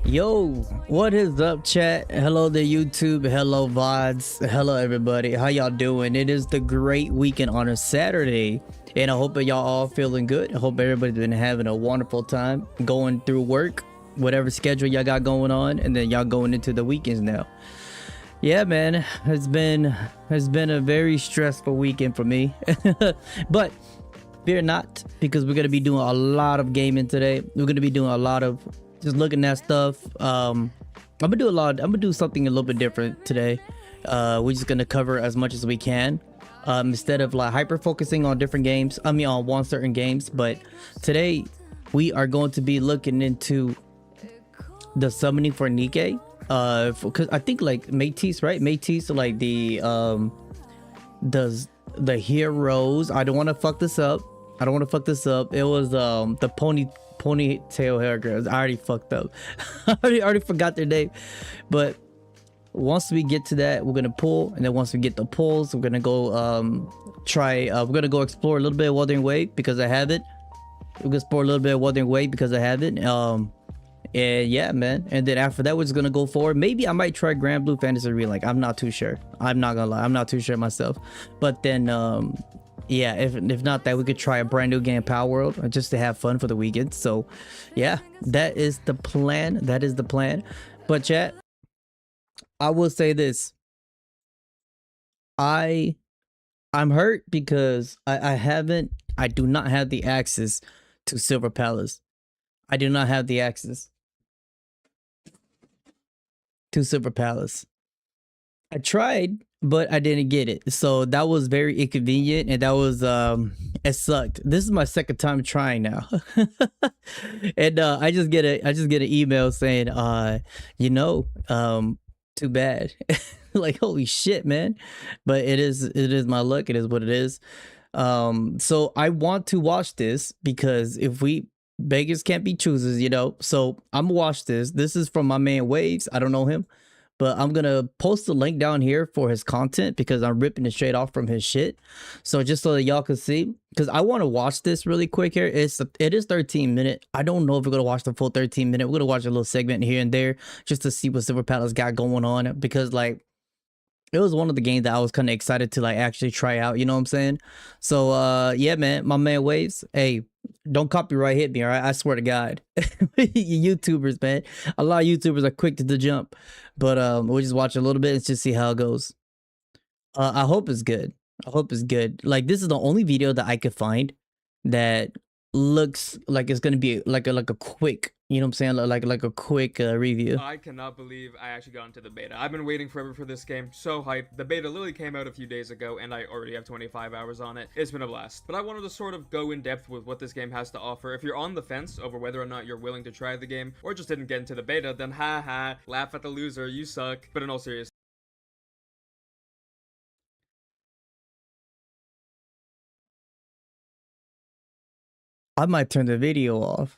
Yo, what is up, chat? Hello to YouTube, hello VODs, hello everybody. How y'all doing? It is the great weekend on a Saturday, and I hope that y'all all feeling good. I hope everybody's been having a wonderful time going through work, whatever schedule y'all got going on, and then y'all going into the weekends now. Yeah, man, it's been a very stressful weekend for me, but fear not, because we're gonna be doing a lot of gaming today. We're gonna be doing a lot of just looking at stuff. I'm gonna do something a little bit different today. We're just gonna cover as much as we can, instead of like hyper focusing on different games, I mean on one certain games. But today we are going to be looking into the summoning for Nikke, because I think like Métis, right? Métis, like the heroes. I don't want to fuck this up. It was the ponytail hair girls. I already fucked up. I already forgot their name. But once we get to that, we're gonna pull, and then once we get the pulls, we're gonna go we're gonna go explore a little bit of Wuthering Wave because I have it. We're gonna explore a little bit of Wuthering Wave because I have it. And yeah, man. And then after that, we're just gonna go forward. Maybe I might try Grand Blue Fantasy Relink. I'm not too sure. I'm not gonna lie. I'm not too sure myself. But then yeah, if not that, we could try a brand new game, Power World, just to have fun for the weekend. So yeah, that is the plan. But chat, I will say this. I'm hurt because I do not have the access to Silver Palace. I do not have the access to Silver Palace. I tried, but I didn't get it. So that was very inconvenient, and that was it sucked. This is my second time trying now. And I just get an email saying too bad. Like, holy shit, man. But it is my luck. It is what it is. So I want to watch this because if we beggars can't be choosers, so I'm gonna watch this. This is from my man Waves. I don't know him, but I'm gonna post the link down here for his content because I'm ripping it straight off from his shit. So just so that y'all can see, because I want to watch this really quick here. It is 13 minutes. I don't know if we're gonna watch the full 13 minute. We're gonna watch a little segment here and there just to see what Silver Palace got going on, because like it was one of the games that I was kind of excited to like actually try out, you know what I'm saying? So yeah, man, my man Waves, hey, don't copyright hit me, all right? I swear to God. You YouTubers, man, a lot of YouTubers are quick to the jump. But we'll just watch a little bit and just see how it goes. I hope it's good. Like, this is the only video that I could find that looks like it's gonna be like a quick, you know what I'm saying, like a quick review. I cannot believe I actually got into the beta. I've been waiting forever for this game. So hyped. The beta literally came out a few days ago, and I already have 25 hours on it. It's been a blast. But I wanted to sort of go in depth with what this game has to offer. If you're on the fence over whether or not you're willing to try the game, or just didn't get into the beta, then haha, laugh at the loser, you suck. But in all seriousness, I might turn the video off.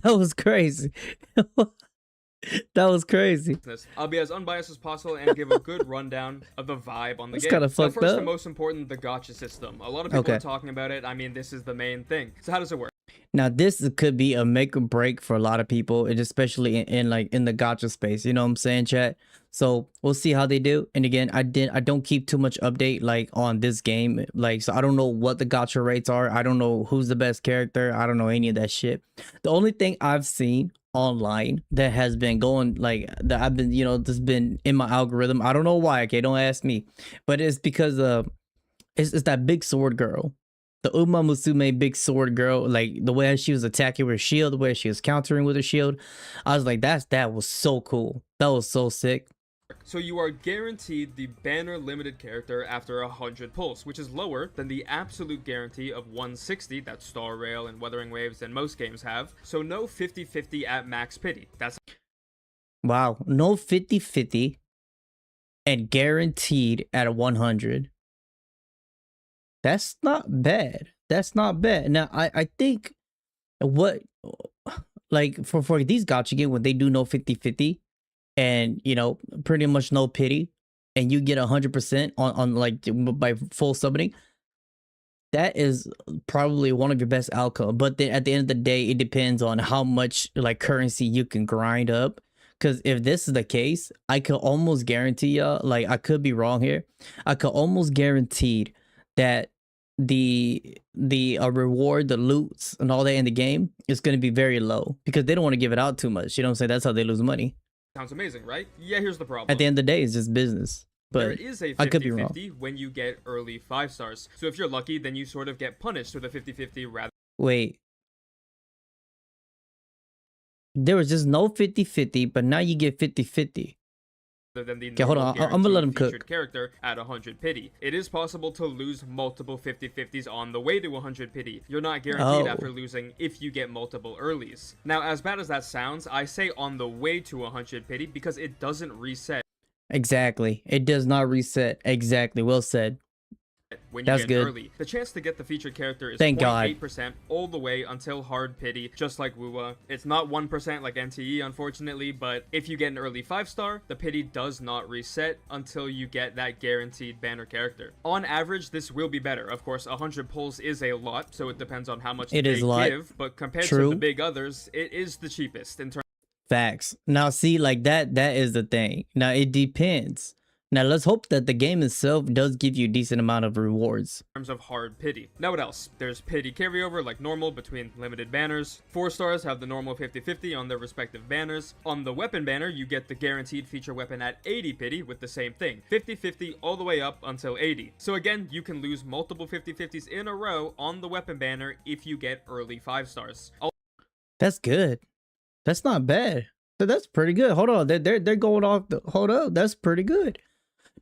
That was crazy. That was crazy. I'll be as unbiased as possible and give a good rundown of the vibe on the game. Kind of fucked first up. And most important, the gacha system. A lot of people are talking about it. I mean, this is the main thing. So how does it work? Now this could be a make or break for a lot of people, and especially in the gacha space, you know what I'm saying, chat? So we'll see how they do. And again, I don't keep too much update like on this game, like, so I don't know what the gacha rates are. I don't know who's the best character. I don't know any of that shit. The only thing I've seen online that has been going, like, that I've been, this been in my algorithm, I don't know why, okay, don't ask me, but it's because it's that big sword girl, the Uma Musume big sword girl, like the way she was attacking with her shield, the way she was countering with her shield. I was like, that was so cool. That was so sick. So you are guaranteed the banner limited character after 100 pulls, which is lower than the absolute guarantee of 160 that Star Rail and Wuthering Waves and most games have. So no 50-50 at max pity. That's wow, no 50-50 and guaranteed at 100. That's not bad. Now I think what, like, for these gacha games, when they do no 50-50 and pretty much no pity, and you get 100% on like by full summoning, that is probably one of your best outcome. But then at the end of the day, it depends on how much like currency you can grind up. Because if this is the case, I could almost guarantee y'all, like I could be wrong here, I could almost guarantee that the reward, the loots and all that in the game is going to be very low because they don't want to give it out too much. You know what I'm saying? That's how they lose money. Sounds amazing, right? Yeah, here's the problem. At the end of the day, it's just business. There But is a I could be wrong. 50-50 when you get early 5 stars. So if you're lucky, then you sort of get punished with a 50-50 rather Wait, there was just no 50-50, but now you get 50-50. than the Okay, hold on. normal I'm gonna let him guaranteed featured cook. character at 100 pity. It is possible to lose multiple 50-50s on the way to 100 pity. You're not guaranteed after Oh, losing if you get multiple earlies. Now, as bad as that sounds, I say on the way to 100 pity because it doesn't reset exactly. It does not reset. Exactly. Well said. when you That's get good. early. The chance to get the featured character is Thank God. 0.8% all the way until hard pity, just like Wuwa. It's not 1% like NTE, unfortunately, but if you get an early 5-star, the pity does not reset until you get that guaranteed banner character. On average, this will be better. Of course, 100 pulls is a lot, so it depends on how much It they is a lot. give, but compared to the True. big others, it is the cheapest in Facts. Now, see, like that is the thing. Now, it depends. Now, let's hope that the game itself does give you a decent amount of rewards. terms of hard pity. Now what else? There's pity carryover like normal between limited banners. 4 stars have the normal 50-50 on their respective banners. On the weapon banner, you get the guaranteed feature weapon at 80 pity with the same thing. 50-50 all the way up until 80. So again, you can lose multiple 50-50s in a row on the weapon banner if you get early 5 stars. That's good. That's not bad. That's pretty good. Hold on. They're going off the hold up. That's pretty good.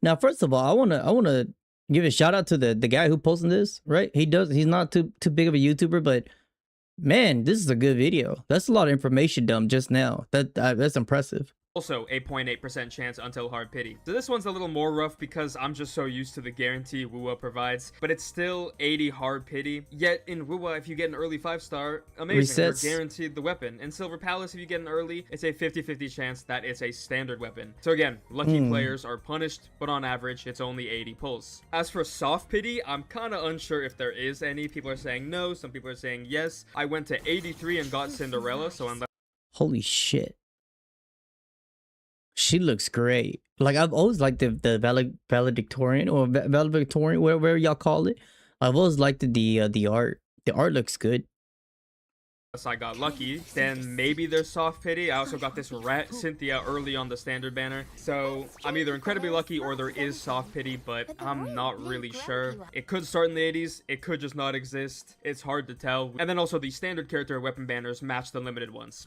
Now, first of all, I wanna give a shout out to the guy who posted this, right? He's not too big of a YouTuber, but man, this is a good video. That's a lot of information dumped just now. That's impressive. Also, a 0.8% chance until hard pity. So this one's a little more rough because I'm just so used to the guarantee Wuwa provides, but it's still 80 hard pity. Yet in Wuwa, if you get an early 5-star, amazing, Resets. you're guaranteed the weapon. In Silver Palace, if you get an early, it's a 50-50 chance that it's a standard weapon. So again, lucky players are punished, but on average, it's only 80 pulls. As for soft pity, I'm kinda unsure if there is any. People are saying no, some people are saying yes. I went to 83 and got Cinderella, so unless Holy shit. She looks great. Like I've always liked the valedictorian or valedictorian, wherever y'all call it. I've always liked the art. The art looks good. I got lucky, then maybe there's soft pity. I also got this rat Cynthia early on the standard banner, so I'm either incredibly lucky or there is soft pity, but I'm not really sure. It could start in the 80s, it could just not exist. It's hard to tell. And then also the standard character weapon banners match the limited ones.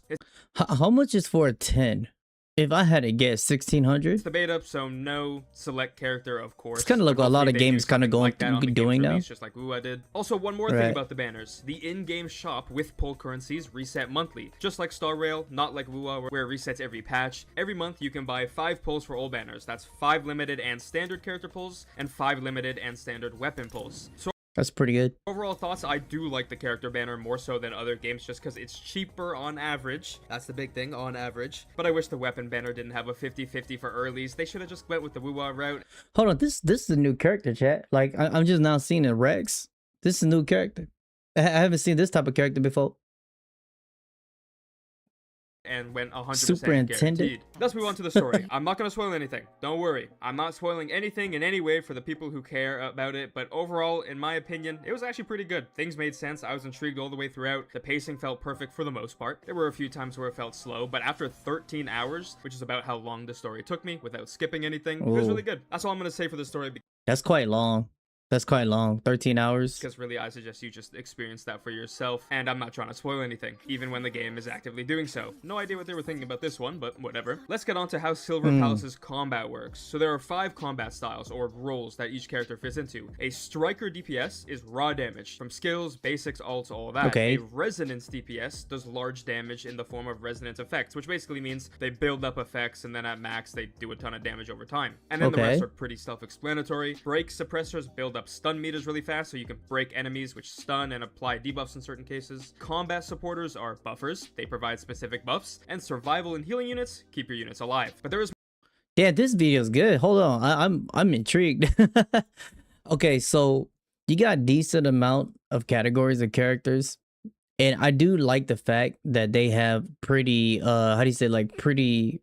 How much is for a 10? If I had to guess, 1600. It's the beta, so no select character, of course. It's kind of like but a lot hopefully of they do games kind of something going like that on the game's doing now. release, just like Wuwa did. Also, one more thing Right. about the banners: the in-game shop with pull currencies reset monthly, just like Star Rail, not like Wuwa, where it resets every patch. Every month you can buy 5 pulls for all banners. That's 5 limited and standard character pulls, and 5 limited and standard weapon pulls. So That's pretty good. overall thoughts, I do like the character banner more so than other games just because it's cheaper on average. That's the big thing, on average. But I wish the weapon banner didn't have a 50-50 for earlies. They should have just went with the Wuwa route. Hold on, this is a new character, chat. Like I'm just now seeing a Rex. This is a new character. I haven't seen this type of character before. And went 100% Superintendent? guaranteed. Let's move on to the story. I'm not going to spoil anything. Don't worry. I'm not spoiling anything in any way for the people who care about it, but overall, in my opinion, it was actually pretty good. Things made sense. I was intrigued all the way throughout. The pacing felt perfect for the most part. There were a few times where it felt slow, but after 13 hours, which is about how long the story took me without skipping anything, it was Ooh. really good. That's all I'm going to say for the story That's quite long. That's quite long. 13 hours. because really I suggest you just experience that for yourself, and I'm not trying to spoil anything, even when the game is actively doing so. No idea what they were thinking about this one, but whatever. Let's get on to how Silver Palace's combat works. So there are 5 combat styles, or roles, that each character fits into. A striker DPS is raw damage, from skills, basics, ults, all of that. Okay. A resonance DPS does large damage in the form of resonance effects, which basically means they build up effects, and then at max, they do a ton of damage over time. And then the Okay. rest are pretty self-explanatory. Break suppressors build up stun meters really fast, so you can break enemies which stun and apply debuffs in certain cases. Combat supporters are buffers. They provide specific buffs. And survival and healing units keep your units alive. But there is Yeah, this video is good. Hold on, I'm intrigued. Okay, so you got a decent amount of categories of characters. And I do like the fact that they have pretty how do you say, like, pretty,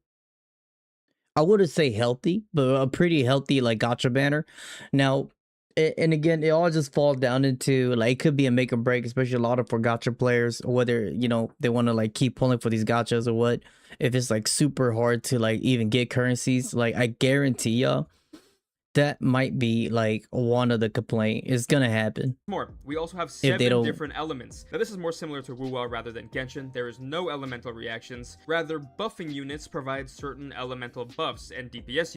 I wouldn't say healthy, but a pretty healthy like gacha banner. Now, and again, it all just falls down into like it could be a make or break, especially a lot of for gacha players, whether they want to like keep pulling for these gachas or what. If it's like super hard to like even get currencies, like I guarantee y'all that might be like one of the complaint. It's gonna happen More, we also have if they 7 don't. different elements. Now this is more similar to Wuwa rather than Genshin. There is no elemental reactions. Rather, buffing units provide certain elemental buffs and DPS.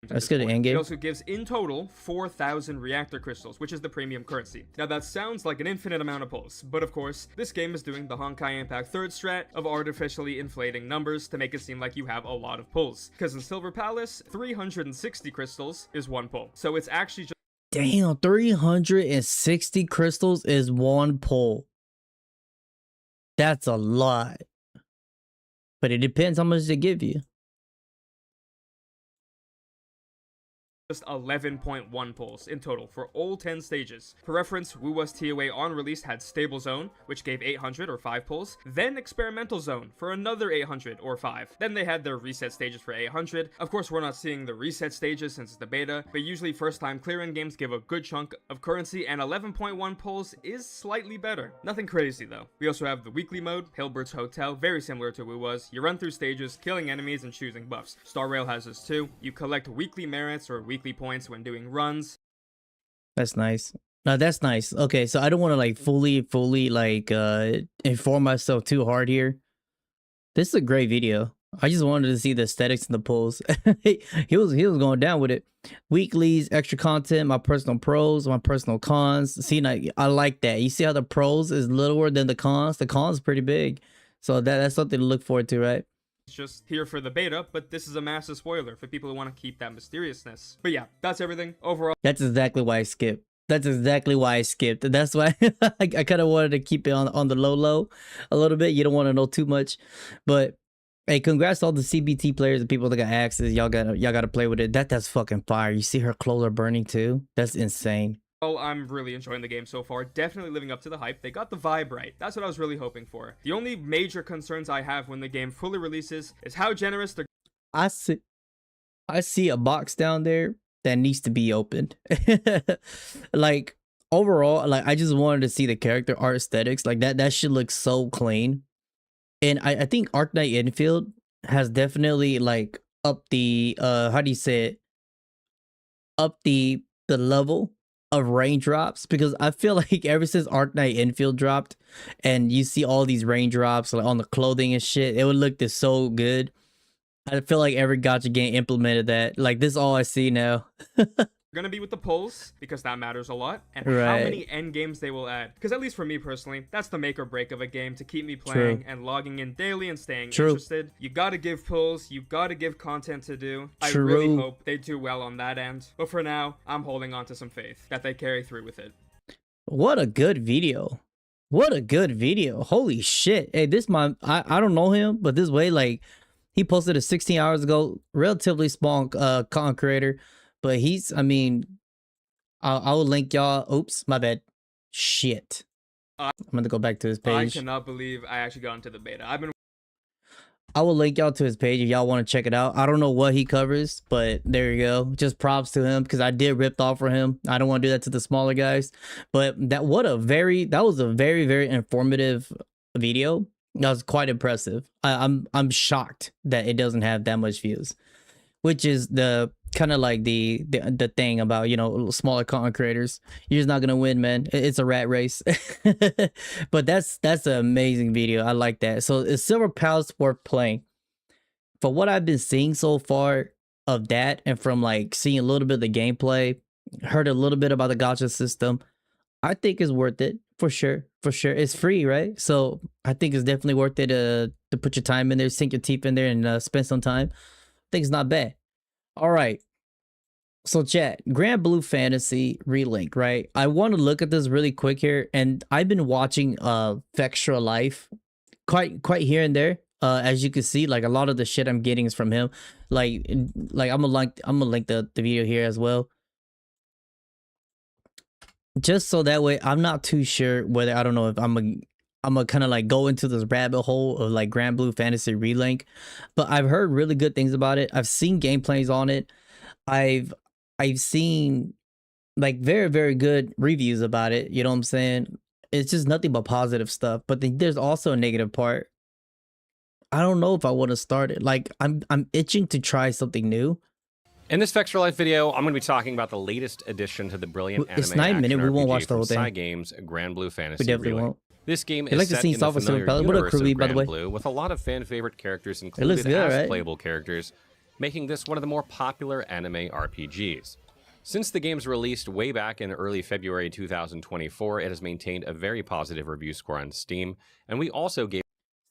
That's good end It game. also gives in total 4,000 reactor crystals, which is the premium currency. Now that sounds like an infinite amount of pulls, but of course, this game is doing the Honkai Impact 3rd strat of artificially inflating numbers to make it seem like you have a lot of pulls. Because in Silver Palace, 360 crystals is 1 pull. So it's actually just Damn, 360 crystals is 1 pull. That's a lot. But it depends how much they give you. 11.1 pulls in total for all 10 stages. For reference, Wuwa's TOA on release had Stable Zone, which gave 800 or 5 pulls, then Experimental Zone for another 800 or 5. Then they had their reset stages for 800. Of course, we're not seeing the reset stages since it's the beta, but usually first time clearing games give a good chunk of currency, and 11.1 pulls is slightly better. Nothing crazy though. We also have the weekly mode, Hilbert's Hotel, very similar to Wuwa's. You run through stages, killing enemies and choosing buffs. Star Rail has this too. You collect weekly merits or weekly points when doing runs. That's nice. No, that's nice. Okay, so I don't want to like fully like inform myself too hard here. This is a great video. I just wanted to see the aesthetics and the pulls. he was going down with it. Weeklies, extra content, my personal pros, my personal cons. See, I like that. You see how the pros is littler than the cons? The cons is pretty big. So that's something to look forward to, right? Just here for the beta, but this is a massive spoiler for people who want to keep that mysteriousness. But yeah, that's everything. Overall, That's exactly why I skipped. That's exactly why I skipped. That's why I kind of wanted to keep it on the low a little bit. You don't want to know too much, but hey, congrats to all the CBT players and people that got access. Y'all gotta play with it. That's fucking fire. You see her clothes are burning too. That's insane. I'm really enjoying the game so far, definitely living up to the hype. They got the vibe right. That's what I was really hoping for. The only major concerns I have when the game fully releases is how generous they're I see a box down there that needs to be opened. Like overall, like I just wanted to see the character art aesthetics. Like that should look so clean. And I think Arc Knight Infield has definitely like up the how do you say it? Up the level of raindrops, because I feel like ever since Arc Knight Infield dropped and you see all these raindrops like on the clothing and shit, it would look this so good. I feel like every gacha game implemented that. Like this is all I see now. gonna be with the pulls, because that matters a lot, and how Right. many end games they will add. Because at least for me personally, that's the make or break of a game to keep me playing True. and logging in daily and staying True. interested. You gotta give pulls, you gotta give content to do. I True. really hope they do well on that end. But for now, I'm holding on to some faith that they carry through with it. What a good video. What a good video. Holy shit. Hey, this man, I don't know him, but this way, like, he posted it 16 hours ago. Relatively small content creator, but he's, I mean, I will link y'all. Oops, my bad. Shit. I'm gonna go back to his I page. cannot believe I actually got into the beta. I will link y'all to his page if y'all want to check it out. I don't know what he covers, but there you go. Just props to him because I did ripped off for him. I don't want to do that to the smaller guys, but that was a very very informative video. That was quite impressive. I'm shocked that it doesn't have that much views, which is the kind of like the thing about, you know, smaller content creators. You're just not gonna win, man. It's a rat race. But that's an amazing video. I like that. So is Silver Palace worth playing? For what I've been seeing so far of that, and from like seeing a little bit of the gameplay, heard a little bit about the gacha system, I think it's worth it for sure. For sure, it's free, right? So I think it's definitely worth it to put your time in there, sink your teeth in there, and spend some time. I think it's not bad. All right. So chat, Grand Blue Fantasy Relink, right? I want to look at this really quick here, and I've been watching Vextra Life quite here and there. As you can see, like a lot of the shit I'm getting is from him. Like I'm gonna link the video here as well. just so that way I'm not too sure whether, I don't know if I'm a kind of like go into this rabbit hole of like Grand Blue Fantasy Relink, but I've heard really good things about it. I've seen gameplays on it. I've I've seen like very very good reviews about it. You know what I'm saying? It's just nothing but positive stuff. But then there's also a negative part. I don't know if I want to start it. Like I'm itching to try something new. In this Vex for Life video, I'm going to be talking about the latest addition to the brilliant It's anime 9 action minutes. We won't RPG watch the from whole thing. Cygames' Grand Blue We Fantasy definitely Relink. won't. This game They like is to set see in the Soft familiar Pacific. What up, universe Crew B, of by the Grand way? Blue, with a lot of fan favorite characters It looks included good, as right? playable characters, making this one of the more popular anime RPGs. Since the game's released way back in early February 2024, it has maintained a very positive review score on Steam, and we also gave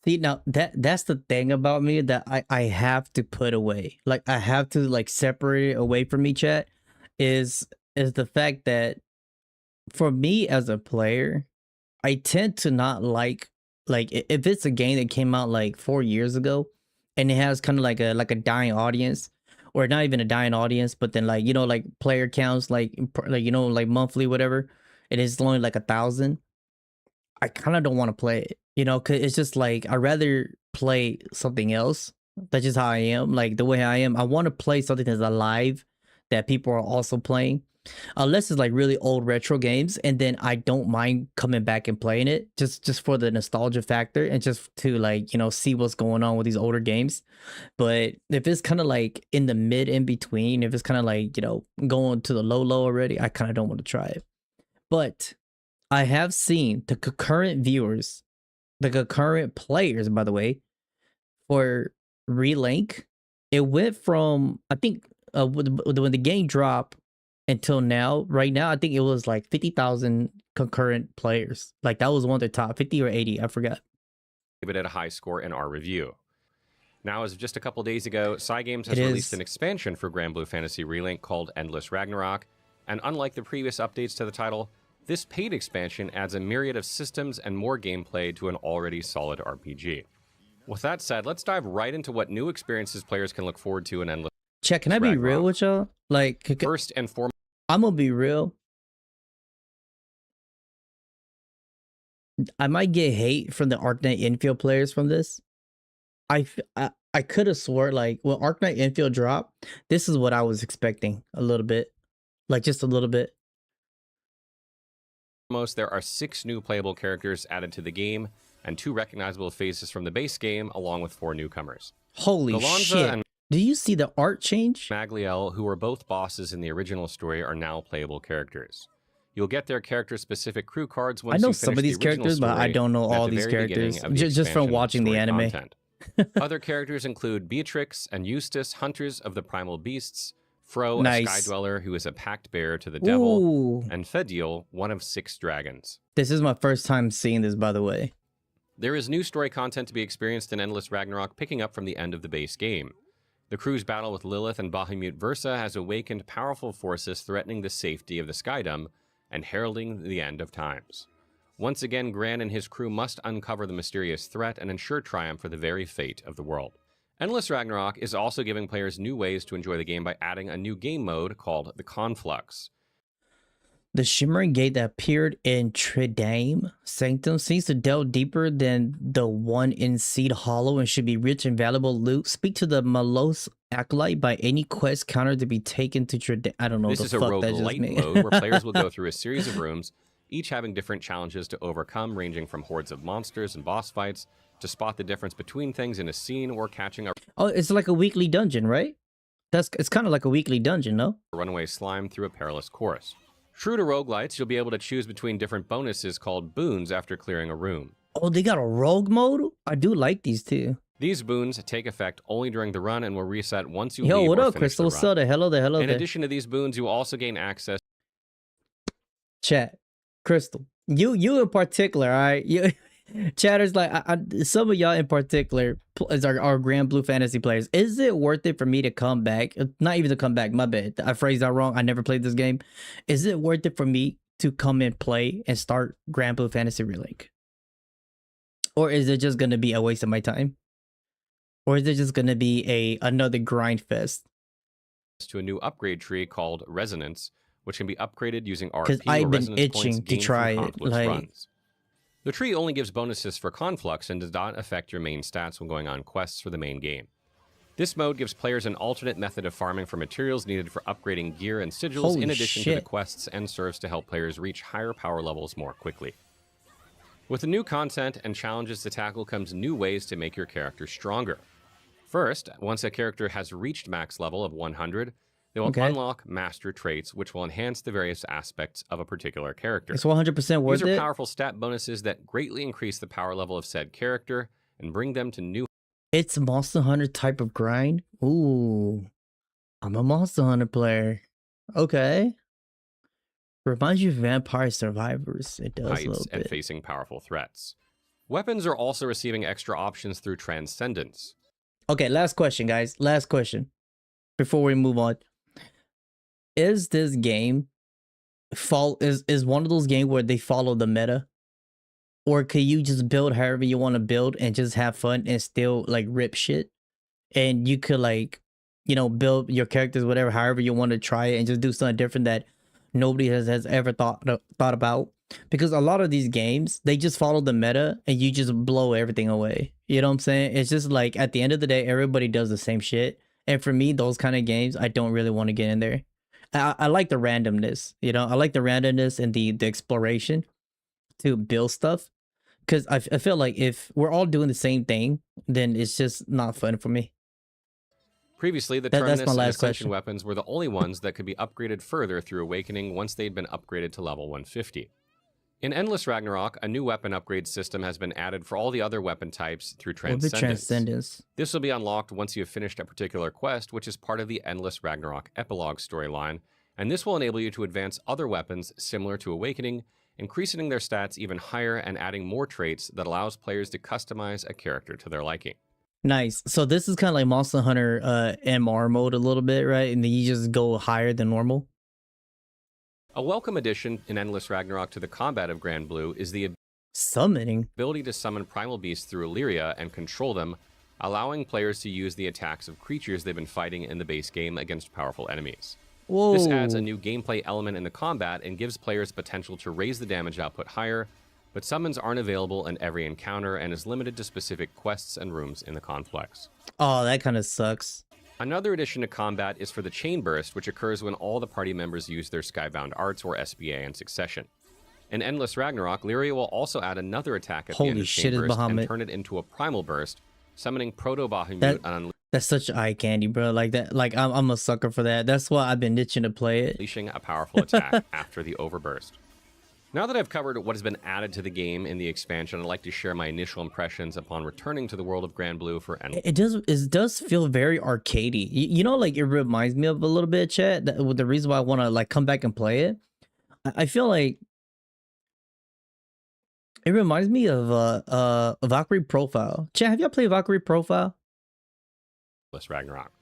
See, now that's the thing about me that I have to put away. Like I have to like separate it away from me, chat, is the fact that for me as a player, I tend to not like if it's a game that came out like 4 years ago and it has kind of like a dying audience, or not even a dying audience, but then like, you know, like player counts like, you know, like monthly whatever, it is only like 1,000. I kind of don't want to play it, you know, cause it's just like I'd rather play something else. That's just how I am. Like the way I am, I want to play something that's alive that people are also playing. Unless it's like really old retro games, and then I don't mind coming back and playing it just for the nostalgia factor and just to like, you know, see what's going on with these older games. But if it's kind of like in the mid in between, if it's kind of like, you know, going to the low already, I kind of don't want to try it. But I have seen the concurrent viewers, the concurrent players, by the way, for Relink. It went from, I think, when the game dropped until now, right now, I think it was like 50,000 concurrent players. Like that was one of the top 50 or 80, I forgot. it at a high score in our review. Now, as of just a couple days ago, Cygames has It released is. an expansion for Grand Blue Fantasy Relink called Endless Ragnarok, and unlike the previous updates to the title, this paid expansion adds a myriad of systems and more gameplay to an already solid RPG. With that said, let's dive right into what new experiences players can look forward to in Endless Check, can I be real Ragnarok. with y'all? Like, First and foremost, I'm gonna be real. I might get hate from the Arknight Infield players from this. I could have swore like when Arknight Infield dropped, this is what I was expecting a little bit, like just a little bit. there are 6 new playable characters added to the game, and 2 recognizable faces from the base game, along with 4 newcomers. Holy Galonza shit! and Do you see the art change? Magliel, who were both bosses in the original story, are now playable characters. You'll get their character-specific crew cards once I know you some finish of these the original characters, but I story don't know and at all the these very beginning characters of the just from expansion watching the story anime. content. Other characters include Beatrix and Eustace, hunters of the primal beasts, Fro, Nice. a sky dweller who is a pact bearer to the devil, Ooh, and Fediel, one of 6 dragons. this is my first time seeing this, by the way. There is new story content to be experienced in Endless Ragnarok, picking up from the end of the base game. The crew's battle with Lilith and Bahamut Versa has awakened powerful forces threatening the safety of the Skydom and heralding the end of times. Once again, Gran and his crew must uncover the mysterious threat and ensure triumph for the very fate of the world. Endless Ragnarok is also giving players new ways to enjoy the game by adding a new game mode called the Conflux. The shimmering gate that appeared in Tridame Sanctum seems to delve deeper than the one in Seed Hollow and should be rich in valuable loot. Speak to the Malos Acolyte by any quest counter to be taken to Tridame. I don't know This the is a fuck that just roguelite means. mode where players will go through a series of rooms, each having different challenges to overcome, ranging from hordes of monsters and boss fights to spot the difference between things in a scene or catching a Oh, it's like a weekly dungeon, right? It's kind of like a weekly dungeon, no? runaway slime through a perilous course. True to roguelites, you'll be able to choose between different bonuses called boons after clearing a room. Oh, they got a rogue mode? I do like these too. These boons take effect only during the run and will reset once you Yo, leave what or up, finish the Crystal? run. Soda, hello there, hello In there. addition to these boons, you will also gain access Chat, Crystal, you in particular, all right? You chatters like some of y'all in particular is our Grand Blue Fantasy players. Is it worth it for me to come back? Not even to come back. My bad. I phrased that wrong. I never played this game. Is it worth it for me to come and play and start Grand Blue Fantasy Relink, or is it just gonna be a waste of my time, or is it just gonna be another grind fest? to a new upgrade tree called Resonance, which can be upgraded using RP Because or I've been resonance points itching to gained try from it. Conflux Like, runs. The tree only gives bonuses for Conflux and does not affect your main stats when going on quests for the main game. This mode gives players an alternate method of farming for materials needed for upgrading gear and sigils holy in addition to the shit. quests, and serves to help players reach higher power levels more quickly. With the new content and challenges to tackle comes new ways to make your character stronger. First, once a character has reached max level of 100, they will Okay. unlock master traits, which will enhance the various aspects of a particular character. It's 100% worth These are it. powerful stat bonuses that greatly increase the power level of said character and bring them to new. It's a Monster Hunter type of grind. Ooh, I'm a Monster Hunter player. Okay. Reminds you of Vampire Survivors. It does a heights little and bit. facing powerful threats. Weapons are also receiving extra options through Transcendence. Okay, last question, guys. Last question. Before we move on. Is this game is one of those games where they follow the meta? Or can you just build however you want to build and just have fun and still like rip shit? And you could like, you know, build your characters whatever however you want to try it and just do something different that nobody has ever thought about. Because a lot of these games, they just follow the meta and you just blow everything away. You know what I'm saying? It's just like at the end of the day, everybody does the same shit. And for me, those kind of games, I don't really want to get in there. I like the randomness, you know, I like the randomness and the exploration to build stuff. Because I feel like if we're all doing the same thing, then it's just not fun for me. Previously, the That's Terminus my and last Ascension question. weapons were the only ones that could be upgraded further through Awakening once they'd been upgraded to level 150. In Endless Ragnarok, a new weapon upgrade system has been added for all the other weapon types through Orbit Transcendence. Transcendence. This will be unlocked once you have finished a particular quest, which is part of the Endless Ragnarok epilogue storyline, and this will enable you to advance other weapons similar to Awakening, increasing their stats even higher and adding more traits that allows players to customize a character to their liking. Nice. So this is kind of like Monster Hunter MR mode a little bit, right? And then you just go higher than normal. A welcome addition in Endless Ragnarok to the combat of Grand Blue is the Summoning. ability to summon primal beasts through Illyria and control them, allowing players to use the attacks of creatures they've been fighting in the base game against powerful enemies. Whoa. This adds a new gameplay element in the combat and gives players potential to raise the damage output higher, but summons aren't available in every encounter and is limited to specific quests and rooms in the complex. Oh, that kind of sucks. Another addition to combat is for the Chain Burst, which occurs when all the party members use their Skybound Arts or SBA in succession. In Endless Ragnarok, Lyria will also add another attack at the end Holy of shit, Chain is Burst and Bahamut. turn it into a Primal Burst, summoning Proto-Bahamut That- and That's such eye candy, bro. Like that. Like I'm a sucker for that. That's why I've been itching to play it. unleashing a powerful attack after the Overburst. Now that I've covered what has been added to the game in the expansion, I'd like to share my initial impressions upon returning to the world of Grand Blue for Endless. It does feel very arcadey. You know, like it reminds me of a little bit, chat. The reason why I want to like come back and play it, I feel like it reminds me of Valkyrie Profile. Chat, have y'all played Valkyrie Profile? Ragnarok.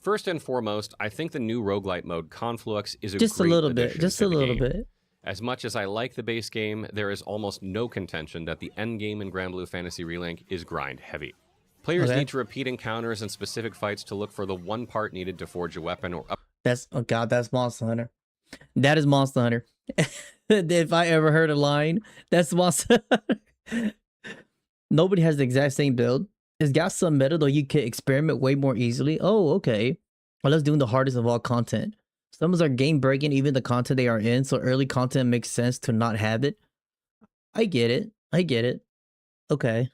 First and foremost, I think the new roguelite mode Conflux is a Just a great little bit. addition Just to a the little game. bit. As much as I like the base game, there is almost no contention that the end game in Grand Blue Fantasy Relink is grind heavy. Players Okay. need to repeat encounters and specific fights to look for the one part needed to forge a weapon or That's oh god, that's Monster Hunter. That is Monster Hunter. If I ever heard a line, that's Monster Hunter. Nobody has the exact same build. It's got some meta though. You can experiment way more easily. Oh, okay. Well, let's do the hardest of all content. Some are game breaking, even the content they are in. So early content makes sense to not have it. I get it. I get it. Okay.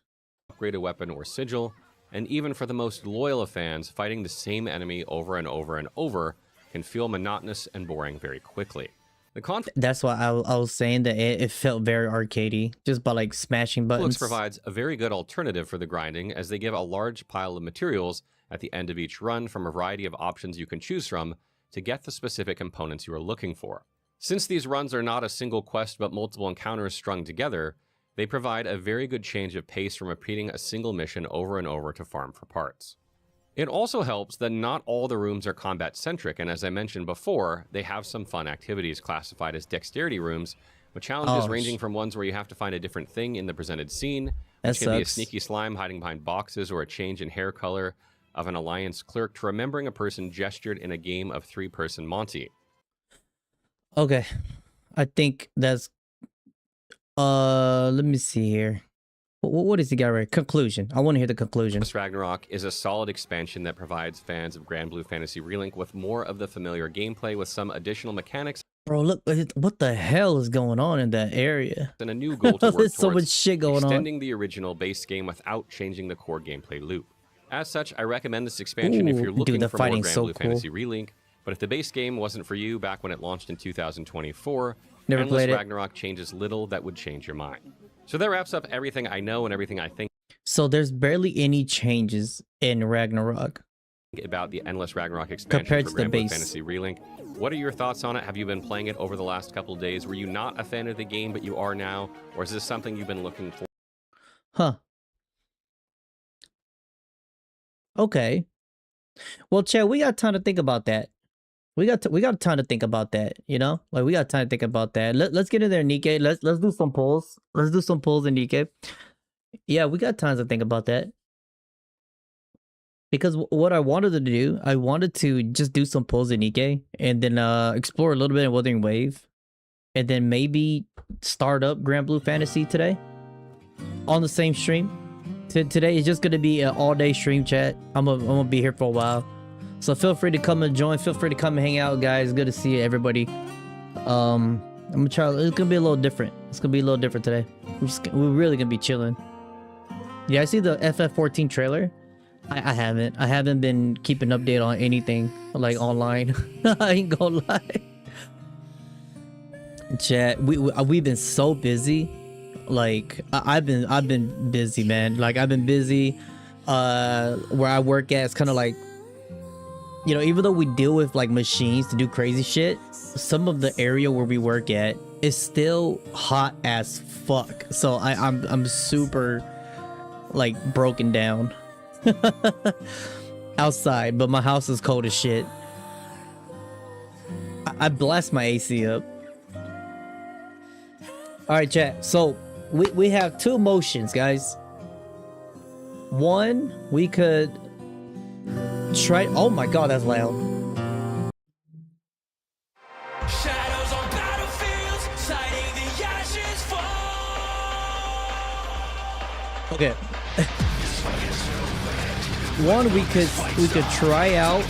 upgrade a weapon or sigil, and even for the most loyal of fans, fighting the same enemy over and over and over can feel monotonous and boring very quickly. The conflict That's why I was saying that it felt very arcadey, just by like smashing buttons. provides a very good alternative for the grinding, as they give a large pile of materials at the end of each run from a variety of options you can choose from to get the specific components you are looking for. Since these runs are not a single quest but multiple encounters strung together, they provide a very good change of pace from repeating a single mission over and over to farm for parts. It also helps that not all the rooms are combat-centric, and as I mentioned before, they have some fun activities classified as dexterity rooms, with challenges ranging from ones where you have to find a different thing in the presented scene, which can be a sneaky slime hiding behind boxes or a change in hair color of an alliance clerk, to remembering a person gestured in a game of three-person Monty. Okay, I think that's let me see here. What is the guy right? Conclusion. I want to hear the conclusion. Endless Ragnarok is a solid expansion that provides fans of Grand Blue Fantasy Relink with more of the familiar gameplay with some additional mechanics. Bro, look, what the hell is going on in that area? And a new goal to work There's towards, so much shit going extending on. the original base game without changing the core gameplay loop. As such, I recommend this expansion if Ooh, you're looking dude, the for more fighting's Grand so Blue cool. Fantasy Relink. But if the base game wasn't for you back when it launched in 2024, Never Endless played it. Ragnarok changes little that would change your mind. So that wraps up everything I know and everything I think So there's barely any changes in Ragnarok about the Endless Ragnarok expansion compared for to the Grand Blue base. Fantasy Relink. What are your thoughts on it? Have you been playing it over the last couple of days? Were you not a fan of the game, but you are now? Or is this something you've been looking for? Huh. Okay. Well, Chad, we got time to think about that. We got time to think about that, you know? Like, we got time to think about that. Let's get in there, Nikke. Let's do some polls. Let's do some polls in Nikke. Yeah, we got time to think about that. Because what I wanted to do, I wanted to just do some polls in Nikke and then explore a little bit of Wuthering Wave. And then maybe start up Grand Blue Fantasy today on the same stream. Today is just going to be an all-day stream, chat. I'm gonna be here for a while. So feel free to come and join. Feel free to come and hang out, guys. Good to see everybody. I'm gonna try. It's gonna be a little different. It's gonna be a little different today. We're really gonna be chilling. Yeah, I see the FF14 trailer. I haven't been keeping update on anything like online. I ain't gonna lie. Chat, we've been so busy. Like I've been busy, man. Like I've been busy. Where I work at, it's kind of like, you know, even though we deal with like machines to do crazy shit, some of the area where we work at is still hot as fuck. So I'm super like broken down outside, but my house is cold as shit. I blast my AC up. All right, chat. So we have two motions, guys. One, we could try. Oh my god, that's loud. Shadows on battlefields, sighting the ashes fall. Okay. One, we could try out.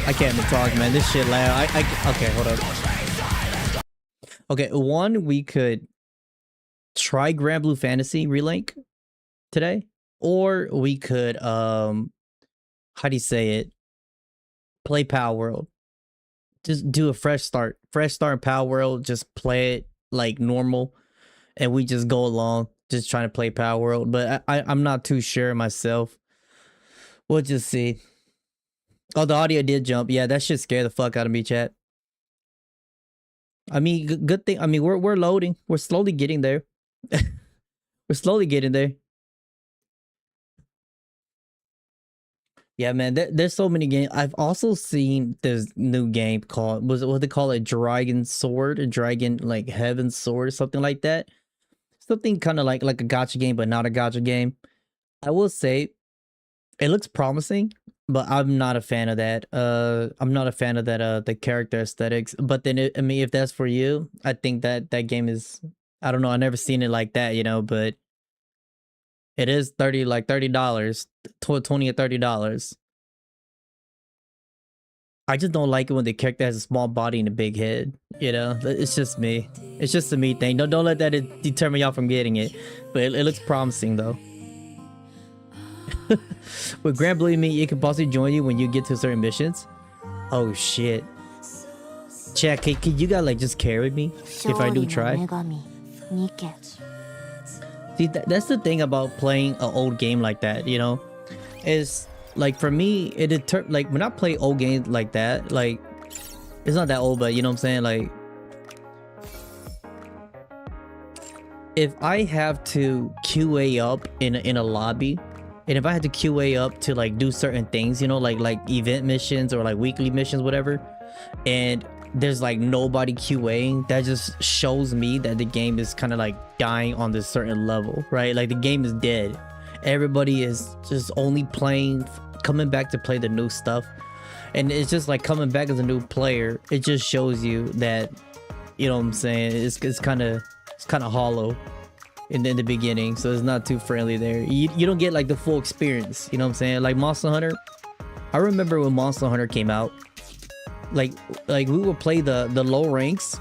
I can't even talk, man. This shit loud. Okay, hold up. Okay, one, we could try Grand Blue Fantasy Relink today, or we could how do you say it? Play Power World. Just do a fresh start in Power World. Just play it like normal, and we just go along, just trying to play Power World. But I'm not too sure myself. We'll just see. Oh, the audio did jump. Yeah, that shit scared the fuck out of me, chat. I mean, good thing. I mean, we're loading. We're slowly getting there. We're slowly getting there. Yeah, man. There's so many games. I've also seen this new game called, was it what they call it? Dragon Sword, a Dragon like Heaven Sword, or something like that. Something kind of like a gacha game, but not a gacha game. I will say, it looks promising, but I'm not a fan of that. I'm not a fan of that. The character aesthetics. But then, I mean, if that's for you, I think that game is. I don't know. I've never seen it like that, you know. But it is $30, like $30, $20 or $30. I just don't like it when the character has a small body and a big head. You know, it's just me. It's just a me thing. Don't let that deter y'all from getting it. But it looks promising though. With Grand Blue, it can possibly join you when you get to certain missions. Oh shit. Chat, can you guys like just carry me if I do try? See, that's the thing about playing an old game like that, you know, is like for me, like when I play old games like that, like it's not that old, but you know what I'm saying, like if I have to QA up in a lobby. And if I had to QA up to like do certain things, you know, like event missions or like weekly missions, whatever, and there's like nobody QAing, that just shows me that the game is kind of like dying on this certain level, right? Like the game is dead. Everybody is just only playing, coming back to play the new stuff. And it's just like coming back as a new player, it just shows you that, you know what I'm saying, it's kind of hollow in the beginning, so it's not too friendly there. You don't get like the full experience, you know what I'm saying? Like Monster Hunter, I remember when Monster Hunter came out, like we would play the low ranks.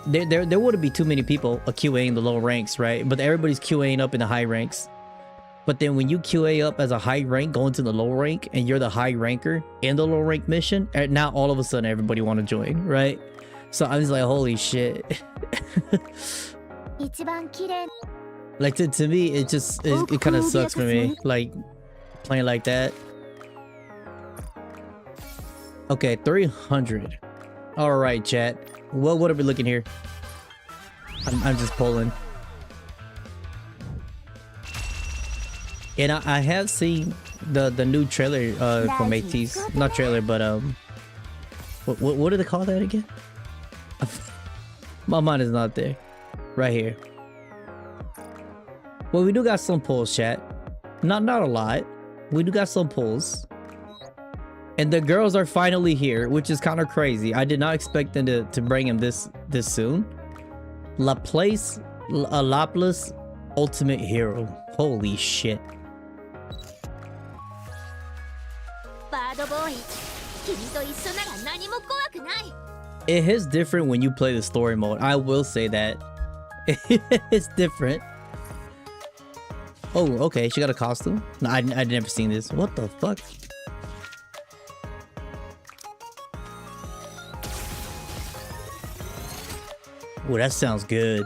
There wouldn't be too many people QAing the low ranks, right? But everybody's QAing up in the high ranks. But then when you QA up as a high rank going to the low rank and you're the high ranker in the low rank mission, and now all of a sudden everybody want to join, right? So I was like, holy shit. Like to me, it kind of sucks for me, like playing like that. Okay, 300. All right, chat. Well, what are we looking here? I'm just pulling. And I have seen the new trailer from AT's, not trailer, but what do they call that again? My mind is not there. Right here. Well, we do got some pulls, chat. Not a lot. We do got some pulls. And the girls are finally here, which is kind of crazy. I did not expect them to bring him this soon. Laplace Ultimate Hero. Holy shit. It is different when you play the story mode. I will say that. It's different. Oh, okay. She got a costume? No, I'd never seen this. What the fuck? Oh, that sounds good.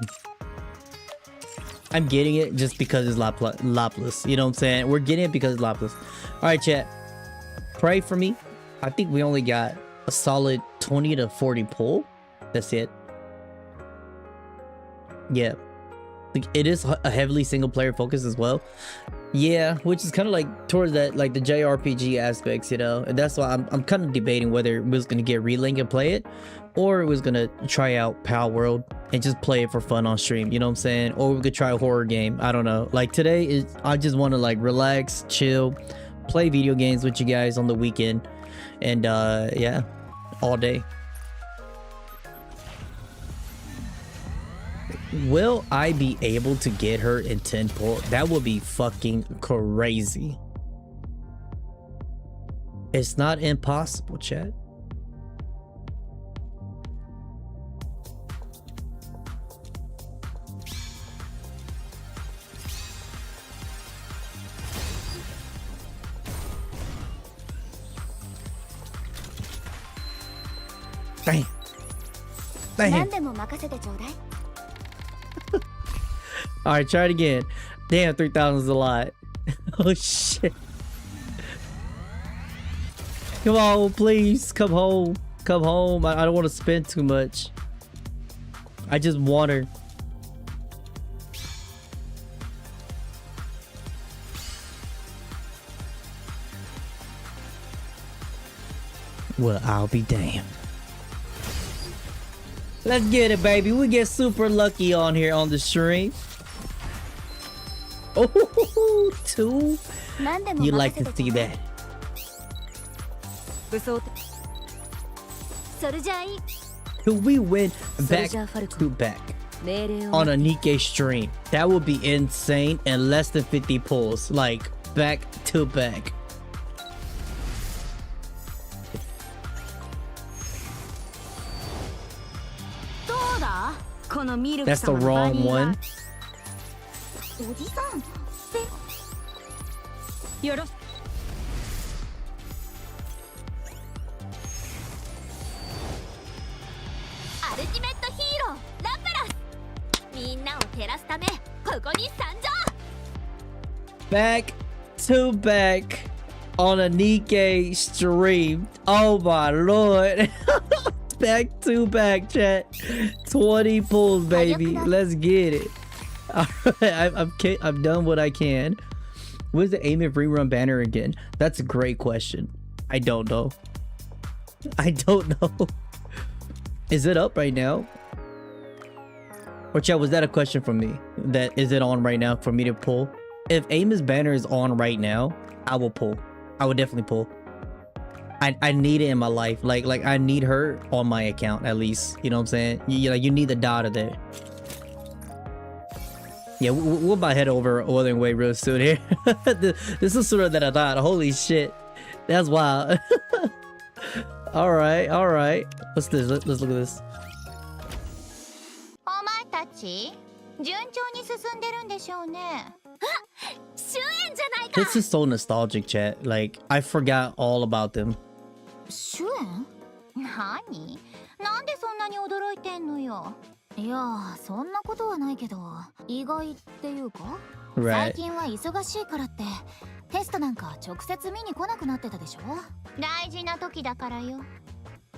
I'm getting it just because it's Laplace. You know what I'm saying? We're getting it because it's Laplace. Alright, chat. Pray for me. I think we only got a solid 20 to 40 pull. That's it. Yeah. Like, it is a heavily single player focus as well. Yeah, which is kind of like towards that, like the JRPG aspects, you know. And that's why I'm kind of debating whether we was gonna get Relink and play it, or we was gonna try out Pal World and just play it for fun on stream. You know what I'm saying? Or we could try a horror game. I don't know. Like today is, I just want to like relax, chill, play video games with you guys on the weekend, and yeah, all day. Will I be able to get her in 10 pull? That would be fucking crazy. It's not impossible, chat. Damn. Damn. Alright, try it again. Damn, 3,000 is a lot. Oh shit. Come on, please. Come home. Come home. I don't want to spend too much. I just want her. Well, I'll be damned. Let's get it, baby. We get super lucky on here on the stream. Oh, 2. You like to see that. Could we win back to back on a Nikke stream? That would be insane, and less than 50 pulls. Like, back to back. That's the wrong one. Back to back on a Nikke stream. Oh my lord. Back to back, chat. 20 pulls, baby. Let's get it. Alright, I've done what I can. Where's the aim and rerun banner again? That's a great question. I don't know. I don't know. Is it up right now? Or chat, was that a question from me? That is it on right now for me to pull? If Amos banner is on right now, I will pull. I will definitely pull. I need it in my life. Like I need her on my account at least. You know what I'm saying? You need the daughter there. Yeah, we'll about head over Wuthering Way real soon here. This is sooner than I thought. Holy shit, that's wild. all right. What's this? Let's look at this. お前たち順調に進んでるんでしょうね。終焉じゃないか。 This is so nostalgic, chat. Like I forgot all about them. 終焉？何？なんでそんなに驚いてんのよ。いや、そんなことはないけど、意外っていうか、最 Right. 近は忙しいからってテストなんか直接見に来なくなってたでしょ。大事な時だからよ。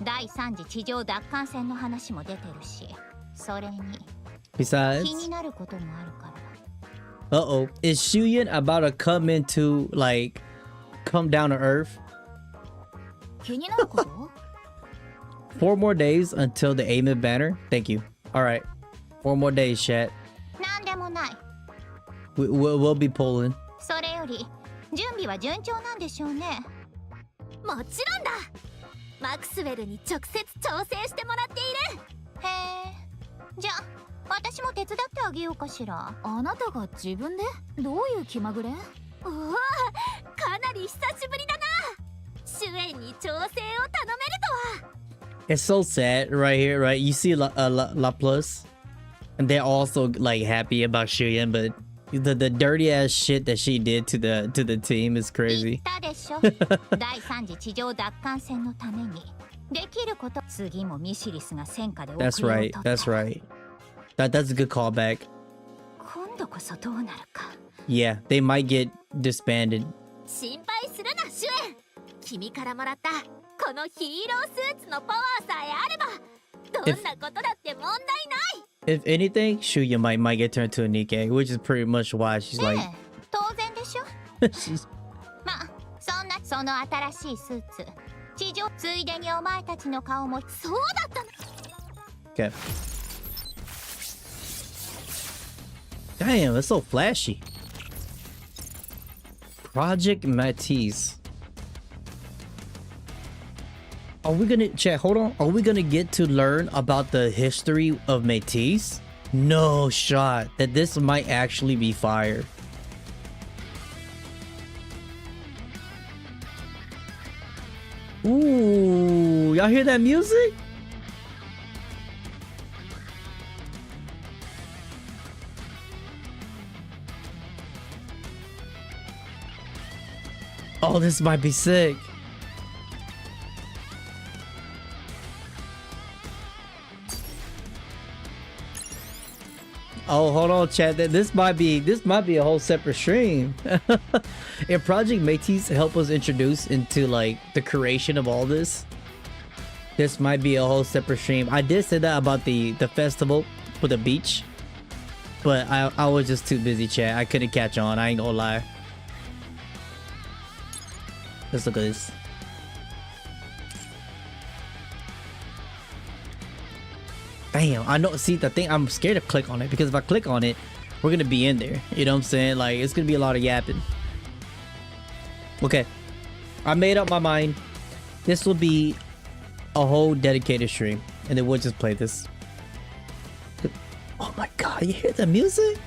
第3次地上奪還戦の話も出てるし、それに Besides, 気になることもあるから。uh-oh, is Shuyan about to come into like come down to earth? 気になること？ 4 more days until the Amen banner. Thank you. All right, 4 more days, chat. なんでもない。We'll be pulling. それより準備は順調なんでしょうね。もちろんだ。マクスウェルに直接調整してもらっている。へえ。じゃあ私も手伝ってあげようかしら。あなたが自分で？どういう気まぐれ？うわ、かなり久しぶりだな。主演に調整を頼めるとは。 It's so sad right here, right? You see La Plus, and they're also like happy about Shuyan, but the dirty ass shit that she did to the team is 言 crazy. ったでしょ。第3次地上奪還戦のためにできること。次もミシリスが戦火で遅れを That's 取 right. った。 That's right. That's a good callback. 今度こそどうなるか。 Yeah, they might get disbanded. 心配するな、主演。君からもらったこのヒーロースーツのパワーさえあればどんなことだって問題ない。 If anything, Shuya might get turned to a Nikke, which is pretty much why she's ね like え、当然でしょ。 she's まあその新しいスーツ地上ついでにお前たちの顔も。そうだったの。 okay. Damn, it's so flashy. Project Matisse. Are we gonna chat? Hold on. Are we gonna get to learn about the history of Matisse? No shot that this might actually be fire. Ooh, y'all hear that music? Oh, this might be sick. Oh, hold on, chat. This might be a whole separate stream. If Project Matisse help us introduce into like the creation of all this, this might be a whole separate stream. I did say that about the festival for the beach, but I was just too busy, chat. I couldn't catch on. I ain't gonna lie. Let's look at this. Damn, I know. See, the thing, I'm scared to click on it because if I click on it, we're gonna be in there. You know what I'm saying? Like, it's gonna be a lot of yapping. Okay, I made up my mind. This will be a whole dedicated stream, and then we'll just play this. Oh my god, you hear the music?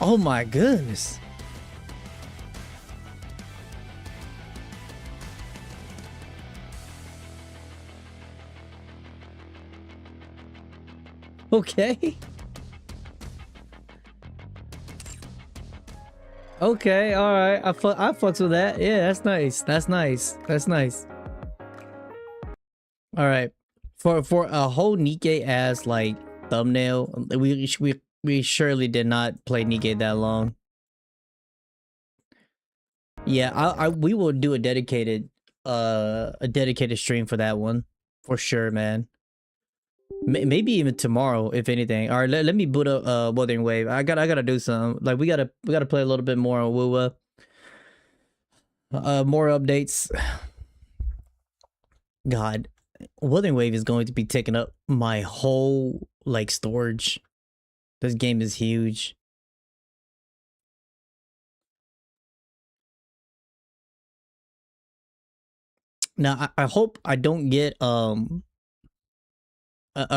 Oh my goodness. Okay. Okay, all right. I fucks with that. Yeah, that's nice. That's nice. That's nice. All right. For a whole Nikke ass like thumbnail, we surely did not play Nikke that long. Yeah, we will do a dedicated stream for that one for sure, man. Maybe even tomorrow, if anything. All right, let me boot up Wuthering Wave. I gotta do something. Like we gotta play a little bit more on Wuwa. More updates. God, Wuthering Wave is going to be taking up my whole like storage. This game is huge. Now I hope I don't get a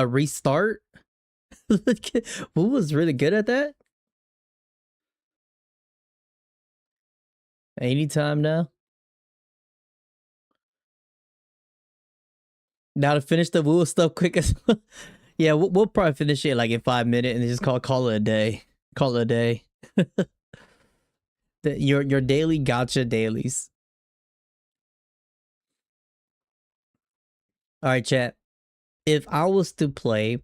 restart. Who was really good at that? Anytime now. Now to finish the Wuwa stuff quick as well. Yeah, we'll probably finish it like in 5 minutes and just call it a day. Call it a day. Your daily gacha dailies. All right, chat. If I was to play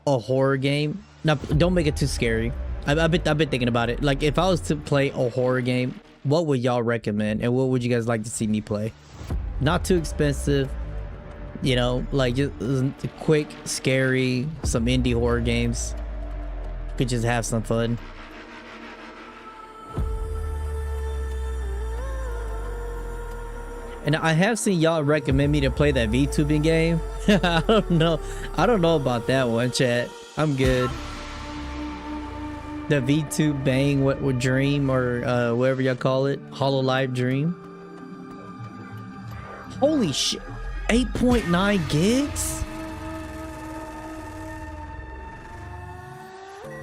a horror game, now don't make it too scary. I've been thinking about it. Like if I was to play a horror game, what would y'all recommend, and what would you guys like to see me play? Not too expensive, you know, like just quick, scary, some indie horror games. Could just have some fun. And I have seen y'all recommend me to play that VTubing game. I don't know about that one, chat. I'm good. The VTube bang what dream, or whatever y'all call it, Hololive Dream. Holy shit, 8.9 gigs.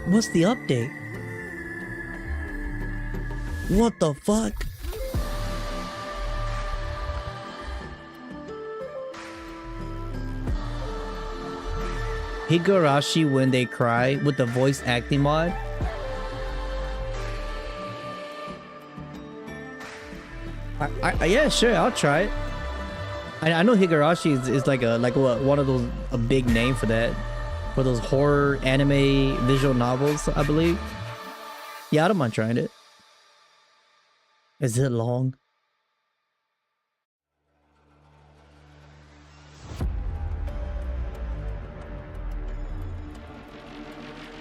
What's the update? What the fuck? Higurashi When They Cry with the voice acting mod. Yeah, sure, I'll try it. I know Higurashi is like what, one of those, a big name for that, for those horror anime visual novels, I believe. Yeah, I don't mind trying it. Is it long?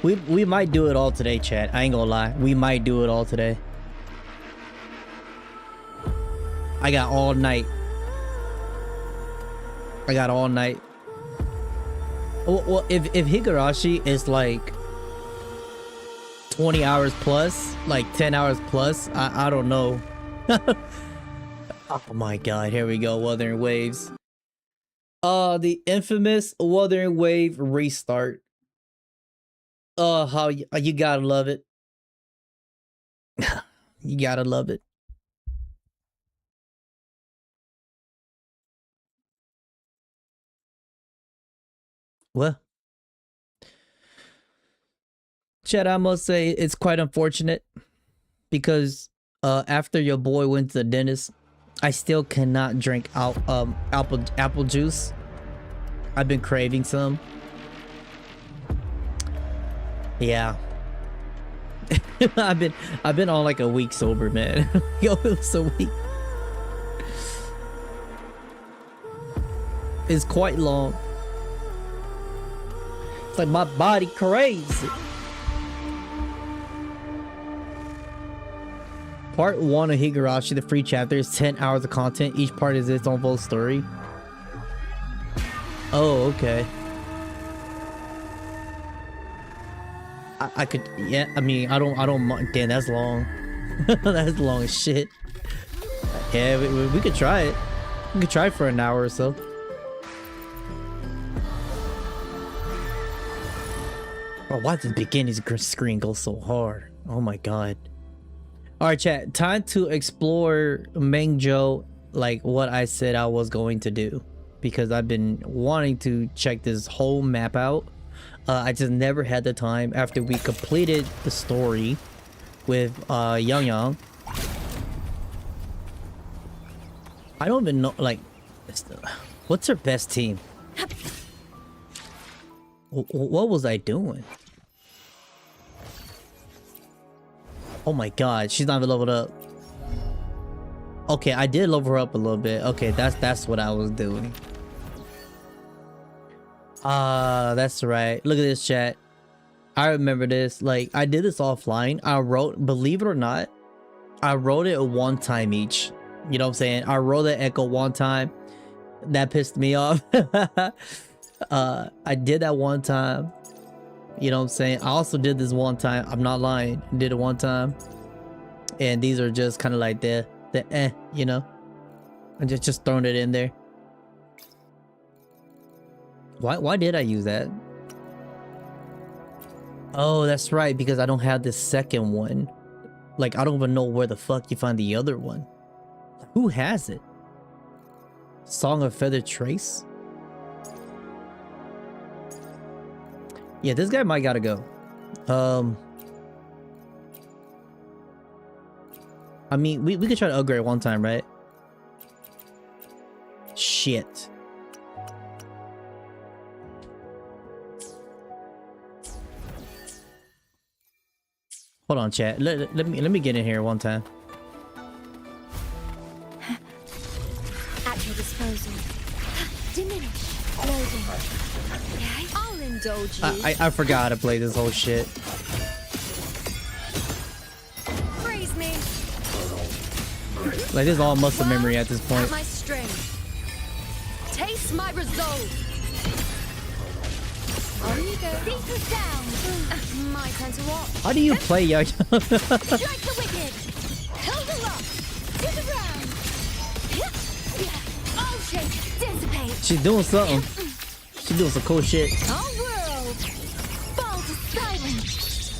We might do it all today, chat. I ain't gonna lie. We might do it all today. I got all night. I got all night. Well, if Higurashi is like 20 hours plus, like 10 hours plus, I don't know. Oh my god, here we go. Wuthering Waves. The infamous Wuthering Wave restart. Oh, how you gotta love it. You gotta love it. Well, Chad, I must say it's quite unfortunate because after your boy went to the dentist, I still cannot drink apple juice. I've been craving some. Yeah. I've been on like a week sober, man. Yo, it was a week. It's quite long. It's like my body crazy. Part 1 of Higurashi, the free chapter, is 10 hours of content. Each part is its own full story. Oh, okay. I could, yeah, I mean, I don't, damn, that's long. That's long as shit. Yeah, we could try it. We could try it for an hour or so. Oh, why did the beginning screen go so hard? Oh my god. Alright, chat, time to explore Mengjo, like what I said I was going to do. Because I've been wanting to check this whole map out. I just never had the time after we completed the story with Yang Yang. I don't even know, like, what's her best team? What was I doing? Oh my god, she's not even leveled up. Okay, I did level her up a little bit. Okay, that's what I was doing. That's right. Look at this, chat. I remember this. Like, I did this offline. I wrote, believe it or not, I wrote it one time each. You know what I'm saying? I wrote the echo one time. That pissed me off. I did that one time. You know what I'm saying? I also did this one time. I'm not lying. I did it one time. And these are just kind of like the you know? I just throwing it in there. Why did I use that? Oh, that's right, because I don't have the second one. Like, I don't even know where the fuck you find the other one. Who has it? Song of Feather Trace? Yeah, this guy might gotta go. I mean, we could try to upgrade one time, right? Shit. Hold on, chat. Let me get in here one time. At your disposal. Diminish. Loading. I'll indulge you. I forgot how to play this whole shit. Praise me. Like, this is all muscle memory at this At point. my strength. Taste my resolve. On you go. Beat us down. My turn to walk. How do you play, yo? Strike the wicked. Hold the lock. To the ground. All shake. Dissipate. She's doing something. She's doing some cool shit. All world. Fall to silence.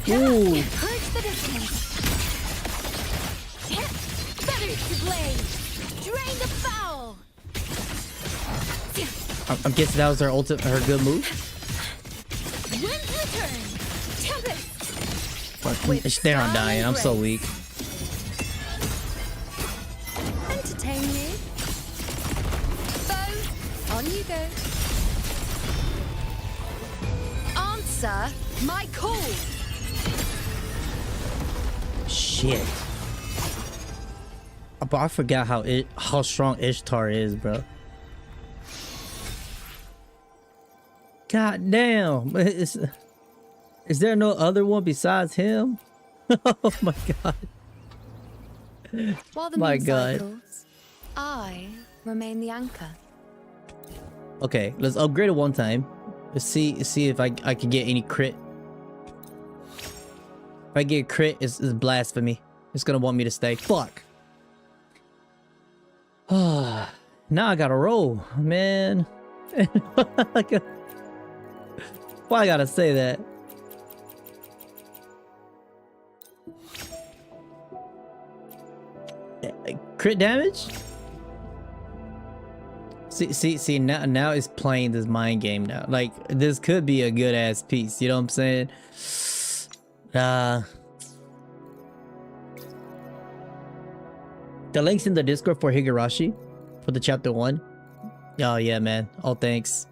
Ooh. Purge the distance. Feathers to blade. Drain the foul. I'm guessing that was her good move. Winds return. Tempest. Fuck, there I'm dying. I'm so weak. Entertain me. Bow. On you go. Answer my call. Shit. But I forgot how strong Ishtar is, bro. God damn. Is there no other one besides him? Oh my god. While the My moon God. cycles, I remain the anchor. Okay, let's upgrade it one time. Let's see if I can get any crit. If I get crit, it's blasphemy. It's gonna want me to stay. Fuck. Now I gotta roll, man. Why I gotta say that? Crit damage? See now it's playing this mind game now. Like, this could be a good ass piece, you know what I'm saying? The link's in the Discord for Higurashi for the chapter 1. Oh yeah, man. Oh, thanks.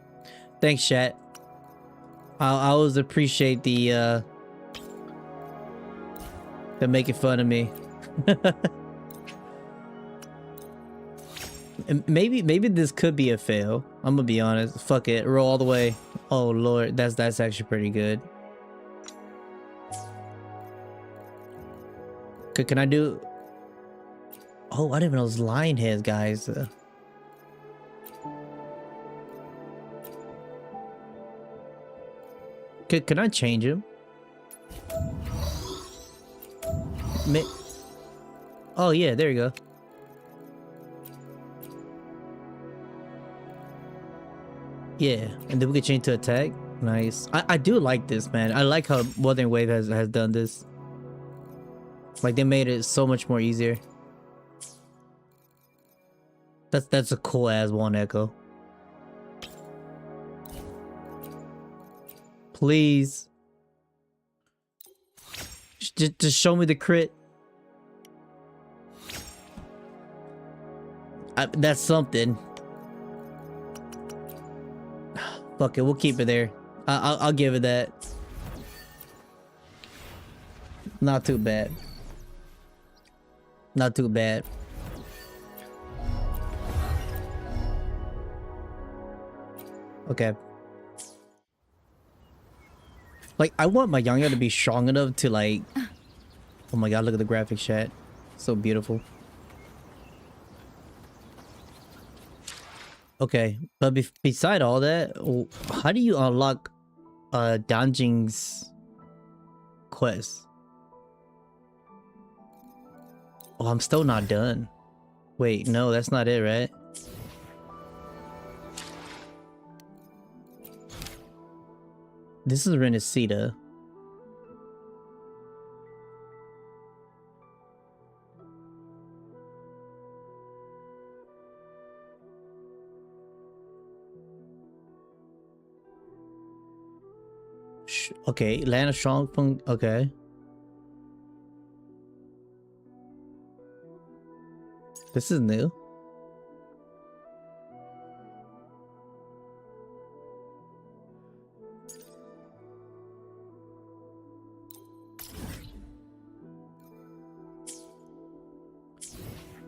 Thanks, chat. I always appreciate the making fun of me. maybe this could be a fail. I'm gonna be honest. Fuck it. Roll all the way. Oh lord, that's actually pretty good. Can I do? Oh, I didn't even know those lion heads, guys. Can I change him? Oh yeah, there you go. Yeah, and then we can change to attack. Nice. I do like this, man. I like how Wuthering Wave has done this. Like, they made it so much more easier. That's a cool ass one, Echo. Please. Just show me the crit. That's something. Fuck it, we'll keep it there. I'll give it that. Not too bad. Not too bad. Okay. Like, I want my Yangya to be strong enough to, like... Oh my god, look at the graphics, chat. So beautiful. Okay, but beside all that, how do you unlock Danjing's quest? Oh, I'm still not done. Wait, no, that's not it, right? This is Renacita. Okay, land a strong fun. Okay. This is new.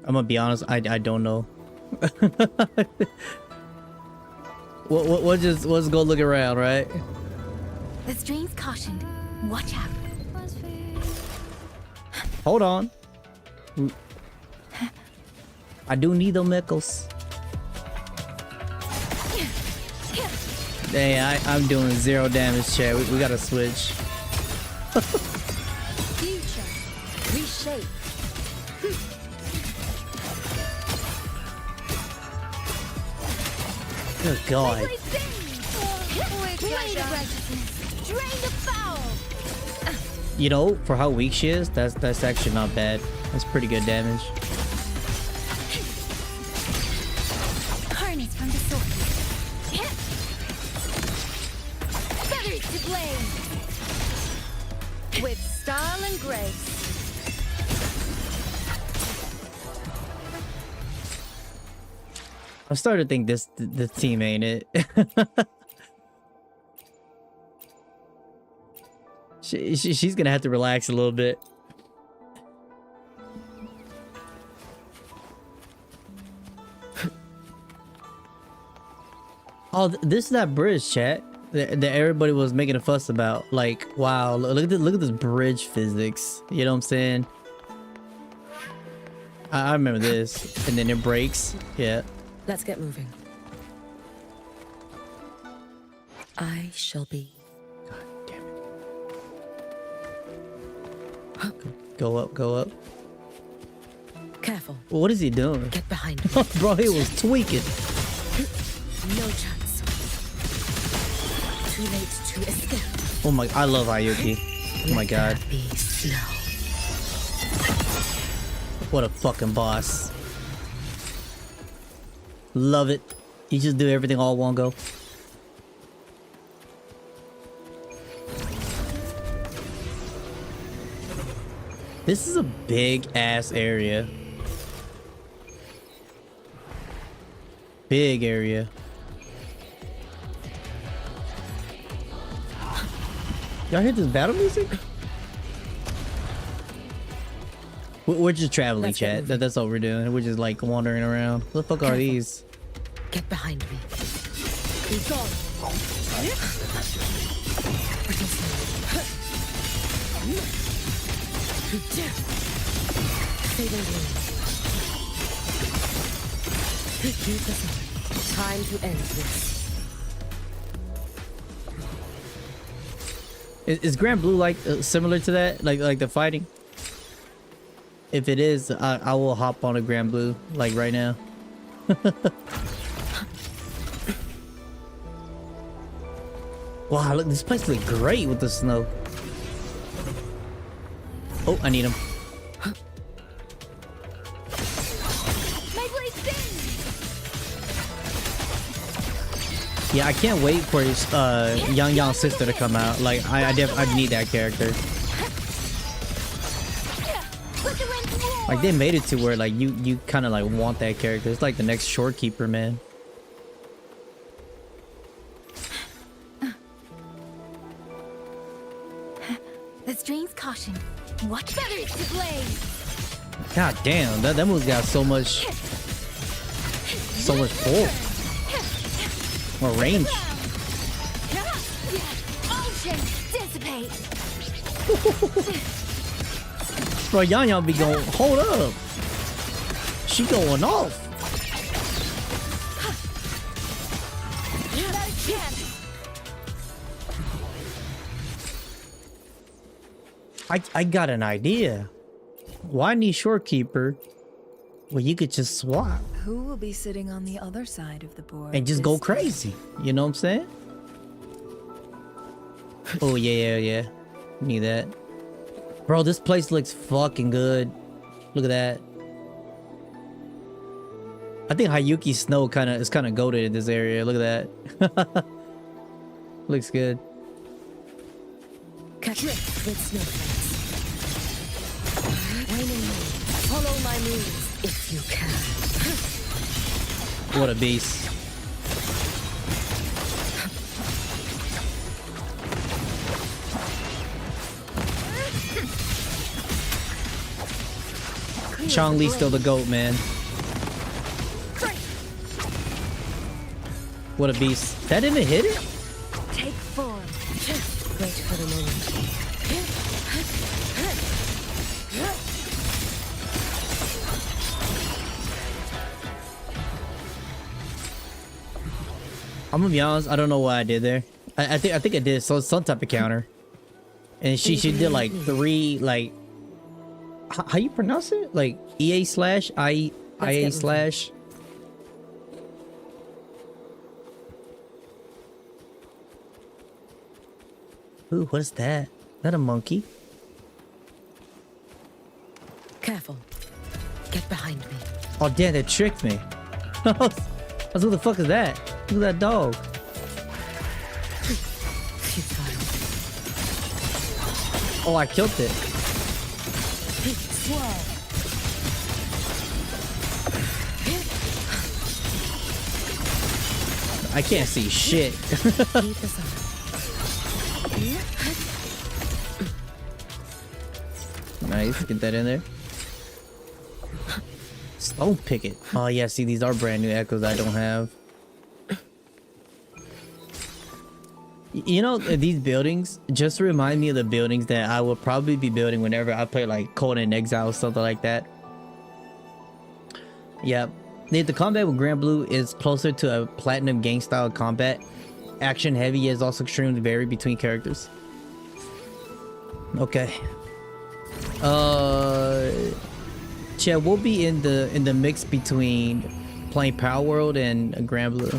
I'm gonna be honest, I don't know. Let's go look around, right? The stream's cautioned. Watch out. Hold on. I do need them nickels. Dang, I'm doing 0 damage, chat. We gotta switch. Future. Reshape. Good God. Drain the foul. You know, for how weak she is, that's actually not bad. That's pretty good damage. Harness from the sword. Feathers to blade. With style and grace. I'm starting to think the team ain't it. She's gonna have to relax a little bit. Oh, this is that bridge, chat, that everybody was making a fuss about. Like, wow, look at this bridge physics. You know what I'm saying? I remember this, and then it breaks. Yeah. Let's get moving. I shall be. God damn it. Go up, go up. Careful. What is he doing? Get behind me. Bro, he was tweaking. No chance. Too late to escape. Oh my, I love Ayuki. Oh my God. Be slow. What a fucking boss. Love it. You just do everything all one go. This is a big ass area. Big area. Y'all hear this battle music? We're just traveling, Let's get chat. moving. That's all we're doing. We're just like wandering around. What the fuck are Careful. these? Get behind me. Be gone. Saving grace. Time to end this. Is Grand Blue like similar to that? Like the fighting? If it is, I will hop on a Grand Blue like right now. Wow, look, this place looks great with the snow. Oh, I need him. My blade spins. Yeah, I can't wait for his Yang sister to come out. Like, I need that character. Put the wind to war. Like, they made it to where like you kind of like want that character. It's like the next Shorekeeper, man. The stream's caution. Watch feathers to blaze. God damn, that move's got so much force or range. Ocean dissipate. Bro, Yang be going, hold up. She going off. Another chance. I got an idea. Why need Shorekeeper where you could just swap Who will be sitting on the other side of the board? and just go this time? crazy. You know what I'm saying? Oh yeah. Need that. Bro, this place looks fucking good. Look at that. I think Hayuki Snow is kind of goated in this area. Look at that. Looks good. Drift with snowflakes. Wayne and me, follow my moves if you can. What a beast. Chong-Li's still the GOAT, man. What a beast. That didn't hit it? Take form. Wait for the moment. I'm gonna be honest, I don't know what I did there. I think I did some type of counter. And she did like 3 like how you pronounce it? Like EA slash IA slash. Ooh, what is that? Is that a monkey? Careful. Get behind me. Oh damn, that tricked me. What the fuck is that? Look at that dog. Futile. Oh, I killed it. Swirl. I can't see shit. Keep this on. Nice, get that in there. Stone picket. Oh yeah, see, these are brand new echoes I don't have. You know, these buildings just remind me of the buildings that I would probably be building whenever I play like Cold and Exile or something like that. Yeah, the combat with Grand Blue is closer to a Platinum gang style combat. Action heavy is also extremely varied between characters. Okay. Chad, we'll be in the mix between playing Power World and Grand Blue.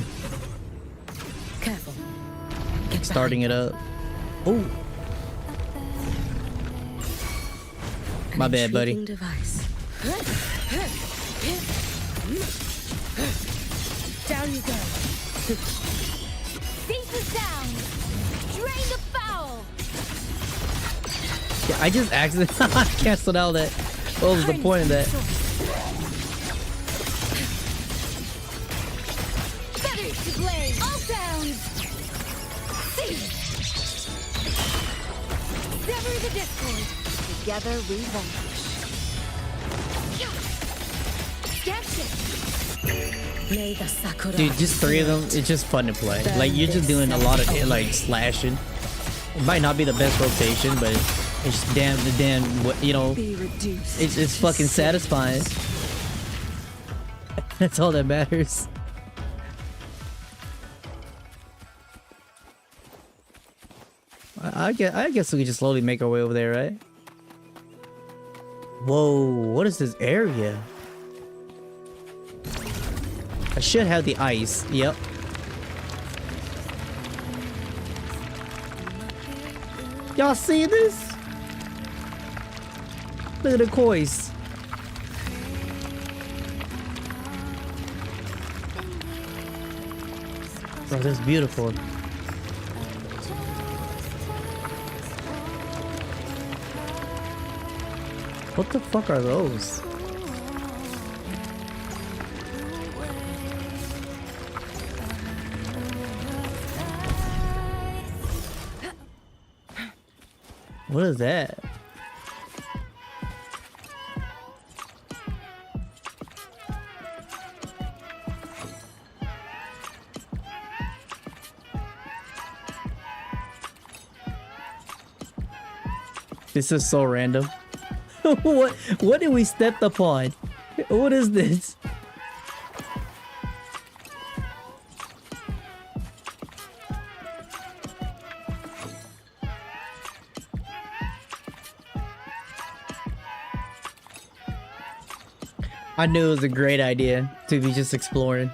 Careful. Get Starting it up. Oh, my bad, buddy. Device. Down you go. Faces down. Drain the foul. Yeah, I just accidentally canceled out that. What was the point of that? Feathers to blade. All sounds. See. Sever the discord. Together we vanquish. Sketch it. May the Sakura. Dude, just 3 of them. It's just fun to play. Like you're just doing a lot of like slashing. It might not be the best rotation, but it's damn, you know, Be reduced. it's fucking satisfying. That's all that matters. I guess we can just slowly make our way over there, right? Whoa, what is this area? I should have the ice. Yep. Y'all see this? Look at the kois. Bro, that's beautiful. What the fuck are those? What is that? This is so random. What did we step upon? What is this? I knew it was a great idea to be just exploring.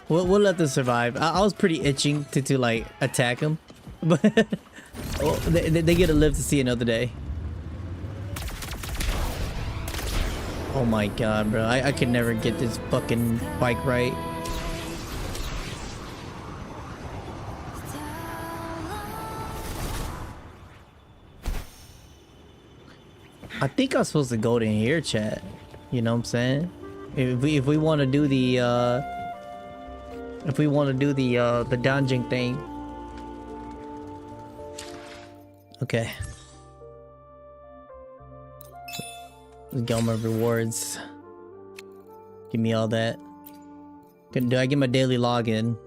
We'll let this survive. I was pretty itching to like attack him, but well, they get to live to see another day. Oh my god, bro! I could never get this fucking bike right. I think I'm supposed to go in here, chat. You know what I'm saying? If we want to do the the dungeon thing. Okay. Let's get all my rewards. Give me all that. Do I get my daily login?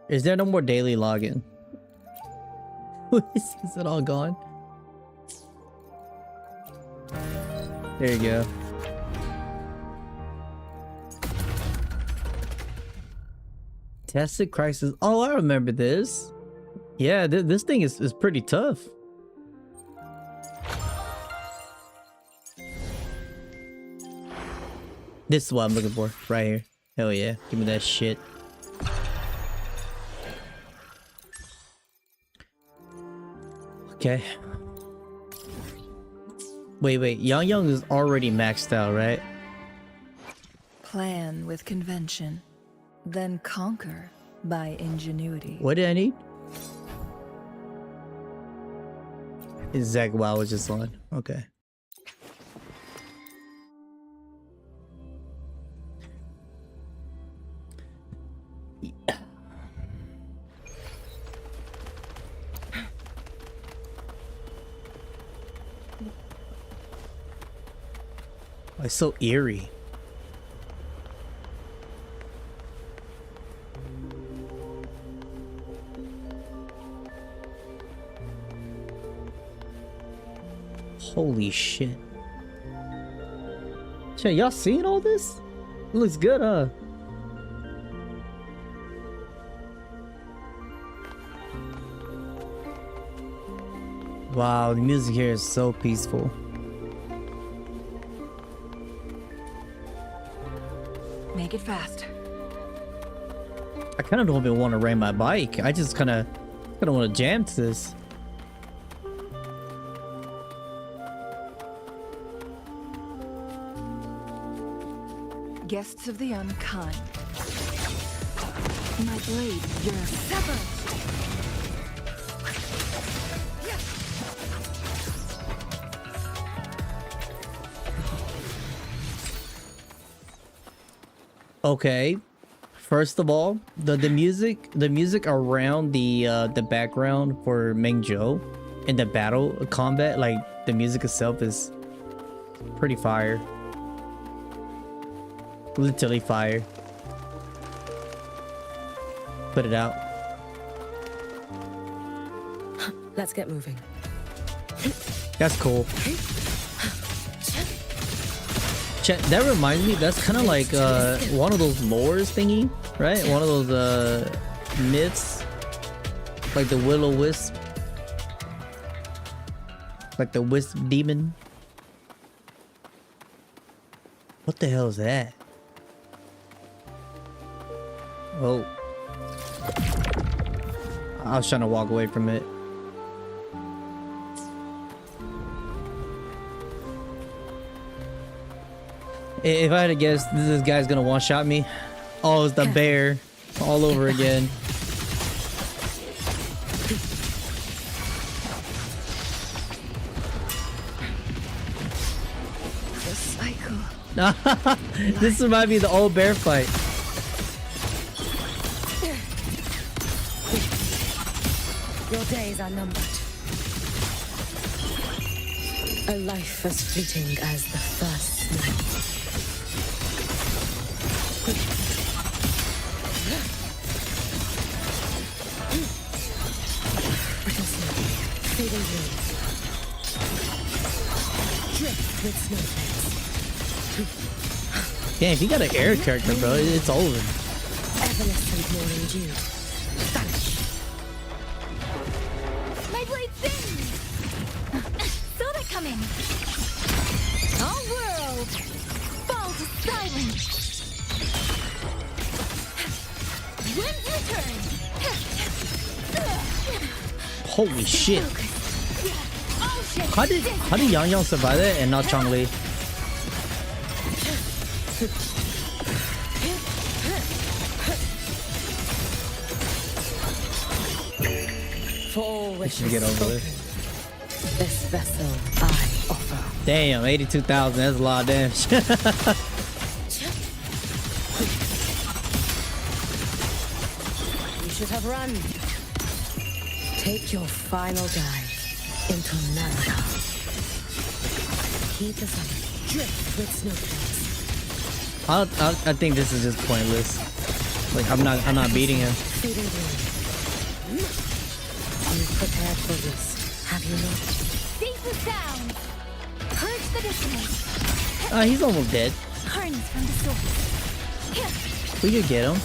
Is there no more daily login? Is it all gone? There you go. Tested crisis. Oh, I remember this. Yeah, this thing is pretty tough. This is what I'm looking for right here. Hell yeah, give me that shit. Okay. Wait. Yang is already maxed out, right? Plan with convention, then conquer by ingenuity. What did I need? Exactly what I was just on. Okay. It's so eerie. Holy shit. Chat, y'all seeing all this? It looks good, huh? Wow, the music here is so peaceful. Make it fast. I kind of don't even want to ride my bike. I just kind of want to jam to this. Guests of the unkind. My blade, you're severed. Okay, first of all, the music around the background for Mengzhou and the battle combat, like the music itself is pretty fire. Literally fire. Put it out. Let's get moving. That's cool. Chat, that reminds me, that's kind of like one of those lores thingy, right? One of those myths, like the Will-O-Wisp, like the Wisp Demon. What the hell is that? Oh, I was trying to walk away from it. If I had to guess, this guy's gonna one-shot me. Oh, it's the bear all over again. The cycle. This might be the old bear fight. Your days are numbered. A life as fleeting as the first night. Brittle snow, fading leaves. Drift with snowflakes. Damn, if you got an air character, bro, it's over. evanescent morning dew. Vanish. My blade sings! Saw that coming! All world! Fall to silence! Winds return! Holy shit! All ships How did Yang Yang survive that and not Changli? For all wishes Get over spoken, it. this vessel I offer. Damn, 82,000. That's a lot of damage. You should have run. Take your final dive into Naraka. Heat the sun, drift with snowflakes. I think this is just pointless. Like I'm not beating him. Fading gloom. You've prepared for this, have you not? Seize the sound! Purge the dissonance! He's almost dead. Harness from the source. We could get him.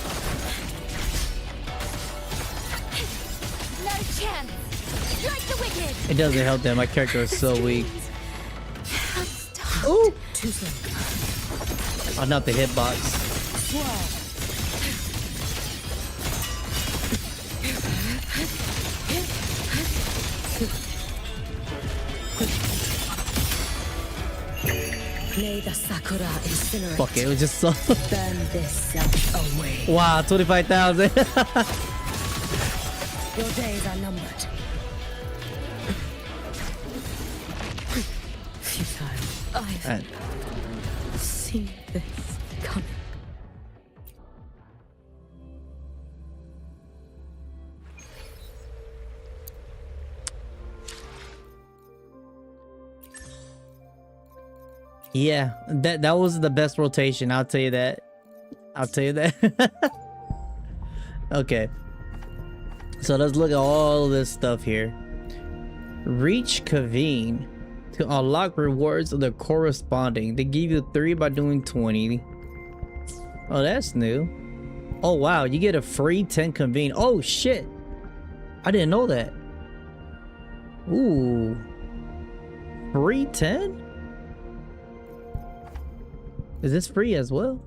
Not a chance! Strike the wicked! It doesn't help that my character is so weak. Stop. Ooh! Too slow. Oh, not the hitbox. Swirl. May the sakura incinerate. Fuck it, it was just so. Burn this self away. Wow, 25,000. Your days are numbered. Futile. I've seen this coming. Yeah, that was the best rotation. I'll tell you that. I'll tell you that. Okay. So let's look at all this stuff here. Reach Kaveen to unlock rewards of the corresponding. They give you 3 by doing 20. Oh, that's new. Oh wow, you get a free 10 convene. Oh shit. I didn't know that. Ooh. Free 10? Is this free as well?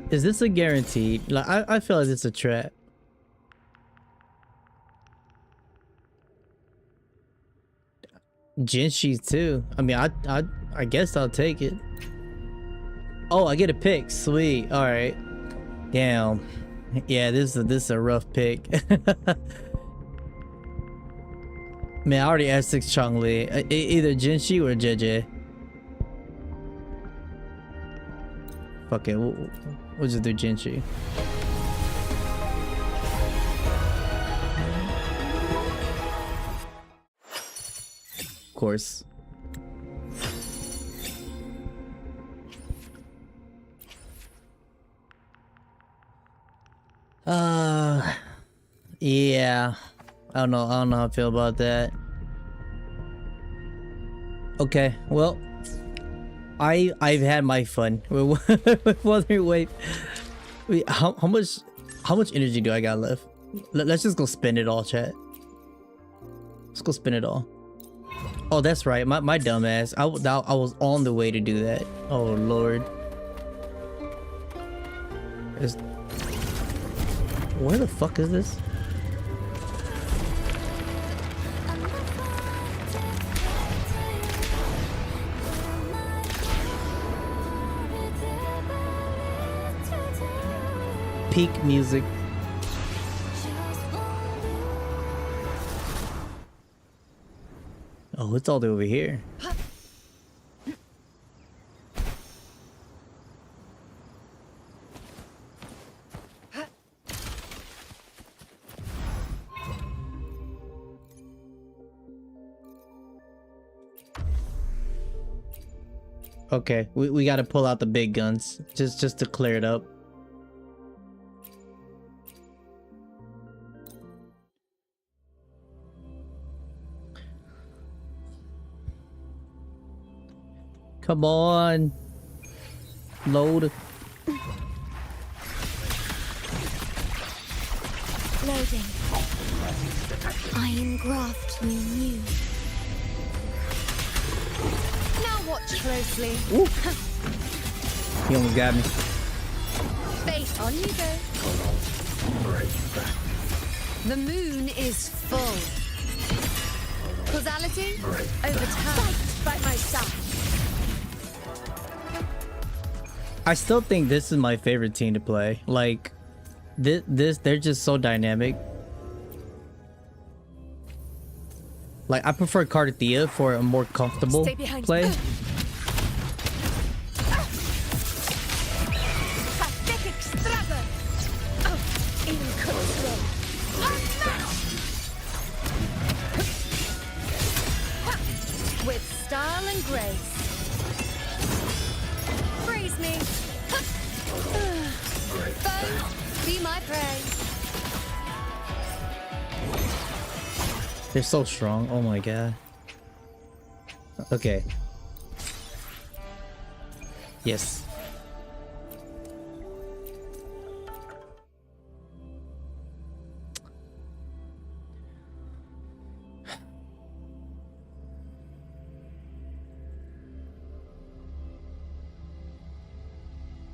Is this a guaranteed? Like I feel like it's a trap. Jinshi too. I mean, I guess I'll take it. Oh, I get a pick. Sweet. All right. Damn. Yeah, this is a rough pick. Man, I already asked 6 Changli. Either Jinshi or JJ. Fuck it. We'll just do Jinshi. Of course. Yeah. I don't know how I feel about that. Okay, well, I've had my fun with Wuthering Wave. Wait, how much energy do I got left? Let's just go spend it all, chat. Let's go spend it all. Oh, that's right, my dumb ass. I was on the way to do that. Oh lord. Where the fuck is this? Peak music. Oh, it's all the way over here. Okay, we got to pull out the big guns just to clear it up. Come on. Load. Loading. Iron graft you new. Now watch closely. Ooh. He almost got me. Face on you go. The moon is full. Causality overturned by my side. I still think this is my favorite team to play. Like, this they're just so dynamic. Like, I prefer Cardia for a more comfortable Stay behind. play. With style and grace. Praise me. Foes, be my prey. They're so strong. Oh my god. Okay. Yes.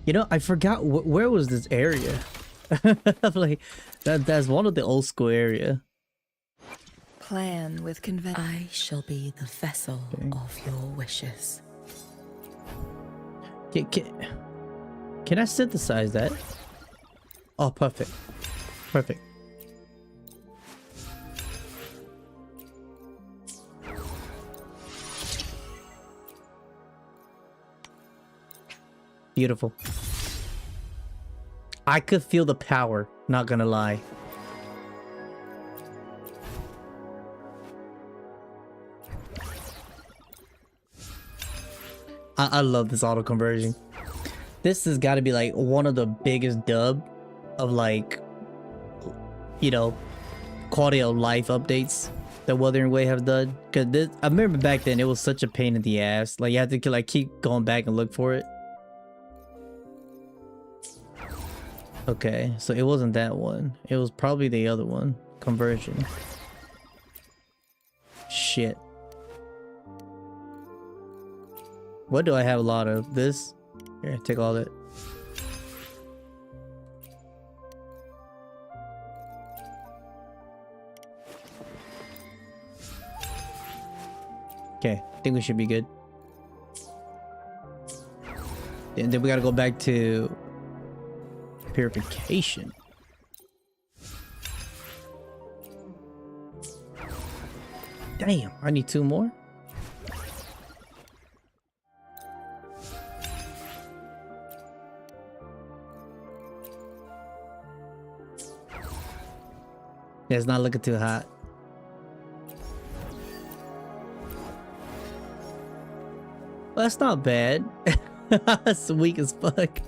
You know, I forgot where was this area. Like that's one of the old school area. Plan with convention. I shall be the vessel of your wishes. Can I synthesize that? Oh, perfect. Perfect. Beautiful. I could feel the power, not gonna lie. I love this auto conversion. This has got to be like one of the biggest dub of like, you know, quality of life updates that Wuthering Way have done. Cause this, I remember back then it was such a pain in the ass. Like you had to like keep going back and look for it. Okay, so it wasn't that one. It was probably the other one. Conversion. Shit. What do I have a lot of? This? Here, take all that. Okay, I think we should be good. And then we gotta go back to purification. Damn, I need 2 more. Yeah, it's not looking too hot. Well, that's not bad. That's weak as fuck.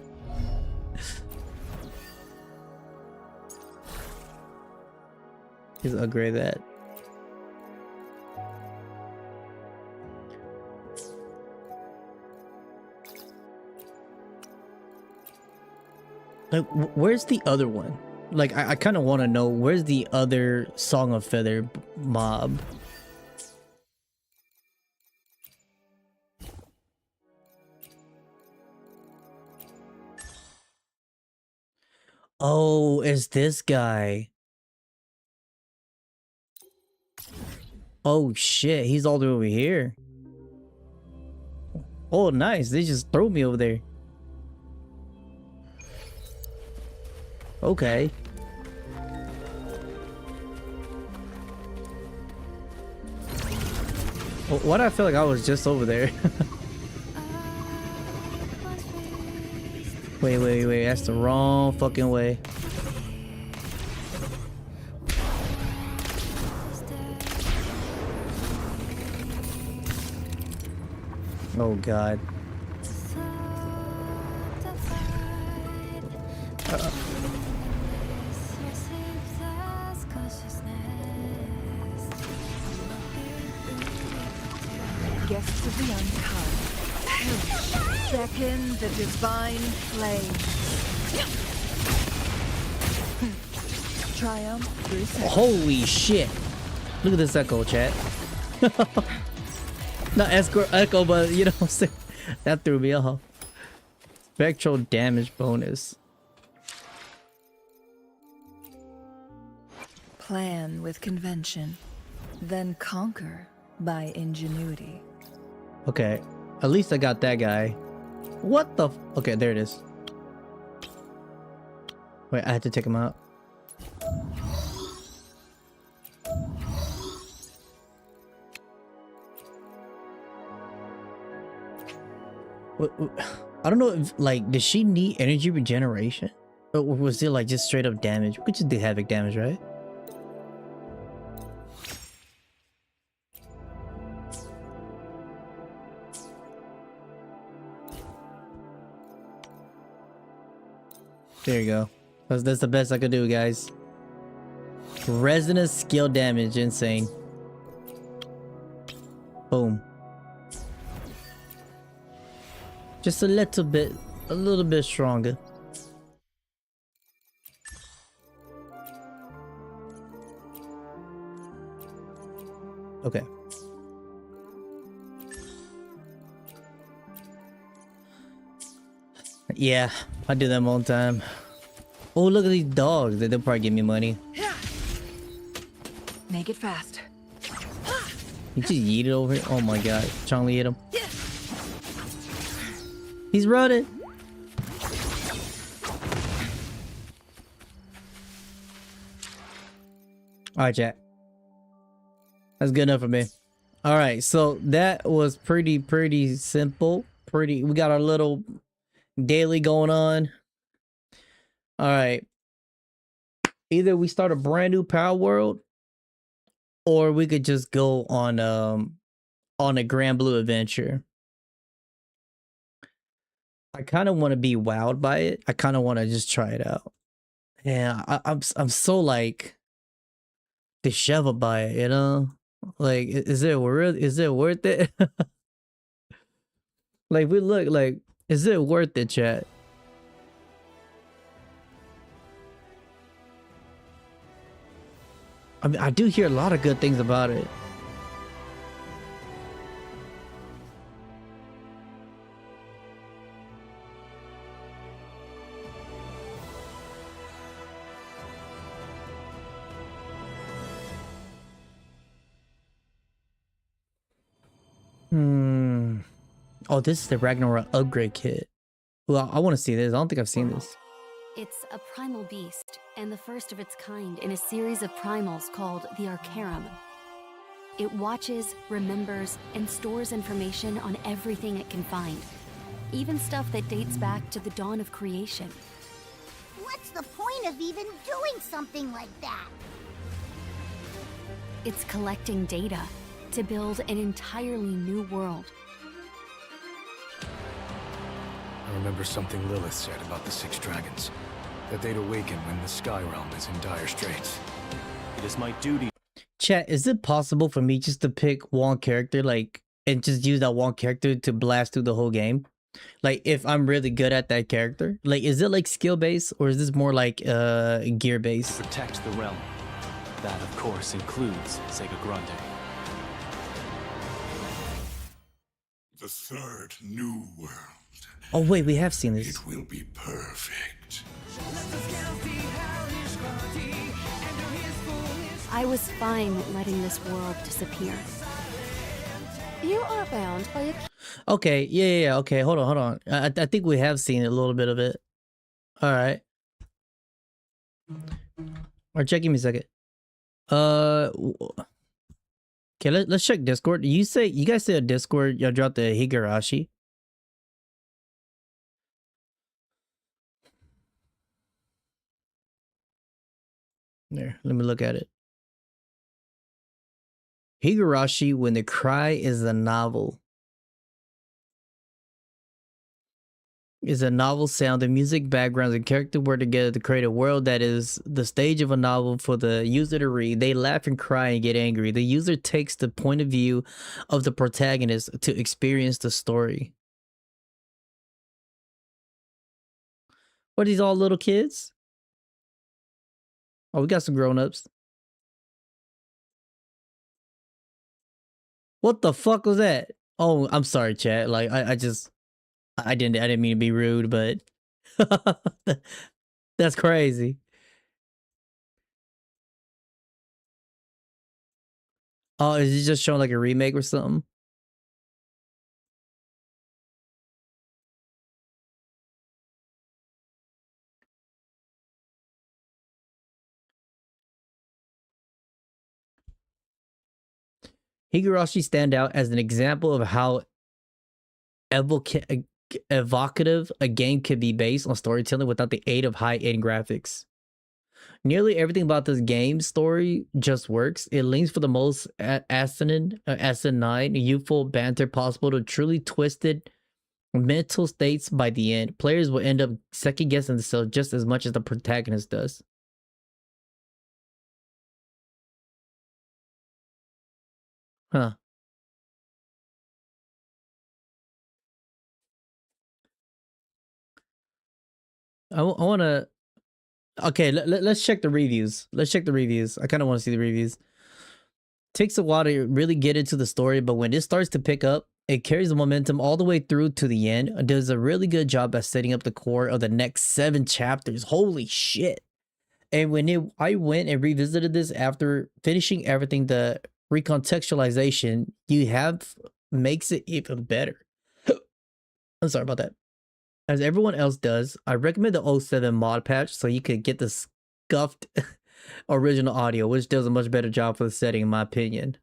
Just upgrade that. Like, where's the other one? Like, I kind of want to know where's the other Song of Feather mob? Oh, it's this guy. Oh shit, he's all the way over here. Oh, nice. They just threw me over there. Okay. Well, why do I feel like I was just over there? Wait. That's the wrong fucking way. Oh god. Guests of the unkind. Perish. Beckon the divine flame. Triumph through sex. Holy shit. Look at this echo, chat. Not echo, but you know what I'm saying? That threw me off. Spectral damage bonus. Plan with convention, then conquer by ingenuity. Okay, at least I got that guy. What the okay, there it is. Wait, I had to take him out. I don't know if, like, does she need energy regeneration? Or was it like just straight up damage? We could just do havoc damage, right? There you go. That's the best I could do, guys. Resonant skill damage, insane. Boom. Just a little bit stronger. Okay. Yeah, I do them all the time. Oh, look at these dogs. They'll probably give me money. Make it fast. You just yeet it over here. Oh my god. Chongli hit him. He's running. Alright, chat. That's good enough for me. Alright, so that was pretty simple. We got our little daily going on. All right, either we start a brand new Power World, or we could just go on a Grand Blue adventure. I kind of want to be wowed by it. I kind of want to just try it out. Yeah, I'm so like disheveled by it, you know? Like, is it worth it? Like, we look like, is it worth it, chat? I mean, I do hear a lot of good things about it. Oh, this is the Ragnarok upgrade kit. Well, I want to see this. I don't think I've seen this. It's a primal beast, and the first of its kind in a series of primals called the Arcarum. It watches, remembers, and stores information on everything it can find, even stuff that dates back to the dawn of creation. What's the point of even doing something like that? It's collecting data to build an entirely new world. I remember something Lilith said about the 6 dragons. That they'd awaken when the Sky Realm is in dire straits. It is my duty. Chat, is it possible for me just to pick one character, like, and just use that one character to blast through the whole game? Like, if I'm really good at that character? Like, is it like skill based, or is this more like gear based? Protect the realm. That, of course, includes Sega Grande. The third new world. Oh wait, we have seen this. It will be perfect. I was fine letting this world disappear. You are bound by a... Okay, yeah, okay, hold on. I think we have seen a little bit of it. All right. Or check, give me a second. Okay, let's check Discord. You guys say a Discord, y'all dropped the Higurashi. There, let me look at it. Higurashi, When the Cry is a Novel. Is a novel sound, the music, backgrounds, and character work together to create a world that is the stage of a novel for the user to read. They laugh and cry and get angry. The user takes the point of view of the protagonist to experience the story. What, these all little kids? Oh, we got some grown-ups. What the fuck was that? Oh, I'm sorry, chat. Like, I didn't mean to be rude, but that's crazy. Oh, is it just showing like a remake or something? Higurashi stand out as an example of how evocative a game could be based on storytelling without the aid of high-end graphics. Nearly everything about this game's story just works. It leans for the most asinine, youthful banter possible to truly twisted mental states by the end. Players will end up second-guessing themselves just as much as the protagonist does. Huh. I want to... Okay, let's check the reviews. Let's check the reviews. I kind of want to see the reviews. Takes a while to really get into the story, but when it starts to pick up, it carries the momentum all the way through to the end. It does a really good job at setting up the core of the next 7 chapters. Holy shit. And when I went and revisited this after finishing everything, the recontextualization you have makes it even better. I'm sorry about that. As everyone else does, I recommend the 07 mod patch so you could get the scuffed original audio, which does a much better job for the setting in my opinion.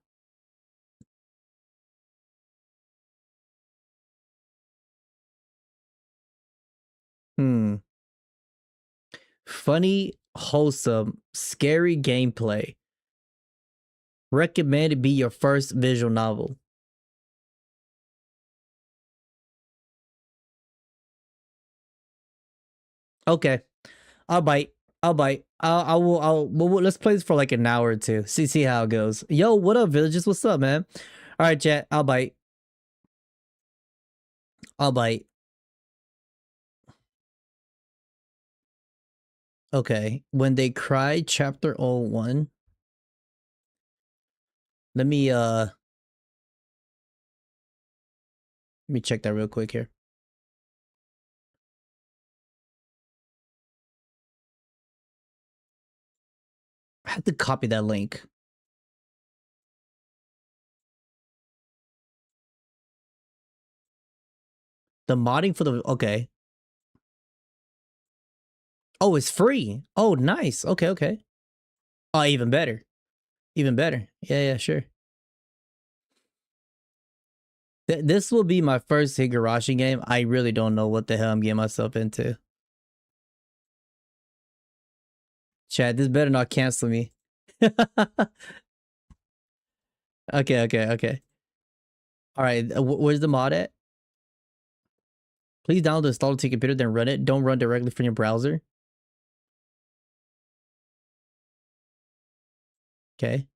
Funny, wholesome, scary gameplay. Recommend it be your first visual novel. Okay, I'll bite. Let's play this for like an hour or two. See how it goes. Yo, what up, villagers? What's up, man? All right, chat. I'll bite. Okay. When They Cry, chapter 01. Let me check that real quick here. I had to copy that link. The modding for the... Okay. Oh, it's free. Oh, nice. Okay. Oh, even better. Yeah, sure. This will be my first Higurashi game. I really don't know what the hell I'm getting myself into. Chad, this better not cancel me. Okay. All right, where's the mod at? Please download the install to your computer, then run it. Don't run directly from your browser. Okay.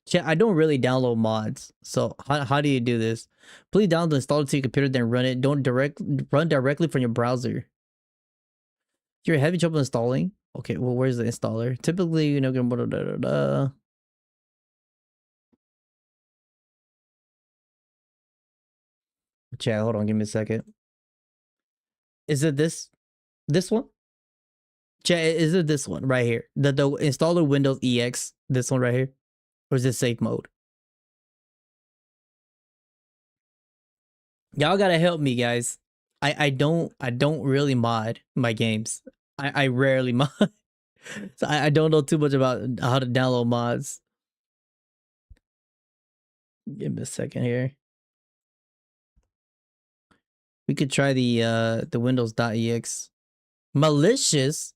Chat, I don't really download mods. So how do you do this? Please download the install to your computer, then run it. Don't run directly from your browser. You're having trouble installing? Okay, well, where's the installer? Typically, you know, Chat, hold on, give me a second. Is it this one? Chat, is it this one right here? The installer Windows EX, this one right here? Or is this safe mode? Y'all gotta help me, guys. I don't really mod my games. I rarely mod. So I don't know too much about how to download mods. Give me a second here. We could try the Windows.exe. Malicious?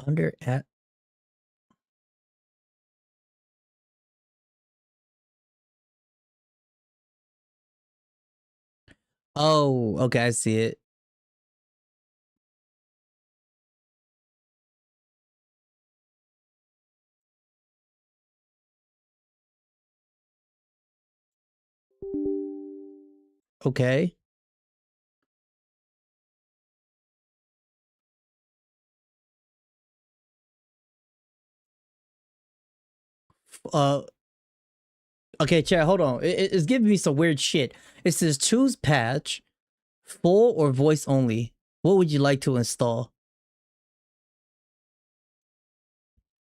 Under at... Oh, okay, I see it. Okay. Uh, okay, chat, hold on. It's giving me some weird shit. It says choose patch, full or voice only. What would you like to install?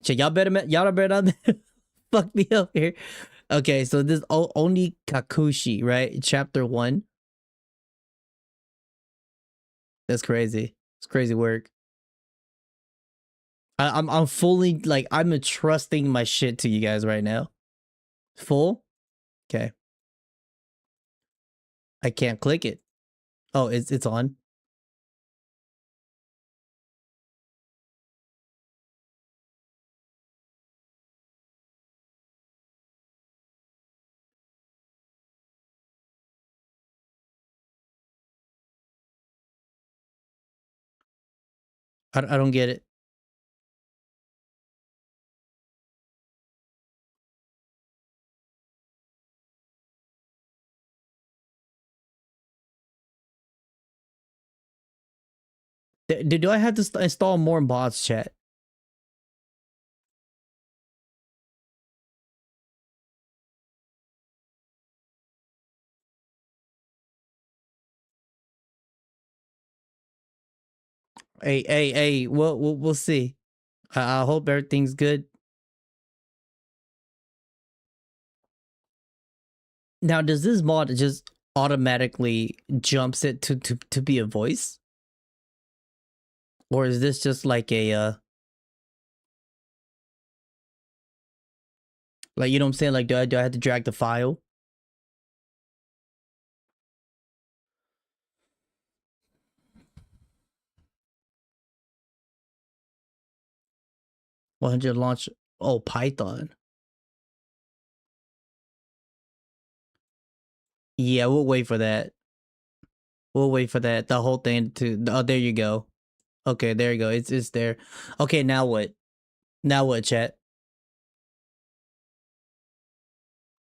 Chat, y'all better not fuck me up here. Okay, so this Oni Kakushi, right? Chapter 1. That's crazy. It's crazy work. I'm fully like I'm entrusting my shit to you guys right now. Full? Okay. I can't click it. Oh, it's on. I don't get it. Do I have to install more mods, chat? Hey, we'll see. I hope everything's good. Now, does this mod just automatically jumps it to be a voice? Or is this just like a like, you know what I'm saying? Like, do I have to drag the file? $100 launch. Oh, Python. Yeah, we'll wait for that. We'll wait for that. The whole thing to. Oh, there you go. Okay, there you go. It's there. Okay, now what? Now what, chat?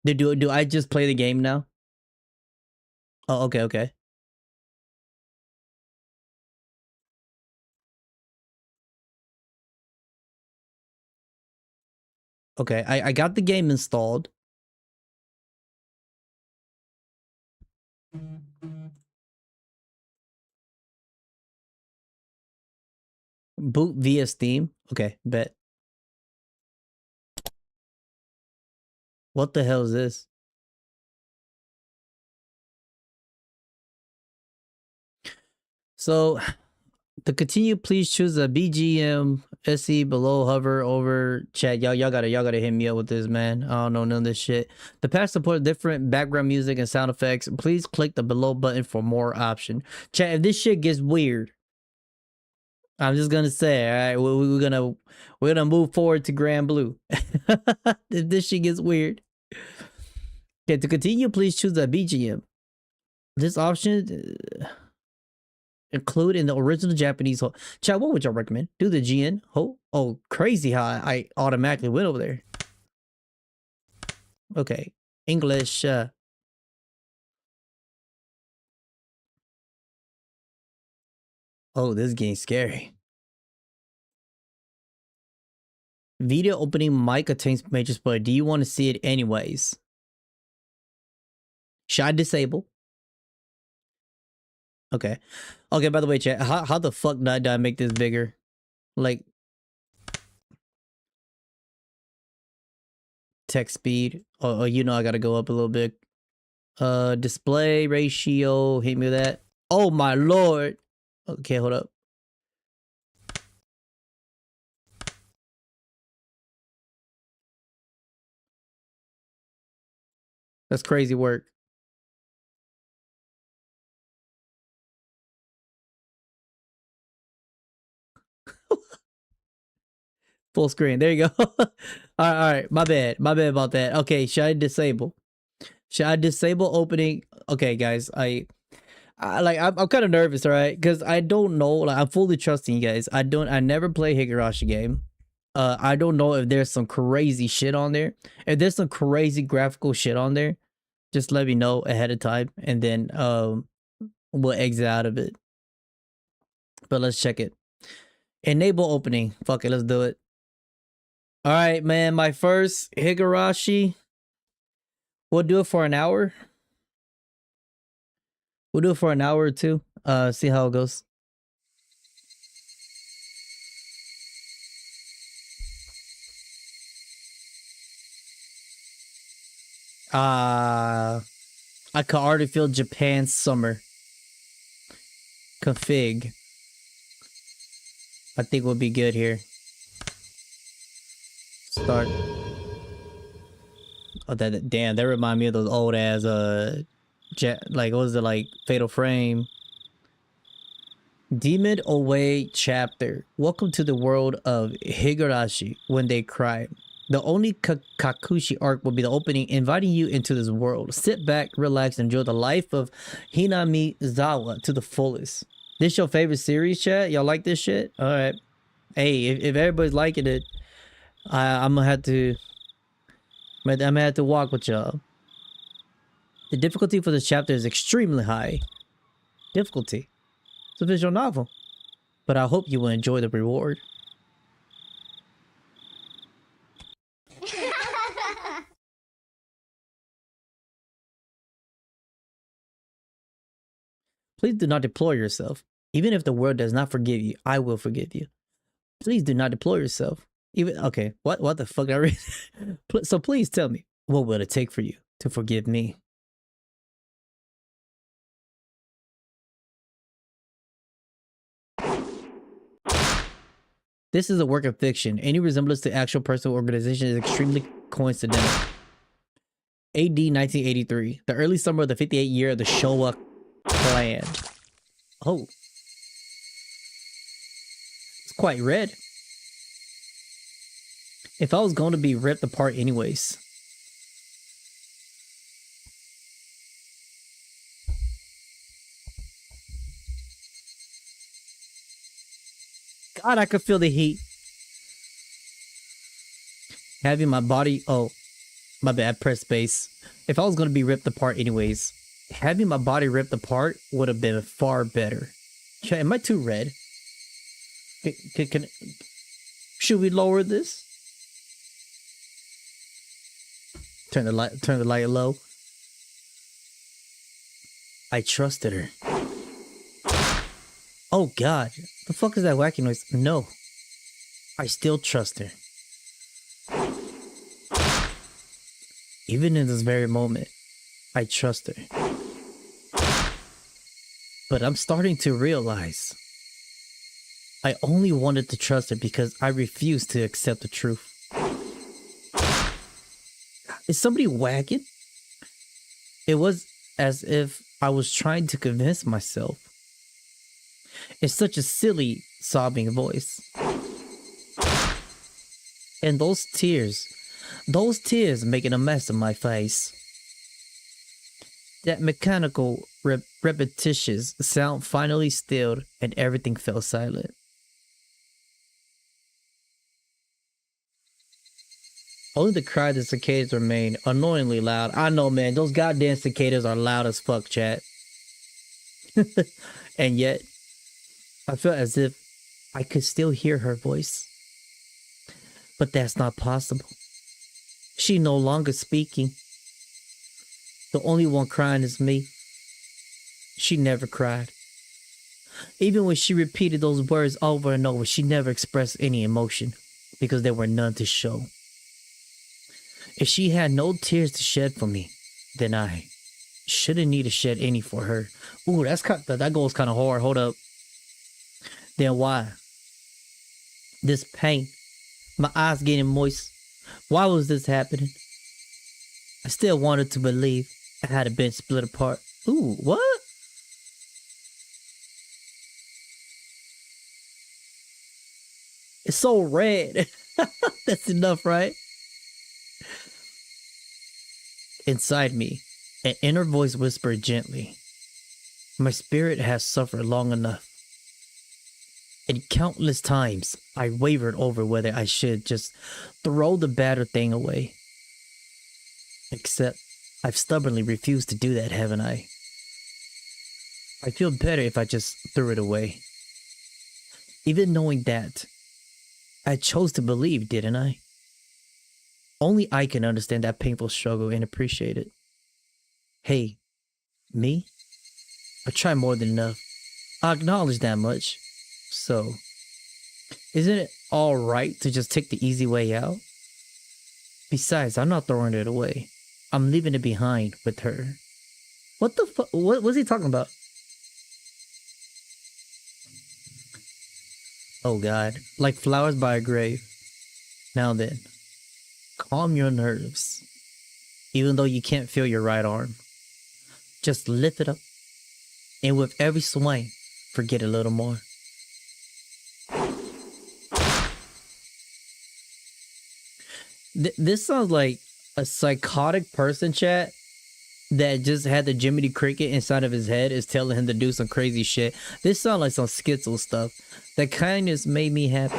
Do I just play the game now? Oh, okay. Okay, I got the game installed. Boot via Steam. Okay, bet. What the hell is this? So, to continue, please choose a BGM SE below, hover over chat. Y'all gotta hit me up with this, man. I don't know none of this shit. The patch supports different background music and sound effects. Please click the below button for more option. Chat, if this shit gets weird, I'm just gonna say, all right, we're gonna move forward to Grand Blue. If this shit gets weird. Okay, to continue, please choose a BGM. This option include in the original Japanese. Chat, what would y'all recommend? Do the GN. Oh, crazy how I automatically went over there. Okay, English. Oh, this game's scary. Video opening mic contains major spoiler. Do you want to see it anyways? Should I disable? Okay. Okay, by the way, chat, how the fuck did I make this bigger? Like, text speed. Oh, you know I gotta go up a little bit. Display ratio. Hit me with that. Oh my lord. Okay, hold up. That's crazy work. Full screen. There you go. all right. My bad about that. Okay, should I disable? Should I disable opening? Okay, guys. I'm kind of nervous, all right? Because I don't know. Like, I'm fully trusting you guys. I never play Higurashi game. I don't know if there's some crazy shit on there. If there's some crazy graphical shit on there, Just let me know ahead of time, and then we'll exit out of it. But let's check it. Enable opening. Fuck it, let's do it. All right, man. My first Higurashi. We'll do it for an hour. We'll do it for an hour or two. See how it goes. I can already feel Japan's summer. Config. I think we'll be good here. Start. Oh, damn, that remind me of those old ass like what was it, like Fatal Frame. Demon Away chapter. Welcome to the world of Higurashi when they cry. The only Kakushi arc will be the opening, inviting you into this world. Sit back, relax, and enjoy the life of Hinamizawa to the fullest. This your favorite series, chat? Y'all like this shit? All right. Hey, if everybody's liking it, I'm gonna have to walk with y'all. The difficulty for this chapter is extremely high. Difficulty. It's a visual novel, but I hope you will enjoy the reward. Please do not deplore yourself. Even if the world does not forgive you, I will forgive you. Please do not deplore yourself. Even okay, what the fuck I read? So please tell me, what will it take for you to forgive me? This is a work of fiction. Any resemblance to actual person or organization is extremely coincidental. AD 1983, the early summer of the 58th year of the Showa clan. Oh. It's quite red. If I was going to be ripped apart anyways. God, I could feel the heat. Having my body... Oh, my bad, press space. If I was going to be ripped apart anyways, having my body ripped apart would have been far better. Am I too red? Should we lower this? Turn the light low. I trusted her. Oh God, the fuck is that wacky noise? No, I still trust her. Even in this very moment, I trust her. But I'm starting to realize I only wanted to trust her because I refused to accept the truth. Is somebody wagging? It was as if I was trying to convince myself. It's such a silly, sobbing voice. And those tears making a mess of my face. That mechanical, repetitious sound finally stilled and everything fell silent. Only the cry of the cicadas remained annoyingly loud. I know, man, those goddamn cicadas are loud as fuck, chat. And yet, I felt as if I could still hear her voice. But that's not possible. She no longer speaking. The only one crying is me. She never cried. Even when she repeated those words over and over, she never expressed any emotion because there were none to show. If she had no tears to shed for me, then I shouldn't need to shed any for her. Ooh, that goes kind of hard. Hold up. Then why? This pain. My eyes getting moist. Why was this happening? I still wanted to believe I had been split apart. Ooh, what? It's so red. That's enough, right? Inside me, an inner voice whispered gently, "My spirit has suffered long enough." And countless times, I wavered over whether I should just throw the battered thing away. Except, I've stubbornly refused to do that, haven't I? I feel better if I just threw it away. Even knowing that, I chose to believe, didn't I? Only I can understand that painful struggle and appreciate it. Hey, me? I try more than enough. I acknowledge that much. So, isn't it alright to just take the easy way out? Besides, I'm not throwing it away. I'm leaving it behind with her. What the fuck? What was he talking about? Oh god. Like flowers by a grave. Now then, calm your nerves. Even though you can't feel your right arm. Just lift it up. And with every swing, forget a little more. This sounds like a psychotic person, chat, that just had the Jiminy Cricket inside of his head is telling him to do some crazy shit. This sounds like some schizo stuff. That kindness made me happy.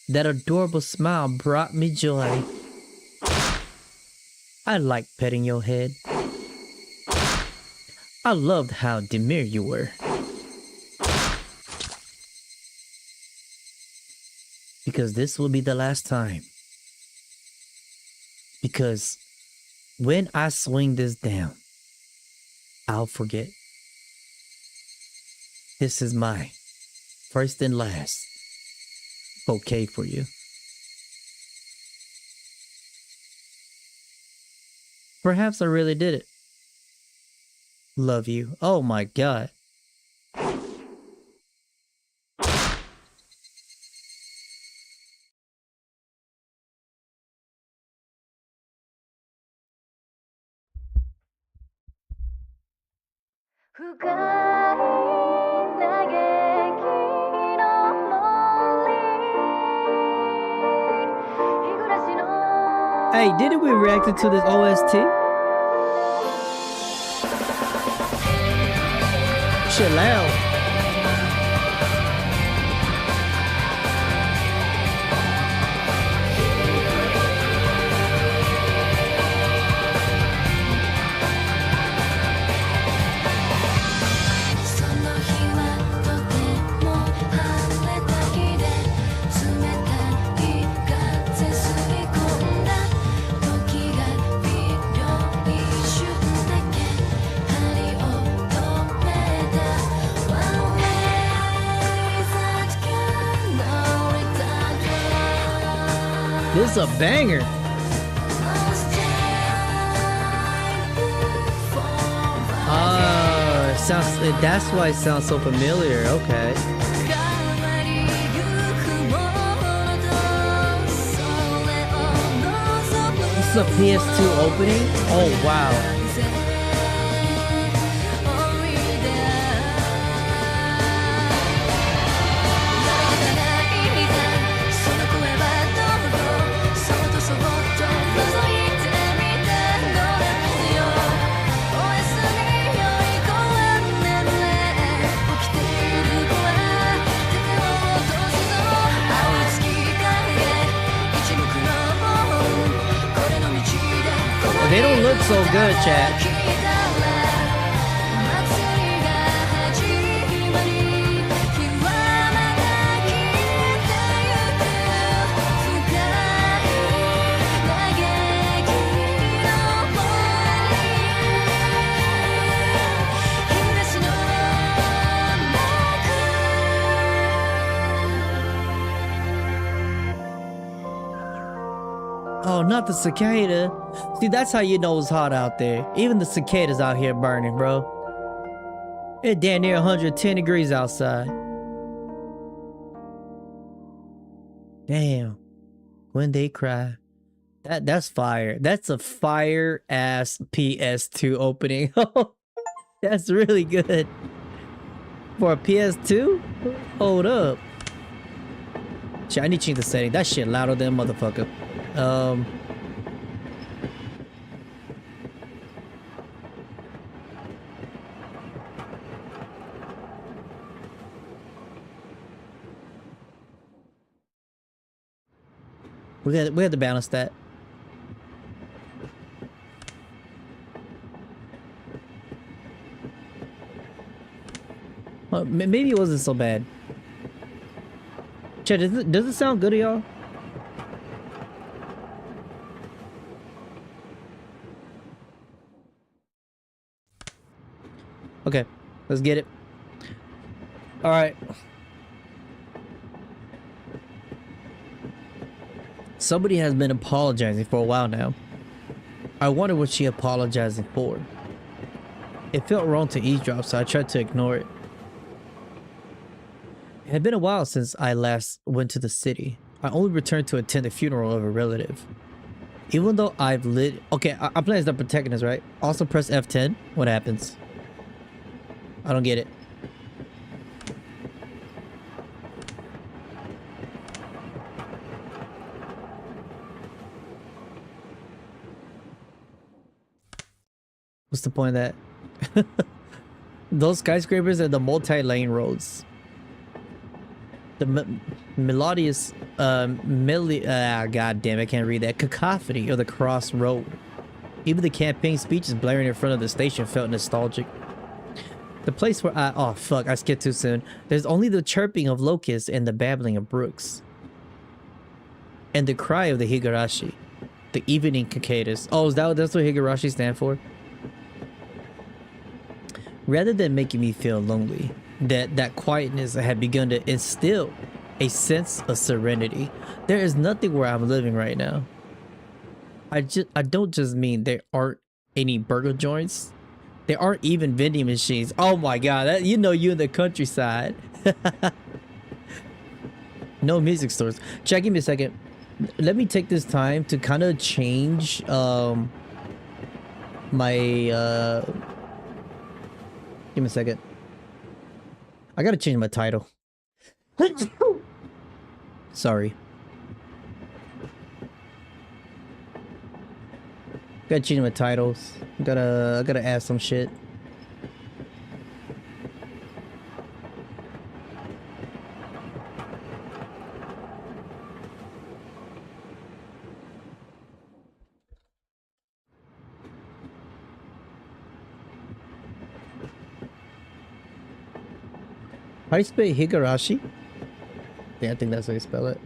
That adorable smile brought me joy. I liked petting your head. I loved how demure you were. Because this will be the last time. Because when I swing this down, I'll forget. This is my first and last bouquet for you. Perhaps I really did it. Love you. Oh my god. Hey, didn't we react to this OST? Chill out. This is a banger. Sounds. That's why it sounds so familiar. Okay. This is a PS2 opening. Oh wow. They don't look so good, chat. Oh, not the cicada. See, that's how you know it's hot out there. Even the cicadas out here burning, bro. It's damn near 110 degrees outside. Damn. When they cry. That's fire. That's a fire ass PS2 opening. That's really good. For a PS2? Hold up. Shit, I need to change the setting. That shit louder than a motherfucker. We had to balance that. Maybe it wasn't so bad. Chat, does it sound good to y'all? Okay, let's get it. All right. Somebody has been apologizing for a while now. I wonder what she apologizing for. It felt wrong to eavesdrop, so I tried to ignore it. It had been a while since I last went to the city. I only returned to attend the funeral of a relative. Even though I've lit... Okay, I'm playing as the protagonist, right? Also press F10. What happens? I don't get it. What's the point of that? Those skyscrapers are the multi-lane roads. The melodious, god damn, I can't read that. Cacophony of the crossroad. Even the campaign speeches blaring in front of the station felt nostalgic. The place where oh fuck, I skipped too soon. There's only the chirping of locusts and the babbling of brooks. And the cry of the Higurashi. The evening cicadas. Oh, that's what Higurashi stand for? Rather than making me feel lonely, that quietness had begun to instill a sense of serenity. There is nothing where I'm living right now. I don't just mean there aren't any burger joints. There aren't even vending machines. Oh my god, you know you in the countryside. No music stores. Check, give me a second. Let me take this time to kind of change my give me a second. I gotta change my title. Sorry. Gotta change my titles. I gotta add some shit. How do you spell Higurashi? Yeah, I think that's how you spell it.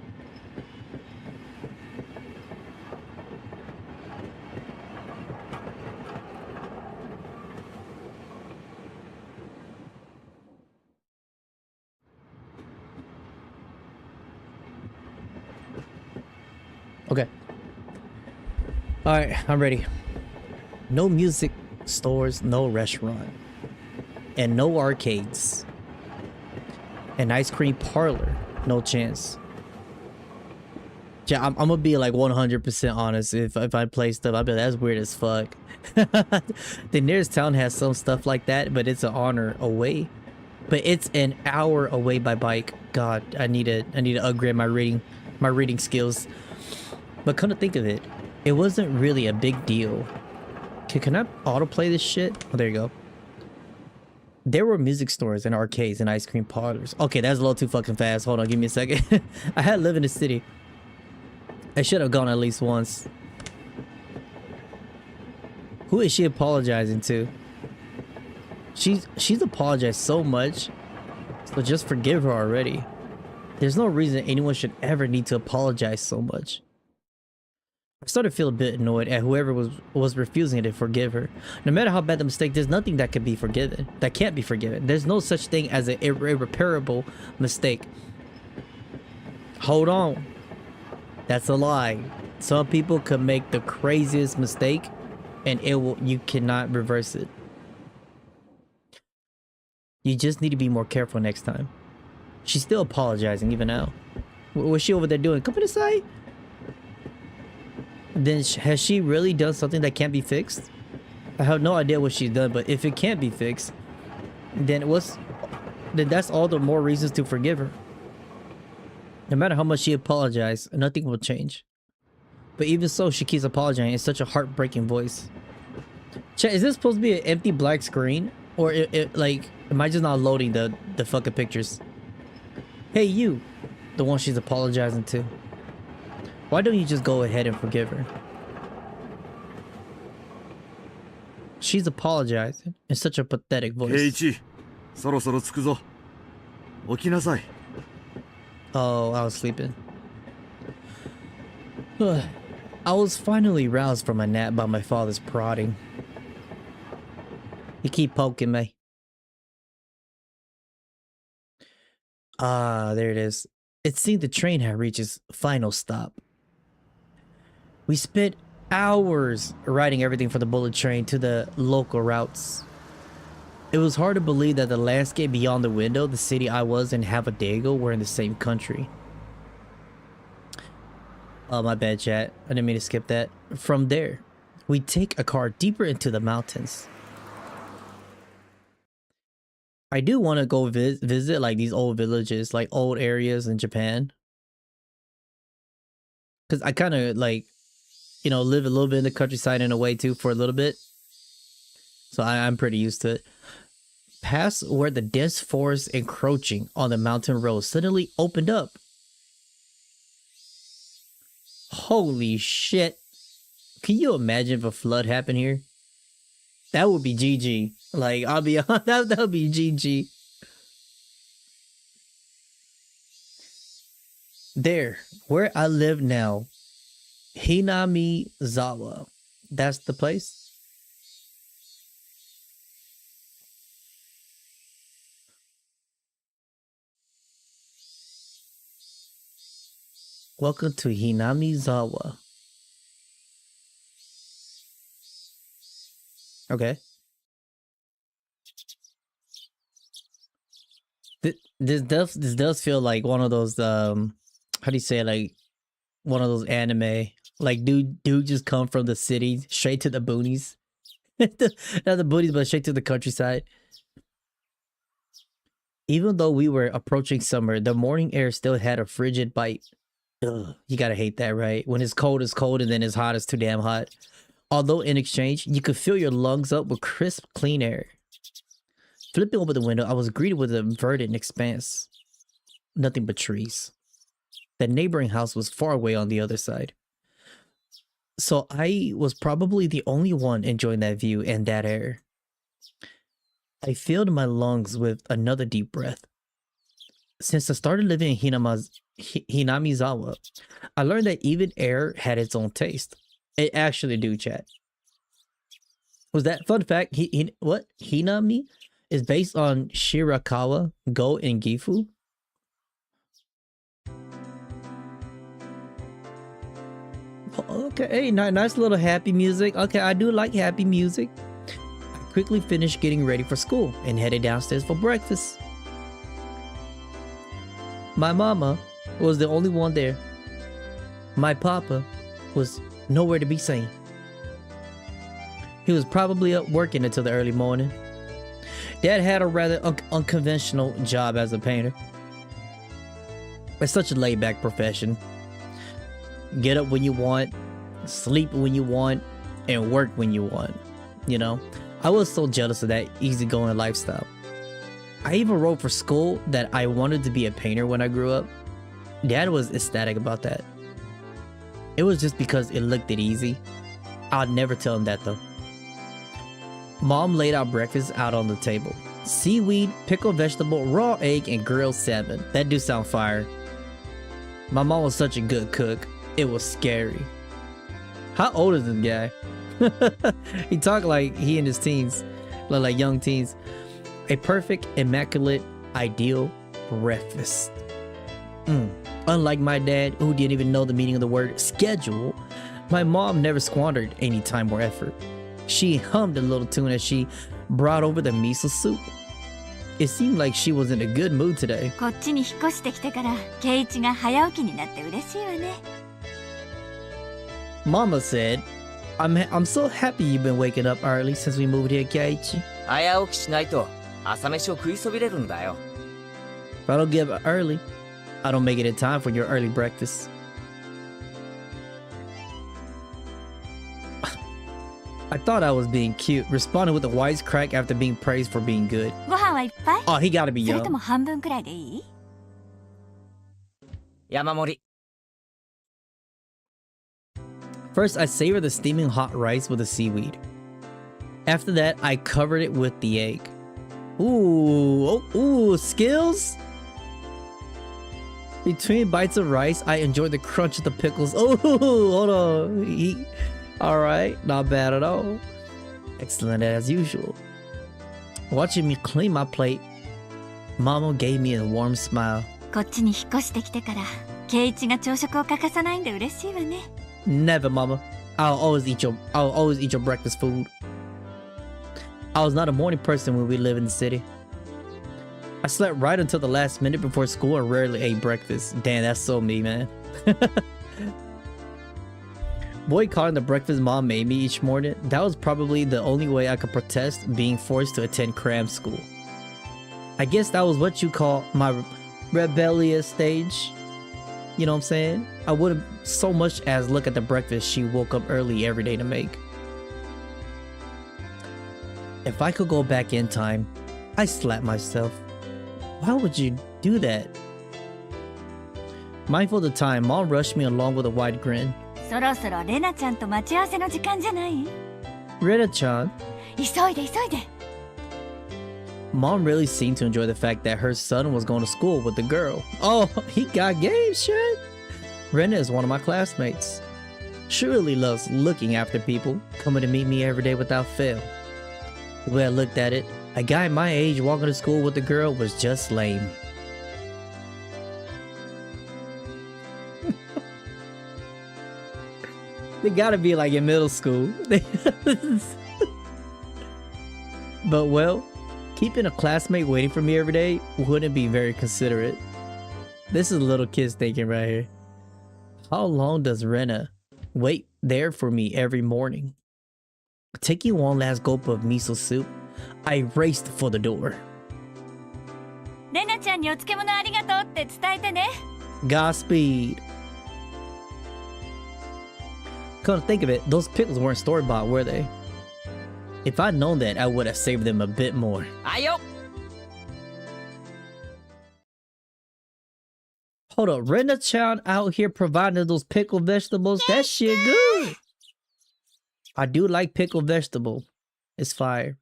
Okay. Alright, I'm ready. No music stores, no restaurant. And no arcades. An ice cream parlor, no chance. Yeah, I'm gonna be like 100% honest. If I play stuff, I'll be like, that's weird as fuck. The nearest town has some stuff like that, but it's an hour away. But it's an hour away by bike. God, I need to upgrade my reading skills. But come to think of it, it wasn't really a big deal. Can I autoplay this shit? Oh, there you go. There were music stores and arcades and ice cream parlors. Okay, that's a little too fucking fast. Hold on, give me a second. I had to live in the city. I should have gone at least once. Who is she apologizing to? She's apologized so much. So just forgive her already. There's no reason anyone should ever need to apologize so much. I started to feel a bit annoyed at whoever was refusing to forgive her. No matter how bad the mistake, there's nothing that could be forgiven. That can't be forgiven. There's no such thing as an irreparable mistake. Hold on. That's a lie. Some people could make the craziest mistake and you cannot reverse it. You just need to be more careful next time. She's still apologizing even now. What's she over there doing? Come to the side. Then has she really done something that can't be fixed? I have no idea what she's done, but if it can't be fixed, then that's all the more reasons to forgive her. No matter how much she apologized, nothing will change. But even so, she keeps apologizing in such a heartbreaking voice. Chat, is this supposed to be an empty black screen? Or like, am I just not loading the fucking pictures? Hey, you, the one she's apologizing to. Why don't you just go ahead and forgive her? She's apologizing in such a pathetic voice. ケイイチ、そろそろ着くぞ。起きなさい。 Oh, I was sleeping. I was finally roused from a nap by my father's prodding. He keep poking me. Ah, there it is. It seemed the train had reached its final stop. We spent hours riding everything from the bullet train to the local routes. It was hard to believe that the landscape beyond the window, the city I was in half a day ago, were in the same country. Oh, my bad, chat. I didn't mean to skip that. From there, we take a car deeper into the mountains. I do want to go visit like these old villages, like old areas in Japan. Because I kind of like, you know, live a little bit in the countryside in a way too for a little bit. So I'm pretty used to it. Past where the dense forest encroaching on the mountain road suddenly opened up. Holy shit. Can you imagine if a flood happened here? That would be GG. Like, I'll be honest, that would be GG. There, where I live now, Hinamizawa. That's the place? Welcome to Hinamizawa. Okay. This does feel like one of those how do you say it? Like one of those anime, like dude just come from the city straight to the boonies. Not the boonies, but straight to the countryside. Even though we were approaching summer, the morning air still had a frigid bite. Ugh, you gotta hate that, right? When it's cold and then it's hot, it's too damn hot. Although in exchange, you could fill your lungs up with crisp, clean air. Flipping over the window, I was greeted with a verdant expanse. Nothing but trees. The neighboring house was far away on the other side. So I was probably the only one enjoying that view and that air. I filled my lungs with another deep breath. Since I started living in Hinamizawa, I learned that even air had its own taste. It actually do, chat. Was that fun fact? What? Hinami is based on Shirakawa, Go, and Gifu. Okay, hey, nice little happy music. Okay, I do like happy music. I quickly finished getting ready for school and headed downstairs for breakfast. My mama was the only one there. My papa was nowhere to be seen. He was probably up working until the early morning. Dad had a rather unconventional job as a painter. It's such a laid-back profession. Get up when you want, sleep when you want, and work when you want. You know, I was so jealous of that easygoing lifestyle. I even wrote for school that I wanted to be a painter when I grew up. Dad was ecstatic about that. It was just because it looked easy. I'd never tell him that though. Mom laid out breakfast out on the table. Seaweed, pickled vegetable, raw egg, and grilled salmon. That do sound fire. My mom was such a good cook. It was scary. How old is this guy? He talked like he in his teens. Like young teens. A perfect, immaculate, ideal breakfast. Unlike my dad, who didn't even know the meaning of the word schedule, my mom never squandered any time or effort. She hummed a little tune as she brought over the miso soup. It seemed like she was in a good mood today. こっちに引っ越してきてから、ケイイチが早起きになって嬉しいわね。Mama said, I'm so happy you've been waking up early since we moved here, Keiichi. 早起きしないと朝飯を食いそびれるんだよ。 If I don't get up early, I don't make it in time for your early breakfast. I thought I was being cute, responding with a wisecrack after being praised for being good. ご飯はいっぱい？ Oh, he gotta be それ young. とも半分くらいでいい？ 山盛り。 First, I savored the steaming hot rice with the seaweed. After that, I covered it with the egg. Ooh, skills? Between bites of rice, I enjoy the crunch of the pickles. Oh, hold on. Alright, not bad at all. Excellent as usual. Watching me clean my plate, Mama gave me a warm smile. こっちに引っ越してきてから、圭一が朝食を欠かさないんで嬉しいわね。Never, Mama. I'll always eat your breakfast food. I was not a morning person when we lived in the city. I slept right until the last minute before school and rarely ate breakfast. Damn, that's so me, man. Boycotting the breakfast Mom made me each morning, that was probably the only way I could protest being forced to attend cram school. I guess that was what you call my rebellious stage. You know what I'm saying? I wouldn't so much as look at the breakfast she woke up early every day to make. If I could go back in time, I'd slap myself. Why would you do that? Mindful of the time, Mom rushed me along with a wide grin. そろそろレナちゃんと待ち合わせの時間じゃない？ Rena-chan. 急いで急いで。 Mom really seemed to enjoy the fact that her son was going to school with the girl. Oh, he got game shit. Rena is one of my classmates. She really loves looking after people, coming to meet me every day without fail. The way I looked at it, a guy my age walking to school with a girl was just lame. They gotta be like in middle school. But well, keeping a classmate waiting for me every day wouldn't be very considerate. This is little kids thinking right here. How long does Rena wait there for me every morning? Taking one last gulp of miso soup, I raced for the door. レナちゃんにお漬物ありがとうって伝えてね。 Godspeed. Come to think of it, those pickles weren't store-bought, were they? If I'd known that, I would have saved them a bit more. Ayo! Hold up, Rena-chan out here providing those pickled vegetables? That shit good! I do like pickled vegetable. It's fire.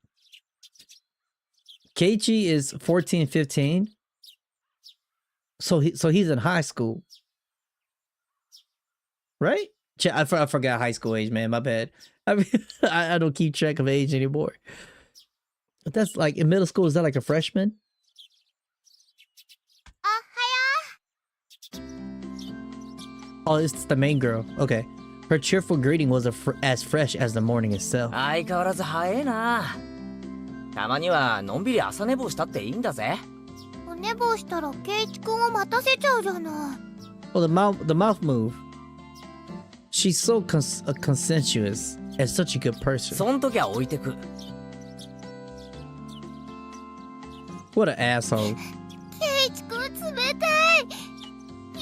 Keiichi is 14, 15. So he's in high school. Right? I forgot high school age, man. My bad. I mean, I don't keep track of age anymore. But that's like in middle school. Is that like a freshman? Oh, it's the main girl. Okay. Her cheerful greeting was as fresh as the morning itself. 相変わらず早いな。たまにはのんびり朝寝坊したっていいんだぜ。お寝坊したら圭一くんを待たせちゃうじゃない。 Oh, the mouth move. She's so conscientious and such a good person. そん時は置いてく。 What an asshole. 圭一くん冷たい。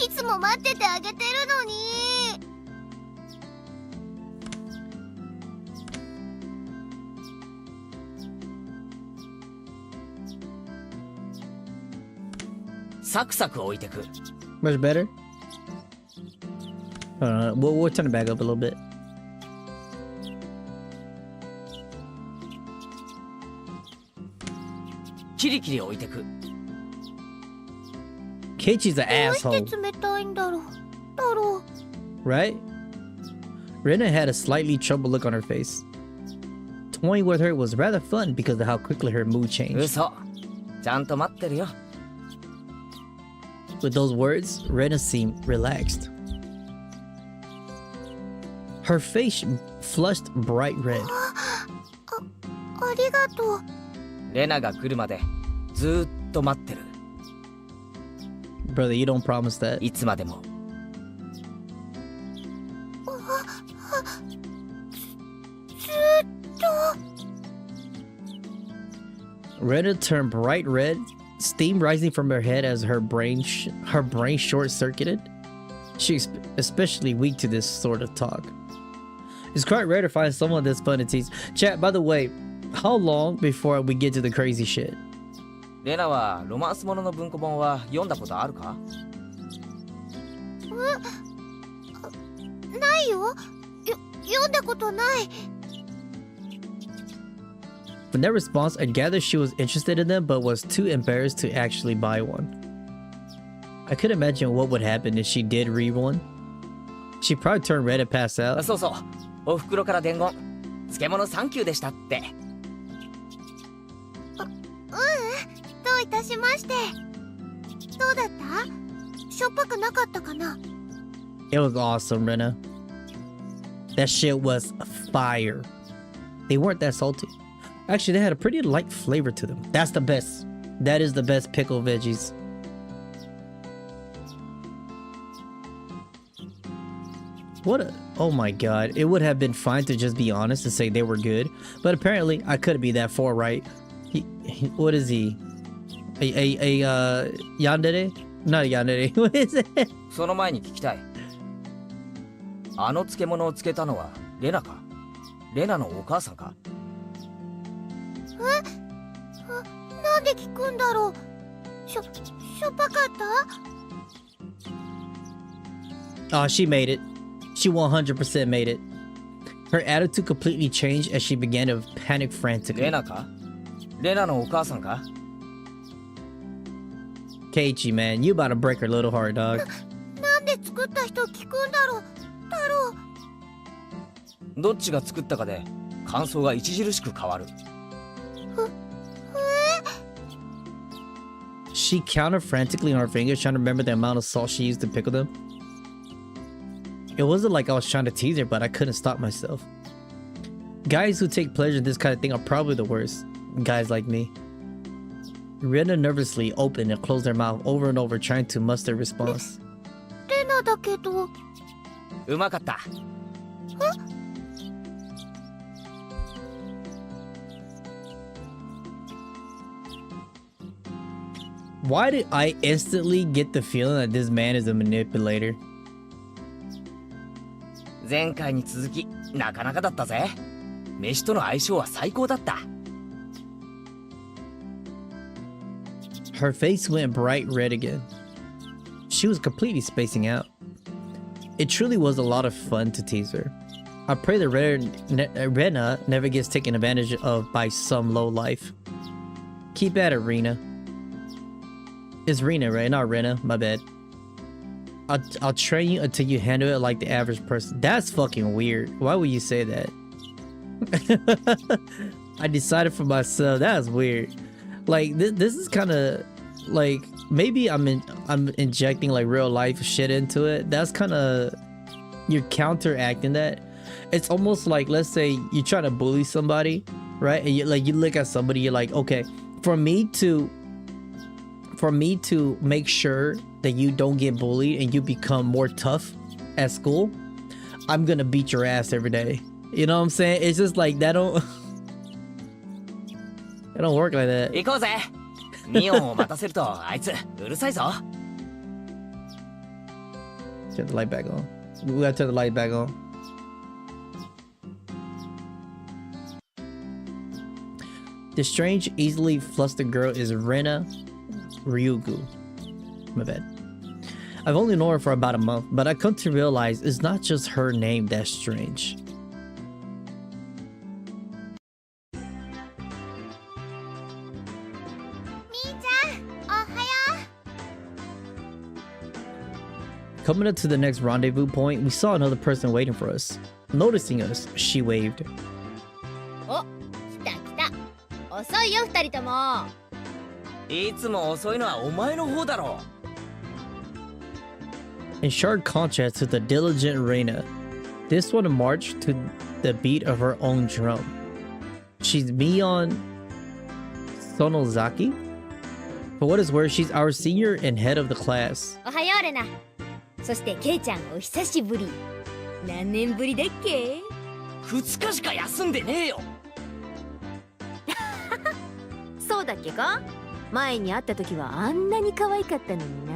いつも待っててあげてるのに。 サクサク置いてく。 Much better? We'll turn it back up a little bit. Kirikiri 置いてく。 Keiichi's an asshole. どうして冷たいんだろう。だろう。 Right? Rena had a slightly troubled look on her face. Toying with her was rather fun because of how quickly her mood changed. 嘘。ちゃんと待ってるよ。 With those words, Rena seemed relaxed. Her face flushed bright red. ありがとう。レナが来るまでずーっと待ってる。 Brother, you don't promise that. いつまでも。ずーっと。 Rena turned bright red, steam rising from her head as her brain short-circuited. She's especially weak to this sort of talk. It's quite rare to find someone that's fun to tease. Chat, by the way, how long before we get to the crazy shit? レナはロマンスものの文庫本は読んだことあるか？ないよ。読んだことない。 From their response, I gathered she was interested in them but was too embarrassed to actually buy one. I could imagine what would happen if she did read one. She'd probably turn red and pass out. そうそう。お袋から伝言。漬物サンキューでしたって。どういたしまして。どうだった？しょっぱくなかったかな？ It was awesome, Rena. That shit was fire. They weren't that salty. Actually, they had a pretty light flavor to them. That's the best. That is the best pickle veggies. What a... Oh my god. It would have been fine to just be honest and say they were good. But apparently, I couldn't be that far right. What is he? Yandere? Not a yandere. What is it? その前に聞きたい。あの漬物を漬けたのはレナか？レナのお母さんか？なんで聞くんだろう。しょっぱかった？ Oh, she made it. She 100% made it. Her attitude completely changed as she began to panic frantically. レナか？レナのお母さんか？ Keiichi, man, you about to break her little heart, dog. なんで作った人聞くんだろう。太郎。どっちが作ったかで感想が著しく変わる。She counted frantically on her fingers, trying to remember the amount of salt she used to pickle them. It wasn't like I was trying to tease her, but I couldn't stop myself. Guys who take pleasure in this kind of thing are probably the worst. Guys like me. Rena nervously opened and closed her mouth over and over, trying to muster a response. レナだけど。うまかった。Why did I instantly get the feeling that this man is a manipulator? 前回に続きなかなかだったぜ。飯との相性は最高だった。Her face went bright red again. She was completely spacing out. It truly was a lot of fun to tease her. I pray that Rena never gets taken advantage of by some lowlife. Keep at it, Rena. It's Rena, right? Not Rena. My bad. I'll train you until you handle it like the average person. That's fucking weird. Why would you say that? I decided for myself. That's weird. Like this is kind of like maybe I'm injecting like real life shit into it. That's kind of you're counteracting that. It's almost like, let's say you're trying to bully somebody, right? And you look at somebody, you're like, okay, for me to make sure that you don't get bullied and you become more tough at school, I'm gonna beat your ass every day. You know what I'm saying? It's just like that don't it don't work like that. 行こうぜ。ミオンを待たせるとあいつうるさいぞ。Turn the light back on. We gotta turn the light back on. The strange, easily flustered girl is Rena Ryugu. My bad. I've only known her for about a month, but I come to realize it's not just her name that's strange. Coming up to the next rendezvous point, we saw another person waiting for us. Noticing us, she waved. お、来た来た。遅いよ二人とも。いつも遅いのはお前の方だろ。In sharp contrast to the diligent Reina, this one marched to the beat of her own drum. She's Mion Sonozaki. For what is worth, she's our senior and head of the class. おはようレナ。そしてケイちゃんお久しぶり。何年ぶりだっけ？2日しか休んでねえよ。そうだっけか？前に会った時はあんなに可愛かったのにな。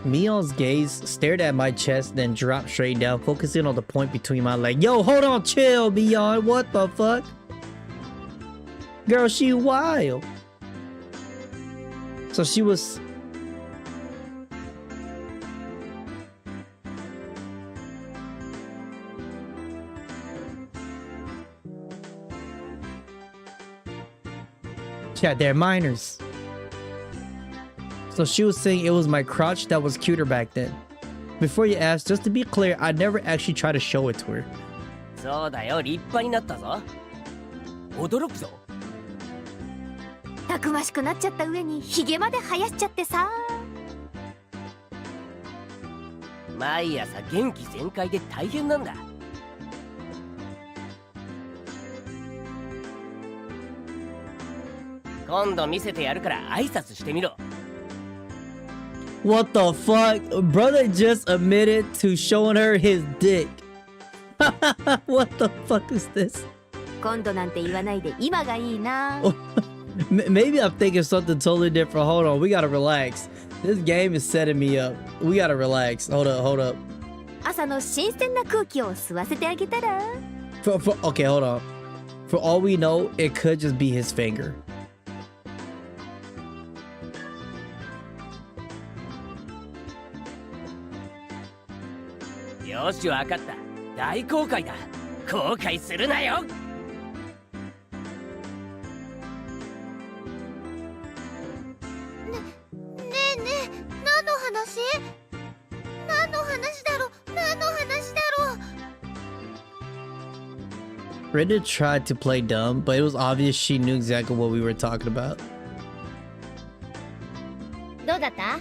Mion's gaze stared at my chest, then dropped straight down, focusing on the point between my legs. Yo, hold on, chill, Mion. What the fuck? Girl, she wild. So she was... Yeah, they're minors. So she was saying it was my crotch that was cuter back then. Before you ask, just to be clear, I never actually tried to show it to her. そうだよ、立派になったぞ。驚くぞ。たくましくなっちゃった上にヒゲまで生やしちゃってさ。毎朝元気全開で大変なんだ。今度見せてやるから挨拶してみろ。What the fuck? Brother just admitted to showing her his dick. What the fuck is this? 今度なんて言わないで今がいいな。Maybe I'm thinking something totally different. Hold on, we gotta relax. This game is setting me up. We gotta relax. Hold up. 朝の新鮮な空気を吸わせてあげたら。Okay, hold on. For all we know, it could just be his finger. よし、わかった。大公開だ。後悔するなよ。ねえ、何の話？何の話だろ？何の話だろう？ Brenda tried to play dumb, but it was obvious she knew exactly what we were talking about. どうだった？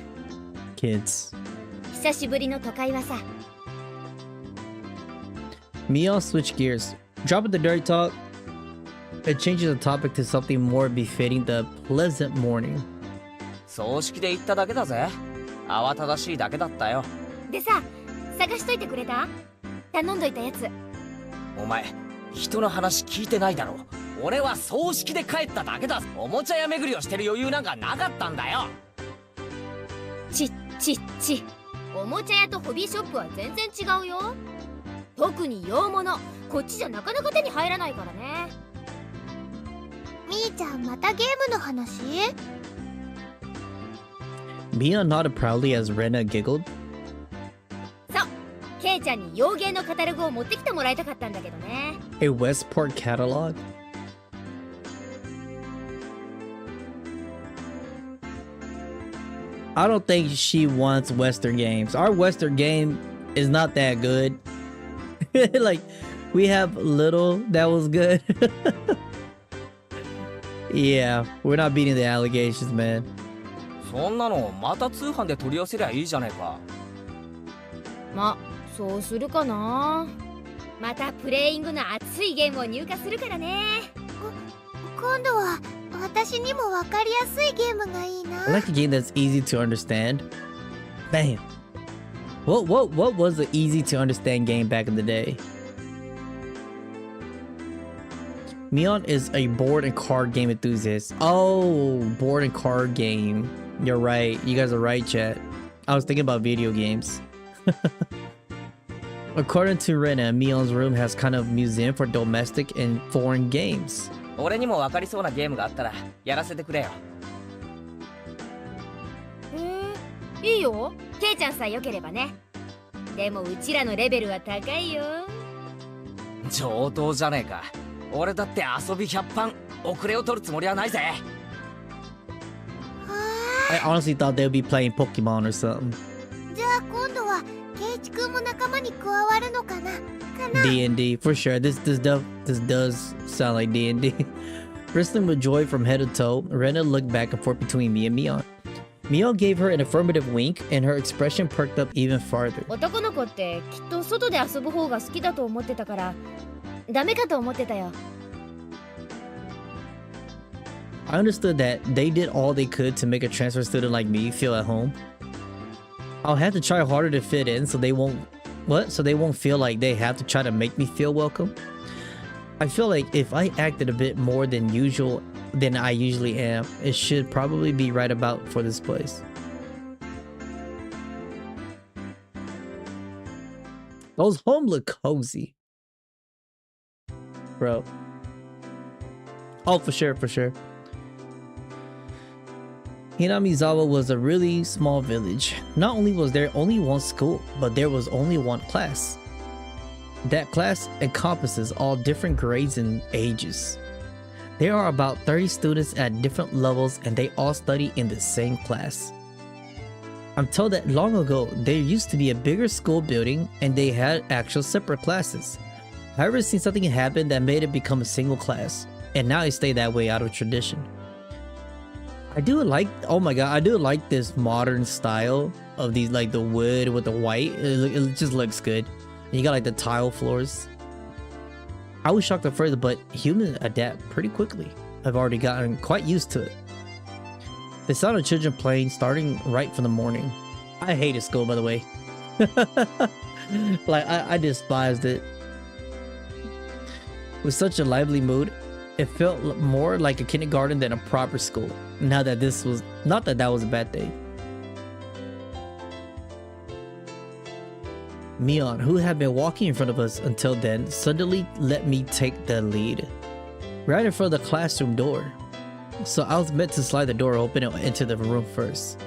Kids. 久しぶりの都会はさ。Mio switch gears. Dropping the dirty talk. It changes the topic to something more befitting the pleasant morning. 葬式で行っただけだぜ。慌ただしいだけだったよ。でさ、探しといてくれた？頼んどいたやつ。お前、人の話聞いてないだろ。俺は葬式で帰っただけだ。おもちゃ屋巡りをしてる余裕なんかなかったんだよ。ち。おもちゃ屋とホビーショップは全然違うよ。特に洋物、こっちじゃなかなか手に入らないからね。みーちゃん、またゲームの話？ Mia nodded proudly as Rena giggled. そう、ケイちゃんに洋芸のカタログを持ってきてもらいたかったんだけどね。A Westport catalog? I don't think she wants Western games. Our Western game is not that good. Like, we have little that was good. Yeah, we're not beating the allegations, man. そんなのまた通販で取り寄せりゃいいじゃねえか。ま、そうするかな。またプレイングの熱いゲームを入荷するからね。今度は私にもわかりやすいゲームがいいな。I like a game that's easy to understand. Bam. What was the easy to understand game back in the day? Mion is a board and card game enthusiast. Oh, board and card game. You're right. You guys are right, chat. I was thinking about video games. According to Rena, Mion's room has kind of museum for domestic and foreign games. 俺にもわかりそうなゲームがあったらやらせてくれよ。いいよ。ケイちゃんさえ良ければね。でもうちらのレベルは高いよ。上等じゃねえか。俺だって遊び100番遅れを取るつもりはないぜ。I honestly thought they would be playing Pokemon or something. じゃあ今度はケイチ君も仲間に加わるのかな。D&D for sure. This does sound like D&D. Bristling with joy from head to toe, Rena looked back and forth between me and Mion. Mion gave her an affirmative wink, and her expression perked up even farther. 男の子ってきっと外で遊ぶ方が好きだと思ってたから、ダメかと思ってたよ。I understood that they did all they could to make a transfer student like me feel at home. I'll have to try harder to fit in so they won't feel like they have to try to make me feel welcome. I feel like if I acted a bit more than usual than I usually am, it should probably be right about for this place. Those homes look cozy. Bro. Oh, for sure. Hinamizawa was a really small village. Not only was there only one school, but there was only one class. That class encompasses all different grades and ages. There are about 30 students at different levels and they all study in the same class. I'm told that long ago, there used to be a bigger school building and they had actual separate classes. However, seen something happen that made it become a single class, and now it stayed that way out of tradition. I do like, oh my god, I do like this modern style of these, like the wood with the white. It just looks good. And you got like the tile floors. I was shocked at first, but humans adapt pretty quickly. I've already gotten quite used to it. The sound of children playing starting right from the morning. I hated school, by the way. Like, I despised it. With such a lively mood, it felt more like a kindergarten than a proper school. Now that this was, not that that was a bad thing. Mion, who had been walking in front of us until then, suddenly let me take the lead. Right in front of the classroom door. So I was meant to slide the door open and enter the room first.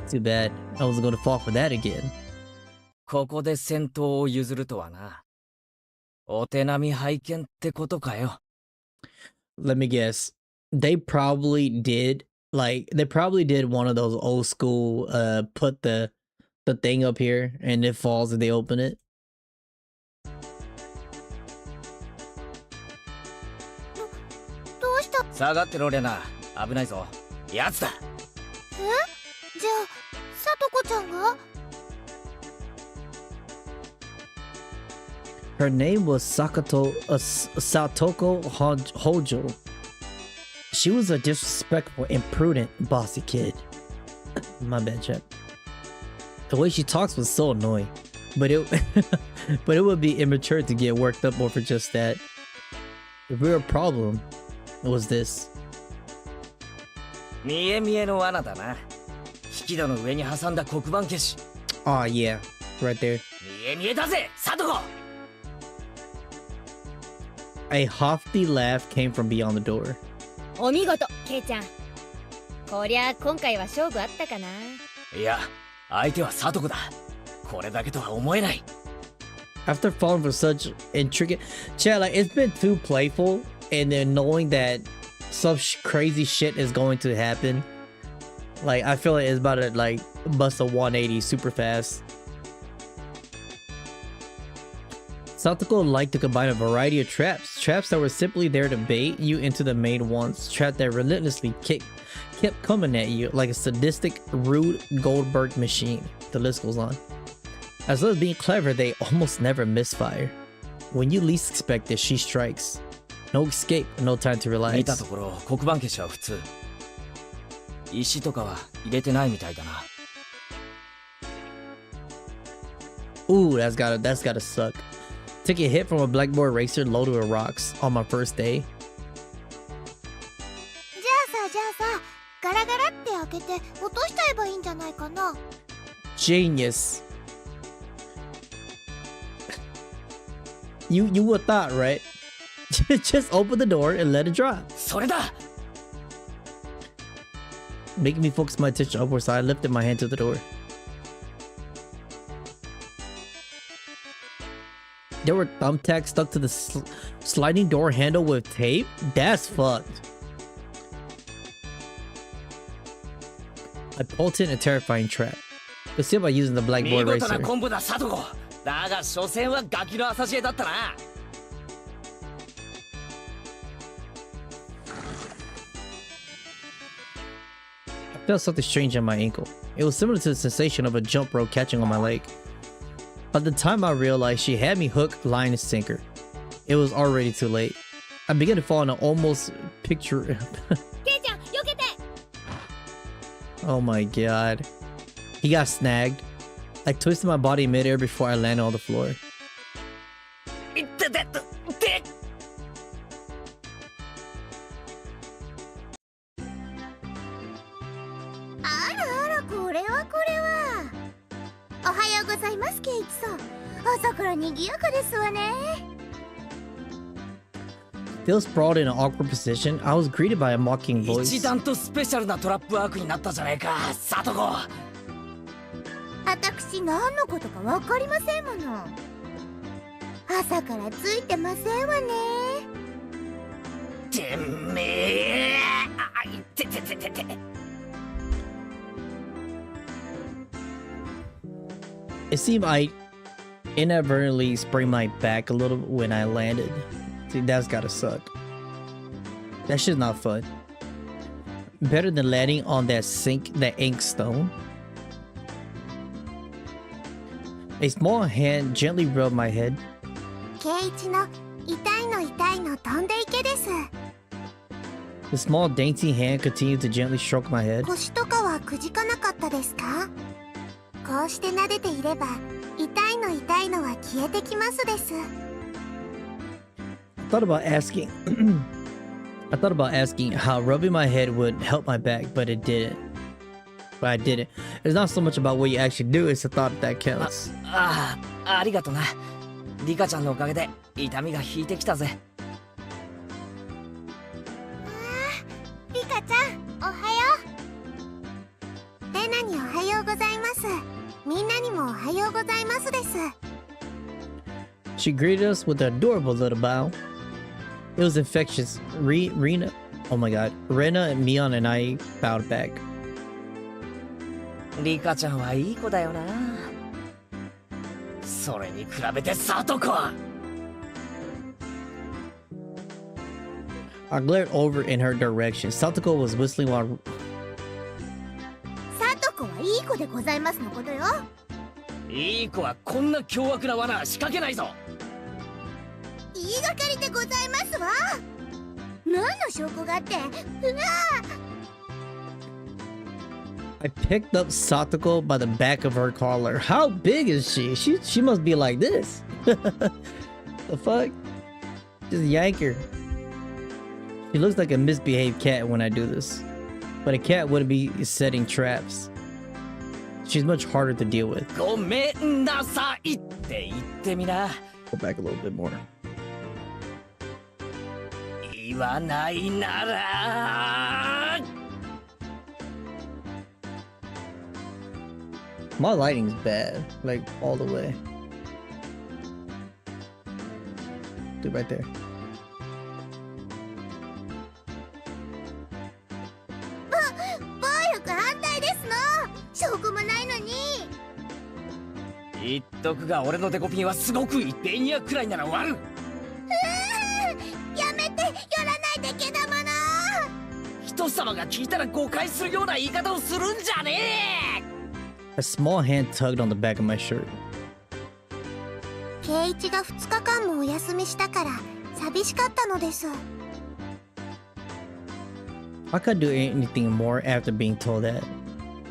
Too bad. I wasn't going to fall for that again. ここで先頭を譲るとはな。お手並み拝見ってことかよ。Let me guess. They probably did one of those old school put the thing up here and it falls and they open it. 下がってろレナ、危ないぞ。やつだ。え？じゃあ、さとこちゃんが？ Her name was Satoko Hojo. She was a disrespectful, imprudent, bossy kid. My bad, Chep. The way she talks was so annoying, but it would be immature to get worked up over just that. The real problem was this. 見え見えの罠だな。引き戸の上に挟んだ黒板消し。Oh yeah, right there. 見え見えだぜ、サトコ。A hofty laugh came from beyond the door. お見事、ケイちゃん。こりゃ今回は勝負あったかな。いや、相手はサトコだ。これだけとは思えない。 After falling for such intricate, Chad, like it's been too playful, and then knowing that some crazy shit is going to happen, like I feel like it's about to like bust a 180 super fast. Satoko liked to combine a variety of traps that were simply there to bait you into the main ones, traps that relentlessly kept coming at you like a sadistic, rude Goldberg machine. The list goes on. As well as being clever, they almost never misfire. When you least expect it, she strikes. No escape, no time to relax. 見たところ、黒板消しは普通。石とかは入れてないみたいだな。Ooh, that's gotta suck. Took a hit from a blackboard eraser loaded with rocks on my first day. じゃあさ、ガラガラって開けて落としちゃえばいいんじゃないかな。Genius. You would thought, right? Just open the door and let it drop. それだ。Making me focus my attention upwards, so I lifted my hand to the door. There were thumbtacks stuck to the sliding door handle with tape? That's fucked. I pulled in a terrifying trap. Let's see about using the blackboard eraser. 見事なコンボだ、サトコ。だが、所詮はガキの浅知恵だったな。I felt something strange on my ankle. It was similar to the sensation of a jump rope catching on my leg. By the time I realized she had me hook, line, and sinker, it was already too late. I began to fall in an almost picture. Oh my god. He got snagged. I twisted my body in midair before I landed on the floor. Still sprawled in an awkward position, I was greeted by a mocking voice. 一段とスペシャルなトラップワークになったじゃないか、サトコ。私何のことかわかりませんもの。朝からついてませんわね。てめえ。あいててててて。It seemed I inadvertently sprained my back a little when I landed. See, that's gotta suck. That shit's not fun. Better than landing on that ink stone. A small hand gently rubbed my head. The small dainty hand continued to gently stroke my head. I thought about asking how rubbing my head would help my back, but it didn't. But I didn't. It's not so much about what you actually do, it's the thought that counts. ありがとな。リカちゃんのおかげで痛みが引いてきたぜ。リカちゃん、おはよう。レナにおはようございます。みんなにもおはようございますです。She greeted us with an adorable little bow. It was infectious. Rena, oh my god, Rena and Mion and I bowed back. リカちゃんはいい子だよな。それに比べてサトコは。I glared over in her direction. Satoko was whistling while. サトコはいい子でございますのことよ。いい子はこんな凶悪な罠は仕掛けないぞ。言いがかりでございますわ。何の証拠があって。うわ。I picked up Satoko by the back of her collar. How big is she? She must be like this. The fuck? Just yank her. She looks like a misbehaved cat when I do this. But a cat wouldn't be setting traps. She's much harder to deal with. ごめんなさいって言ってみな。 Go back a little bit more. 言わないなら。 My lighting's bad, like all the way. Dude, right there. 暴力反対ですの。証拠もないのに。言っとくが俺のデコピンはすごくいい。ベニヤくらいなら割る。やめて、寄らないでけだもの。人様が聞いたら誤解するような言い方をするんじゃねえ。 A small hand tugged on the back of my shirt. 圭一が2日間もお休みしたから寂しかったのです。I couldn't do anything more after being told that.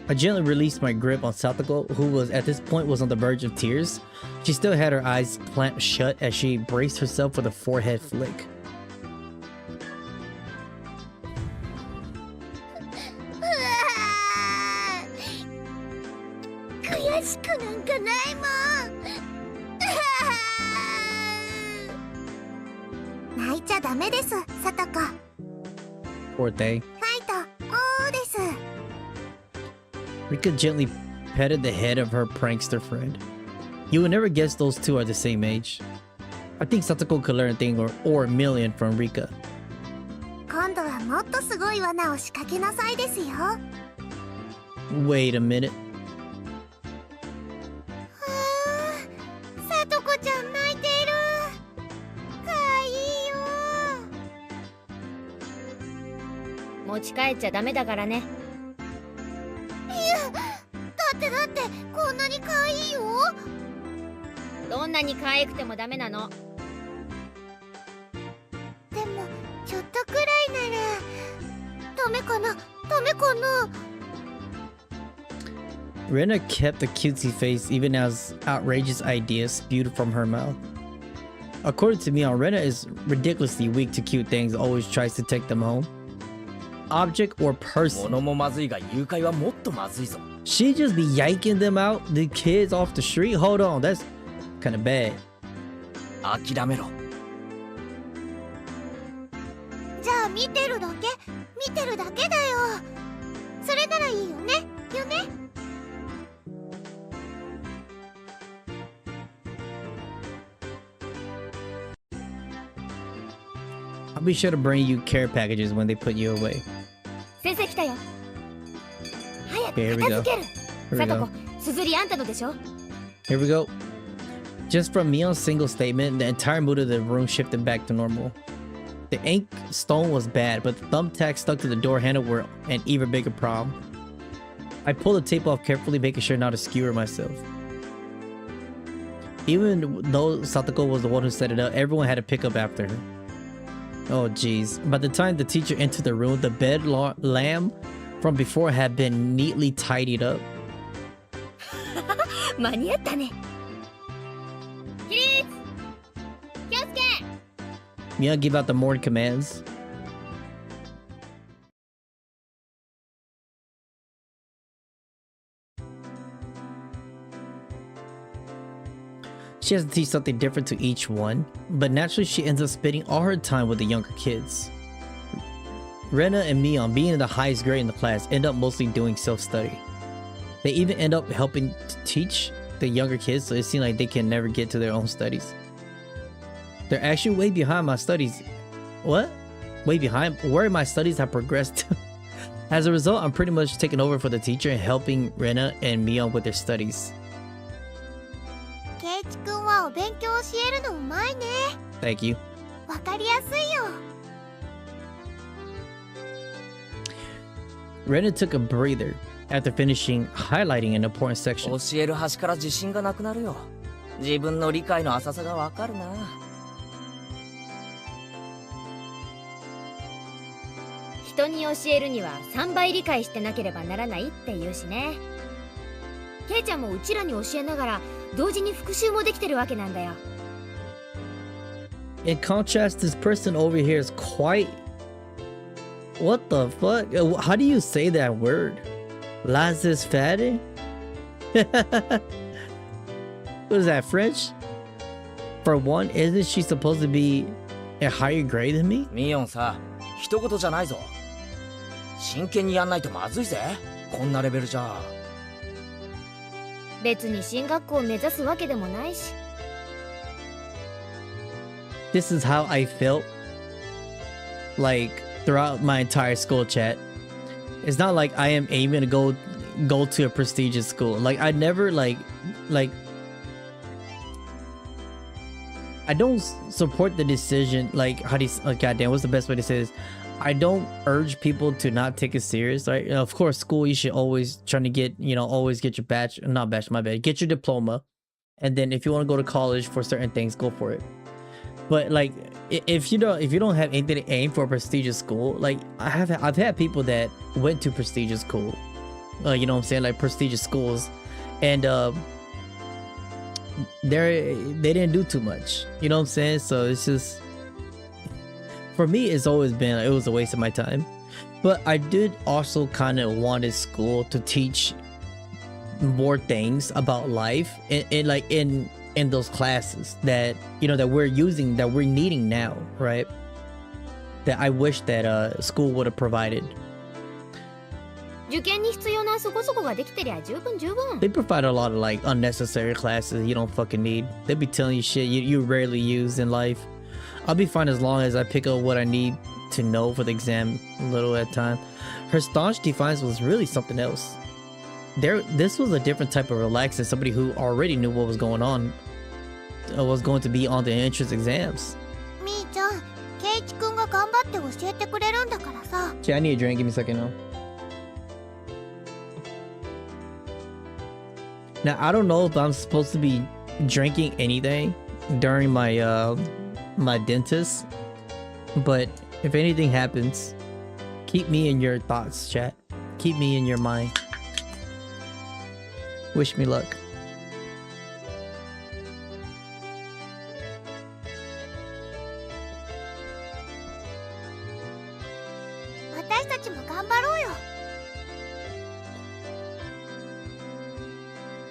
I gently released my grip on Satoko, who was at this point was on the verge of tears. She still had her eyes clamped shut as she braced herself for the forehead flick. 悔しくなんかないもん。泣いちゃダメです、サトコ。 Poor thing. ファイト、おーです。 Rika gently petted the head of her prankster friend. You would never guess those two are the same age. I think Satoko could learn a thing or a million from Rika. 今度はもっとすごい罠を仕掛けなさいですよ。 Wait a minute. サトコちゃん泣いている。かわいいよ。持ち帰っちゃダメだからね。いや、だってこんなにかわいいよ。どんなに可愛くてもダメなの。でもちょっとくらいならダメかな。 Rena kept a cutesy face even as outrageous ideas spewed from her mouth. According to me, Rena is ridiculously weak to cute things, always tries to take them home. Object or person. 物もまずいが誘拐はもっとまずいぞ。 She just be yanking them out, the kids off the street? Hold on, that's kind of bad. 諦めろ。じゃあ見てるだけだよ。それならいいよね。よね。 I'll be sure to bring you care packages when they put you away. 先生来たよ。早く Okay, here we 片 go. 付ける。 Here we サト go. コ、すずりあんたのでしょ。Here we go. Just from Mion's single statement, the entire mood of the room shifted back to normal. The ink stone was bad, but the thumbtack stuck to the door handle were an even bigger problem. I pulled the tape off carefully, making sure not to skewer myself. Even though Satoko was the one who set it up, everyone had to pick up after her. Oh jeez. By the time the teacher entered the room, the bed lamp from before had been neatly tidied up. 間に合ったね。起立。気をつけ。Mia gave out the morning commands. She has to teach something different to each one, but naturally she ends up spending all her time with the younger kids. Rena and Mion, being in the highest grade in the class, end up mostly doing self-study. They even end up helping to teach the younger kids, so it seems like they can never get to their own studies. They're actually way behind my studies. What? Way behind? Where my studies have progressed to. As a result, I'm pretty much taking over for the teacher and helping Rena and Mion with their studies. ケイチ君はお勉強教えるのうまいね。 Thank you. わかりやすいよ。 Rena took a breather after finishing highlighting an important section. 教える端から自信がなくなるよ。自分の理解の浅さがわかるな。人に教えるには3倍理解してなければならないって言うしね。ケイちゃんもうちらに教えながら同時に復習もできてるわけなんだよ。In contrast, this person over here is quite... What the fuck? How do you say that word? Lazis fatty? What is that, French? For one, isn't she supposed to be a higher grade than me? ミヨンさ、一言じゃないぞ。真剣にやんないとまずいぜ。こんなレベルじゃ。別に進学校を目指すわけでもないし。This is how I felt like throughout my entire school chat. It's not like I am aiming to go to a prestigious school. Like I never like I don't support the decision. Like how do you, goddamn, what's the best way to say this? I don't urge people to not take it serious. Right? Of course, school, you should always trying to get, always get your get your diploma. And then if you want to go to college for certain things, go for it. But like, if you don't have anything to aim for a prestigious school, like I've had people that went to prestigious school, you know what I'm saying, like prestigious schools, and they didn't do too much, you know what I'm saying. So it's just, for me, it's always been, it was a waste of my time. But I did also kind of wanted school to teach more things about life, and like in those classes that that we're using, that we're needing now, right? That I wish that school would have provided. 受験に必要なそこそこができてりゃ十分十分。 They provide a lot of like unnecessary classes you don't fucking need. They be telling you shit you rarely use in life. I'll be fine as long as I pick up what I need to know for the exam a little at a time. Her staunch defiance was really something else. This was a different type of relax than somebody who already knew what was going on, was going to be on the entrance exams. みーちゃん、ケイチ君が頑張って教えてくれるんだからさ。 Okay, I need a drink. Give me a second now. Now I don't know if I'm supposed to be drinking anything during my my dentist, but if anything happens, keep me in your thoughts, chat. Keep me in your mind. Wish me luck. 私たちも頑張ろうよ。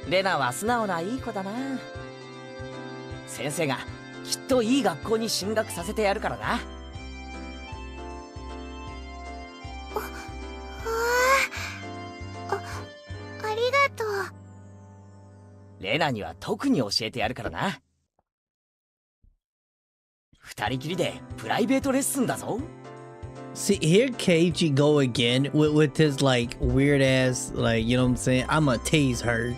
レナは素直ないい子だな。先生がきっといい学校に進学させてやるからな。ありがとう。レナには特に教えてやるからな。二人きりでプライベートレッスンだぞ。 See, here Keiji go again with his like weird ass, like, you know what I'm saying? I'ma tase her.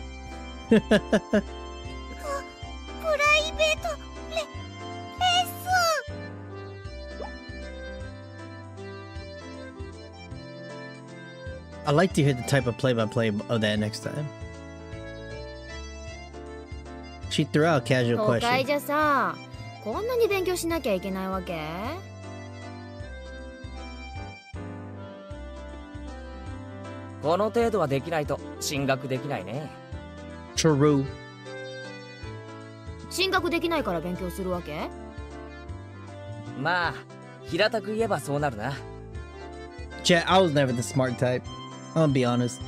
ベートレッスン。 I'd like to hear the type of play-by-play of that next time. She threw out a casual 都会 question. じゃさ、こんなに勉強しなきゃいけないわけ？この程度はできないと進学できないね。 True. 進学できないから勉強するわけ？まあ平たく言えばそうなるな。 Chat, I was never the smart type. I'm gonna be honest.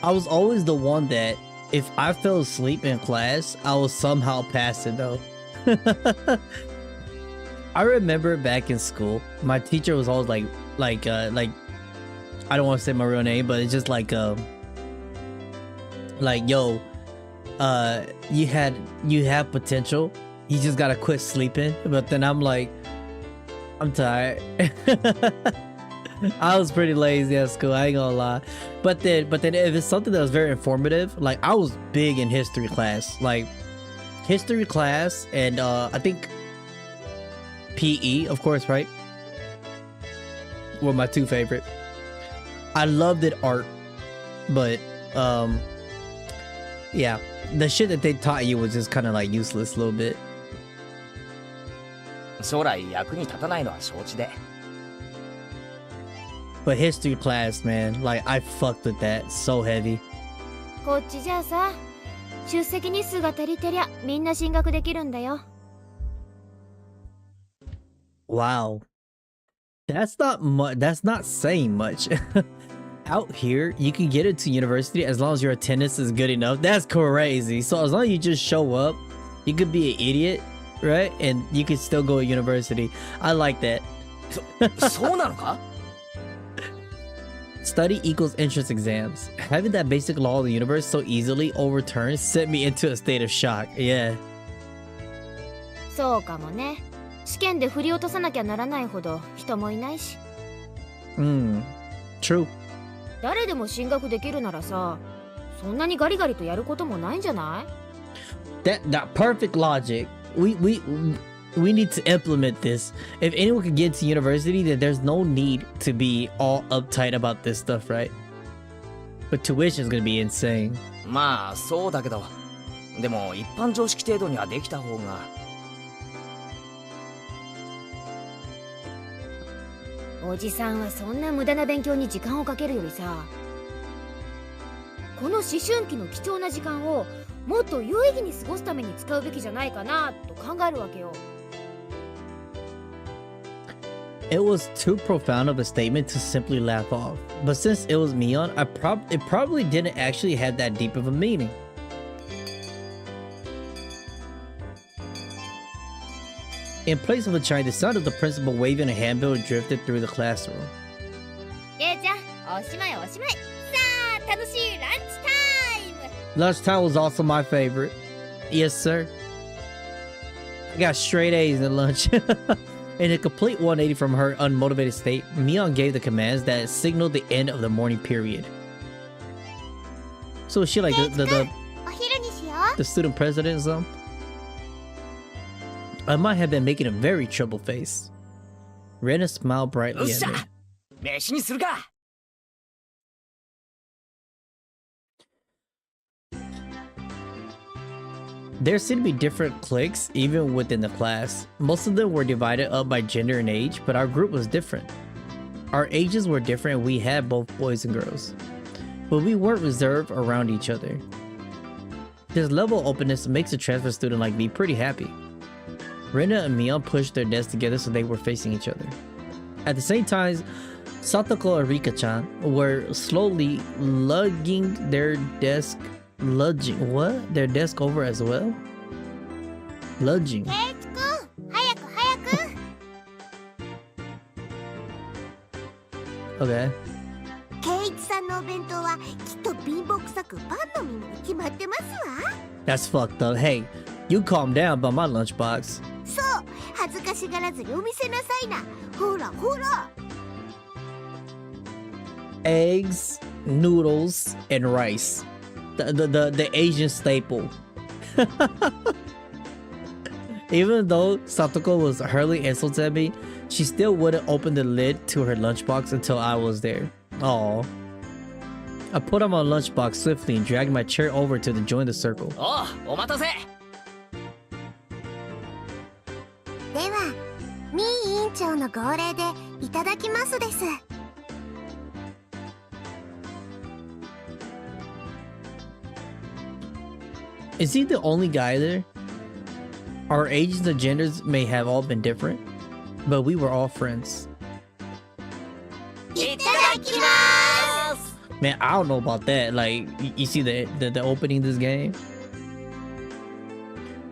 I was always the one that if I fell asleep in class, I will somehow pass it though. I remember back in school, my teacher was always like I don't want to say my real name, but it's just like yo, you have potential. You just gotta quit sleeping. But then I'm like, I'm tired. I was pretty lazy at school, I ain't gonna lie. But then if it's something that was very informative, like I was big in history class. Like history class and I think PE, of course, right? Were my two favorite. I loved it art, but yeah, the shit that they taught you was just kind of like useless a little bit. 将来役に立たないのは承知で。 But history class, man, like I fucked with that so heavy. こっちじゃあさ、出席日数が足りてりゃみんな進学できるんだよ。 Wow, that's not much. That's not saying much. Out here, you can get into university as long as your attendance is good enough. That's crazy. So as long as you just show up, you could be an idiot, right? And you could still go to university. I like that. そうなのか? Study equals entrance exams. Having that basic law of the universe so easily overturned sent me into a state of shock. Yeah. そうかもね。試験で振り落とさなきゃならないほど人もいないし。True. 誰でも進学できるならさ、そんなにガリガリとやることもないんじゃない？ That perfect logic. We need to implement this. If anyone could get to university, then there's no need to be all uptight about this stuff, right? But tuition is gonna be insane. まあそうだけど、でも一般常識程度にはできた方が。おじさんはそんな無駄な勉強に時間をかけるよりさ、この思春期の貴重な時間をもっと有意義に過ごすために使うべきじゃないかなと考えるわけよ。It was too profound of a statement to simply laugh off. But since it was Mion, it probably didn't actually have that deep of a meaning. In place of a chime, the sound of the principal waving a handbill drifted through the classroom. ケイちゃん、おしまいおしまい。さあ、楽しいランチタイム。 Lunchtime was also my favorite. Yes, sir. I got straight A's in lunch. In a complete 180 from her unmotivated state, Mion gave the commands that signaled the end of the morning period. So is she like the student president or something? I might have been making a very troubled face. Rena smiled brightly at me. 飯にするか。 There seemed to be different cliques even within the class. Most of them were divided up by gender and age, but our group was different. Our ages were different and we had both boys and girls. But we weren't reserved around each other. This level of openness makes a transfer student like me pretty happy. Rena and Mion pushed their desks together so they were facing each other. At the same time, Satoko and Rika-chan were slowly lugging their desk over as well? Lunging. Okay. That's fucked up. Hey, you calm down about my lunchbox. Eggs, noodles, and rice. The Asian staple. Even though Satoko was hurling insults at me, she still wouldn't open the lid to her lunchbox until I was there. Aww. I put on my lunchbox swiftly and dragged my chair over to join the circle. おう、お待たせ。では、ミー委員長の号令でいただきますです。Is he the only guy there? Our ages and genders may have all been different, but we were all friends. いただきます。 Man, I don't know about that. Like, you see the opening of this game?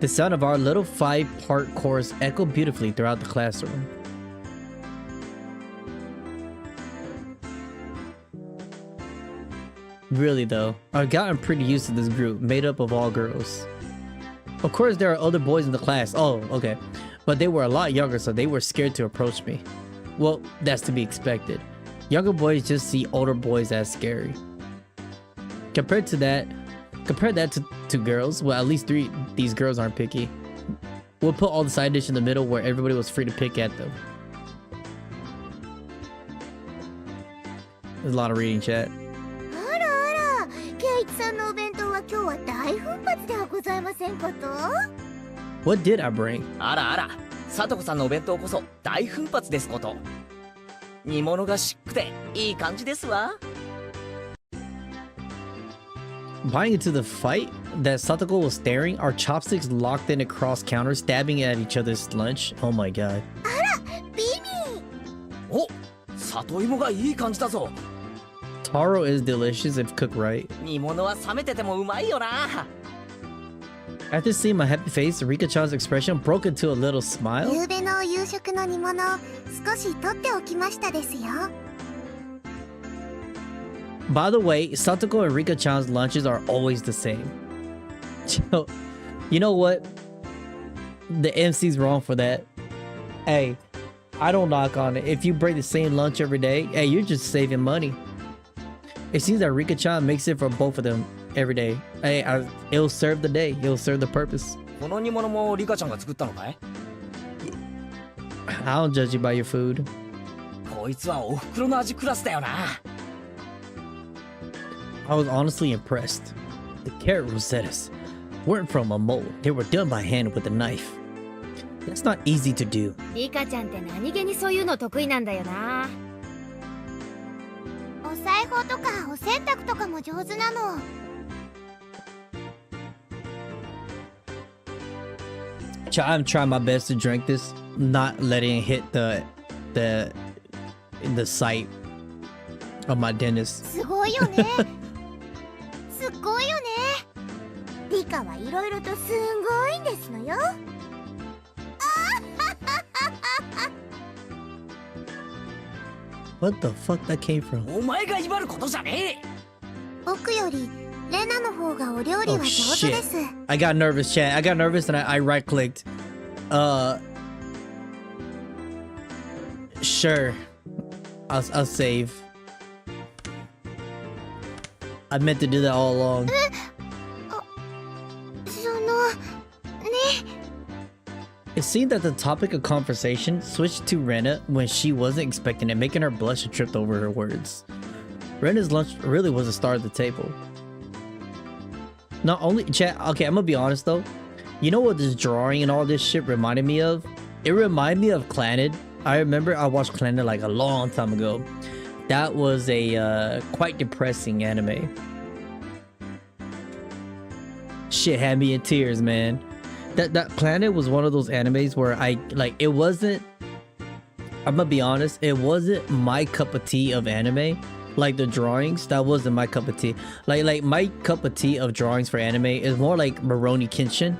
The sound of our little 5-part chorus echoed beautifully throughout the classroom. Really though, I've gotten pretty used to this group, made up of all girls. Of course there are other boys in the class, oh, okay. But they were a lot younger, so they were scared to approach me. Well, that's to be expected. Younger boys just see older boys as scary. Compare that to girls, well, at least these girls aren't picky. We'll put all the side dish in the middle where everybody was free to pick at them. There's a lot of reading, chat. あらあら、ケイチさんのお弁当は今日は大奮発ではございませんこと？ What did I bring? あらあら、さとこさんのお弁当こそ大奮発ですこと。煮物がしっくていい感じですわ。Buying into the fight that Satoko was staring, our chopsticks locked in across counters, stabbing at each other's lunch. Oh my god. あら、ビミ。お、里芋がいい感じだぞ。 Taro is delicious if cooked right. 煮物は冷めててもうまいよな。 After seeing my happy face, Rika-chan's expression broke into a little smile. 夕べの夕食の煮物少し取っておきましたですよ。 By the way, Satoko and Rika-chan's lunches are always the same. You know what? The MC's wrong for that. Hey, I don't knock on it. If you bring the same lunch every day, hey, you're just saving money. It seems that Rika-chan makes it for both of them every day. Hey, it'll serve the day. It'll serve the purpose. この煮物もリカちゃんが作ったのかい？ I don't judge you by your food. こいつはお袋の味クラスだよな。 I was honestly impressed. The carrot rosettas weren't from a mold. They were done by hand with a knife. That's not easy to do. リカちゃんって何気にそういうの得意なんだよな。お裁縫とかお洗濯とかも上手なの。 I'm trying my best to drink this, not letting it hit the sight of my dentist. すごいよね。すっごいよね。リカはいろいろとすごいんですのよ。What the fuck that came from? お前が威張ることじゃねえ。僕よりレナの方がお料理は上手です。I got nervous, chat. I got nervous and I right clicked. Sure. I'll save. I meant to do that all along. そのね。 It seemed that the topic of conversation switched to Rena when she wasn't expecting it, making her blush and tripped over her words. Rena's lunch really was the star of the table. Not only, chat, okay, I'm gonna be honest though. You know what this drawing and all this shit reminded me of? It reminded me of Clannad. I remember I watched Clannad like a long time ago. That was a quite depressing anime. Shit had me in tears, man. That Clannad was one of those animes where it wasn't, I'm gonna be honest, it wasn't my cup of tea of anime. Like the drawings, that wasn't my cup of tea. Like my cup of tea of drawings for anime is more like Rurouni Kenshin,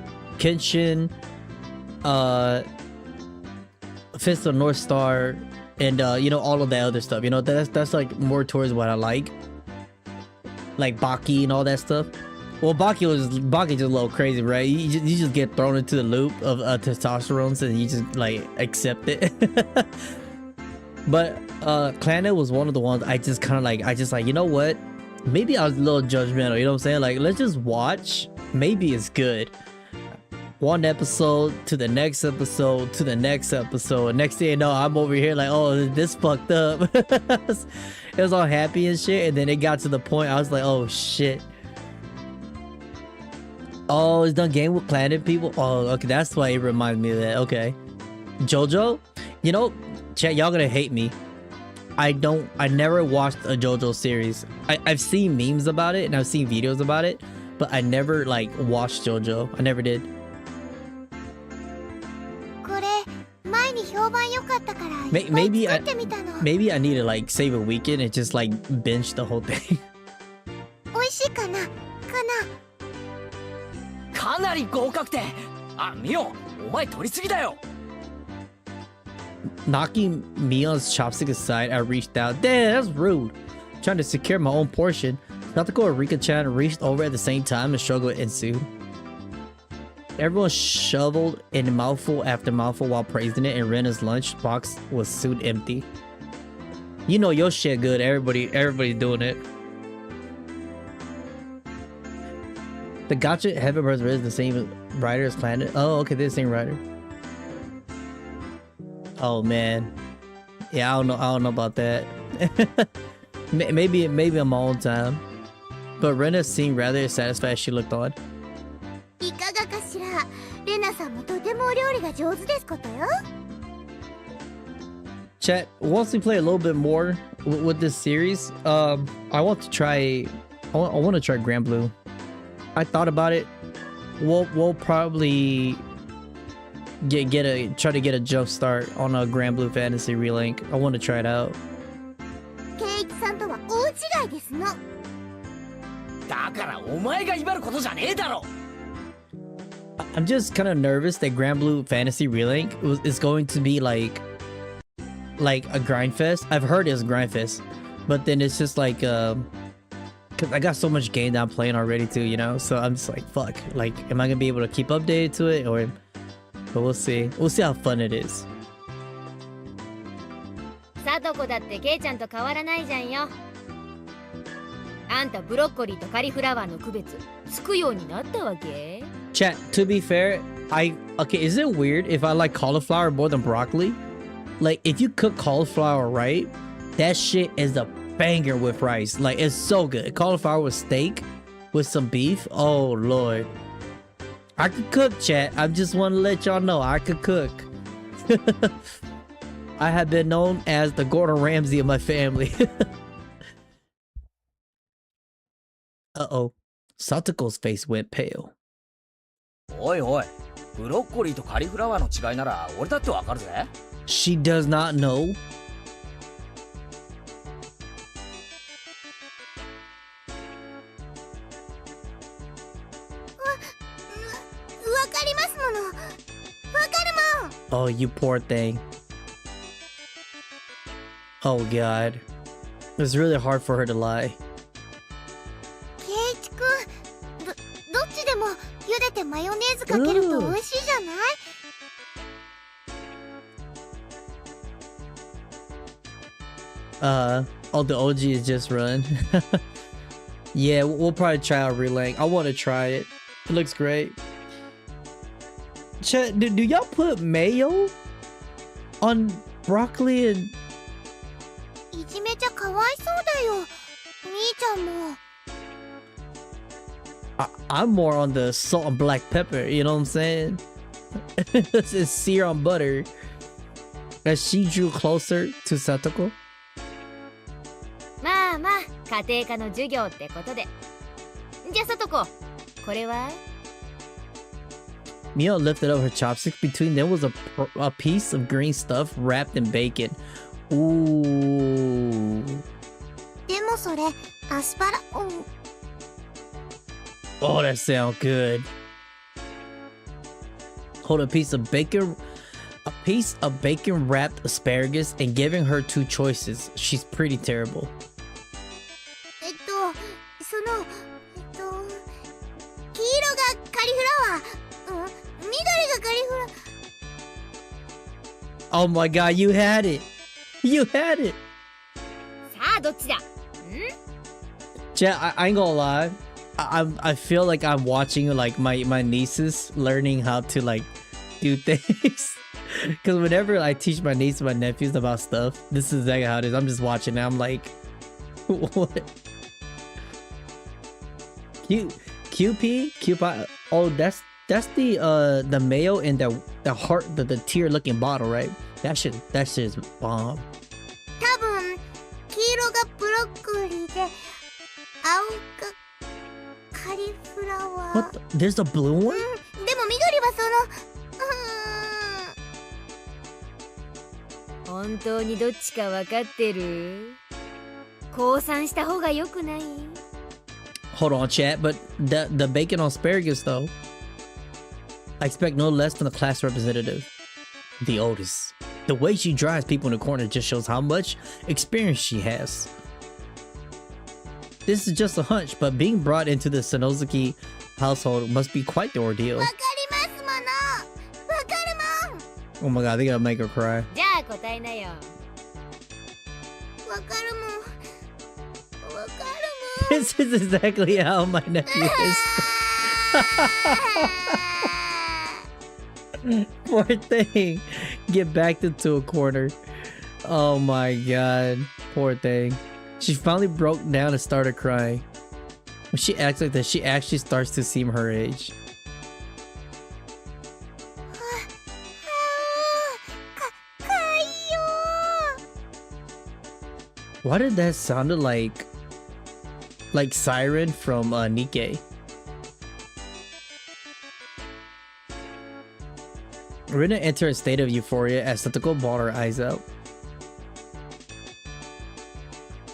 Fist of North Star, and you know, all of that other stuff. You know, that's like more towards what I like Baki and all that stuff. Well, Baki just a little crazy, right? You just get thrown into the loop of testosterone, and you just like accept it. But Clannad was one of the ones I just kind of like, you know what? Maybe I was a little judgmental, you know what I'm saying? Like, let's just watch. Maybe it's good. one episode to the next episode to the next episode. Next thing you know, I'm over here like, oh, this fucked up. It was all happy and shit, and then it got to the point I was like, oh shit. Oh, it's done game with Planet people. Oh, okay, that's why it reminds me of that. Okay, JoJo. You know, chat, y'all gonna hate me. I never watched a JoJo series. I've seen memes about it and I've seen videos about it, but I never like watched JoJo. I never did. Maybe I need to like save a weekend and just like binge the whole thing. かなり合格点。あ、ミオ、お前取りすぎだよ。 Knocking Mion's chopstick aside, I reached out. Damn, that's rude. Trying to secure my own portion. Natsuko and Rika-chan reached over at the same time and struggle ensued. Everyone shoveled in mouthful after mouthful while praising it, and Rena's lunchbox was soon empty. You know your shit good. Everybody's doing it. The Gacha Heaven Birth is the same writer as Planet. Oh, okay, they're the same writer. Oh man, yeah, I don't know about that. maybe on my own time. But Rena seemed rather satisfied as she looked on. Chat, once we play a little bit more with this series, I want to try. I want to try Grand Blue. I thought about it. We'll probably try to get a jump start on a Grand Blue Fantasy Relink. I want to try it out. I'm just kind of nervous that Grand Blue Fantasy Relink is going to be like a grind fest. I've heard it's a grind fest, but then it's just like cause I got so much game that I'm playing already too, you know. So I'm just like, fuck. Like, am I gonna be able to keep updated to it, or? But we'll see. We'll see how fun it is. さとこだってケイちゃんと変わらないじゃんよ。あんたブロッコリーとカリフラワーの区別つくようになったわけ? Chat, to be fair, okay, is it weird if I like cauliflower more than broccoli? Like, if you cook cauliflower right, that shit is a banger with rice. Like, it's so good. Cauliflower with steak, with some beef. Oh, Lord. I could cook, chat. I just want to let y'all know I could cook. I have been known as the Gordon Ramsay of my family. Uh-oh. Satoko's face went pale. おいおい、ブロッコリーとカリフラワーの違いなら俺だってわかるぜ。 She does not know. Oh, you poor thing. Oh god. It's really hard for her to lie. Oh, the OG is just run. Yeah, we'll probably try out Relink. I want to try it. It looks great. Chat, do y'all put mayo on broccoli and... I'm more on the salt and black pepper, you know what I'm saying? It's sear on butter. As she drew closer to Satoko. まあまあ、家庭科の授業ってことで。じゃあ、さとこ、これは? Mio lifted up her chopsticks. Between them was a piece of green stuff wrapped in bacon. Ooh. Oh, that sounds good. Hold a piece of bacon wrapped asparagus and giving her two choices. She's pretty terrible. Oh my god, you had it! You had it! さあ、どっちだ? Chat, I ain't gonna lie. I feel like I'm watching like my nieces learning how to like do things. Because whenever I teach my niece and my nephews about stuff, this is exactly how it is. I'm just watching and I'm like, what? QP? Oh, that's the mayo in the heart, the tear looking bottle, right? That shit is bomb. 多分黄色がブロッコリーで青がカリフラワー。 What? There's a blue one? でも緑は本当にどっちか分かってる？降参した方が良くない？ Hold on, chat, but the bacon on asparagus though. I expect no less than a class representative. The oldest. The way she drives people in the corner just shows how much experience she has. This is just a hunch, but being brought into the Sanosuke household must be quite the ordeal. わかりますもの。わかるもん。 Oh my god, they gotta make her cry. じゃあ答えなよ。わかるもん。わかるもん。 This is exactly how my nephew is. Poor thing. Get backed into a corner. Oh my god. Poor thing. She finally broke down and started crying. When she acts like that, she actually starts to seem her age. Why did that sound like Siren from Nikke? Rina entered a state of euphoria as Satoko bawled her eyes out.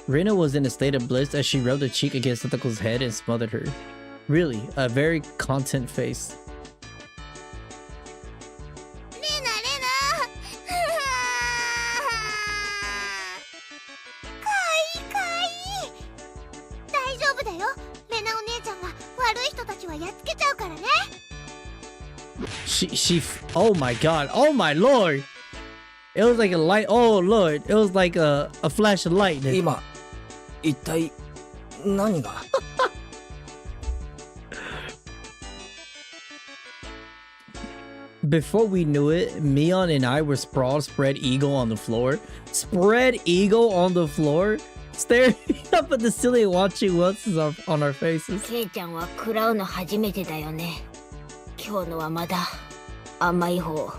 Rina was in a state of bliss as she rubbed her cheek against Satoko's head and smothered her. Really, a very content face. Oh my god, oh my lord! It was like a light, oh lord, it was like a flash of lightning. 今、一体何が Before we knew it, Mion and I were sprawled, spread eagle on the floor. Spread eagle on the floor? Staring up at the ceiling watching what's on our faces. ケイちゃんは食らうの初めてだよね。今日のはまだ甘い方。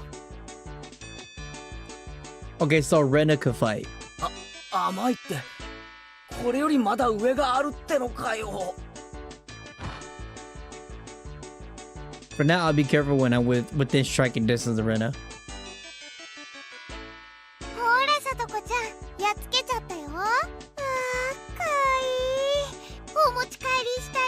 Okay, so Rena could fight. 甘いって、これよりまだ上があるってのかよ。 For now, I'll be careful when I'm within striking distance of Rena. ほらさとこちゃん、やっつけちゃったよ。あー、かわいい。お持ち帰りしたい。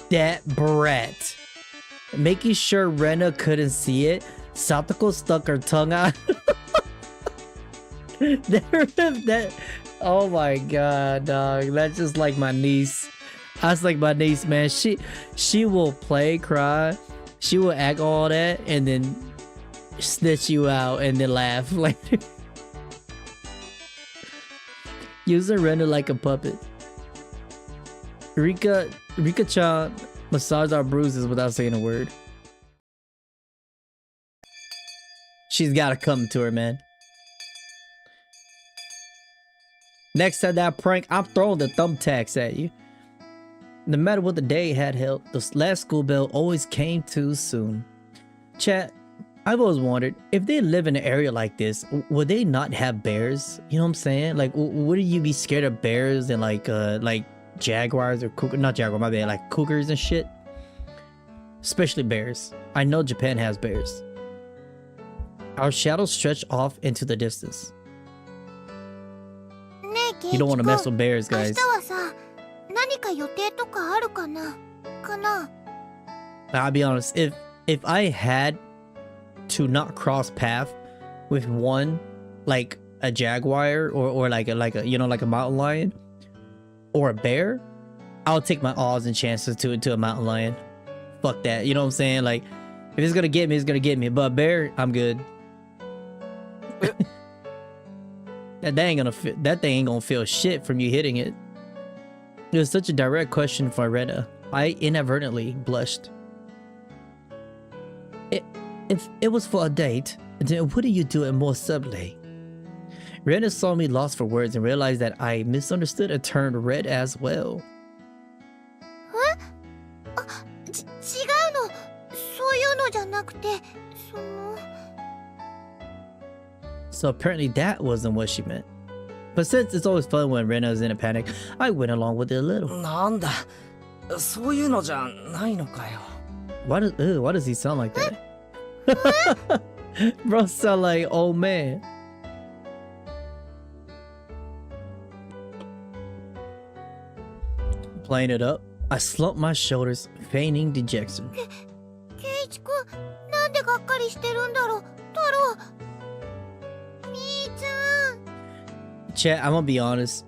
That brat. Making sure Rena couldn't see it, Satoko stuck her tongue out. Oh my god, dog. That's just like my niece. That's like my niece, man. She will play, cry. She will act all that and then snitch you out and then laugh later. Using Rena like a puppet. Rika-chan massage our bruises without saying a word. She's gotta come to her, man. Next time that prank, I'm throwing the thumbtacks at you. No matter what the day had held, the last school bell always came too soon. Chat, I've always wondered, if they live in an area like this, would they not have bears? You know what I'm saying? Like, wouldn't you be scared of bears and like jaguars or not jaguar, my bad, like cougars and shit? Especially bears. I know Japan has bears. Our shadows stretch off into the distance. You don't want to mess with bears, guys. I'll be honest, if I had to not cross path with one, like a jaguar or like a you know, like a mountain lion or a bear, I'll take my odds and chances to a mountain lion fuck that. You know what I'm saying? Like, if it's gonna get me, it's gonna get me. But bear, I'm good. that thing ain't gonna feel shit from you hitting it. It was such a direct question for Rena. I inadvertently blushed. If it was for a date, then wouldn't you do it more subtly? Rena saw me lost for words and realized that I misunderstood and turned red as well. So apparently that wasn't what she meant. But since it's always fun when Rena's in a panic, I went along with it a little. Why does he sound like that? Bro sound like old man. Playing it up, I slumped my shoulders, feigning dejection. Chat, I'm gonna be honest.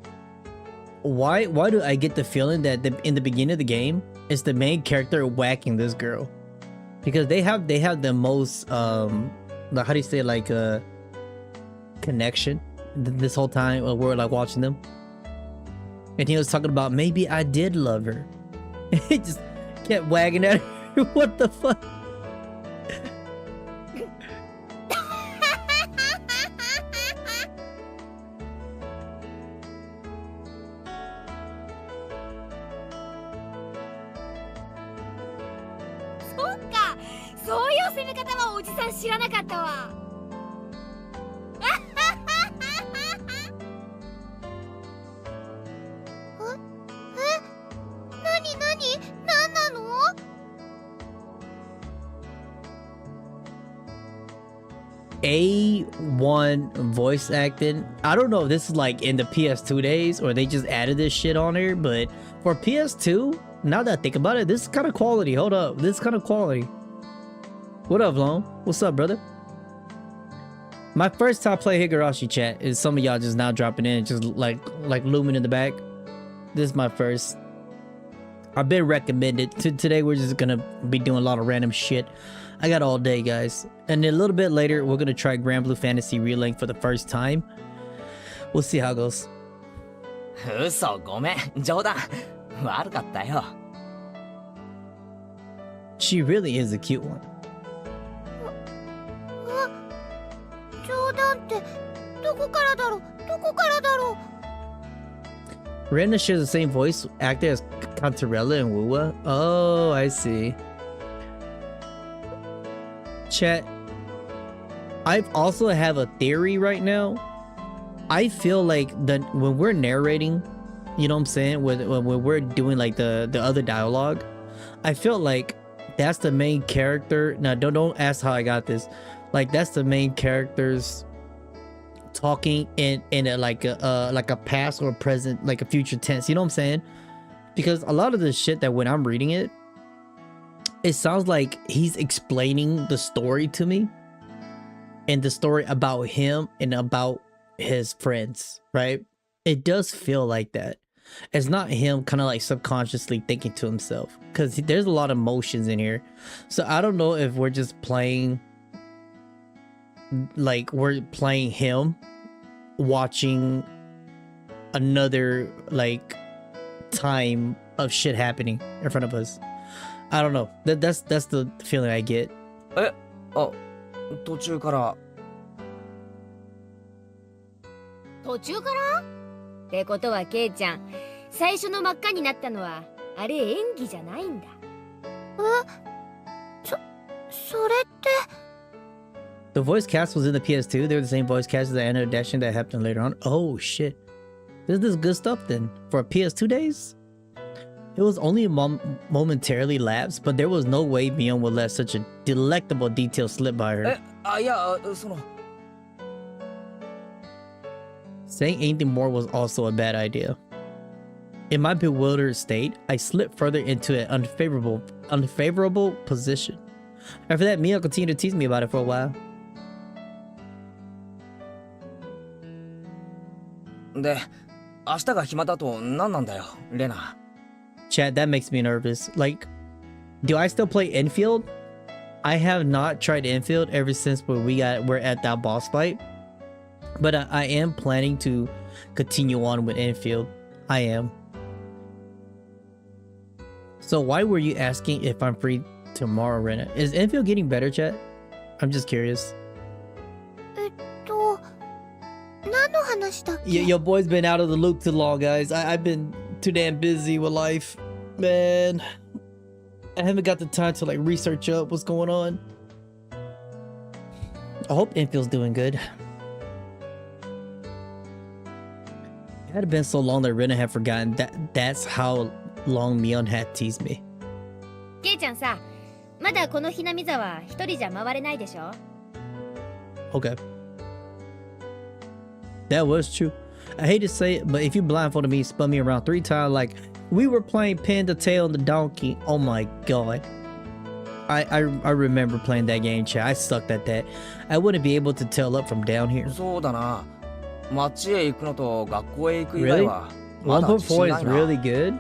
Why do I get the feeling that in the beginning of the game, it's the main character whacking this girl? Because they have the most like, how do you say, like connection this whole time we're like watching them. And he was talking about maybe I did love her. He just kept wagging at her. What the fuck? A1 voice acting. I don't know if this is like in the PS2 days or they just added this shit on here, but for PS2, now that I think about it, this is kind of quality. Hold up, this is kind of quality. What up, Lone? What's up, brother? My first time play Higurashi, chat, is some of y'all just now dropping in, just like looming in the back. This is my first. I've been recommended. Today we're just gonna be doing a lot of random shit. I got all day, guys. And then a little bit later, we're gonna try Grand Blue Fantasy Relink for the first time. We'll see how it goes. She really is a cute one. Rena shares the same voice actor as Cantarella and Wuwa. Oh, I see. Chat, I also have a theory right now. I feel like that when we're narrating, you know what I'm saying, when we're doing like the other dialogue, I feel like that's the main character. Now don't ask how I got this. Like that's the main character's talking in like a past or present, like a future tense. You know what I'm saying? Because a lot of the shit that when I'm reading it, it sounds like he's explaining the story to me, and the story about him and about his friends, right? It does feel like that. It's not him kind of like subconsciously thinking to himself, because there's a lot of emotions in here. So I don't know if we're just playing, like we're playing him watching another like time of shit happening in front of us. I don't know. That's the feeling I get. 途中からってことはケイちゃん、最初の真っ赤になったのはあれ演技じゃないんだ。それって The voice cast was in the PS2. They were the same voice cast as the annotation that happened later on. Oh shit. This is good stuff then. For PS2 days? It was only momentarily lapsed, but there was no way Mion would let such a delectable detail slip by her. Saying anything more was also a bad idea. In my bewildered state, I slipped further into an unfavorable position. After that, Mio continued to tease me about it for a while. で、明日が暇だと何なんだよ、レナ。Chat, that makes me nervous. Like, Do I still play infield? I have not tried infield ever since we're at that boss fight. But I am planning to continue on with infield. I am. So why were you asking if I'm free tomorrow, Rena? Is infield getting better, chat? I'm just curious. Your boy's been out of the loop too long, guys. I've been too damn busy with life. Man, I haven't got the time to like research up what's going on. I hope infield's doing good. It had been so long that Rena had forgotten that's how long Mion had teased me. ケイちゃんさ、まだこのひなみ沢一人じゃ回れないでしょ? Okay. That was true. I hate to say it, but if you blindfolded me, spun me around 3 times, like we were playing pin the tail and the donkey. Oh my god. I remember playing that game, chat. I sucked at that. I wouldn't be able to tell up from down here. そうだな。町へ行くのと学校へ行く以 Really? 外はまだ自信 1.4 な is いな。 really good.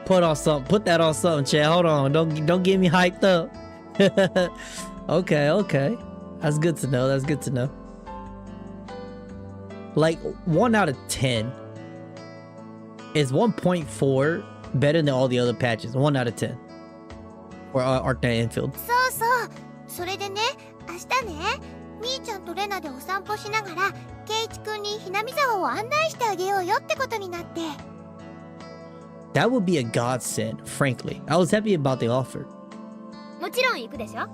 Put that on something, chat. Hold on. Don't get me hyped up. Okay. That's good to know. That's good to know. Like 1 out of 10. Is 1.4 better than all the other patches? 1 out of 10. Or Arcane Infield. そうそう。それでね、明日ね、みーちゃんとレナでお散歩しながら、ケイチくんにひなみ沢を案内してあげようよってことになって。That would be a godsend, frankly. I was happy about the offer. もちろん行くでしょ?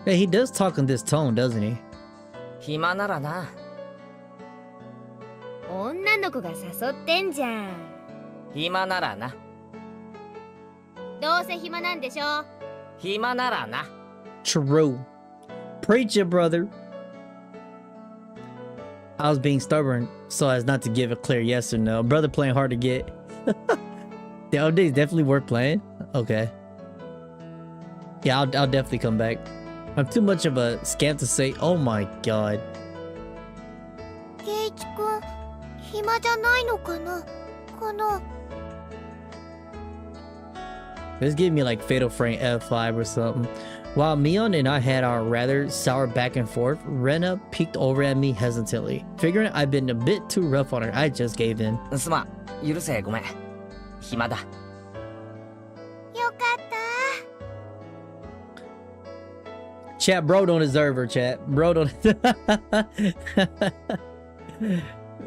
Yeah, he does talk in this tone, doesn't he? 暇ならな。女の子が誘ってんじゃん。暇ならな。どうせ暇なんでしょ? 暇ならな。True. Preach it, brother. I was being stubborn so as not to give a clear yes or no. Brother playing hard to get. The update's definitely worth playing. Okay. Yeah, I'll definitely come back. I'm too much of a scam to say. Oh my god. ケイチくん、暇じゃないのかな？この This gave me like Fatal Frame F5 or something. While Mion and I had our rather sour back and forth, Rena peeked over at me hesitantly. Figuring I'd been a bit too rough on her, I just gave in. すまん、許せ、ごめん。暇だ。よかった。 Chat, bro don't deserve her, chat. Bro don't...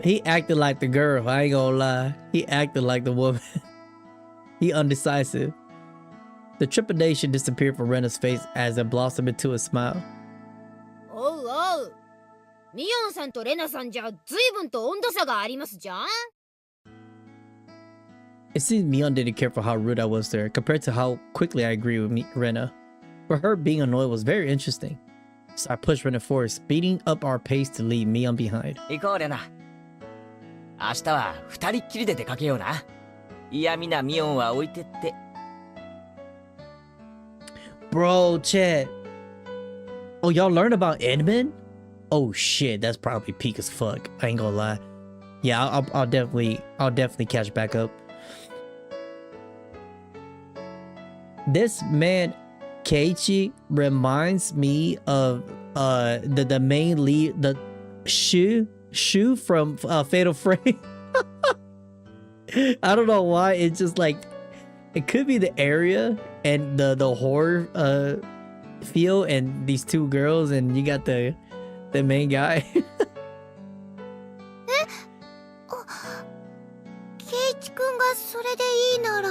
He acted like the girl, I ain't gonna lie. He acted like the woman. He undecisive. The trepidation disappeared from Rena's face as it blossomed into a smile. おうおう。ミヨンさんとレナさんじゃ随分と温度差がありますじゃん? It seems Mion didn't care for how rude I was there compared to how quickly I agreed with Rena. For her, being annoyed was very interesting. So I pushed Rena forward, speeding up our pace to leave Mion behind. 行こう、レナ。明日は二人っきりで出かけような。嫌味なミオンは置いてって。Bro, chat. Oh, y'all learned about Edmund? Oh shit, that's probably peak as fuck. I ain't gonna lie. Yeah, I'll definitely catch back up. This man, Keiichi, reminds me of the main lead, the Shu from Fatal Frame. I don't know why. It's just like it could be the area and the horror feel, and these two girls, and you got the main guy. ケイチくんがそれでいいなら。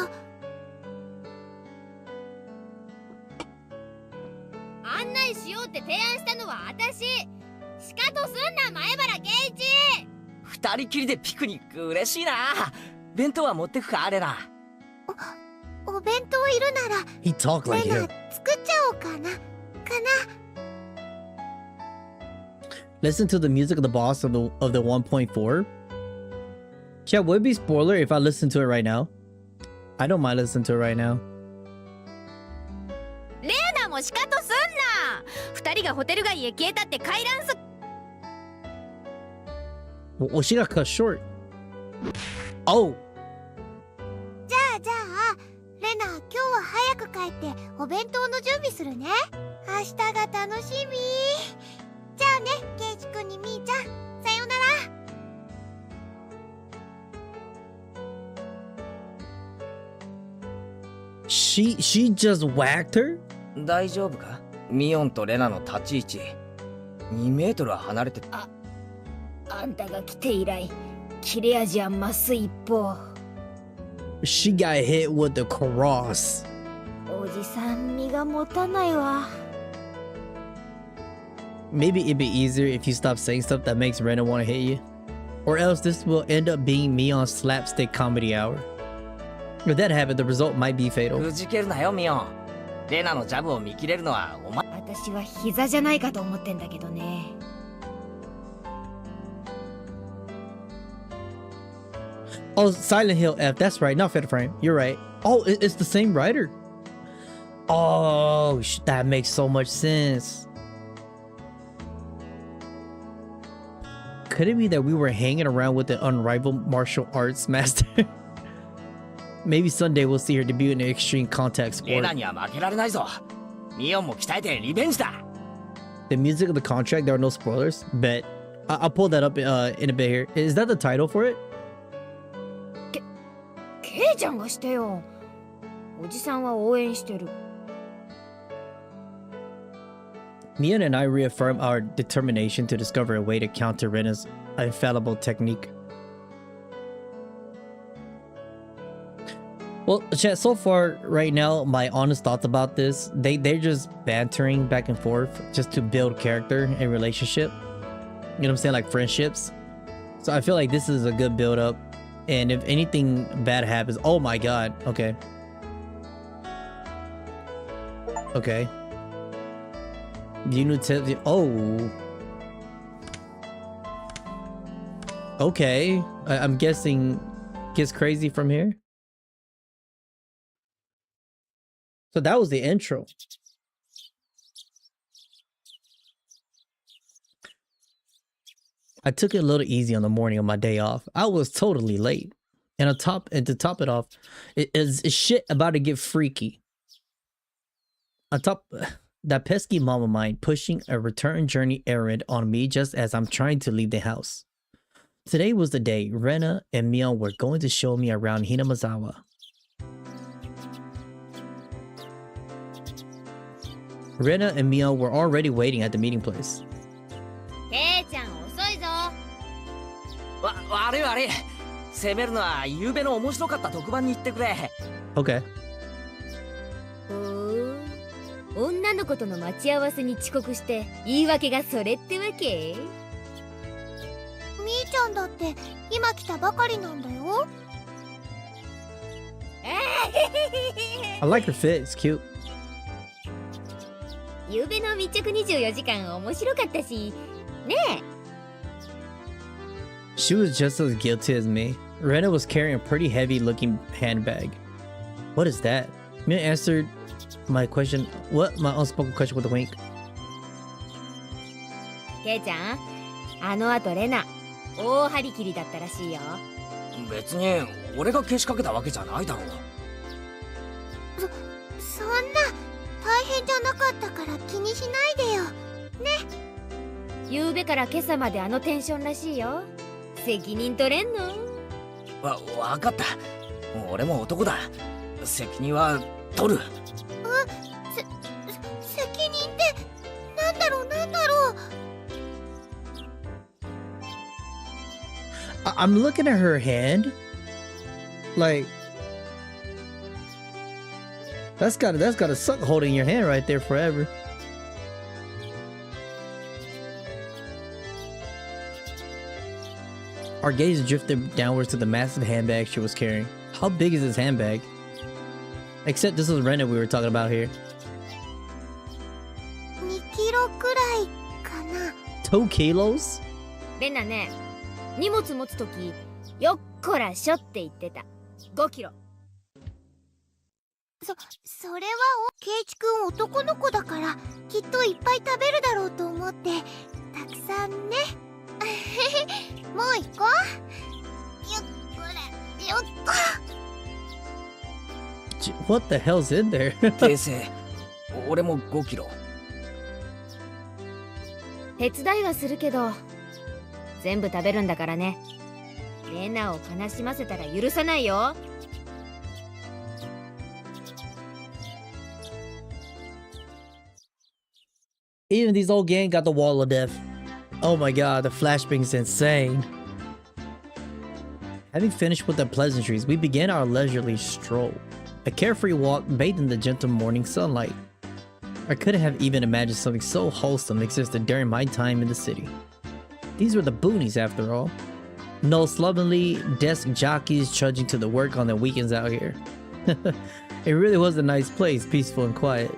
案内しようって提案したのは私。しかとすんな、前原圭一。二人きりでピクニック嬉しいな。弁当は持ってくか、レナ。お弁当いるなら He talk like レナ him. 作っちゃおうかな。Listen to the music of the boss of the 1.4. Chat, would it be spoiler if I listen to it right now? I don't mind listening to it right now. レナもしかとすんな。二人がホテル街へ消えたって回覧す。Well, she got cut short. Oh. じゃあレナ、今日は早く帰ってお弁当の準備するね。明日が楽しみ。じゃあね、ケイチ君にみーちゃん、さようなら。She just whacked her? 大丈夫か？ミオンとレナの立ち位置2メートルは離れてあんたが来て以来切れ味は増す一方。 She got hit with the cross. おじさん身が持たないわ。 Maybe it'd be easier if you stop saying stuff that makes Rena want to hit you. Or else this will end up being me on slapstick comedy hour. If that happened, the result might be fatal. くじけるなよミオン。レナのジャブを見切れるのはお前。私は膝じゃないかと思ってんだけどね。Oh, Silent Hill F. That's right. Not Fatal Frame. You're right. Oh, it's the same writer. Oh, that makes so much sense. Could it be that we were hanging around with the unrivaled martial arts master? Maybe someday we'll see her debut in the extreme contact sport. レナには負けられないぞ。ミオンも鍛えてリベンジだ。 The music of the contract, there are no spoilers. Bet. I'll pull that up in a bit here. Is that the title for it? ケイちゃんがしてよ。おじさんは応援してる。Mion and I reaffirm our determination to discover a way to counter Rena's infallible technique. Well, chat, so far right now, my honest thoughts about this, they're just bantering back and forth just to build character and relationship. You know what I'm saying? Like friendships. So I feel like this is a good build up. And if anything bad happens, oh my god. Okay. Okay. You know, oh. Okay. I'm guessing gets crazy from here. So that was the intro. I took it a little easy on the morning of my day off. I was totally late. And to top it off, is shit about to get freaky. On top, that pesky mom of mine pushing a return journey errand on me just as I'm trying to leave the house. Today was the day Rena and Mion were going to show me around Hinamazawa. Rena and Mion were already waiting at the meeting place. ケイちゃん遅いぞ。悪い悪い。攻めるのは夕べの面白かった特番に行ってくれ。Okay. 女の子との待ち合わせに遅刻して言い訳がそれってわけ？みーちゃんだって今来たばかりなんだよ。I like her fit. It's cute. 夕べの密着24時間面白かったし、ねえ。She was just as guilty as me. Rena was carrying a pretty heavy-looking handbag. What is that? Mia answered my question. What? My unspoken question with a wink. ケイちゃん、あの後レナ大張り切りだったらしいよ。別に俺がけしかけたわけじゃないだろう。そんな大変じゃなかったから気にしないでよ。ね。夕べから今朝まであのテンションらしいよ。責任取れんの？わかった。俺も男だ。責任は取る。責任ってなんだろうなんだろう。I'm looking at her hand. Like that's gotta suck holding your hand right there forever. Our gaze drifted downwards to the massive handbag she was carrying. How big is this handbag? Except this was Rena we were talking about here. 2キロくらいかな。2 kilos? レナね、荷物持つときよっこらしょって言ってた。5キロ。それはケイチ君男の子だからきっといっぱい食べるだろうと思ってたくさんね。もう行こう。よっこらよっこ。What the hell's in there? 訂正俺も5キロ。手伝いはするけど全部食べるんだからね。レナを悲しませたら許さないよ。Even these old gang got the wall of death. Oh my god, the flashbang's insane. Having finished with the pleasantries, we began our leisurely stroll. A carefree walk bathed in the gentle morning sunlight. I couldn't have even imagined something so wholesome existed during my time in the city. These were the boonies after all. No slovenly desk jockeys trudging to the work on the weekends out here. It really was a nice place, peaceful and quiet.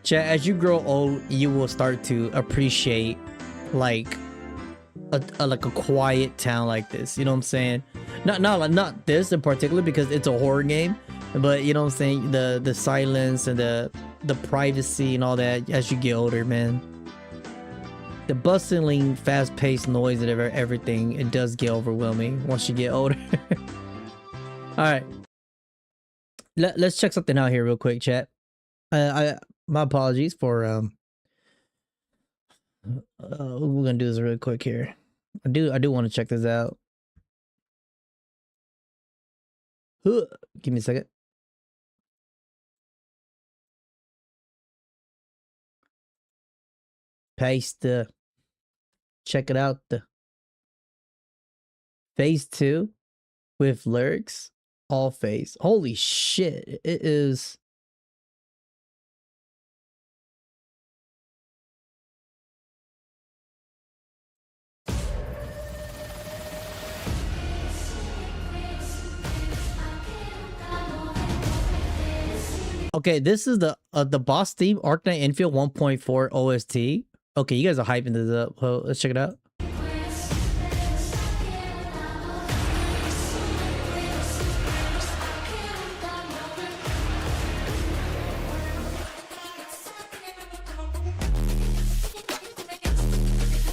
Chat, as you grow old, you will start to appreciate like a quiet town like this. You know what I'm saying? Not this in particular because it's a horror game, but you know what I'm saying? The silence and the privacy and all that as you get older, man. The bustling, fast-paced noise and everything, it does get overwhelming once you get older. All right, let's check something out here real quick, chat. My apologies for we're gonna do this really quick here. I do want to check this out. Give me a second. Paste check it out. The phase 2 with lyrics, all phase. Holy shit! It is. Okay, this is the boss theme, Arknight Infield 1.4 OST. Okay, you guys are hyping this up. Well, let's check it out.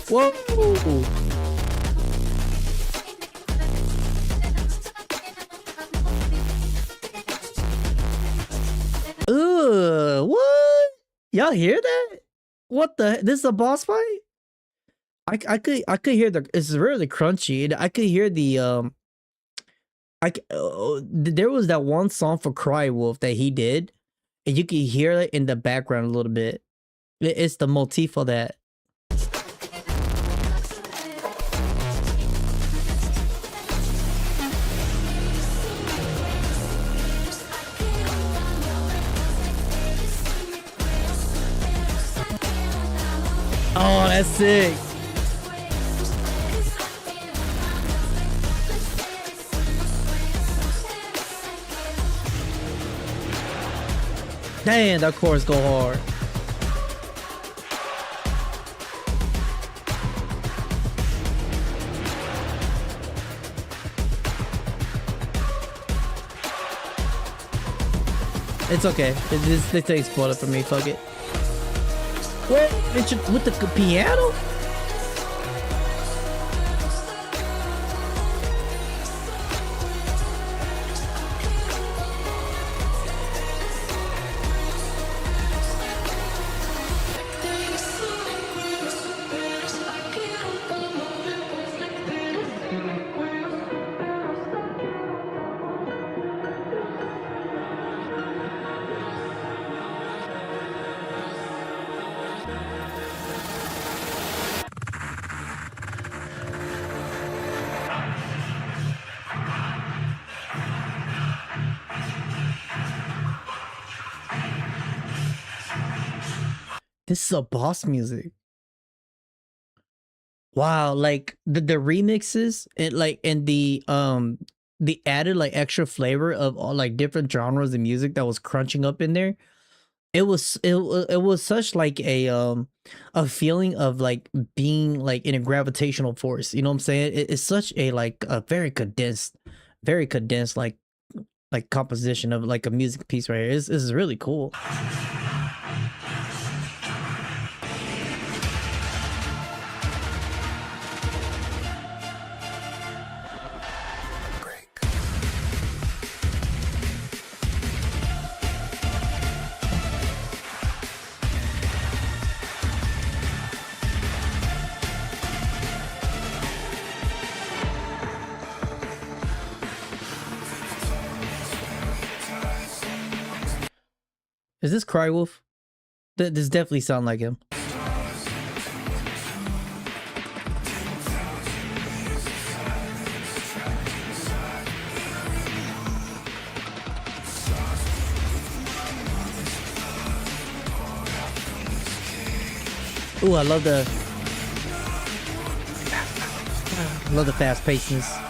Whoa! What? Y'all hear that? What the? This is a boss fight? I could hear the. It's really crunchy. I could hear the there was that one song for Cry Wolf that he did, and you could hear it in the background a little bit. It's the motif of that. Oh, that's sick. Damn, that chorus go hard. It's okay. This thing's spoiled for me. Fuck it. What? With the piano? This is a boss music. Wow, like the remixes and the added like extra flavor of all like different genres of music that was crunching up in there. It was such like a feeling of like being like in a gravitational force. You know what I'm saying? It's such a like a very condensed like composition of like a music piece right here. This is really cool. Great. Is this Crywolf? This definitely sound like him. Ooh, I love the fast pacedness.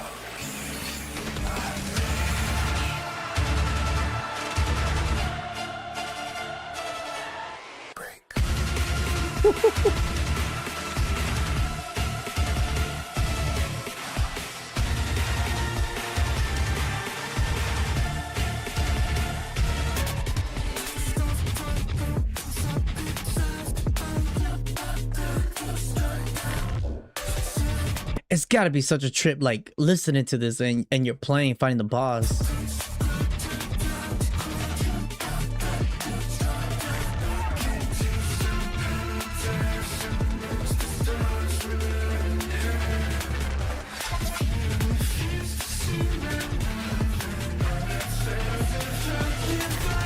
It's gotta be such a trip, like listening to this and you're playing, finding the boss.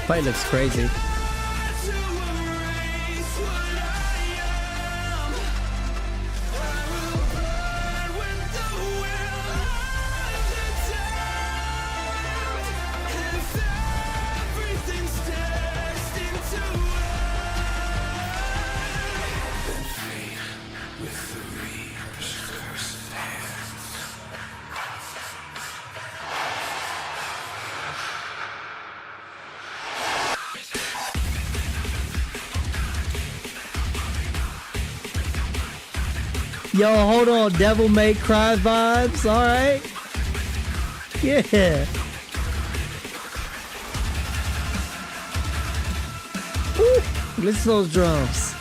Fight looks crazy. Yo, hold on, Devil May Cry vibes, all right? Yeah. Woo, listen to those drums.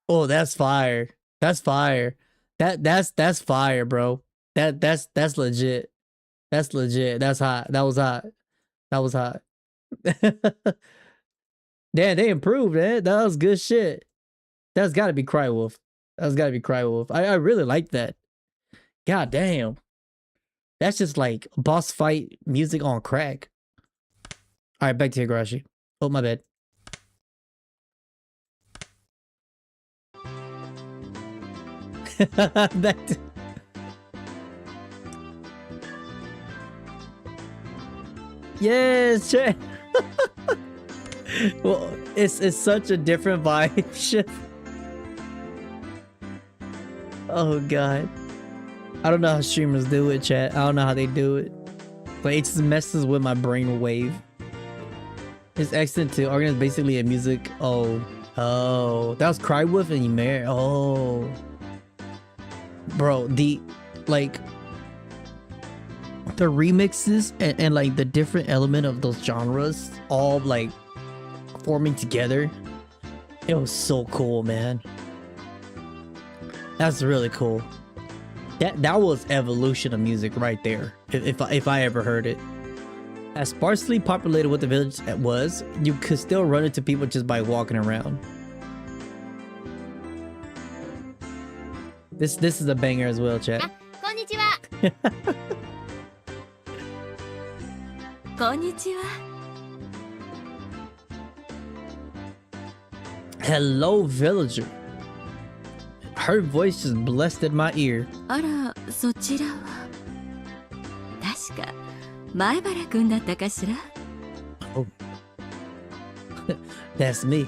Oh, that's fire. That's fire. That's fire, bro. That's legit. That's legit. That's hot. That was hot. That was hot. Damn, they improved, man. That was good shit. That's gotta be Crywolf. That's gotta be Crywolf. I really like that. God damn. That's just like boss fight music on crack. Alright, back to Higurashi. Oh, my bad. Back to... Yes, Chet. Well, it's such a different vibe shift. Oh god, I don't know how streamers do it, chat. I don't know how they do it, but it just messes with my brain wave. It's excellent to organize basically a music. Oh, that was Crywolf and Ymir. Oh, bro, the remixes and like the different element of those genres all like forming together, it was so cool, man. That's really cool. That was evolution of music right there, if I ever heard it. As sparsely populated what the village was, you could still run into people just by walking around. This is a banger as well, chat. Konnichiwa. Konnichiwa. Hello, villager. Her voice just blessed my ear. あら、そちらは確か前原くんだったかしら? Oh. That's me.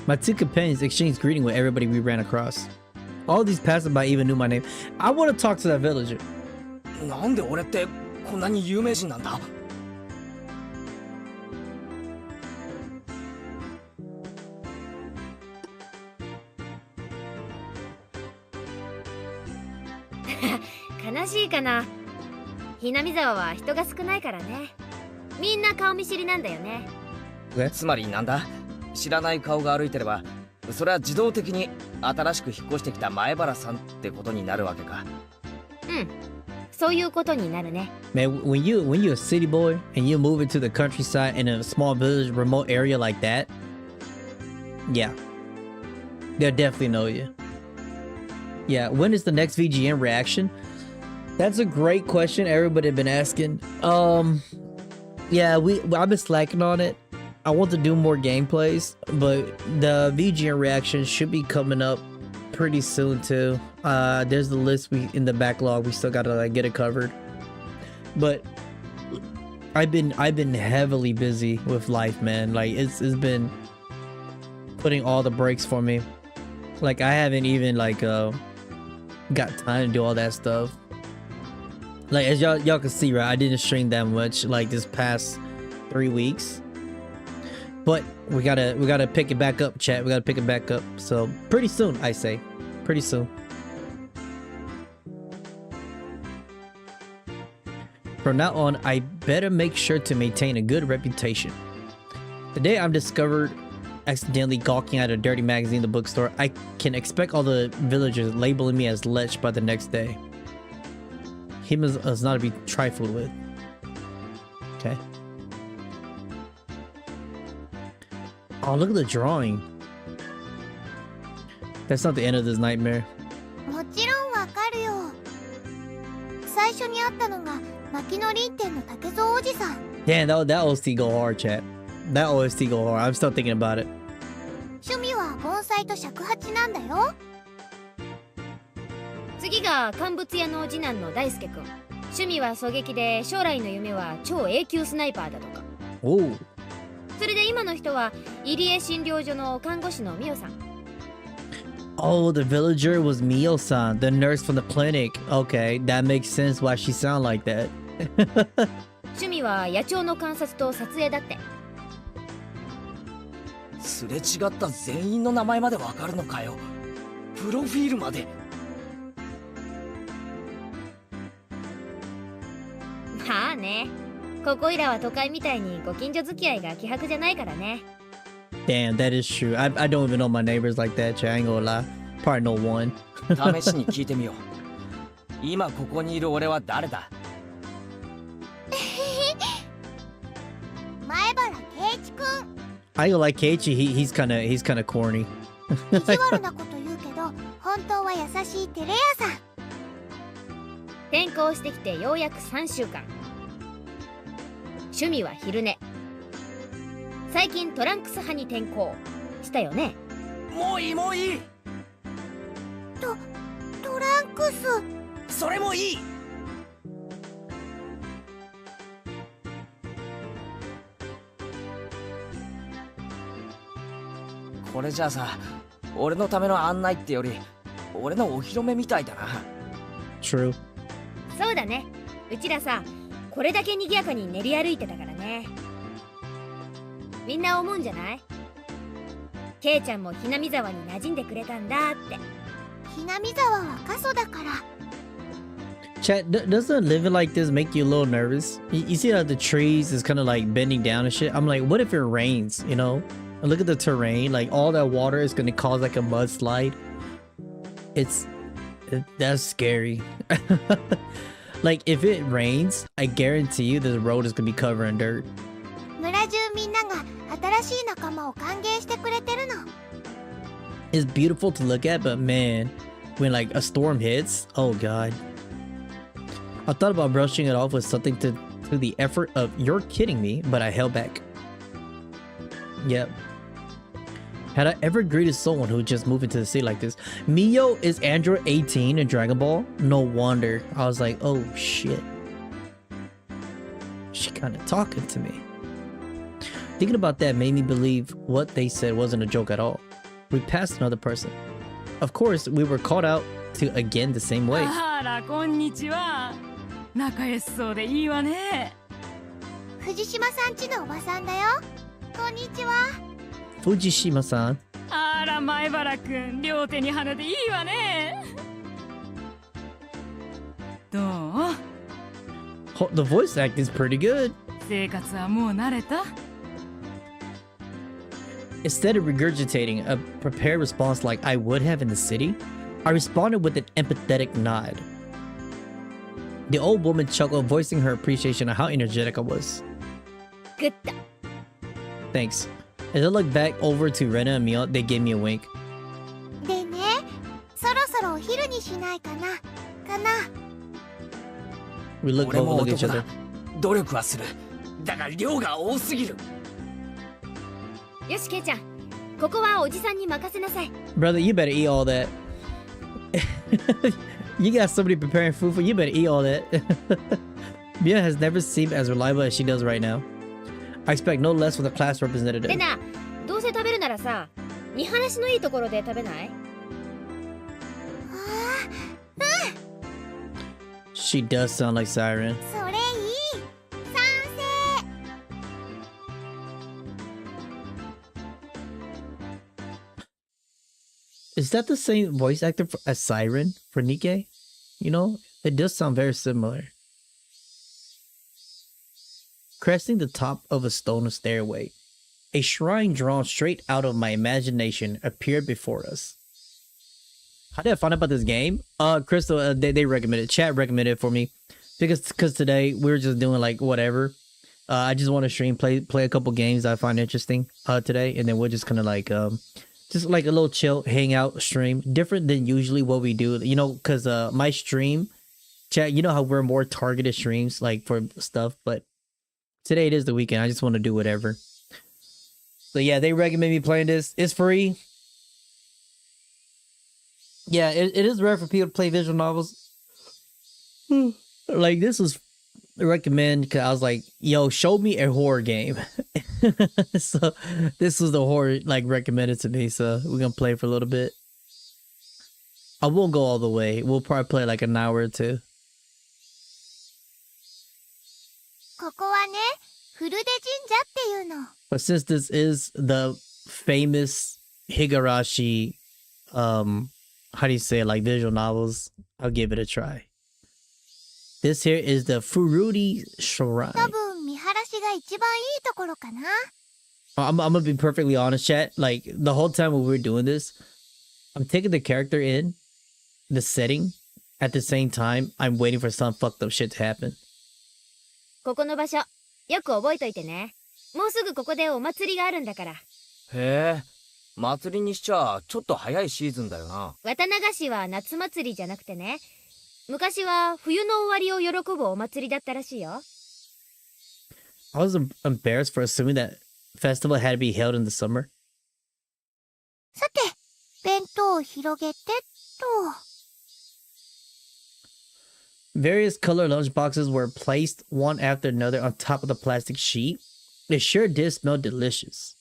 My two companions exchanged greeting with everybody we ran across. All these passerby even knew my name. I want to talk to that villager. なんで俺ってこんなに有名人なんだ? Okay. 悲しいかな。ひなみ沢は人が少ないからね。みんな顔見知りなんだよね。つまりなんだ、知らない顔が歩いてれば、それは自動的に新しく引っ越してきた前原さんってことになるわけか。うん、そういうことになるね。Man, when you're a city boy and you move into the countryside in a small village, remote area like that, yeah, they'll definitely know you. Yeah, when is the next VGN reaction? That's a great question. Everybody been asking. Yeah, I've been slacking on it. I want to do more gameplays, but the VGN reaction should be coming up pretty soon too. There's the list in the backlog. We still gotta like get it covered. But I've been heavily busy with life, man. Like it's been putting all the brakes for me. Like I haven't even like got time to do all that stuff. Like as y'all can see, right? I didn't stream that much like this past 3 weeks. But we gotta pick it back up, chat. We gotta pick it back up. So pretty soon, I say. Pretty soon. From now on, I better make sure to maintain a good reputation. The day I'm discovered accidentally gawking at a dirty magazine in the bookstore, I can expect all the villagers labeling me as lech by the next day. He is not to be trifled with. Okay. Oh, look at the drawing. That's not the end of this nightmare. もちろんわかるよ。最初に会ったのが牧野林店の竹蔵おじさん。 Damn, that OST go hard, chat. That OST go hard. I'm still thinking about it. 趣味は盆栽と尺八なんだよ。次が乾物屋の次男の大輔くん。趣味は狙撃で、将来の夢は超 A 級スナイパーだとか。おお。それで今の人は入江診療所の看護師のミオさん。Oh, the villager was Mio-san, the nurse from the clinic. Okay, that makes sense why she sound like that. 趣味は野鳥の観察と撮影だって。すれ違った全員の名前までわかるのかよ。プロフィールまで。まあね。ここいらは都会みたいにご近所付き合いが希薄じゃないからね。Damn, that is true. I don't even know my neighbors like that, chat. I ain't gonna lie. Probably know one. 試しに聞いてみよう。今ここにいる俺は誰だ？前原圭一くん。I go like Keiichi. He's kind of corny. 意地悪なこと言うけど、本当は優しいテレ屋さん。転校してきてようやく3週間。趣味は昼寝。最近トランクス派に転校したよね。もういいもういい。トランクス。それもいい。これじゃあさ、俺のための案内ってより俺のお披露目みたいだな。 True. そうだね。うちらさ、これだけ賑やかに練り歩いてたからね。みんな思うんじゃない？ケイちゃんもひなみ沢に馴染んでくれたんだって。ひなみ沢は過疎だから。Chat, doesn't living like this make you a little nervous? You see how the trees is kind of like bending down and shit? I'm like, what if it rains, you know? And look at the terrain, like all that water is going to cause like a mudslide. That's scary. Like if it rains, I guarantee you the road is going to be covered in dirt. 村中みんなが新しい仲間を歓迎してくれてるの。 It's beautiful to look at, but man, when like a storm hits, oh god. I thought about brushing it off with something to the effort of "you're kidding me," but I held back. Yep. Had I ever greeted someone who just moved into the city like this? Mio is Android 18 in Dragon Ball? No wonder. I was like, oh shit. She kind of talking to me. Thinking about that made me believe what they said wasn't a joke at all. We passed another person. Of course, we were called out to again the same way. あら、こんにちは。仲良しそうでいいわね。藤島さんちのおばさんだよ。こんにちは。Fujishima-san. あら、前原くん、両手に花でいいわね。どう？ The voice acting is pretty good. 生活はもう慣れた？ Instead of regurgitating a prepared response like I would have in the city, I responded with an empathetic nod. The old woman chuckled, voicing her appreciation of how energetic I was. Good. Thanks. As I looked back over to Rena and Mio, they gave me a wink. でね、そろそろお昼ににしないかなかな。 We look 俺 over, も look at each 男だ other. 努力はする。だが量が多すぎる。よしケイちゃん、ここはおじさんに任せなさい。 Brother, you better eat all that. You got somebody preparing food for you. You better eat all that. Mia has never seemed as reliable as she does right now. I expect no less from the class representative. でな、どうせ食べるならさ、見晴らしのいいところで食べない？ She does sound like Siren. それいい。賛成。 Is that the same voice actor as Siren for Nikke? You know, it does sound very similar. Cresting the top of a stone stairway, a shrine drawn straight out of my imagination appeared before us. How did I find out about this game? Crystal, they recommended, chat recommended it for me because today we were just doing like whatever. I just want to stream, play a couple games I find interesting today, and then we're just kind of like just like a little chill hangout stream, different than usually what we do, you know, because my stream chat, you know how we're more targeted streams like for stuff, but today it is the weekend. I just want to do whatever. So yeah, they recommend me playing this. It's free. Yeah, it is rare for people to play visual novels. Like this was recommend because I was like, yo, show me a horror game. So this was the horror like recommended to me, so we're gonna play for a little bit. I won't go all the way. We'll probably play like an hour or two. ここはね、古出神社っていうの。 But since this is the famous Higurashi, how do you say it, like visual novels, I'll give it a try. This here is the Furuti Shrine. 多分見晴らしが一番いいところかな。 I'm gonna be perfectly honest, chat. Like the whole time when we were doing this, I'm taking the character in, the setting, at the same time, I'm waiting for some fucked up shit to happen. ここの場所、よく覚えといてね。もうすぐここでお祭りがあるんだから。へえ、祭りにしちゃちょっと早いシーズンだよな。綿流しは夏祭りじゃなくてね。昔は冬の終わりを喜ぶお祭りだったらしいよ。I was embarrassed for assuming that festival had to be held in the summer. さて、弁当を広げてっと。 Various colored lunchboxes were placed one after another on top of the plastic sheet. It sure did smell delicious.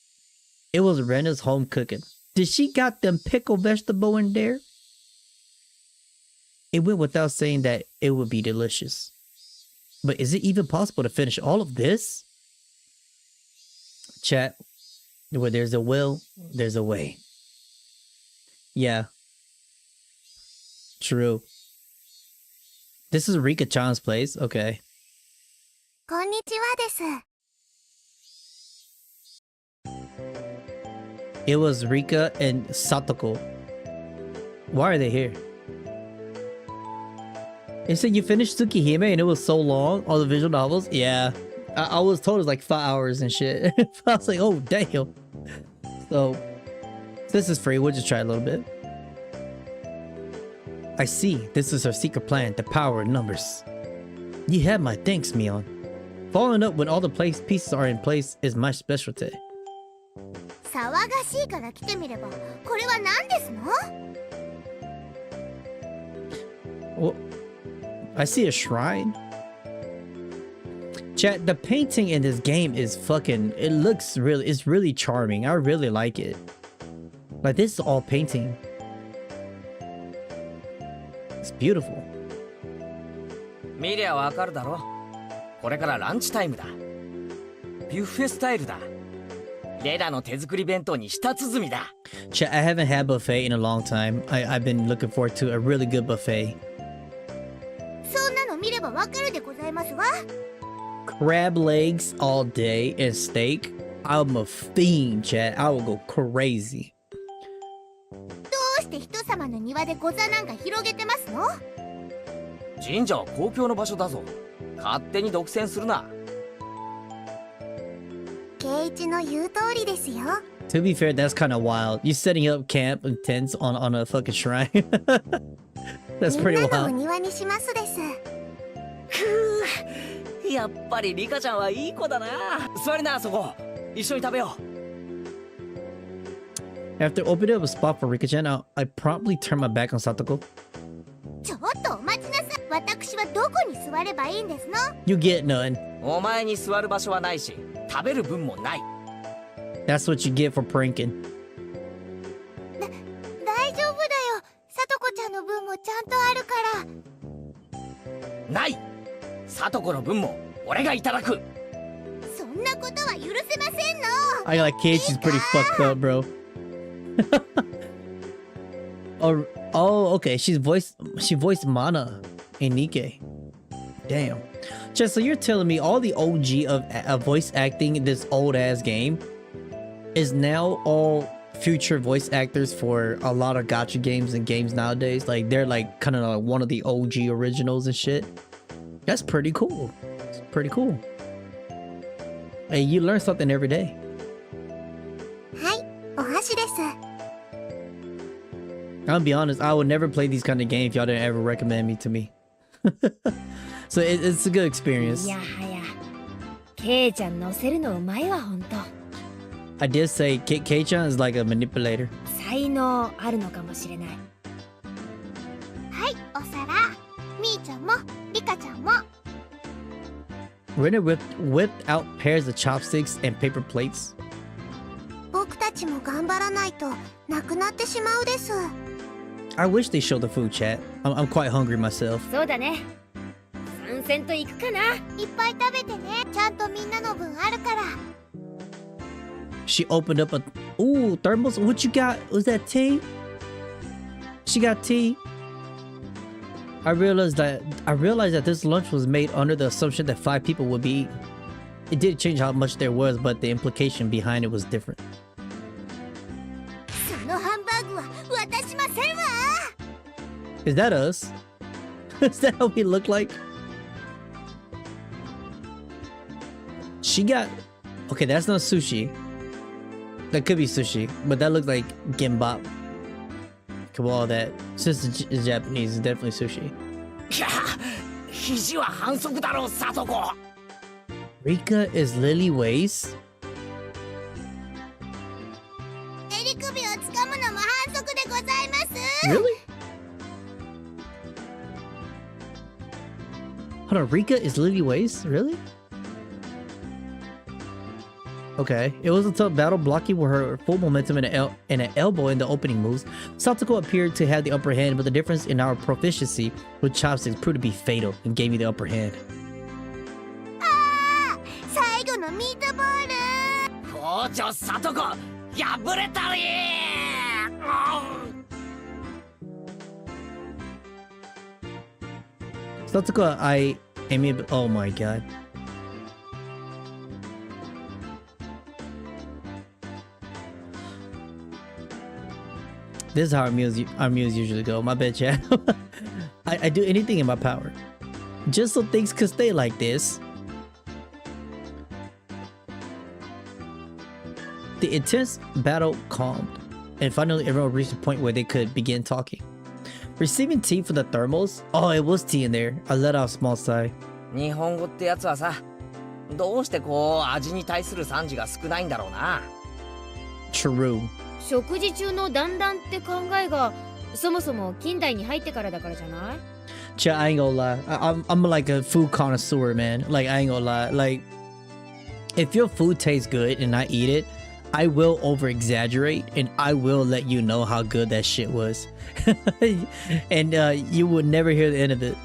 It was Rena's home cooking. Did she got them pickled vegetable in there? It went without saying that it would be delicious. But is it even possible to finish all of this? Chat, where there's a will, there's a way. Yeah. True. This is Rika-chan's place. Okay. こんにちはです。 It was Rika and Satoko. Why are they here? They said you finished Tsukihime and it was so long, all the visual novels. Yeah. I was told it was like 5 hours and shit. I was like, oh, damn. So, this is free. We'll just try a little bit. I see. This is our secret plan, the power in numbers. You have my thanks, Mion. Following up when all the pieces are in place is my specialty. 騒がしいから来てみれば、これは何ですの？ Well, I see a shrine. Chat, the painting in this game is fucking, it's really charming. I really like it. Like, this is all painting. It's beautiful. 見りゃわかるだろ。これからランチタイムだ。ビュッフェスタイルだ。レラの手作り弁当に舌鼓だ。Chat, I haven't had buffet in a long time. I've been looking forward to a really good buffet. そんなの見ればわかるでございますわ。 Crab legs all day and steak. I'm a fiend, chat. I will go crazy. どうして人様の庭でご座なんか広げてますの？神社は公共の場所だぞ。勝手に独占するな。圭一の言う通りですよ。 To be fair, that's kind of wild. You setting up camp and tents on a fucking shrine. That's pretty みんなのお wild. 庭にしますです。くー、やっぱりリカちゃんはいい子だな。座りな、そこ。一緒に食べよう。 After opening up a spot for Rika-chan, I promptly turned my back on Satoko. ちょっとお待ちなさい。私はどこに座ればいいんですの？ You get none. お前に座る場所はないし、食べる分もない。 That's what you get for pranking. 大丈夫だよ。さとこちゃんの分もちゃんとあるから。ない。さとこの分も俺がいただく。そんなことは許せませんの。 I like Keiichi's pretty fucked up, bro. oh, okay. She voiced Mana in Nikke. Damn. Just so you're telling me all the OG of voice acting in this old ass game is now all future voice actors for a lot of gacha games and games nowadays. Like they're like kind of like one of the OG originals and shit. That's pretty cool. It's pretty cool. Hey, you learn something every day. はい、お箸です。 I'll be honest, I would never play these kind of games if y'all didn't ever recommend me to me. So it's a good experience. いやはや、ケイちゃん乗せるのうまいわ、ほんと。 I did say Kei-chan is like a manipulator. 才能あるのかもしれない。はい、お皿。みーちゃんも、リカちゃんも。 Rena whipped out pairs of chopsticks and paper plates. 僕たちも頑張らないとなくなってしまうです。 I wish they showed the food, chat. I'm quite hungry myself. そうだね。参戦と行くかな。いっぱい食べてね。ちゃんとみんなの分あるから。 She opened up a thermos. What you got? Was that tea? She got tea. I realized that this lunch was made under the assumption that 5 people would be eating. It did change how much there was, but the implication behind it was different. そのハンバーグは渡しませんわ。 Is that us? Is that how we look like? She got... Okay, that's not sushi. That could be sushi, but that looks like gimbap. Come on, that. Since it's Japanese, it's definitely sushi. いや、肘は反則だろう、さとこ。 Rika is Lily Waste? 襟首をつかむのも反則でございます。 Really? Hold on, Rika is Lily Waste? Really? Okay, it was a tough battle, blocking with her full momentum and an elbow in the opening moves. Satoko appeared to have the upper hand, but the difference in our proficiency with chopsticks proved to be fatal and gave me the upper hand. 最後のミートボール。校長さとこ、破れたり。Satoko, oh my god. This is how our meals usually go. My bad, chat. I do anything in my power, just so things could stay like this. The intense battle calmed, and finally everyone reached a point where they could begin talking. Receiving tea for the thermals? Oh, it was tea in there. I let out a small sigh. 日本語ってやつはさ、どうしてこう味に対する賛辞が少ないんだろうな。 True. 食事中の団らんって考えがそもそも近代に入ってからだからじゃない？ Chat, I ain't gonna lie. I'm like a food connoisseur, man. Like, I ain't gonna lie. Like, if your food tastes good and I eat it, I will over exaggerate and I will let you know how good that shit was. And you will never hear the end of it.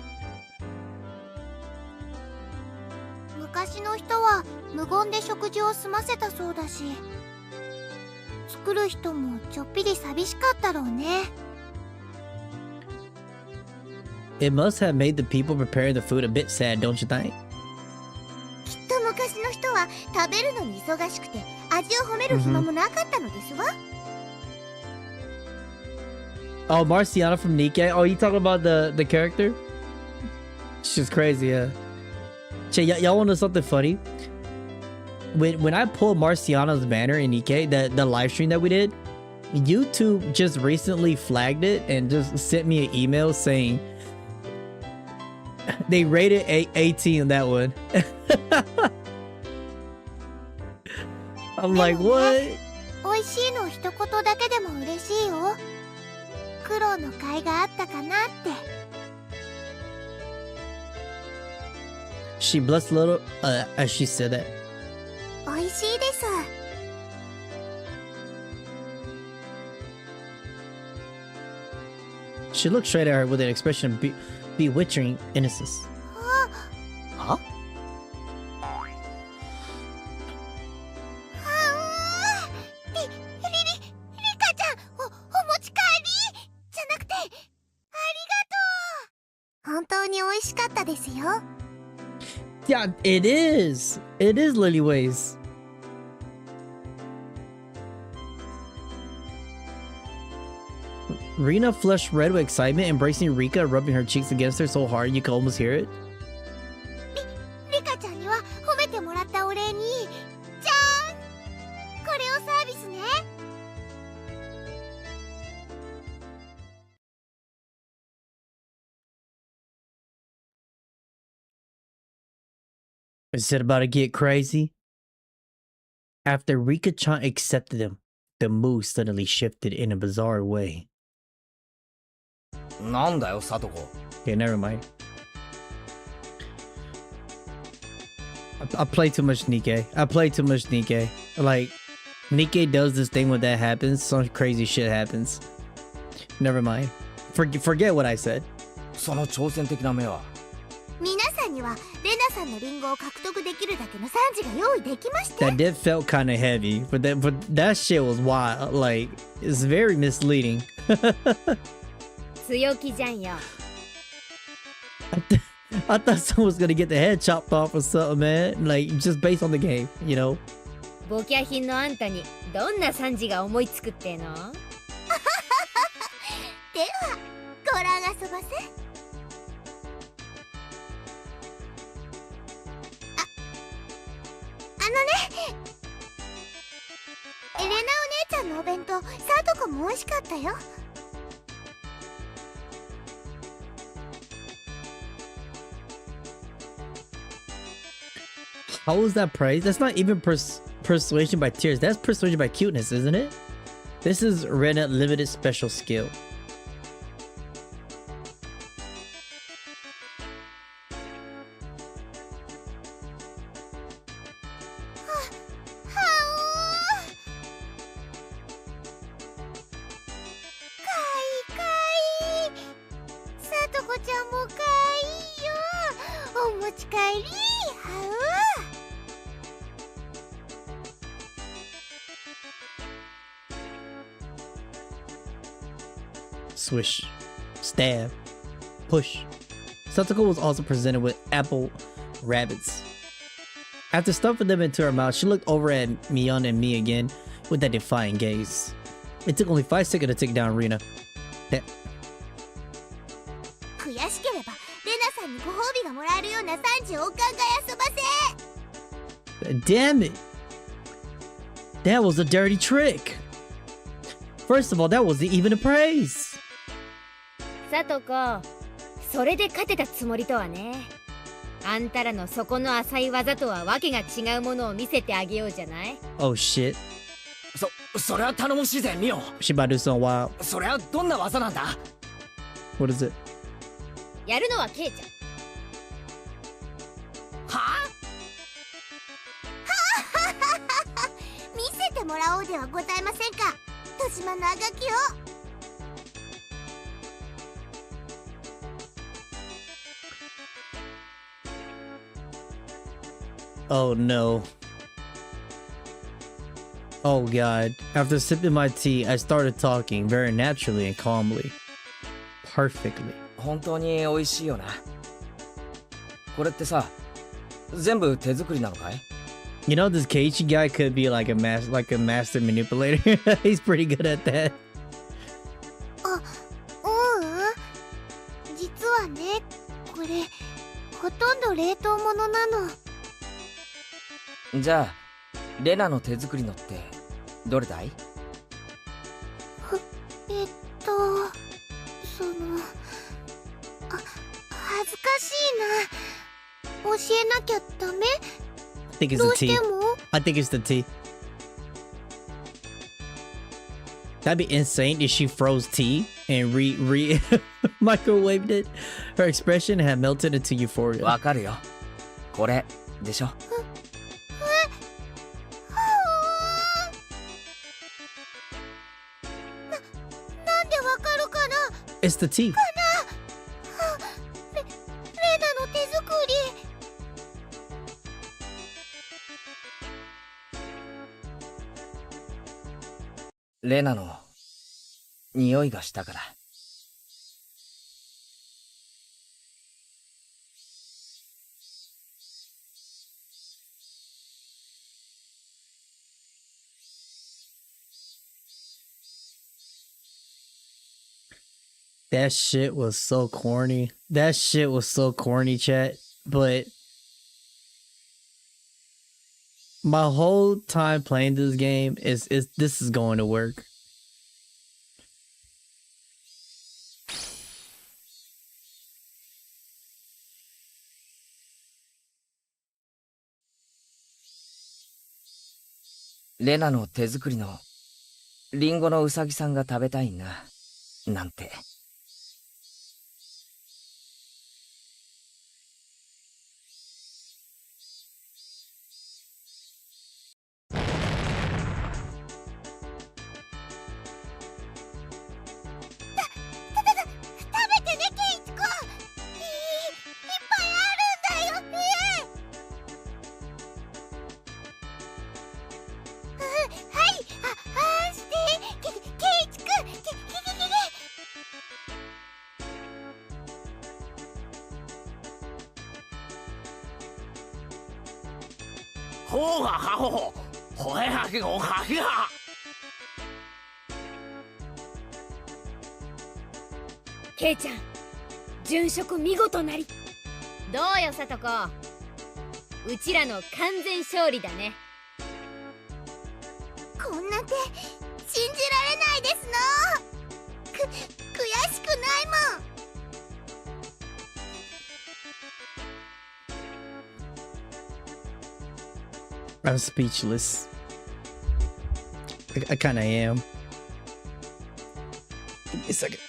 昔の人は無言で食事を済ませたそうだし、作る人もちょっぴり寂しかったろうね。 It must have made the people preparing the food a bit sad, don't you think? きっと昔の人は食べるのに忙しくて味を褒める暇もなかったのですわ。Oh, Marciana from Nikke. Oh, you talking about the character? She's crazy, yeah. Che, y'all want to know something funny? When I pulled Marciana's banner in Nikke, the live stream that we did, YouTube just recently flagged it and just sent me an email saying they rated 18 on that one. I'm like, what? 美味しいの一言だけでも嬉しいよ。苦労の甲斐があったかなって。She blessed little as she said that. 美味しいです。She looked straight at her with an expression of bewitching innocence. は？Yeah, it is. It is Lilyways. Rina flushed red with excitement, embracing Rika, rubbing her cheeks against her so hard you could almost hear it. リカちゃんには褒めてもらったお礼に、じゃーん！これをサービスね。Is it about to get crazy? After Rika-chan accepted him, the mood suddenly shifted in a bizarre way. なんだよ、サトコ。Okay, never mind. I play too much Nikke. I play too much Nikke. Like, Nikke does this thing when that happens, some crazy shit happens. Never mind. Forget what I said. その挑戦的な目は。皆さんにはレナさんのリンゴを獲得できるだけの賛辞が用意できまして。 That did felt kind of heavy, but that shit was wild. Like, it's very misleading. 強気じゃんよ。I thought someone was gonna get the head chopped off or something, man. Like, just based on the game, you know? ボキャ品のあんたにどんな賛辞が思いつくっての？では、ご覧あそばせ。あのね、エレナお姉ちゃんのお弁当、サトコも美味しかったよ。How is that praise? That's not even persuasion by tears. That's persuasion by cuteness, isn't it? This is Rena limited special skill. Swish, stab, push. Satoko was also presented with apple rabbits. After stuffing them into her mouth, she looked over at Mion and me again with that defiant gaze. It took only 5 seconds to take down Rina. That... 悔しければレナさんにご褒美がもらえるような賛辞をお考え遊ばせ。 Damn it! That was a dirty trick! First of all, that wasn't even a praise! サトコ、それで勝てたつもりとはね。あんたらの底の浅い技とはわけが違うものを見せてあげようじゃない。 Oh shit. それは頼もしいぜ、ミオ。She about to do something wild. それはどんな技なんだ？ What is it? やるのはケイちゃん。はあ？見せてもらおうではございませんか。戸島のあがきを。Oh no. Oh god. After sipping my tea, I started talking very naturally and calmly. Perfectly. 本当に美味しいよな。これってさ、全部手作りなのかい？ You know, this Keiichi guy could be like a master manipulator. He's pretty good at that. 実はね、これほとんど冷凍物なの。じゃあ、レナの手作りのってどれだい？教えなきゃダメ？ I think it's the tea. I think it's the tea. That'd be insane if she froze tea and microwaved it. Her expression had melted into euphoria. わかるよ。これでしょ。なんでわかるかな？ It's the tea. レナの手作り。レナの匂いがしたから。That shit was so corny. That shit was so corny, chat. But my whole time playing this game is this is going to work. Lena の手作りのリンゴのうさぎさんが食べたいな、なんて。ほうがはほほ、ほへはきごはきは。ケイちゃん、殉職見事なり。どうよ、さとこ。うちらの完全勝利だね。こんな手信じられないですの。悔しくないもん。I'm speechless. I kind of am. Give me a second.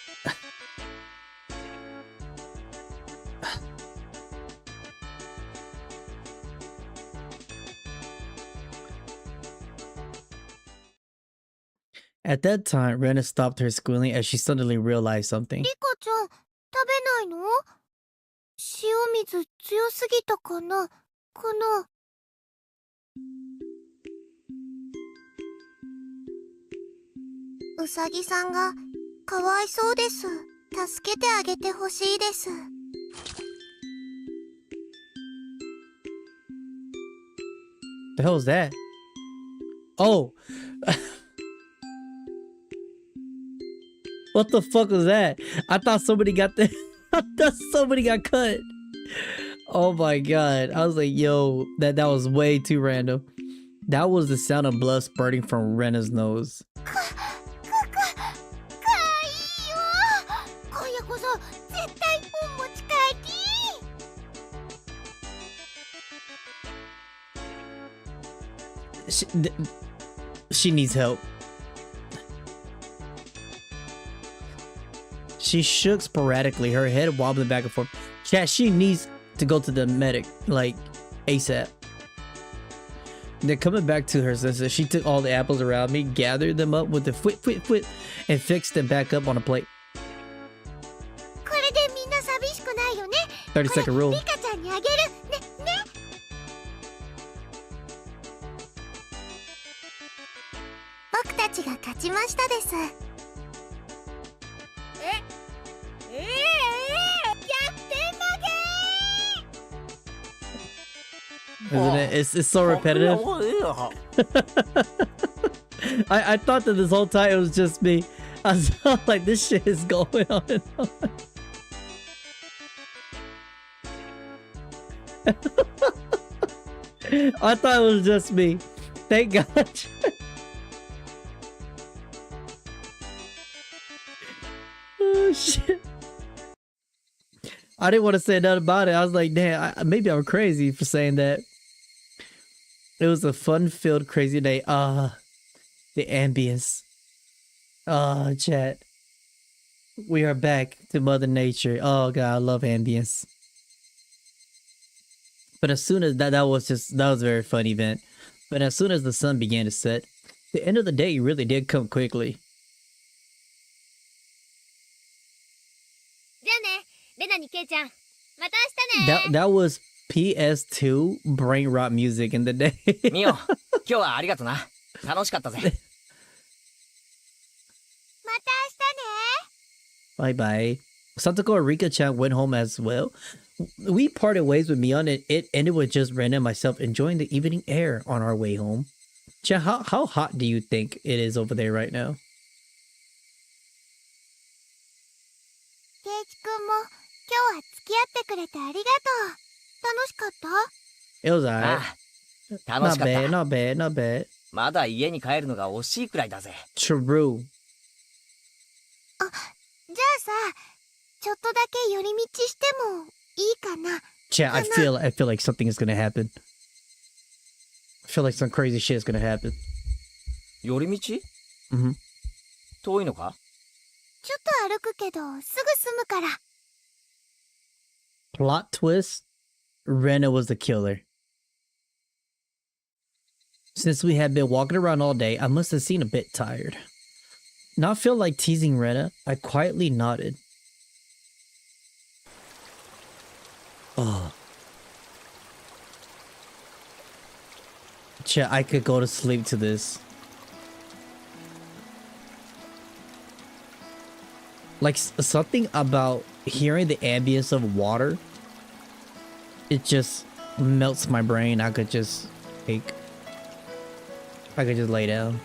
At that time, Rena stopped her squealing as she suddenly realized something. リカちゃん、食べないの？塩水強すぎたかな？かな？うさぎさんがかわいそうです。助けてあげてほしいです。The hell is that? Oh! What the fuck was that? I thought somebody got the I thought somebody got cut. Oh my god. I was like, yo, that was way too random. That was the sound of blood spurting from Rena's nose. She needs help. She shook sporadically, her head wobbling back and forth. Chat, she needs to go to the medic, like, ASAP. They're coming back to her senses. She took all the apples around me, gathered them up with the whip, and fixed them back up on a plate. 30-second rule. 僕たちが勝ちましたです。Isn't it? It's so repetitive. I thought that this whole time it was just me. I was like, this shit is going on and on. I thought it was just me. Thank God. Oh shit. I I didn't want to say nothing about it. I was like, damn, maybe I'm crazy for saying that. It was a fun-filled, crazy day. The ambience. Chat. We are back to Mother Nature. Oh god, I love ambience. But as soon as that was a very fun event. But as soon as the sun began to set, the end of the day really did come quickly. じゃあね、レナにケイちゃん。また明日ね。 That was PS2 brain rot music in the day. ミオ、今日はありがとな。楽しかったぜ。また明日ね。 Bye bye. Satoko and Rika-chan went home as well. We parted ways with Mion and it ended with just Ren and myself enjoying the evening air on our way home. Chan, how hot do you think it is over there right now? ケイチくんも今日は付き合ってくれてありがとう。楽しかった？ It was alright. 楽しかった。 Not bad, not bad. まだ家に帰るのが惜しいくらいだぜ。True. じゃあさ、ちょっとだけ寄り道してもいいかな？ Chat, I feel like something is gonna happen. I feel like some crazy shit is gonna happen. 寄り道？ Mm-hmm. 遠いのか？ちょっと歩くけどすぐ済むから。 Plot twist: Rena was the killer. Since we had been walking around all day, I must have seemed a bit tired. Not feel like teasing Rena, I quietly nodded. Oh. Chat, I could go to sleep to this. Like, something about hearing the ambience of water, it just melts my brain. I could just lay down.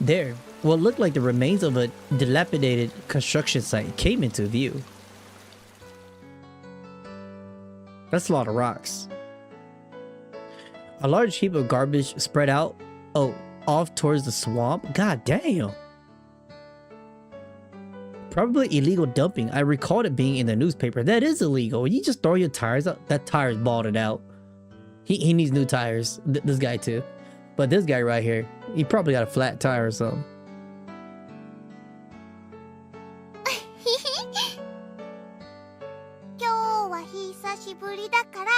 There, what looked like the remains of a dilapidated construction site came into view. That's a lot of rocks. A large heap of garbage spread out, off towards the swamp. God damn. Probably illegal dumping. I recalled it being in the newspaper. That is illegal. You just throw your tires out. That tire's balded out. He needs new tires. This guy too. But this guy right here, he probably got a flat tire or something. 今日は久しぶりだから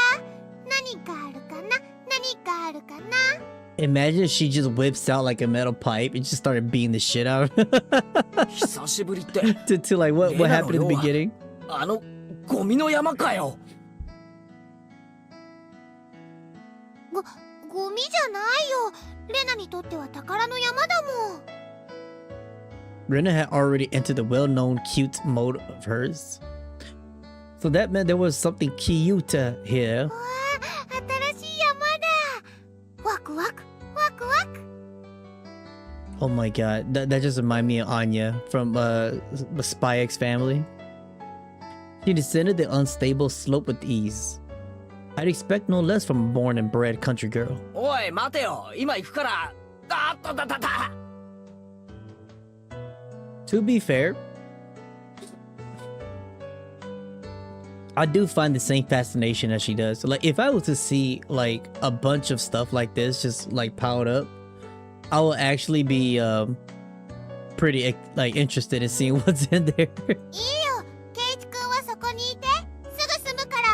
何かあるかな？何かあるかな？ Imagine if she just whips out like a metal pipe and just started beating the shit out of her. 久しぶりって。 to like what happened in the beginning? あのゴミの山かよ。ゴミじゃないよ。レナにとっては宝の山だもん。 Rena had already entered the well-known cute mode of hers. So that meant there was something cute here. 新しい山だ。ワクワクワクワク。 Oh my god, that just reminded me of Anya from the Spy X family. She descended the unstable slope with ease. I'd expect no less from a born and bred country girl. おい待てよ、今行くから。あっとだだだ。 To be fair, I do find the same fascination as she does. So, like, if I was to see like a bunch of stuff like this just like piled up, I will actually be pretty like interested in seeing what's in there. いいよ。ケイチ君はそこにいて。すぐ済むから。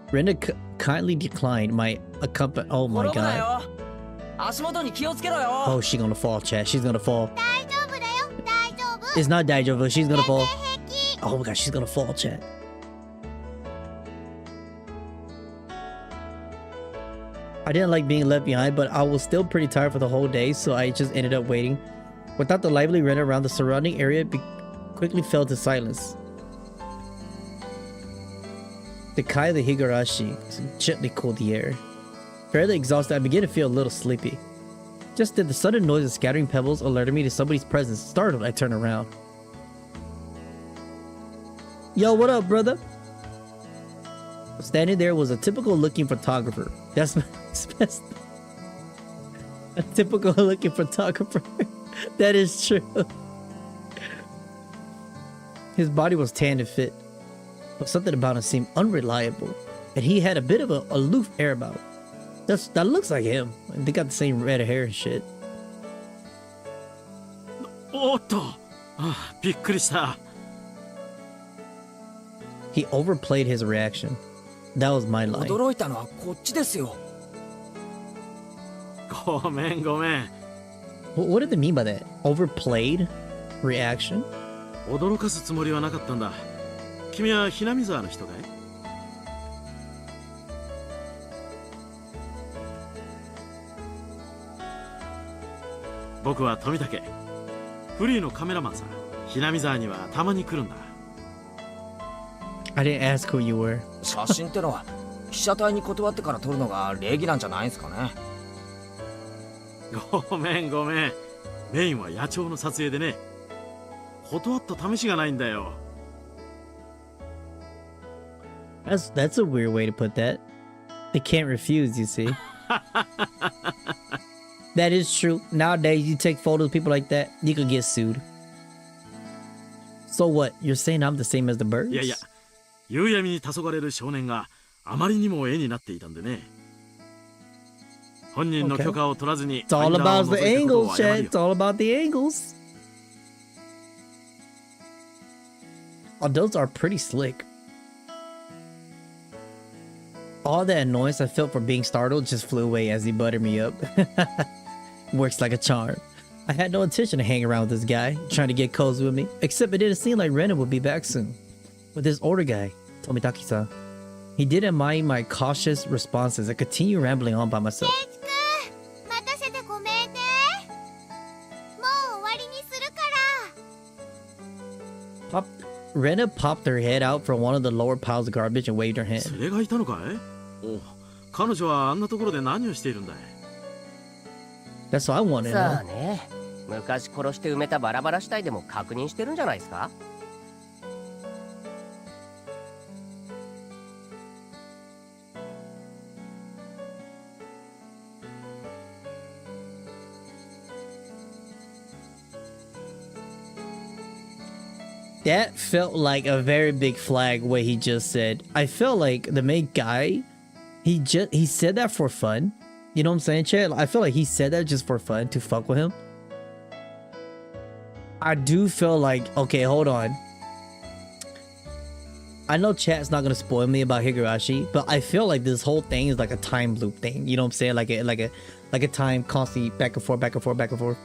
Brenda kindly declined my accompaniment. Oh my god. 足元に気をつけろよ。 Oh, she's gonna fall, chat. She's gonna fall. 大丈夫だよ。大丈夫。 It's not daijoubu. She's gonna fall. Oh my god, she's gonna fall, chat. I didn't like being left behind, but I was still pretty tired for the whole day, so I just ended up waiting. Without the lively run around the surrounding area, quickly fell to silence. The Kai of the Higurashi gently cooled the air. Fairly exhausted, I began to feel a little sleepy. Just then, the sudden noise of scattering pebbles alerted me to somebody's presence. Startled, I turned around. Yo, what up, brother? Standing there was a typical looking photographer. That's a typical looking photographer. That is true. His body was tanned and fit, but something about him seemed unreliable, and he had a bit of an aloof air about him. That looks like him. They got the same red hair and shit. おっと、びっくりした。 He overplayed his reaction. That was my line. 驚いたのはこっちですよ。ごめんごめん。 What did they mean by that? Overplayed reaction? 驚かすつもりはなかったんだ。君はひなみ沢の人かい？僕は富武。フリーのカメラマンさ。ひなみ沢にはたまに来るんだ。 I didn't ask who you were. 写真ってのは被写体に断ってから撮るのが礼儀なんじゃないんすかね。ごめんごめん。メインは野鳥の撮影でね。断った試しがないんだよ。 That's a weird way to put that. They can't refuse, you see. That is true. Nowadays, you take photos of people like that, you could get sued. So what? You're saying I'm the same as the birds? いやいや、夕闇に黄昏る少年があまりにも絵になっていたんでね。本人の許可を取らずに。 It's all about the angles, Chad. It's all about the angles. Oh, those are pretty slick. All that annoyance I felt for being startled just flew away as he buttered me up. Works like a charm. I had no intention to hang around with this guy, trying to get cozy with me, except it didn't seem like Renan would be back soon. With this older guy, Tomitaki-san. He didn't mind my cautious responses and continued rambling on by myself. Rena popped her head out from one of the lower piles of garbage and waved her hand. それがいたのかい？お、彼女はあんなところで何をしているんだい？ That's what I wanted. さあね、昔殺して埋めたバラバラ死体でも確認してるんじゃないですか？ That felt like a very big flag what he just said. I felt like the main guy, he said that for fun. You know what I'm saying, Chad? I feel like he said that just for fun to fuck with him. I do feel like, okay, hold on. I know chat's not gonna spoil me about Higurashi, but I feel like this whole thing is like a time loop thing. You know what I'm saying? Like a time constantly back and forth, back and forth, back and forth.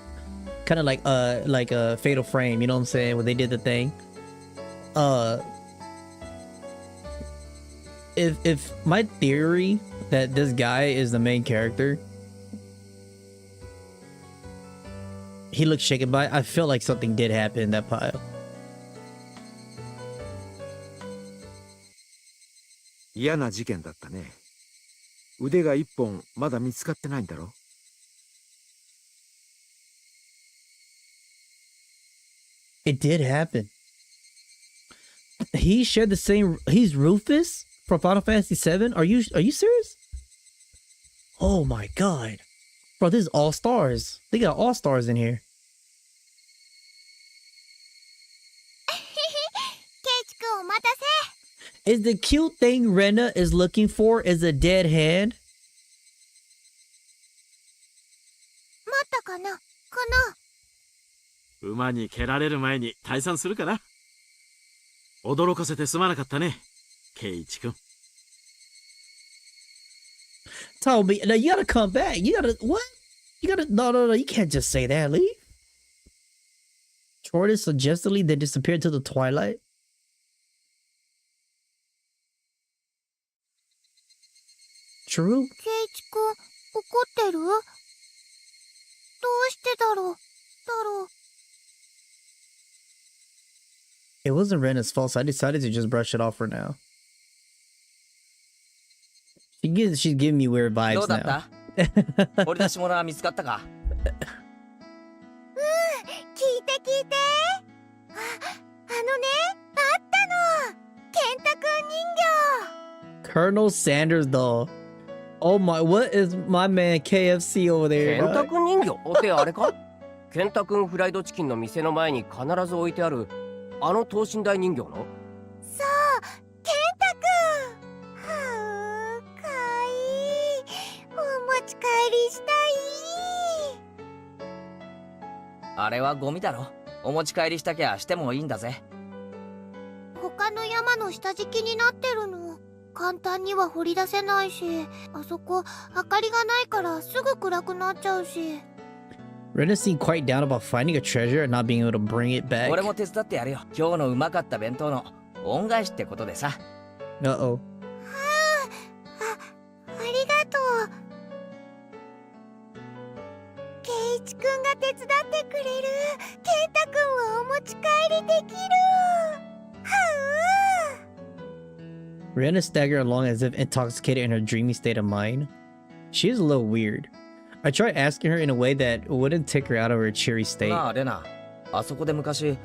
Kind of like a Fatal Frame. You know what I'm saying? When they did the thing. If my theory that this guy is the main character, he looks shaken by it, I feel like something did happen in that pile. 嫌な事件だったね。腕が一本まだ見つかってないんだろ? It did happen. He shared the same. He's Rufus from Final Fantasy VII. Are you serious? Oh my god, bro! This is all stars. They got all stars in here. Is the cute thing Rena is looking for is a dead hand? 馬に蹴られる前に退散するかな。驚かせてすまなかったね、ケイイチ君。Toby, now you gotta come back. You gotta what? You gotta no. You can't just say that. Leave. Tortoise suggestively then disappeared to the twilight. True. ケイイチ君、怒ってる？どうしてだろう？ It wasn't Rena's fault, so I decided to just brush it off for now. She's giving me weird vibes now. どうだった？掘り出し物は見つかったか？聞いて。あのね、あったの。ケンタ君人形。 Colonel Sanders doll. Oh my, what is my man KFC over there? ケンタ君人形ってあれか？ケンタ君フライドチキンの店の前に必ず置いてあるあの等身大人形の？そう、ケンタくん。はあ、かわいい。お持ち帰りしたい。あれはゴミだろ。お持ち帰りしたきゃしてもいいんだぜ。他の山の下敷きになってるの。簡単には掘り出せないし、あそこ明かりがないからすぐ暗くなっちゃうし。Ren seemed quite down about finding a treasure and not being able to bring it back. 俺も手伝ってやるよ。今日のうまかった弁当の恩返しってことでさ。Uh-oh. ありがとう。ケイイチくんが手伝ってくれる。ケンタくんはお持ち帰りできる。はう。 Rihanna staggered along as if intoxicated in her dreamy state of mind. She is a little weird. I tried asking her in a way that wouldn't take her out of her cheery state. なあ、レナ。あそこで昔、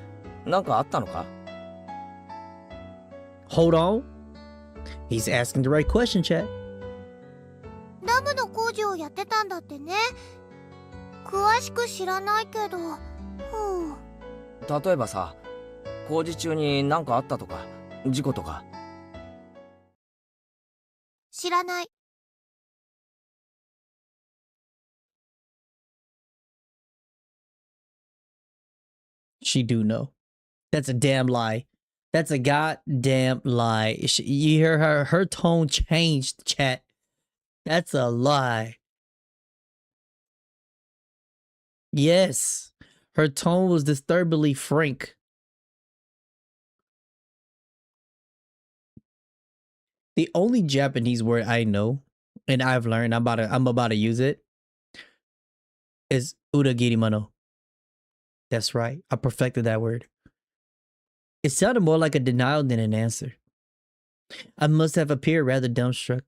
なんかあったのか？ Hold on. He's asking the right question, chat. ダムの工事をやってたんだってね。詳しく知らないけど。例えばさ、工事中になんかあったとか、事故とか。知らない。She do know. That's a damn lie. That's a goddamn lie. You hear her? Her tone changed, chat. That's a lie. Yes. Her tone was disturbingly frank. The only Japanese word I know, and I've learned, I'm about to use it, is uragirimano. That's right. I perfected that word. It sounded more like a denial than an answer. I must have appeared rather dumbstruck.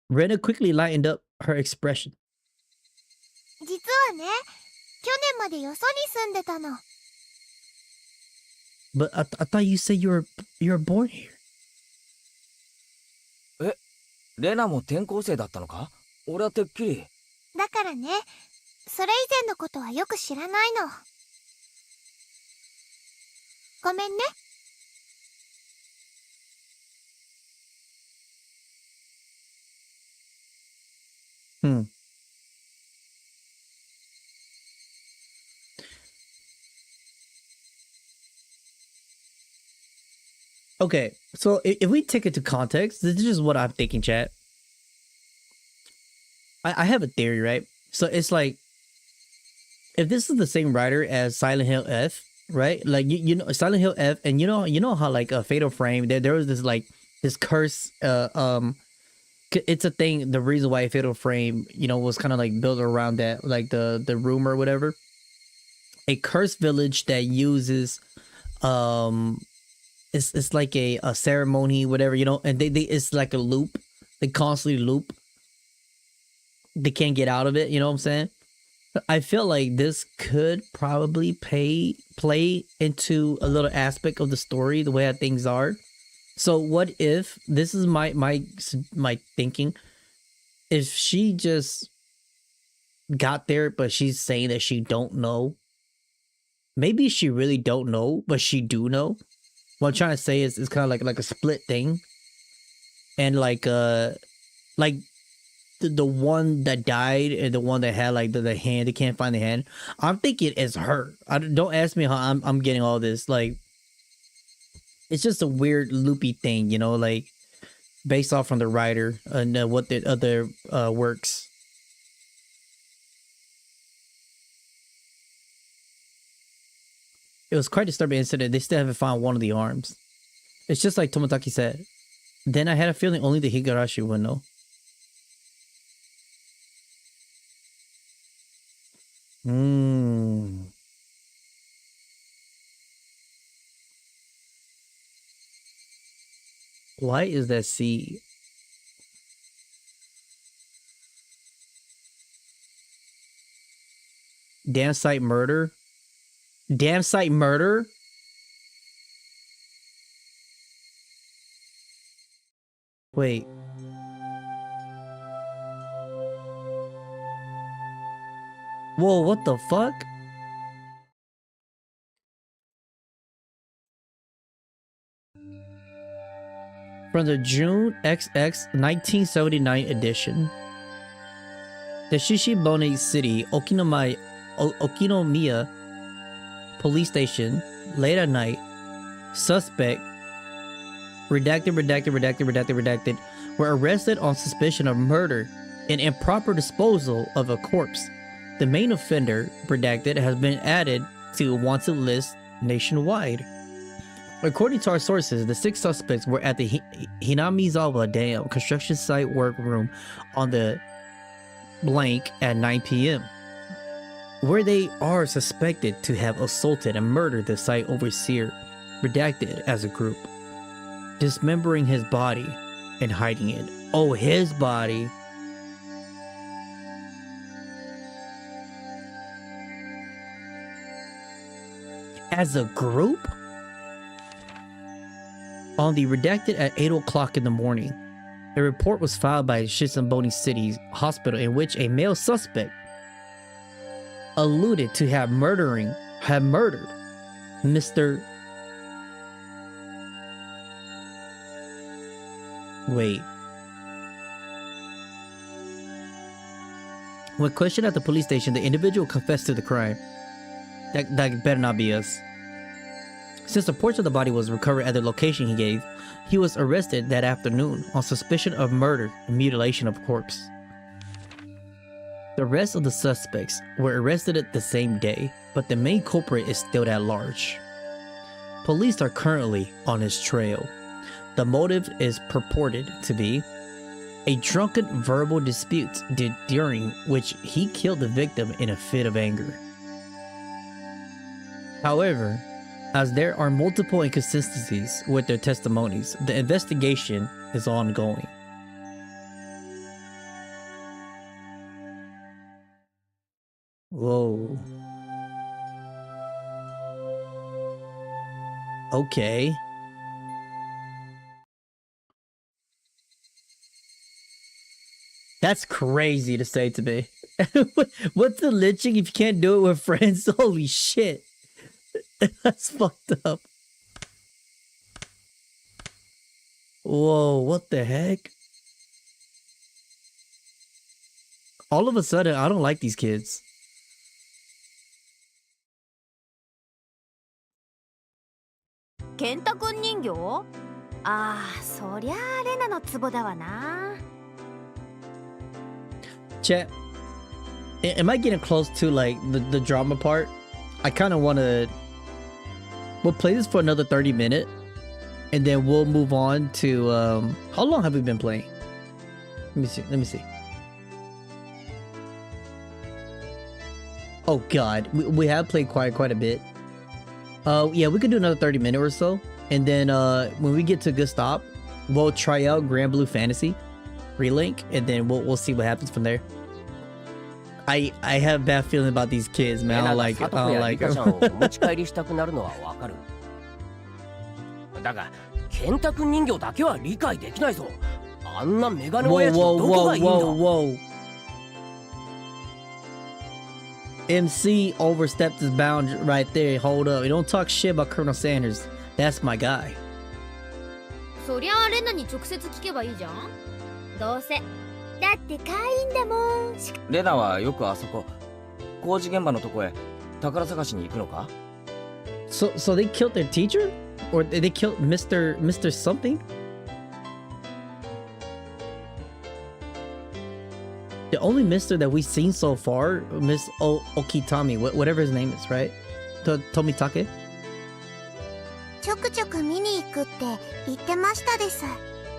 Rena quickly lightened up her expression. 実はね、去年までよそに住んでたの。But I thought you said you were born here. え、レナも転校生だったのか？俺はてっきり。だからね、それ以前のことはよく知らないの。ごめんね。Okay, so if we take it to context, this is what I'm thinking, chat. I have a theory, right? So it's like, if this is the same writer as Silent Hill F, right? Like you know Silent Hill F, and you know how like a Fatal Frame, there was this like this curse. It's a thing. The reason why Fatal Frame, was kind of like built around that, like the rumor or whatever. A cursed village that uses, it's like a ceremony, whatever, and they it's like a loop. They constantly loop. They can't get out of it. You know what I'm saying? I feel like this could probably play into a little aspect of the story, the way that things are. So what if, this is my thinking, if she just got there, but she's saying that she don't know. Maybe she really don't know, but she do know. What I'm trying to say is it's kind of like a split thing. And like the one that died and the one that had like the hand, they can't find the hand. I'm thinking it's her. Don't ask me how I'm getting all this. Like, it's just a weird loopy thing, like based off from the writer and what the other works. It was quite a disturbing incident. They still haven't found one of the arms. It's just like Tomotaki said. Then I had a feeling only the Higurashi would know. Why is that C? Damn site murder? Damn site murder? Wait. Whoa, what the fuck? From the June XX 1979 edition. The Shishibone City, Okinomiya police station, late at night, suspect, redacted, were arrested on suspicion of murder and improper disposal of a corpse. The main offender, redacted, has been added to a wanted list nationwide. According to our sources, the 6 suspects were at the Hinamizawa Dam construction site workroom on the blank at 9 p.m. where they are suspected to have assaulted and murdered the site overseer, redacted as a group, dismembering his body and hiding it. Oh, his body. As a group? On the redacted at 8 o'clock in the morning, a report was filed by Shishibone City Hospital in which a male suspect alluded to have murdered Mr. Wait. When questioned at the police station, the individual confessed to the crime. That better not be us. Since a portion of the body was recovered at the location he gave, he was arrested that afternoon on suspicion of murder and mutilation of corpse. The rest of the suspects were arrested the same day, but the main culprit is still at large. Police are currently on his trail. The motive is purported to be a drunken verbal dispute during which he killed the victim in a fit of anger. However, as there are multiple inconsistencies with their testimonies, the investigation is ongoing. Whoa. Okay. That's crazy to say to me. What's the lynching if you can't do it with friends? Holy shit. That's fucked up. Whoa, what the heck? All of a sudden, I don't like these kids. Kenta kun人形? ああ、そりゃあレナのツボだわな。 Chat, am I getting close to like the drama part? I kind of want to. We'll play this for another 30 minutes, and then we'll move on to how long have we been playing? Let me see. Oh god, we have played quite a bit. Yeah, we could do another 30 minutes or so, and then when we get to a good stop, we'll try out Grand Blue Fantasy Relink, and then we'll see what happens from there. I have a bad feeling about these kids, man. I don't like them. だが、ケンタ君人形だけは理解できないぞ。あんなメガネ親父のどこがいいんだ。 Whoa. MC overstepped his boundary right there. Hold up. You don't talk shit about Colonel Sanders. That's my guy. そりゃあレナに直接聞けばいいじゃん。どうせ。だって会員だもん。レナはよくあそこ工事現場のとこへ宝探しに行くのか？ So they killed their teacher? Or they killed Mr. something? The only Mr. that we've seen so far, Miss Okitami, whatever his name is, right? Tomitake? ちょくちょく見に行くって言ってましたです。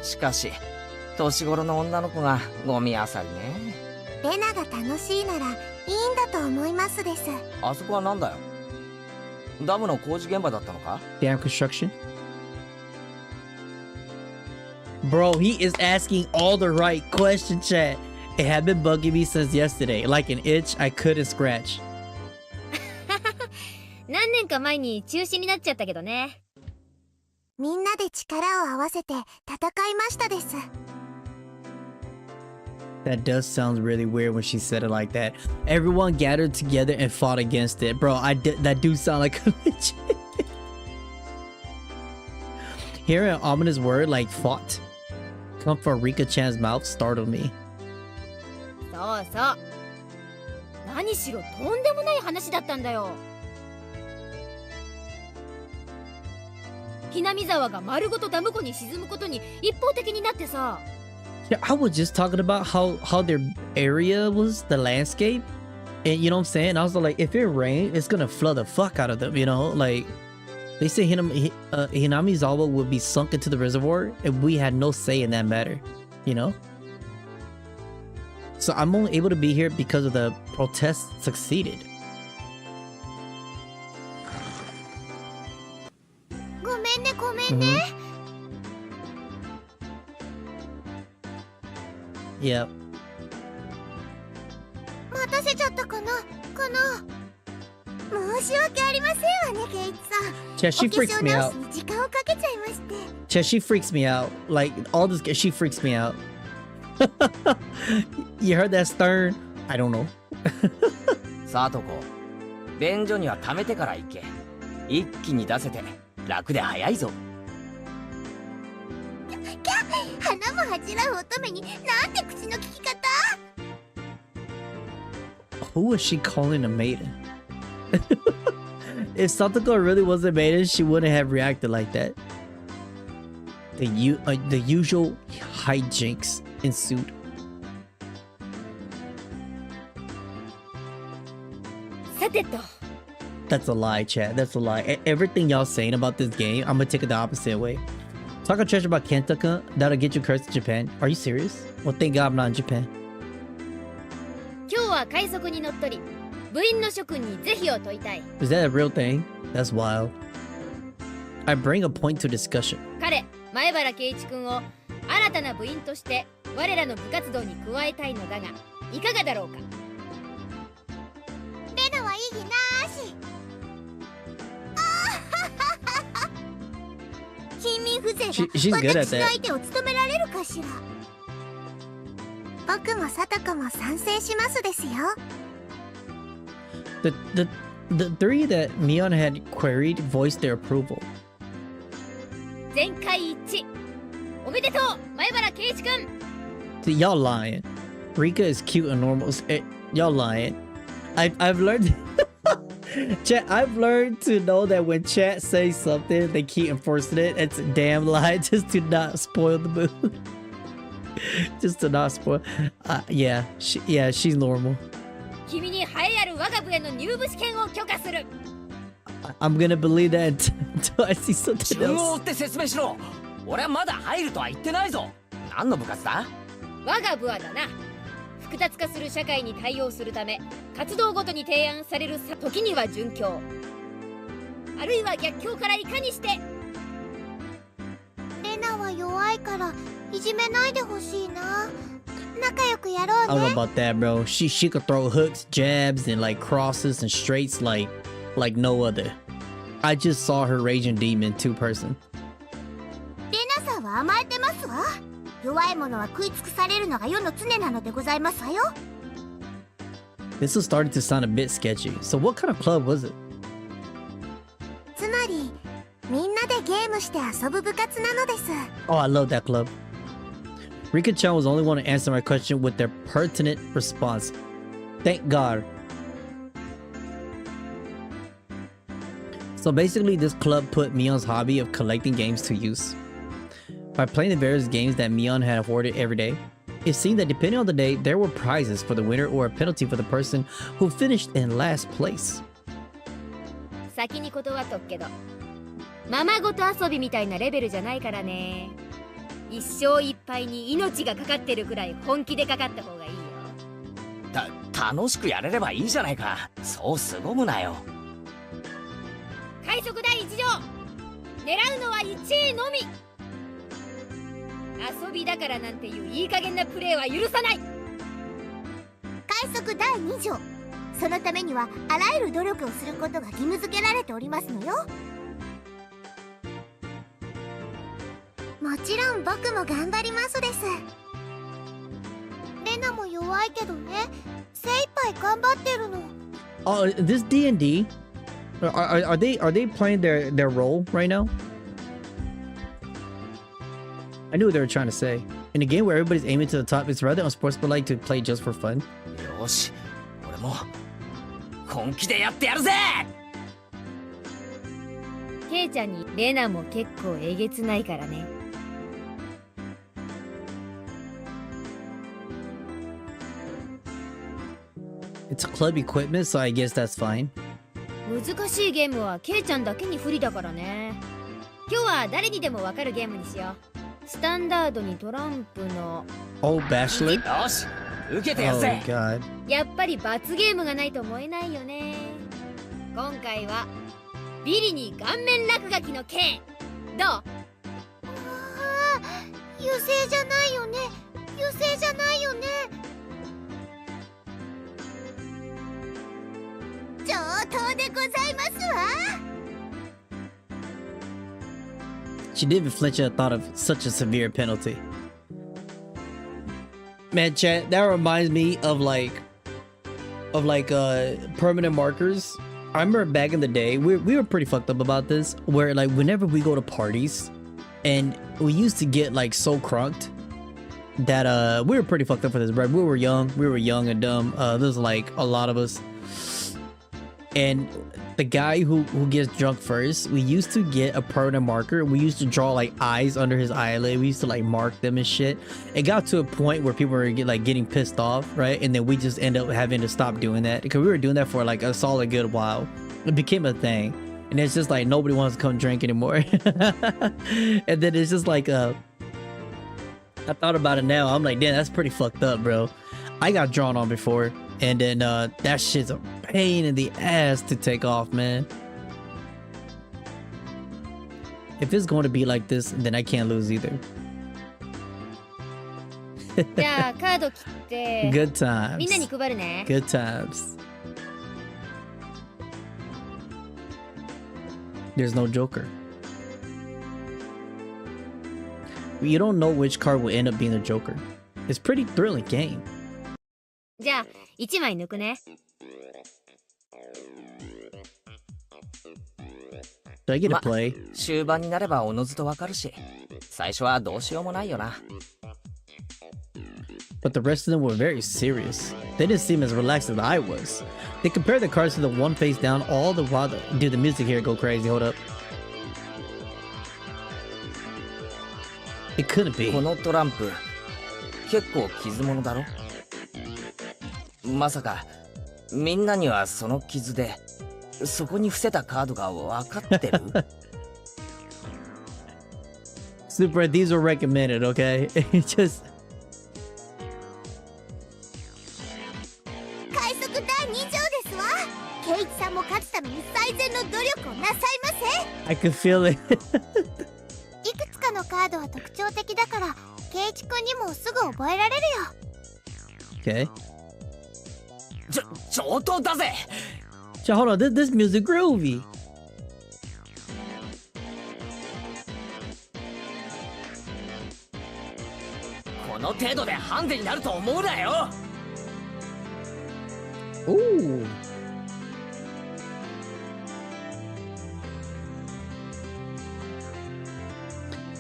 しかし年頃の女の子がゴミ漁りね。レナが楽しいならいいんだと思いますです。あそこはなんだよ。ダムの工事現場だったのか？ Dam construction? Bro, he is asking all the right questions, chat. It had been bugging me since yesterday, like an itch I couldn't scratch. 何年か前に中止になっちゃったけどね。みんなで力を合わせて戦いましたです。 That does sound really weird when she said it like that. Everyone gathered together and fought against it. Bro, that do sound like a legit. Hearing an ominous word like fought come from Rika-chan's mouth startled me. そうそう。何しろとんでもない話だったんだよ。ひなみ沢が丸ごとダム湖に沈むことに一方的になってさ。Yeah, I was just talking about how their area was, the landscape, and you know what I'm saying? I was like, if it rains, it's gonna flood the fuck out of them, you know? Like, they say Hinamizawa would be sunk into the reservoir, and we had no say in that matter, you know? So I'm only able to be here because of the protest succeeded. ごめんね、ごめんね。Yep. 待たせちゃったかな申し訳ありませんわね、ケイチさん。Chad, she freaks me out. お化粧直しに時間をかけちゃいまして。Chad, she freaks me out. Like, all this, she freaks me out. You heard that stern? I don't know. さあとこ、便所には溜めてから行け。一気に出せて楽で早いぞ。花も恥じらう乙女になんて口の利き方。 Who was she calling a maiden? If Satoko really was a maiden, she wouldn't have reacted like that. The usual hijinks ensued. That's a lie, chat. That's a lie. Everything y'all saying about this game, I'm gonna take it the opposite way. Talking trash about Kenta-kun, that'll get you cursed in Japan. Are you serious? Well, thank God I'm not in Japan. 今日は快速に乗っ取り、部員の諸君に是非を問いたい。 Is that a real thing? That's wild. I bring a point to discussion. 彼、前原圭一君を新たな部員として我らの部活動に加えたいのだが、いかがだろうか。レナは異議なし。貧民風情が私の相手を務められるかしら。僕もサトコも賛成しますですよ。The three that Mion had queried voiced their approval. 全会一致。おめでとう、前原圭一君。Y'all lying. Rika is cute and normal. Y'all lying. I've learned. Chat, I've learned to know that when chat says something, they keep enforcing it. It's a damn lie, just to not spoil the mood. Just to not spoil. Yeah, she's normal. 君に栄えある我が部への入部試験を許可する。I'm gonna believe that until I see something 順を追 else. って説明しろ。俺はまだ入るとは言ってないぞ。何の部活だ？我が部はだな。複雑化する社会に対応するため、活動ごとに提案される時には準教、あるいは逆教からいかにして。レナは弱いからいじめないでほしいな。仲良くやろう I don't know ね。 about that, bro. She could throw hooks, jabs, and like crosses and straights like no other. I just saw her raging demon 2-person. レナさんは甘えてますわ。弱い者は食い尽くされるのが世の常なのでございますわよ。This was starting to sound a bit sketchy. So what kind of club was it? つまりみんなでゲームして遊ぶ部活なのです。 Oh, I love that club. Rika-chan was the only one to answer my question with their pertinent response. Thank God. So basically, this club put Mion's hobby of collecting games to use. By playing the various games that Mion had afforded every day, it seemed that depending on the day, there were prizes for the winner or a penalty for the person who finished in last place. 先に断っとくけど、ままごと遊びみたいなレベルじゃないからね。一生いっぱいに命がかかってるくらい本気でかかった方がいいよ。楽しくやれればいいじゃないか。そう凄むなよ。快速第一条、狙うのは1位のみ。遊びだからなんていういい加減なプレーは許さない。快速第2条、そのためにはあらゆる努力をすることが義務付けられておりますのよ。もちろん僕も頑張りますです。レナも弱いけどね、精一杯頑張ってるの。 Oh, this D&D? Are they playing their role right now? I knew what they were trying to say. In a game where everybody's aiming to the top, it's rather unsportsmanlike to play just for fun. よし、俺も本気でやってやるぜ。ケイちゃんにレナも結構えげつないからね。It's club equipment, so I guess that's fine. 難しいゲームはケイちゃんだけに不利だからね。今日は誰にでもわかるゲームにしよう。スタンダードにトランプの Oh, Bachelor? よし、受けてやる Oh ぜ。 god. やっぱり罰ゲームがないと燃えないよね。今回はビリに顔面落書きの刑。どう？ああ、油性じゃないよね。油性じゃないよね。上等でございますわ。She didn't even flinch at the thought of such a severe penalty. Man, chat, that reminds me of permanent markers. I remember back in the day, we were pretty fucked up about this, where like whenever we go to parties, and we used to get like so crunked that we were pretty fucked up for this, bro. We were young and dumb. There's like a lot of us. And the guy who gets drunk first, we used to get a permanent marker. We used to draw like eyes under his eyelid. We used to like mark them and shit. It got to a point where people were getting pissed off, right? And then we just end up having to stop doing that because we were doing that for like a solid good while. It became a thing, and it's just like nobody wants to come drink anymore. And then it's just like I thought about it now. I'm like, damn, that's pretty fucked up, bro. I got drawn on before. And then that shit's a pain in the ass to take off, man. If it's going to be like this, then I can't lose either. じゃあカード切って Good times. みんなに配るね。 Good times. There's no Joker. You don't know which card will end up being the Joker. It's a pretty thrilling game. じゃあ1枚抜くね。Do I get to play? 終盤になればおのずとわかるし、最初はどうしようもないよな。But the rest of them were very serious. They didn't seem as relaxed as I was. They compared the cards to the one face down all the while. Dude, the music here go crazy. Hold up. It couldn't be. このトランプ、結構傷物だろ。まさかみんなにはその傷でそこに伏せたカードが分かってる？ Super, these were recommended, okay? Just 快速第2条ですわ。ケイチさんも勝つために最善の努力をなさいませ。 I could feel it. いくつかのカードは特徴的だからケイチくんにもすぐ覚えられるよ。 Okay. 上等だぜ。 So hold on, this music groovy. この程度でハンデになると思うなよ。 Ooh.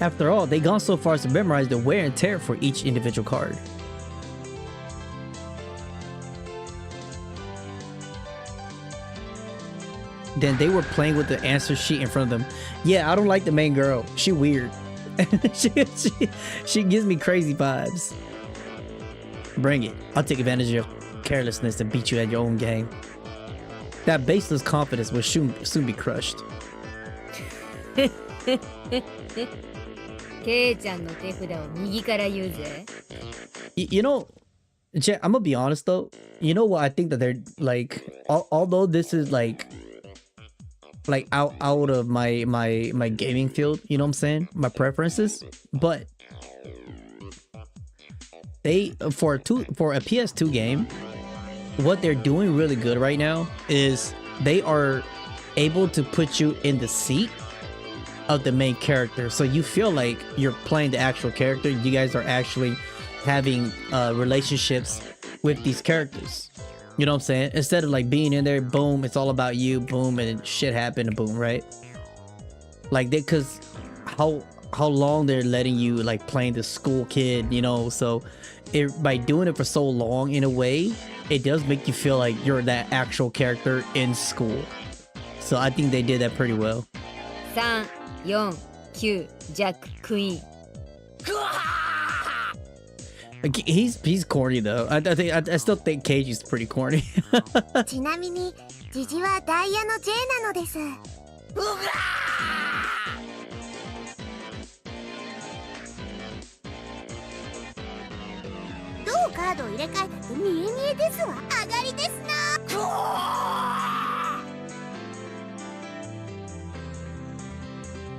After all, they gone so far as to memorize the wear and tear for each individual card. Then they were playing with the answer sheet in front of them. Yeah, I don't like the main girl. She weird. she gives me crazy vibes. Bring it. I'll take advantage of your carelessness and beat you at your own game. That baseless confidence will soon be crushed. ケイちゃんの手札を右から言うぜ。 You know, Jet, I'm gonna be honest though. You know what? I think that they're like, although this is like out of my gaming field, you know what I'm saying? My preferences, but they for a PS2 game, what they're doing really good right now is they are able to put you in the seat of the main character, so you feel like you're playing the actual character. You guys are actually having relationships with these characters. You know what I'm saying? Instead of like being in there, boom, it's all about you, boom, and shit happened, boom, right? Like they, cause how how long they're letting you like playing the school kid, you know. So by doing it for so long, in a way, it does make you feel like you're that actual character in school. So I think they did that pretty well. 3、4、9、ジャック、クイーン。Like, he's corny though. I still think Keiji's pretty corny. ちなみにジジはダイヤの J なのです。どうカードを入れ替えたって見え見えですわ。上がりですな。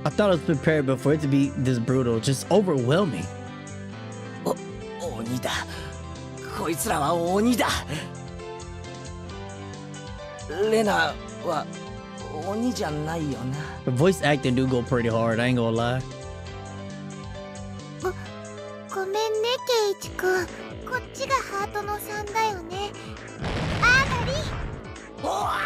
I thought I was prepared, but for it to be this brutal, just overwhelming. 鬼だ。こいつらは鬼だ。レナは鬼じゃないよな。The voice acting do go pretty hard, I ain't gonna lie. ごめんねケイイチくん。こっちがハートの3だよね。あがり。おわ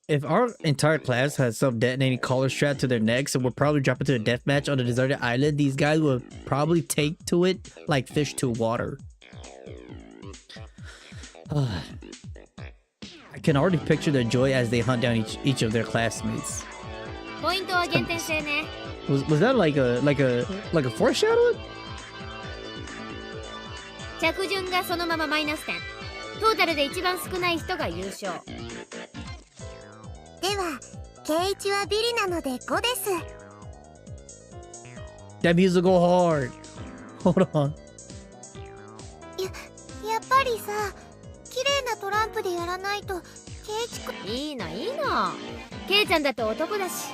If our entire class had some detonating collar strapped to their necks and would probably drop into a deathmatch on a deserted island, these guys would probably take to it like fish to water. I can already picture their joy as they hunt down each of their classmates. ポイントは減点制ね。Was that like a foreshadowing? 着順がそのままマイナス点。トータルで一番少ない人が優勝。ではケイイチはビリなので5です。That music go hard. Hold on. やっぱりさ、綺麗なトランプでやらないとケイイチくん。いいのいいの。ケイちゃんだって男だし。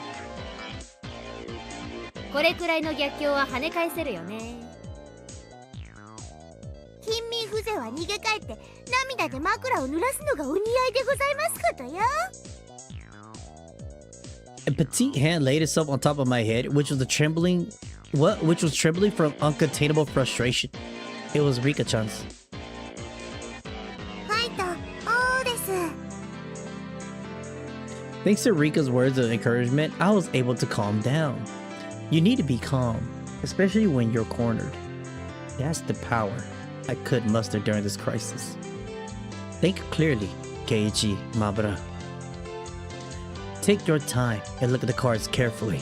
これくらいの逆境は跳ね返せるよね。貧民風情は逃げ帰って涙で枕を濡らすのがお似合いでございますことよ。A petite hand laid itself on top of my head, which was trembling from uncontainable frustration. It was Rika-chan's. ファイト、おーです。 Thanks to Rika's words of encouragement, I was able to calm down. You need to be calm, especially when you're cornered. That's the power I could muster during this crisis. Think clearly, Keiichi, Mabara. Take your time and look at the cards carefully.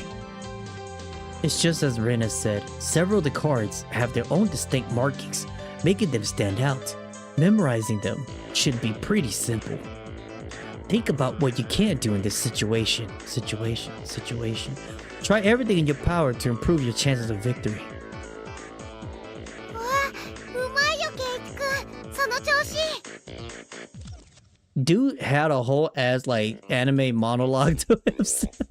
It's just as Ren has said, several of the cards have their own distinct markings, making them stand out. Memorizing them should be pretty simple. Think about what you can do in this situation. Try everything in your power to improve your chances of victory. わあ、うまいよケイイチくん。その調子。Dude had a whole ass like anime monologue to himself.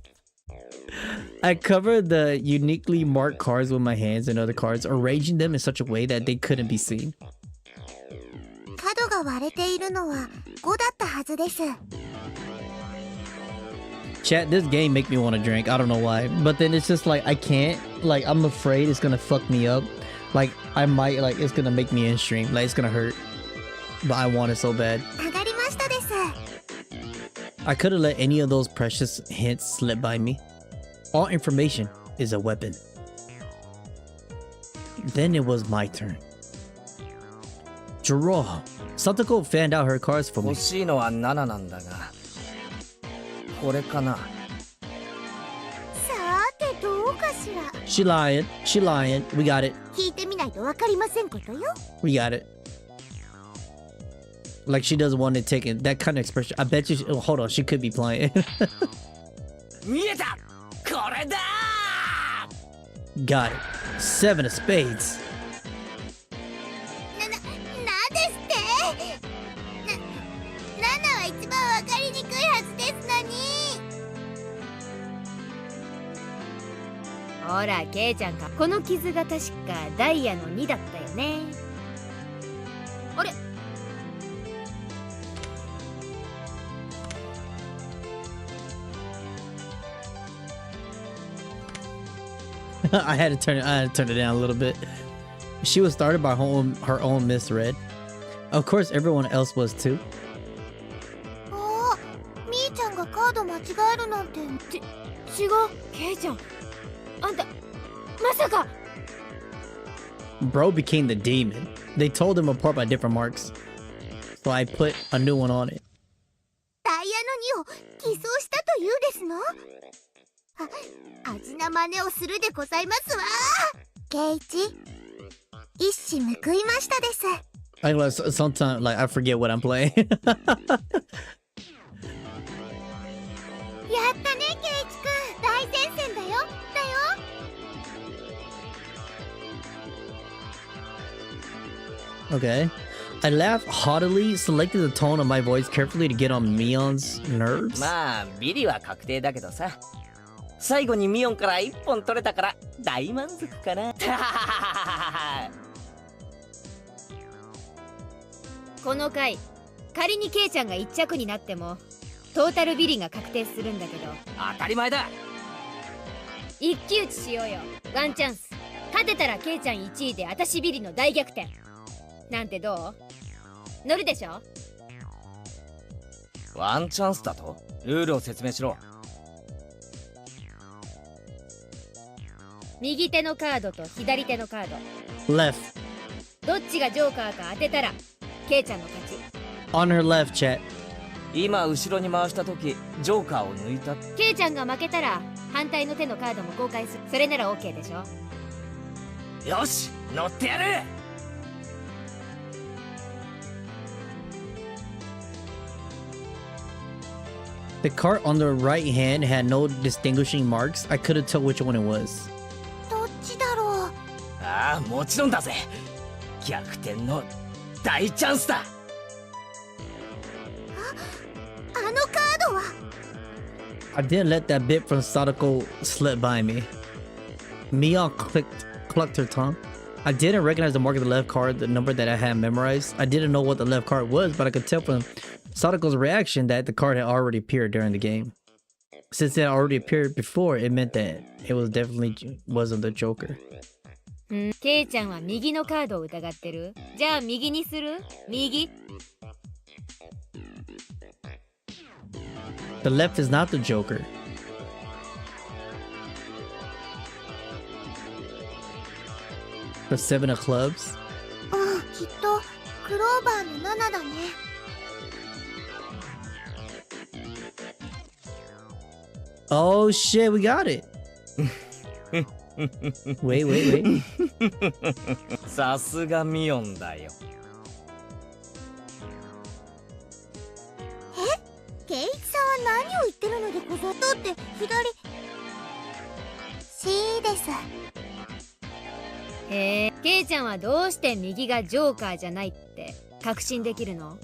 I covered the uniquely marked cards with my hands and other cards, arranging them in such a way that they couldn't be seen. 角が割れているのは5だったはずです。 Chat, this game make me want to drink. I don't know why, but then it's just like I can't. Like I'm afraid it's gonna fuck me up. Like I might like it's gonna make me in stream. Like it's gonna hurt, but I want it so bad. 上がりましたです。 I could have let any of those precious hints slip by me. All information is a weapon. Then it was my turn. Draw. Satoko fanned out her cards for me. 欲しいのは7なんだが、これかな。さーてどうかしら。 She lying. She lying. We got it. 聞いてみないとわかりませんことよ。 We got it. Like she doesn't want to take it. That kind of expression. I bet you. Oh, hold on. She could be playing. 見えた。これだ。 Got it. 7 of spades. なんですって7は一番わかりにくいはずですのに。ほらケイちゃんか。この傷が確かダイヤの2だったよね。あれ。I had to turn it down a little bit. She was started by her own misread. Of course, everyone else was too. ああ、みーちゃんがカード間違えるなんて。違う、ケイちゃん。あんた、まさか。Bro became the demon. They told him apart by different marks. So I put a new one on it. ダイヤの2を偽装したというですの？あずな真似をするでございますわ。ケイチ、一矢報いましたです。I sometimes like I forget what I'm playing. やったね、ケイチくん。大戦線だよ。Okay. I laughed haughtily, selected the tone of my voice carefully to get on Mion's nerves. まあビリは確定だけどさ、最後にミオンから1本取れたから大満足かな。この回、仮にケイちゃんが1着になってもトータルビリが確定するんだけど、当たり前だ。一騎打ちしようよ。ワンチャンス。勝てたらケイちゃん1位で私ビリの大逆転なんてどう？乗るでしょ？ワンチャンスだと？ルールを説明しろ。右手のカードと左手のカード Left どっちがジョーカーか当てたらケイちゃんの勝ち。 On her left, chat. 今後ろに回した時ジョーカーを抜いた。ケイちゃんが負けたら反対の手のカードも公開する。それなら OK でしょ？よし、乗ってやる。The card on the right hand had no distinguishing marks. I couldn't tell which one it was. どっちだろう。ああ、もちろんだぜ。逆転の大チャンスだ。あのカードは。I didn't let that bit from Sadako slip by me. Mion clucked her tongue. I didn't recognize the mark of the left card, the number that I had memorized. I didn't know what the left card was, but I could tell from Sadako's reaction that the card had already appeared during the game. Since it had already appeared before, it meant that it was definitely wasn't the Joker. ケイちゃんは右のカードを疑ってる。じゃあ右にする？右？ The left is not the Joker. The Seven of Clubs. うん、きっとクローバーの7だね。Oh shit, we got it. wait. さすがミオンだよ。ケイチさんは何を言ってるのでござったって左 C です。へえ、ケイちゃんはどうして右がジョーカーじゃないって確信できるの？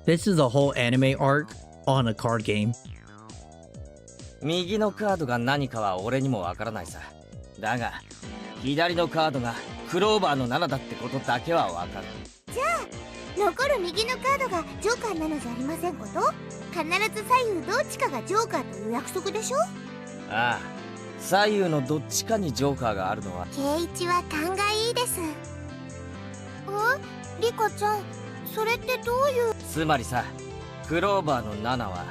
This is a whole anime arc on a card game. 右のカードが何かは俺にもわからないさ。だが左のカードがクローバーの7だってことだけはわかる。じゃあ残る右のカードがジョーカーなのじゃありませんこと？必ず左右どっちかがジョーカーという約束でしょ？ああ、左右のどっちかにジョーカーがあるのは。ケイチは勘がいいです。リカちゃん、それってどういう？つまりさ、クローバーの7は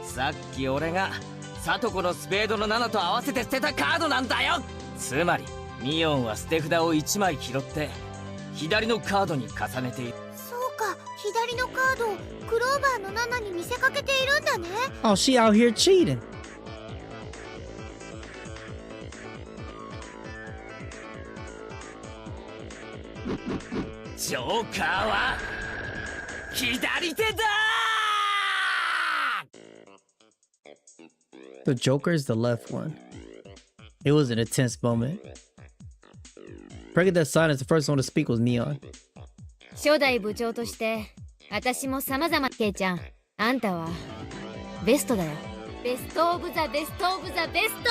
さっき俺がサトコのスペードの7と合わせて捨てたカードなんだよ。つまりミオンは捨て札を1枚拾って左のカードに重ねている。そうか、左のカードをクローバーの7に見せかけているんだね。Oh, she out here cheating. ジョーカーは左手だ。 The Joker is the left one. It was an intense moment. Breaking that silence, the first one to speak was Neon. 初代部長として私も様々。ケイちゃん、あんたはベストだよ。ベストオブザベストオブザベスト。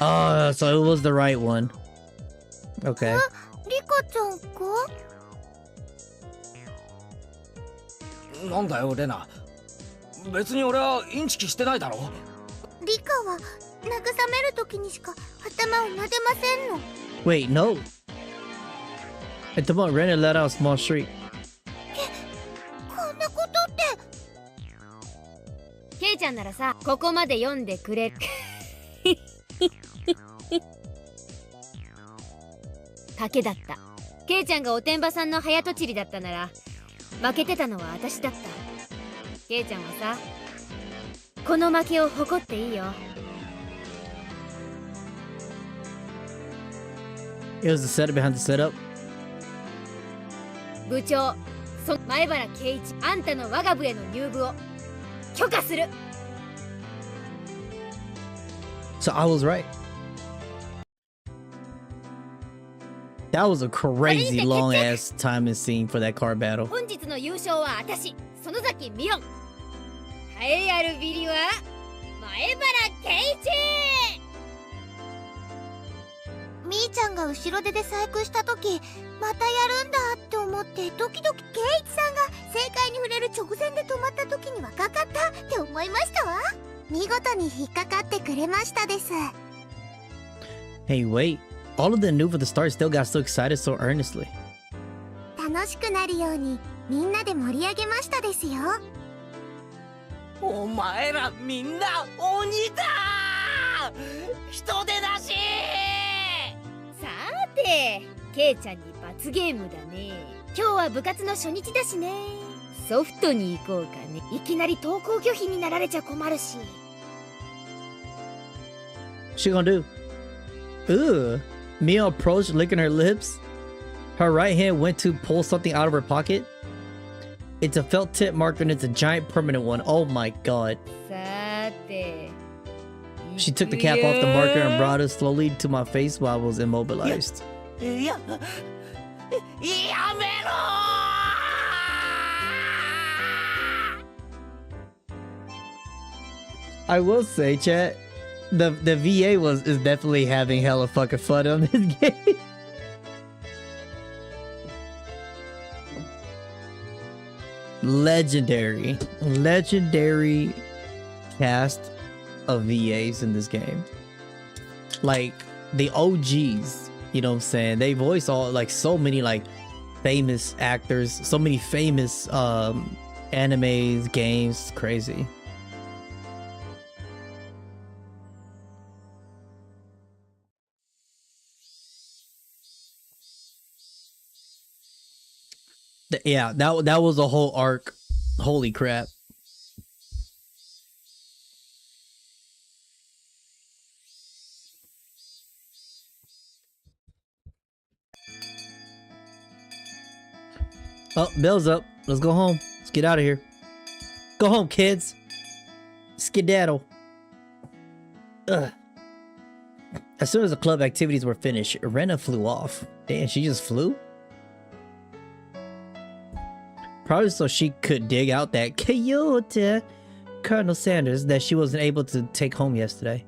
Oh, so it was the right one. Okay. リカちゃんか？なんだよレナ、別に俺はインチキしてないだろ。リカは慰める時にしか頭を撫でませんの。 Wait, no. At the moment, Rena let out a small shriek. こんなことって。ケイちゃんならさ、ここまで読んでくれ。賭けだった。ケイちゃんがおてんばさんの早とちりだったなら負けてたのは私だった。ケイちゃんはさ、この負けを誇っていいよ。It was the setup behind the setup. 部長、前原圭一、あんたの我が部への入部を許可する。 So I was right. That was a crazy long ass time and scene for that car battle. 本日の優勝は私、園崎美音。栄えあるビリは前原圭一。みーちゃんが後ろ手で細工した時、またやるんだって思ってドキドキ。圭一さんが正解に触れる直前で止まった時にはかかったって思いましたわ。見事に引っかかってくれましたです。 Hey, wait. All of them knew for the start still got so excited so earnestly. 楽しくなるようにみんなで盛り上げましたですよ。お前らみんな鬼だ。人手なし。さて、ケイちゃんに罰ゲームだね。今日は部活の初日だしね。ソフトに行こうかね。いきなり登校拒否になられちゃ困るし。 What she gonna do? Ugh. Mia approached, licking her lips. Her right hand went to pull something out of her pocket. It's a felt tip marker and it's a giant permanent one. Oh my god. さて。 She took the cap off the marker and brought it slowly to my face while I was immobilized. やめろ。 I will say, chat, the VA is definitely having hella fucking fun on this game. Legendary cast of VAs in this game. Like the OGs, you know what I'm saying? They voice all like so many like famous actors, so many famous animes, games, crazy. Yeah, that was a whole arc. Holy crap. Oh, bell's up. Let's go home. Let's get out of here. Go home, kids. Skedaddle. Ugh. As soon as the club activities were finished, Rena flew off. Damn, she just flew? Probably so she could dig out that coyote Colonel Sanders that she wasn't able to take home yesterday.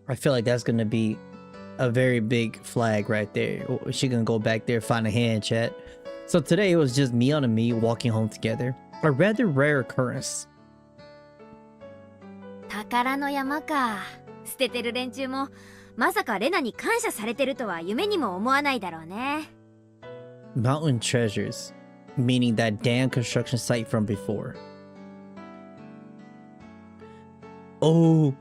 I feel like that's gonna be a very big flag right there. She gonna go back there, find a hand, chat. So today it was just Mion and me walking home together. A rather rare occurrence. 宝の山か。捨ててる連中もまさかレナに感謝されてるとは夢にも思わないだろうね。Mountain treasures. Meaning that damn construction site from before. Oh.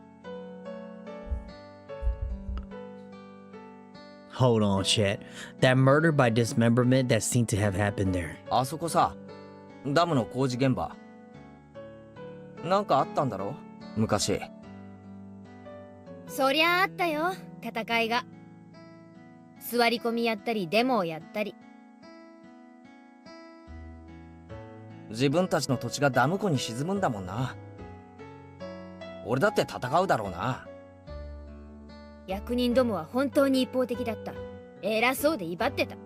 Hold on, chat. That murder by dismemberment that seemed to have happened there. あそこさ、ダムの工事現場。なんかあったんだろ？昔。そりゃあったよ、戦いが。座り込みやったりデモをやったり。自分たちの土地がダム湖に沈むんだもんな。俺だって戦うだろうな。役人どもは本当に一方的だった。偉そうで威張ってた。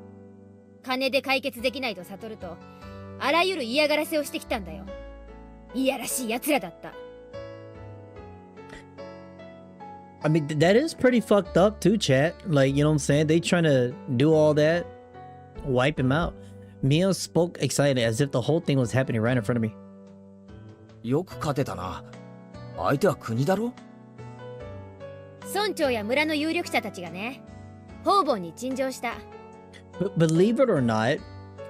金で解決できないと悟ると、あらゆる嫌がらせをしてきたんだよ。いやらしい奴らだった。I mean, that is pretty fucked up too, chat. Like, you know what I'm saying? They trying to do all that, wipe him out. Mio spoke excited as if the whole thing was happening right in front of me. よく勝てたな。相手は国だろ？村長や村の有力者たちがね、方々に陳情した。Believe it or not,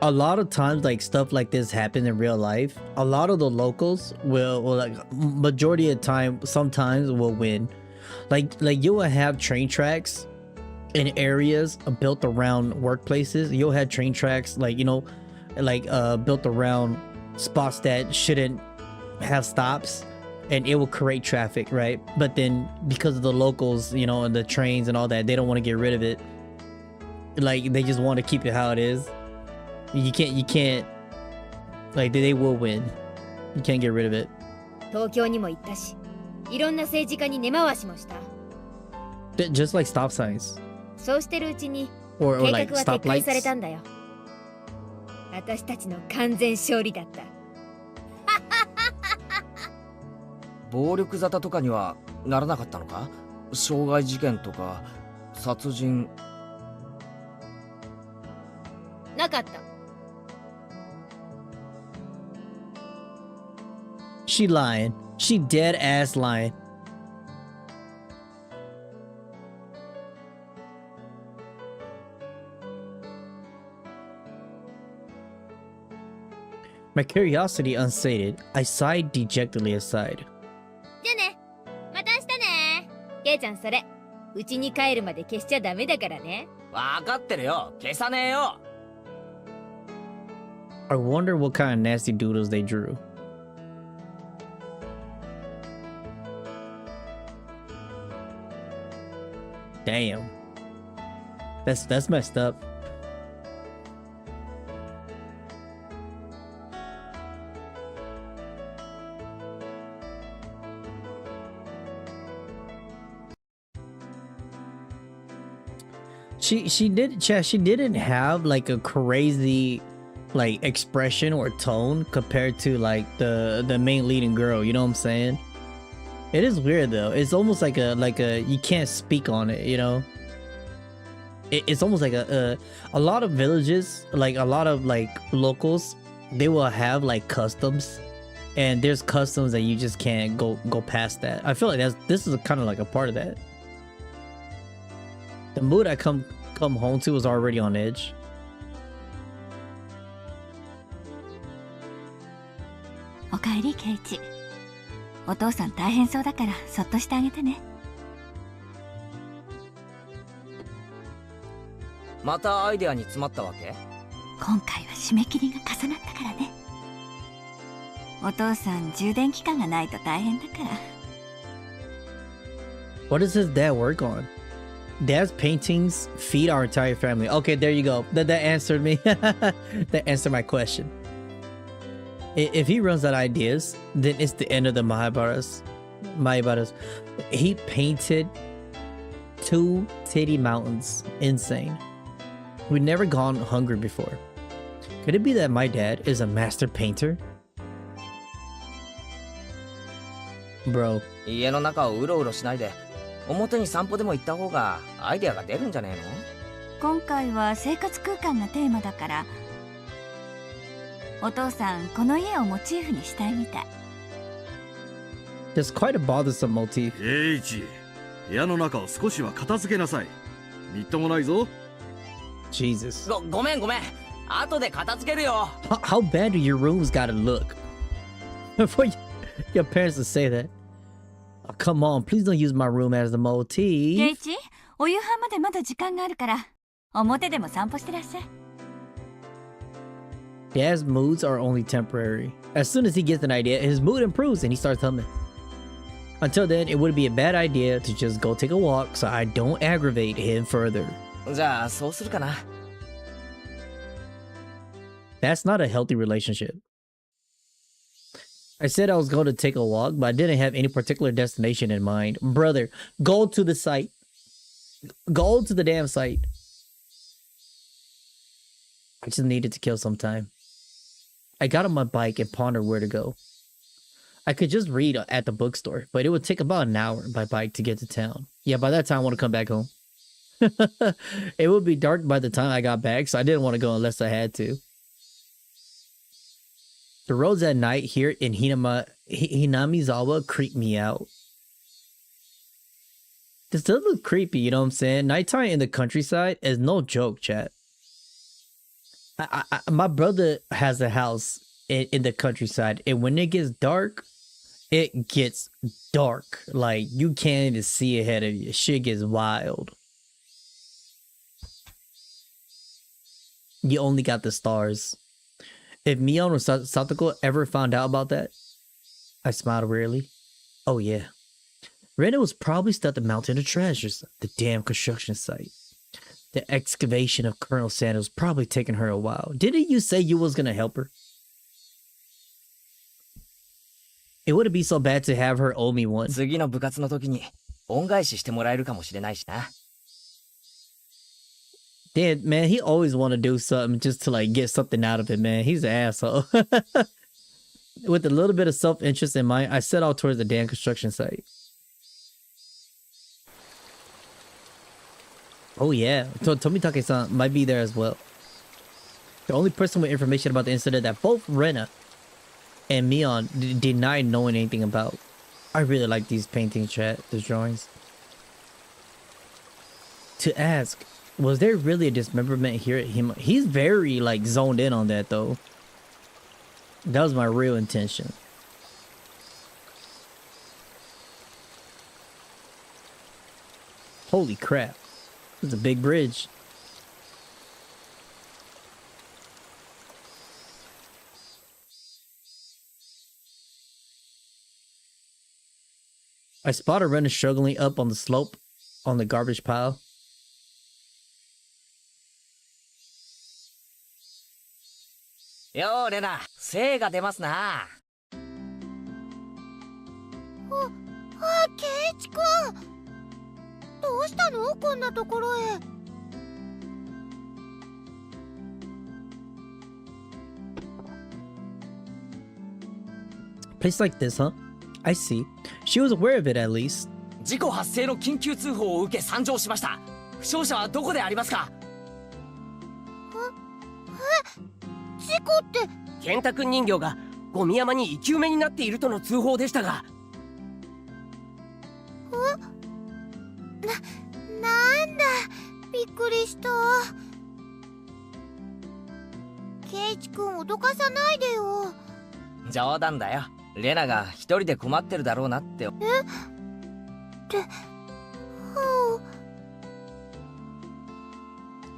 a lot of times like stuff like this happen in real life. A lot of the locals will like majority of the time sometimes will win. Like you will have train tracks in areas built around workplaces. You'll have train tracks like, you know, like built around spots that shouldn't have stops, and it will create traffic, right? But then because of the locals, you know, and the trains and all that, they don't want to get rid of it. Like they just want to keep it how it is. You can't like they will win. You can't get rid of it. 東京にも行ったし、いろんな政治家に根回しもした。Just like stop signs. そうしてるうちに or 計 like 画は stop 撤回され lights. たんだよ。私たちの完全勝利だった。暴力沙汰とかにはならなかったのか？傷害事件とか殺人。なかった。She lying. She dead ass lying. My curiosity unsated, I sighed dejectedly aside. じゃあね。また明日ね。ケイちゃんそれ、うちに帰るまで消しちゃダメだからね。わかってるよ。消さねえよ。I wonder what kind of nasty doodles they drew. Damn. That's messed up. She didn't have like a crazy like expression or tone compared to like the main leading girl, you know what I'm saying? It is weird though. It's almost like a you can't speak on it, you know? It's almost like a lot of villages, like a lot of like locals, they will have like customs, and there's customs that you just can't go past that. I feel like this is kind of like a part of that. The mood I come home to was already on edge. おかえりケイチ。お父さん大変そうだからそっとしてあげてね。またアイデアに詰まったわけ？今回は締め切りが重なったからね。お父さん充電期間がないと大変だから。What does his dad work on? Dad's paintings feed our entire family. Okay, there you go. That answered me. That answered my question. If he runs out of ideas, then it's the end of the Mahabharas. He painted 2 titty mountains. Insane. We've never gone hungry before. Could it be that my dad is a master painter? Bro. 家の中をうろうろしないで、表に散歩でも行った方がアイデアが出るんじゃねえの？今回は生活空間がテーマだから、お父さんこの家をモチーフにしたいみたい。There's quite a bothersome motif. ケイチ、部屋の中を少しは片付けなさい。みっともないぞ。Jesus. ごめん。後で片付けるよ。How bad do your rooms gotta look? For your parents to say that. Oh, come on, please don't use my room as the motif. ケイチ、お夕飯までまだ時間があるから、表でも散歩してらっしゃい。Dad's moods are only temporary. As soon as he gets an idea, his mood improves and he starts humming. Until then, it would be a bad idea to just go take a walk so I don't aggravate him further. じゃあそうするかな。That's not a healthy relationship. I said I was going to take a walk, but I didn't have any particular destination in mind. Brother, go to the site. Go to the damn site. I just needed to kill some time. I got on my bike and pondered where to go. I could just read at the bookstore, but it would take about an hour by bike to get to town. Yeah, by that time I want to come back home. It would be dark by the time I got back, so I didn't want to go unless I had to. The roads at night here in Hinamizawa creep me out. This does look creepy, you know what I'm saying? Nighttime in the countryside is no joke, chat. My brother has a house in the countryside, and when it gets dark, it gets dark. Like, you can't even see ahead of you. Shit gets wild. You only got the stars. If Mion or Satoko ever found out about that, I smiled wearily. Oh yeah. Rena was probably stuck at the Mountain of Treasures, the damn construction site. The excavation of Colonel Sanders probably taking her a while. Didn't you say you was gonna help her? It wouldn't be so bad to have her owe me one. 次の部活の時に恩返ししてもらえるかもしれないしな。Damn, man, he always want to do something just to like get something out of it, man. He's an asshole. With a little bit of self-interest in mind, I set out towards the damn construction site. Oh yeah, Tomitake-san might be there as well. The only person with information about the incident that both Rena and Mion denied knowing anything about. I really like these paintings, chat, these drawings. To ask, was there really a dismemberment here at him? He's very like zoned in on that though. That was my real intention. Holy crap. It's a big bridge. I spotted Rena struggling up on the slope on the garbage pile. Yo, Rena, 精が出ますな。ケイチくん。どうしたの？こんなところへ。Place like this, huh? I see. She was aware of it at least. 事故発生の緊急通報を受け参上しました。負傷者はどこでありますか？事故って。健太くん人形がゴミ山に生き埋めになっているとの通報でしたが。なんだ、びっくりした。ケイチくん脅かさないでよ。冗談だよ。レナが一人で困ってるだろうなって。って、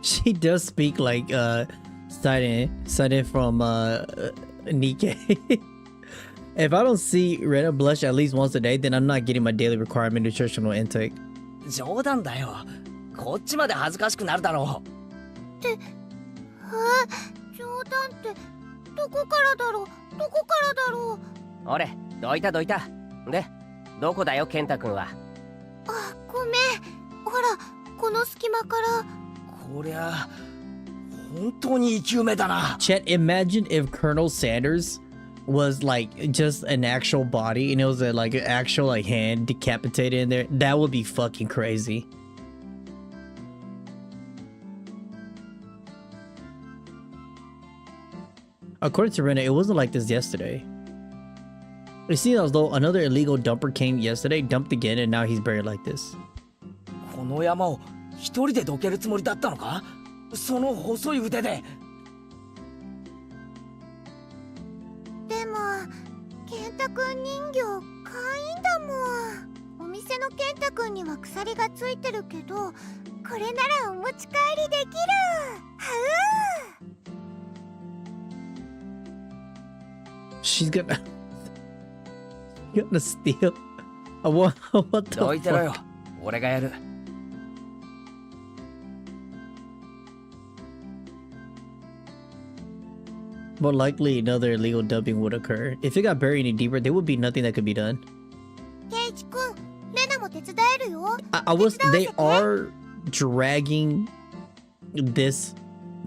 She does speak like Siren from Nikke. If I don't see Rena blush at least once a day, then I'm not getting my daily requirement nutritional intake. 冗談だよ。こっちまで恥ずかしくなるだろう。冗談ってどこからだろう？どこからだろう？俺、どいた。で、どこだよ、健太くんは。あ、ごめん。ほら、この隙間から。こりゃ、本当に生き埋めだな。Chet, imagine if Colonel Sanders was like just an actual body and it was like an actual like hand decapitated in there. That would be fucking crazy. According to Rena, it wasn't like this yesterday. It seems as though another illegal dumper came yesterday, dumped again, and now he's buried like this. この山を一人でどけるつもりだったのか？その細い腕で。でも、健太くん人形、可愛いんだもん。お店の健太くんには鎖がついてるけど、これならお持ち帰りできる。はう。She's gonna steal. What the どいてろよ。 fuck? 俺がやる。More likely, another illegal dumping would occur. If it got buried any deeper, there would be nothing that could be done. ケイチくん、レナも手伝えるよ。They are dragging this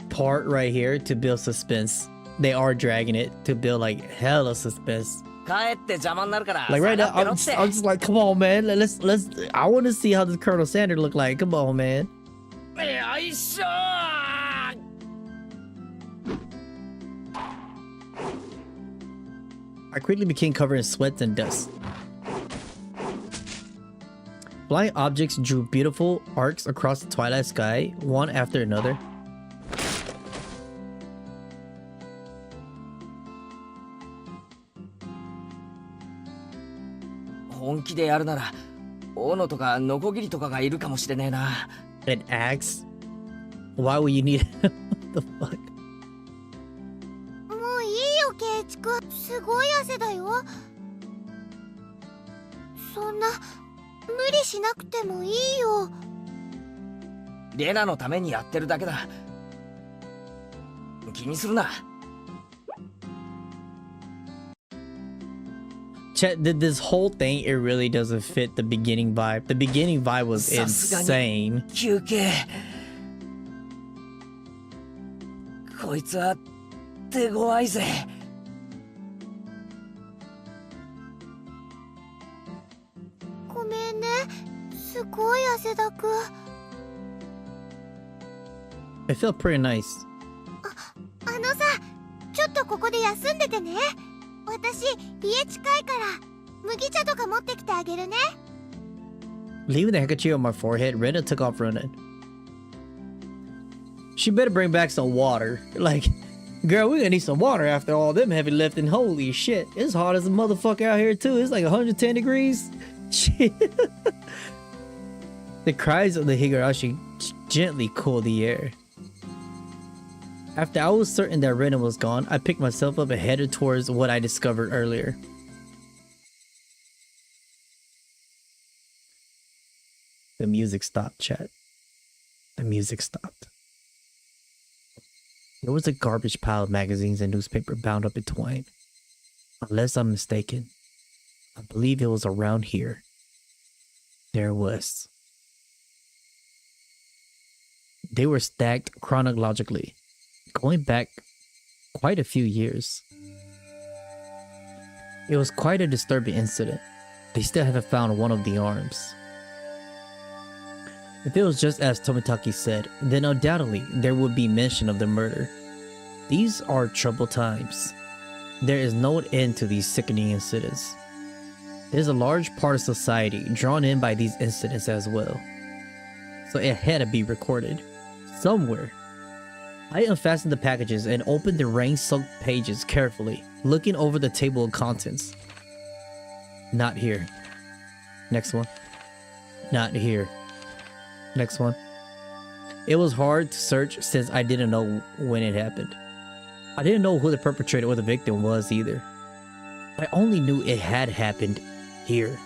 part right here to build suspense. They are dragging it to build like hella suspense. 帰って邪魔になるから。 Like right now, I'm just like, come on, man. Let's. I want to see how this Colonel Sanders look like. Come on, man. よいしょー。I quickly became covered in sweat and dust. Flying objects drew beautiful arcs across the twilight sky, one after another. An axe? Why would you need what the fuck? もういいよケイチ君、すごい汗だよ。そんな無理しなくてもいいよ。レナのためにやってるだけだ。気にするな。Chat, did this whole thing, it really doesn't fit the beginning vibe. The beginning vibe was insane. 休憩。こいつは手強いぜ。ごめんね、すごい汗だく。It felt pretty nice. あのさ、ちょっとここで休んでてね。私、家近いから、麦茶とか持ってきてあげるね。Leaving the handkerchief on my forehead, Rena took off running. She better bring back some water. Like, girl, we gonna need some water after all them heavy lifting. Holy shit. It's hot as a motherfucker out here too. It's like 110 degrees. Shit. The cries of the Higurashi gently cooled the air. After I was certain that Rena was gone, I picked myself up and headed towards what I discovered earlier. The music stopped, chat. The music stopped. There was a garbage pile of magazines and newspaper bound up in twine. Unless I'm mistaken, I believe it was around here. There it was. They were stacked chronologically, going back quite a few years. It was quite a disturbing incident. They still haven't found one of the arms. If it was just as Tomitaki said, then undoubtedly there would be mention of the murder. These are troubled times. There is no end to these sickening incidents. There's a large part of society drawn in by these incidents as well. So it had to be recorded. Somewhere. I unfastened the packages and opened the rain-soaked pages carefully, looking over the table of contents. Not here. Next one. Not here. Next one. It was hard to search since I didn't know when it happened. I didn't know who the perpetrator or the victim was either. I only knew it had happened here.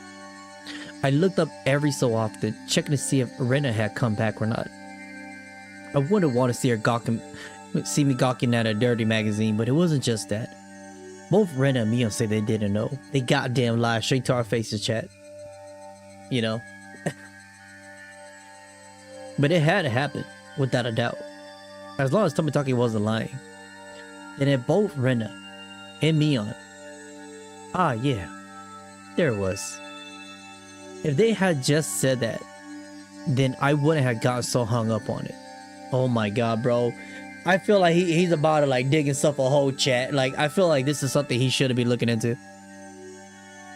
I looked up every so often, checking to see if Rena had come back or not. I wouldn't want to see me gawking at a dirty magazine, but it wasn't just that. Both Rena and Mio say they didn't know. They goddamn lied straight to our faces, chat. You know? But it had to happen, without a doubt. As long as Tomitaki wasn't lying. And if both Rena and Mion... Ah, yeah. There it was. If they had just said that, then I wouldn't have gotten so hung up on it. Oh my god, bro. I feel like he's about to like dig himself a whole chat. Like, I feel like this is something he should have been looking into.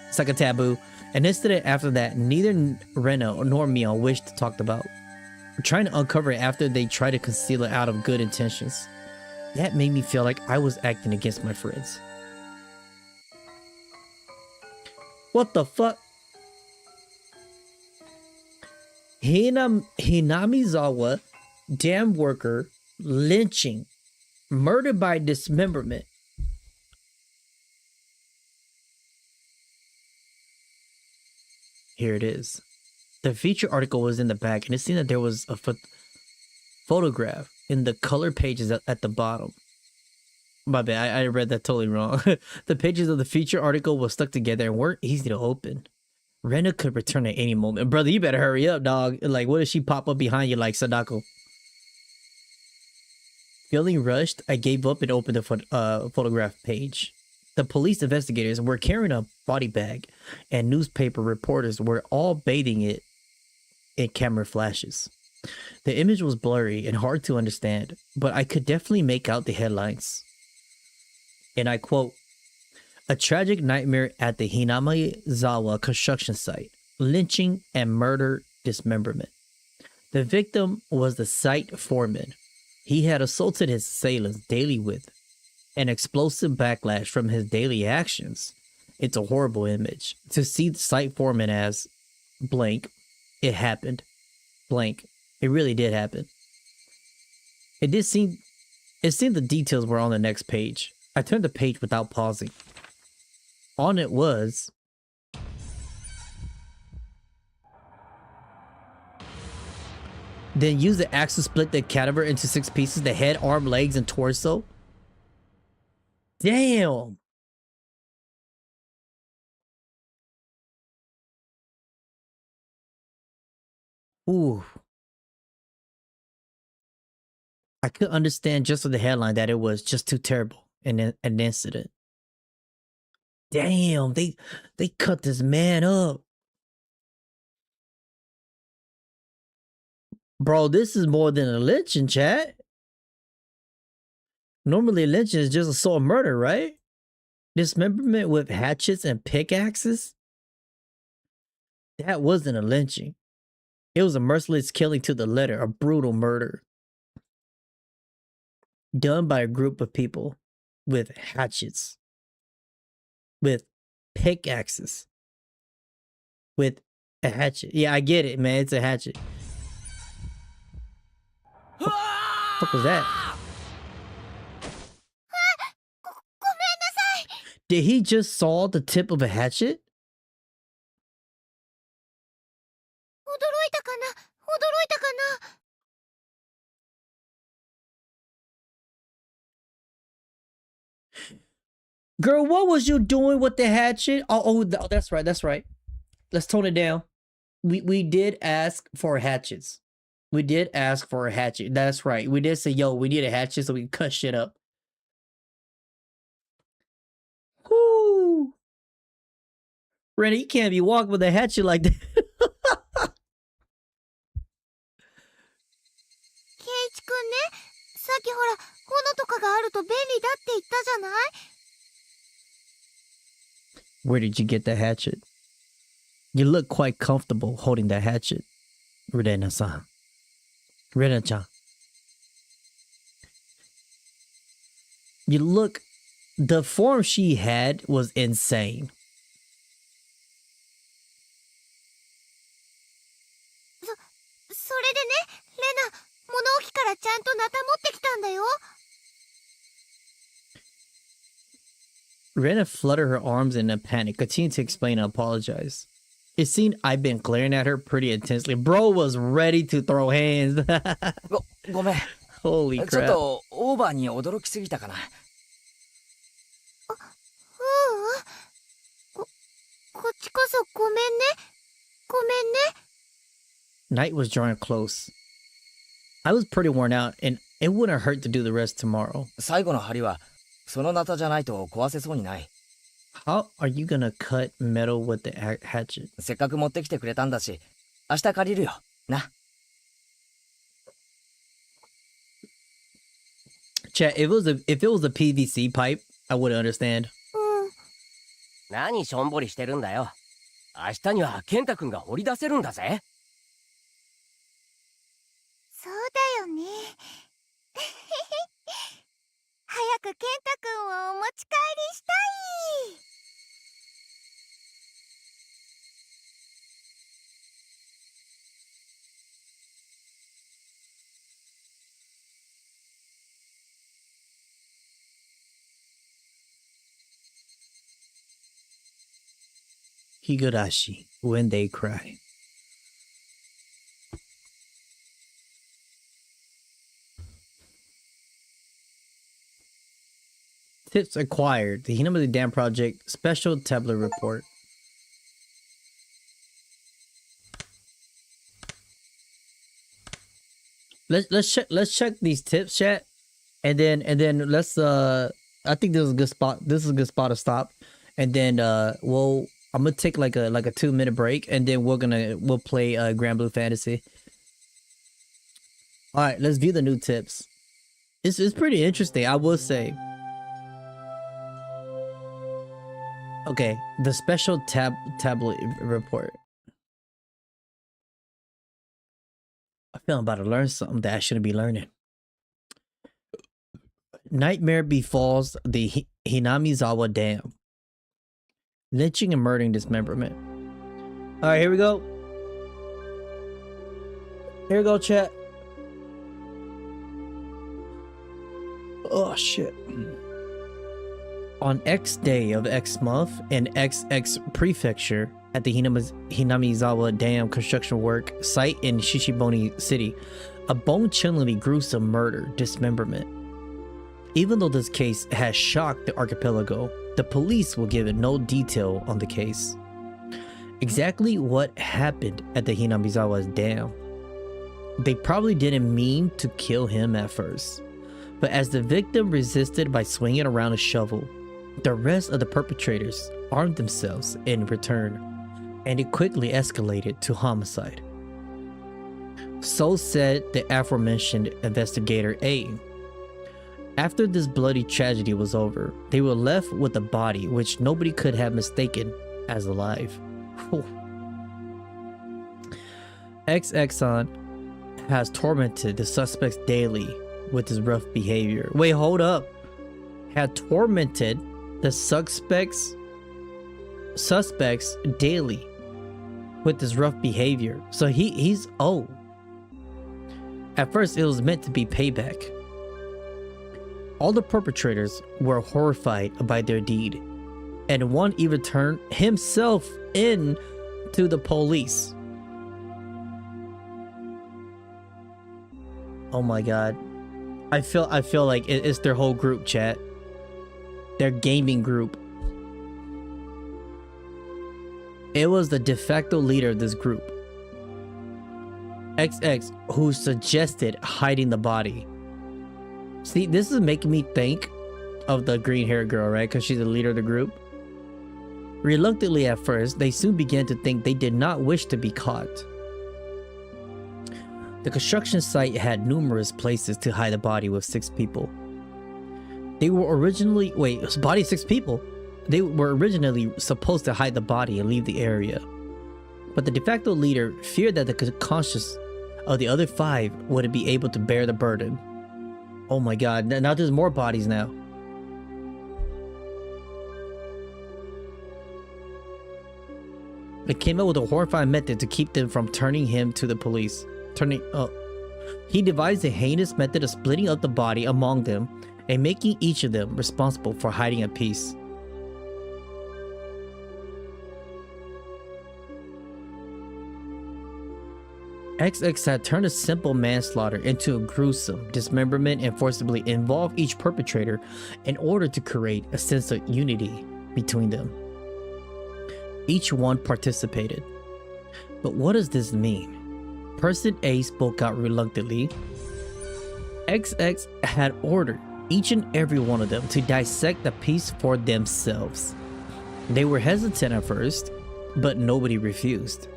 It's like a taboo. An incident after that, neither Rena nor Mion wished to talk about. Trying to uncover it after they try to conceal it out of good intentions. That made me feel like I was acting against my friends. What the fuck? Hinamizawa, dam worker, lynching, murder by dismemberment. Here it is. The feature article was in the back, and it seemed that there was a photograph in the color pages at the bottom. My bad, I read that totally wrong. The pages of the feature article were stuck together and weren't easy to open. Rena could return at any moment. Brother, you better hurry up, dog. Like, what if she pop up behind you like Sadako? Feeling rushed, I gave up and opened the photograph page. The police investigators were carrying a body bag, and newspaper reporters were all bathing it in camera flashes. The image was blurry and hard to understand, but I could definitely make out the headlines. And I quote, A tragic nightmare at the Hinamizawa construction site. Lynching and murder dismemberment. The victim was the site foreman. He had assaulted his assailants daily with an explosive backlash from his daily actions. It's a horrible image. To see the site foreman as blank, it happened. Blank. It really did happen. It seemed the details were on the next page. I turned the page without pausing. On it was... Then use the axe to split the cadaver into 6 pieces, the head, arm, legs, and torso. Damn! Ooh. I could understand just with the headline that it was just too terrible an incident. Damn, they cut this man up. Bro, this is more than a lynching, chat. Normally lynching is just assault murder, right? Dismemberment with hatchets and pickaxes? That wasn't a lynching. It was a merciless killing to the letter, a brutal murder. Done by a group of people with hatchets, with pickaxes, with a hatchet. Yeah, I get it, man. It's a hatchet. What the fuck was that? Did he just saw the tip of a hatchet? Girl, what was you doing with the hatchet? Oh, that's right, that's right. Let's tone it down. We did ask for hatchets. We did ask for a hatchet. That's right. We did say, yo, we need a hatchet so we can cut shit up. Whoo! Rennie, you can't be walking with a hatchet like that. Where did you get the hatchet? You look quite comfortable holding that hatchet, Rena-san. Rena-chan. You look... The form she had was insane. Rena fluttered her arms in a panic, continued to explain and apologize. It seemed I'd been glaring at her pretty intensely. Bro was ready to throw hands. Holy crap. Night was drawing close. I was pretty worn out, and it wouldn't hurt to do the rest tomorrow. How are you gonna cut metal with the hatchet? Chat, if it was a PVC pipe, I would understand. 何しょんぼりしてるんだよ。明日には健太くんが掘り出せるんだぜ。そうだよね。早く健太くんをお持ち帰りしたい。Higurashi, when they cry. Tips acquired. The Hinamizawa Dam Project Special Tablet Report. Let's check these tips, chat, and then let's I think this is a good spot. This is a good spot to stop, and then I'm gonna take like a 2-minute break, and then we'll play Grand Blue Fantasy. All right, let's view the new tips. It's pretty interesting, I will say. Okay, the special tablet report. I feel I'm about to learn something that I shouldn't be learning. Nightmare befalls the Hinamizawa Dam. Lynching and murdering dismemberment. Alright, here we go. Here we go, chat. Oh, shit. On X day of X month in XX prefecture at the Hinamizawa Dam construction work site in Shishiboni City, a bone-chillingly gruesome murder dismemberment. Even though this case has shocked the archipelago, the police will give it no detail on the case. Exactly what happened at the Hinamizawa's dam? They probably didn't mean to kill him at first, but as the victim resisted by swinging around a shovel, the rest of the perpetrators armed themselves in return, and it quickly escalated to homicide. So said the aforementioned investigator A. After this bloody tragedy was over, they were left with a body which nobody could have mistaken as alive. XXon has tormented the suspects daily with his rough behavior. Wait, hold up. Had tormented the suspects daily with his rough behavior. So he's old. At first it was meant to be payback. All the perpetrators were horrified by their deed, and one even turned himself in to the police. Oh my god. I feel like it's their whole group, chat. Their gaming group. It was the de facto leader of this group, XX, who suggested hiding the body. See, this is making me think of the green-haired girl, right? Because she's the leader of the group. Reluctantly at first, they soon began to think they did not wish to be caught. The construction site had numerous places to hide the body with 6 people. They were originally... Wait, body 6 people? They were originally supposed to hide the body and leave the area. But the de facto leader feared that the conscience of the other 5 wouldn't be able to bear the burden. Oh my god, now there's more bodies now. They came up with a horrifying method to keep them from turning him to the police. He devised a heinous method of splitting up the body among them and making each of them responsible for hiding a piece. XX had turned a simple manslaughter into a gruesome dismemberment and forcibly involved each perpetrator in order to create a sense of unity between them. Each one participated. But what does this mean? Person A spoke out reluctantly. XX had ordered each and every one of them to dissect the piece for themselves. They were hesitant at first, but nobody refused.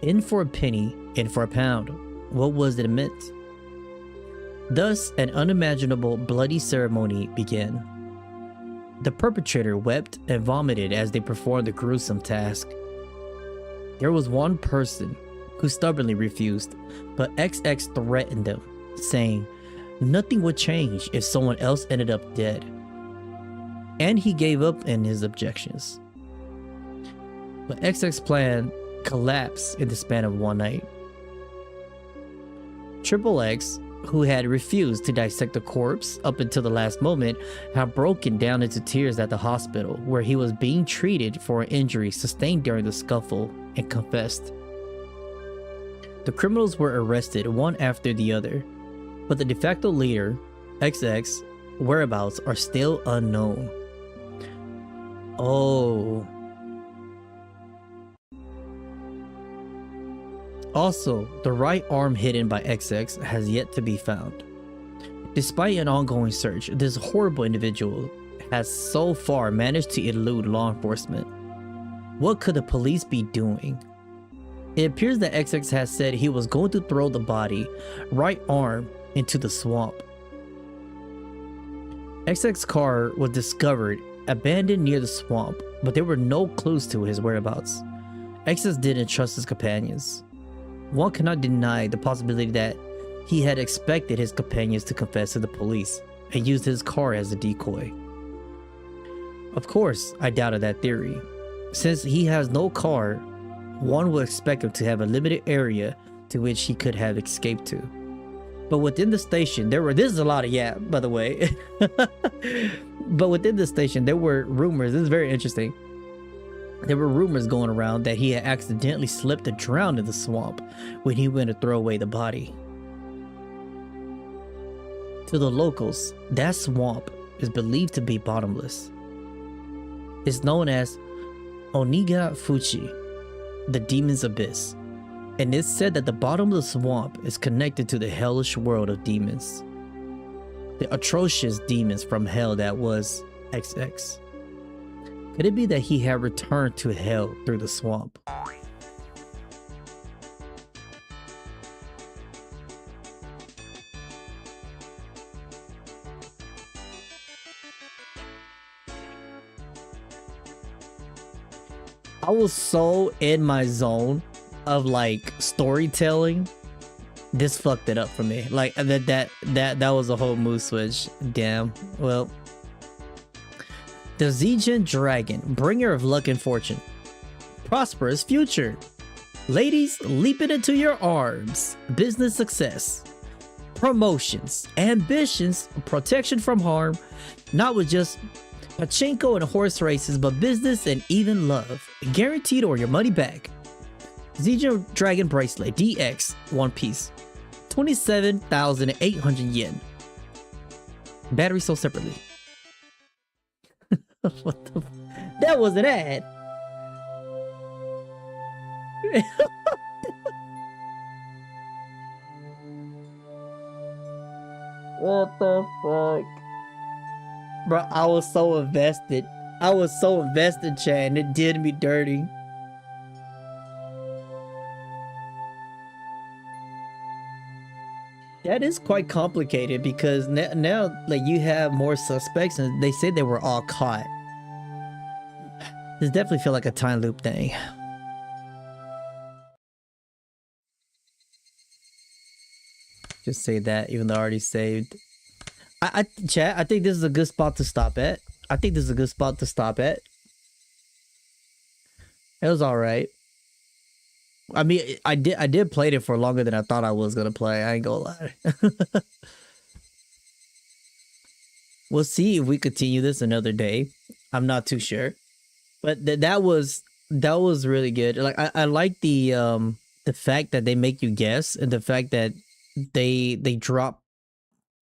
In for a penny, in for a pound. What was it meant? Thus, an unimaginable bloody ceremony began. The perpetrator wept and vomited as they performed the gruesome task. There was one person who stubbornly refused, but XX threatened them, saying nothing would change if someone else ended up dead. And he gave up in his objections. But XX's plan collapsed in the span of one night. Triple X, who had refused to dissect the corpse up until the last moment, had broken down into tears at the hospital where he was being treated for an injury sustained during the scuffle and confessed. The criminals were arrested one after the other, but the de facto leader, XX, whereabouts are still unknown. Oh. Also, the right arm hidden by XX has yet to be found. Despite an ongoing search, this horrible individual has so far managed to elude law enforcement. What could the police be doing? It appears that XX has said he was going to throw the body, right arm, into the swamp. XX's car was discovered abandoned near the swamp, but there were no clues to his whereabouts. Exes didn't trust his companions. One cannot deny the possibility that he had expected his companions to confess to the police and used his car as a decoy. Of course, I doubted that theory. Since he has no car, one would expect him to have a limited area to which he could have escaped to. But within the station, this is a lot of by the way. But within the station, there were rumors. This is very interesting. There were rumors going around that he had accidentally slipped and drowned in the swamp when he went to throw away the body. To the locals, that swamp is believed to be bottomless. It's known as Oniga Fuchi, the Demon's Abyss, and it's said that the bottom of the swamp is connected to the hellish world of demons. The atrocious demons from hell that was XX. Could it be that he had returned to hell through the swamp? I was so in my zone of like storytelling. This fucked it up for me. Like that was a whole mood switch. Damn. Well, the Zijin Dragon, bringer of luck and fortune. Prosperous future. Ladies leaping into your arms. Business success. Promotions. Ambitions. Protection from harm. Not with just pachinko and horse races, but business and even love. Guaranteed or your money back. Zijin Dragon Bracelet DX, one piece. 27,800 yen. Battery sold separately. What the that was an ad. What the fuck? Bro, I was so invested. Chat, and it did me dirty. That is quite complicated because now like you have more suspects and they said they were all caught. This definitely feel like a time loop thing. Just say that even though I already saved. Chat, I think this is a good spot to stop at. It was alright. I mean, I did play it for longer than I thought I was gonna play. I ain't gonna lie. We'll see if we continue this another day. I'm not too sure, but that was really good. Like I like the fact that they make you guess, and the fact that they drop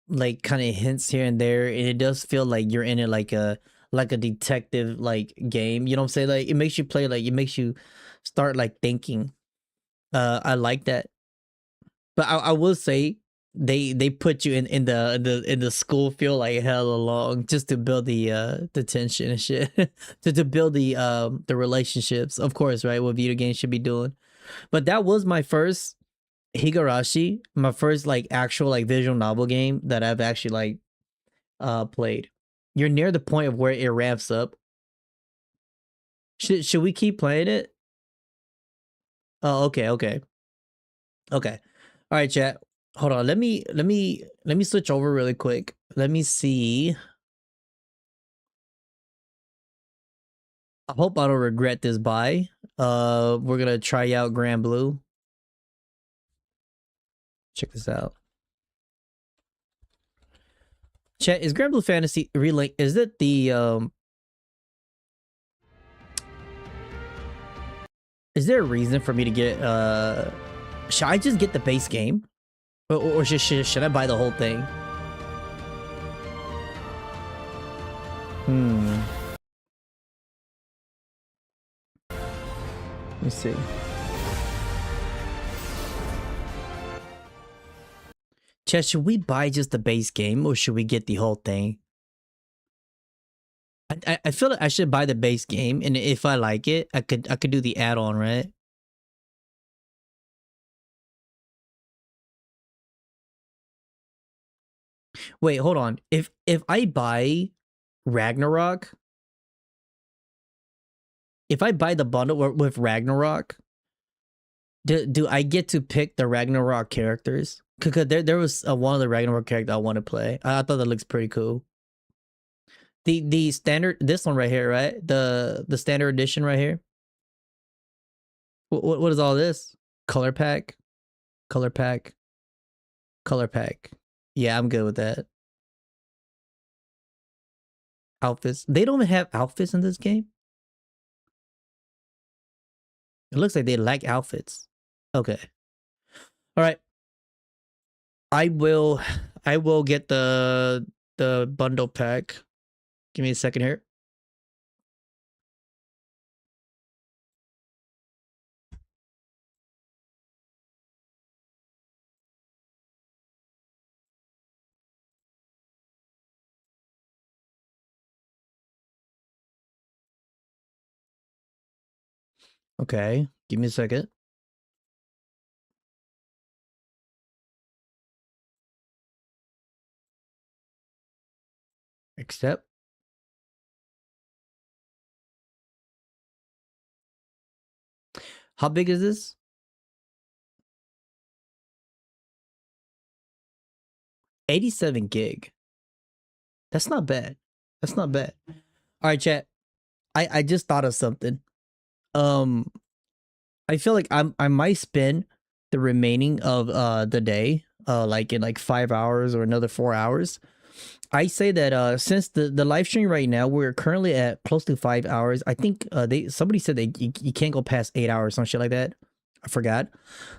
like kind of hints here and there, and it does feel like you're in it like a detective like game. You know what I'm saying? Like it makes you play, like it makes you start like thinking. I like that, but I will say they put you in the school feel like hella long just to build the tension and shit, to build the relationships, of course, right? What video games should be doing. But that was my first Higurashi, my first like actual like visual novel game that I've actually like played. You're near the point of where it ramps up. Should we keep playing it? Oh, okay. All right, chat. Hold on. Let me switch over really quick. Let me see. I hope I don't regret this buy. We're gonna try out Grand Blue. Check this out. Chat, is Grand Blue Fantasy Relink? Is it the is there a reason for me to get should I just get the base game? Or should I buy the whole thing? Let me see. Chat, should we buy just the base game or should we get the whole thing? I feel like I should buy the base game, and if I like it, I could do the add-on, right? Wait, hold on. If I buy Ragnarok, if I buy the bundle with Ragnarok, do I get to pick the Ragnarok characters? Because there was one of the Ragnarok characters I want to play. I thought that looks pretty cool. The standard, this one right here, right? The standard edition right here. What is all this? Color pack, color pack, color pack. Yeah, I'm good with that. Outfits. They don't have outfits in this game. It looks like they lack outfits. Okay. All right. I will get the bundle pack. Give me a second here. Okay, give me a second. Accept. How big is this? 87 gig. That's not bad. That's not bad. All right, chat. I just thought of something. I feel like I might spend the remaining of the day like in like 5 hours or another 4 hours. I say that since the live stream right now, we're currently at close to 5 hours. I think somebody said that you can't go past 8 hours, some shit like that. I forgot.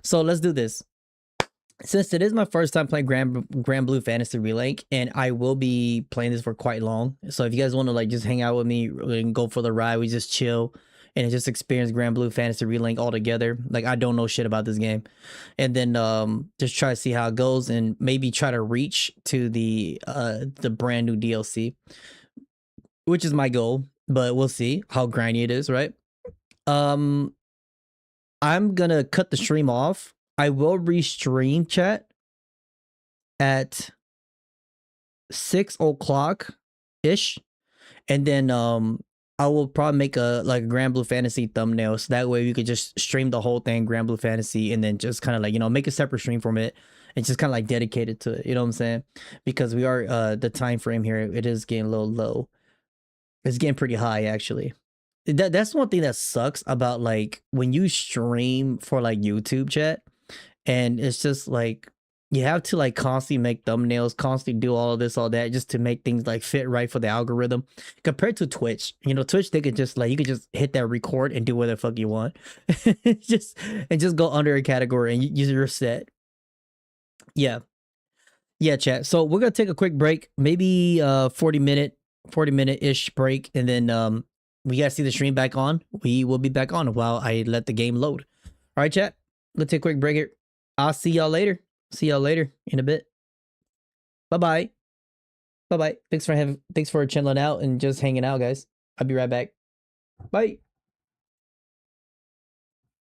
So let's do this. Since it is my first time playing Grand Blue Fantasy Relink, and I will be playing this for quite long. So if you guys want to like just hang out with me and go for the ride, we just chill and just experience Grand Blue Fantasy Relink all together. Like, I don't know shit about this game. And then just try to see how it goes and maybe try to reach to the brand new DLC, which is my goal, but we'll see how grindy it is, right? I'm gonna cut the stream off. I will restream, chat, at 6 o'clock ish, and then I will probably make a Grand Blue Fantasy thumbnail, so that way we could just stream the whole thing, Grand Blue Fantasy, and then just kind of like, you know, make a separate stream from it and just kind of like dedicate it to it. You know what I'm saying? Because we are the time frame here, it is getting a little low. It's getting pretty high actually. That's one thing that sucks about like when you stream for like YouTube, chat. And it's just like you have to like constantly make thumbnails, constantly do all of this, all that, just to make things like fit right for the algorithm. Compared to Twitch, you know, Twitch, they could just like, you could just hit that record and do whatever the fuck you want. just go under a category and you're set. Yeah, chat. So we're gonna take a quick break, maybe 40 minute ish break, and then we gotta see the stream back on. We will be back on while I let the game load. All right, chat. Let's take a quick break here. I'll see y'all later. See y'all later in a bit. Bye-bye. Bye-bye. Thanks for chilling out and just hanging out, guys. I'll be right back. Bye.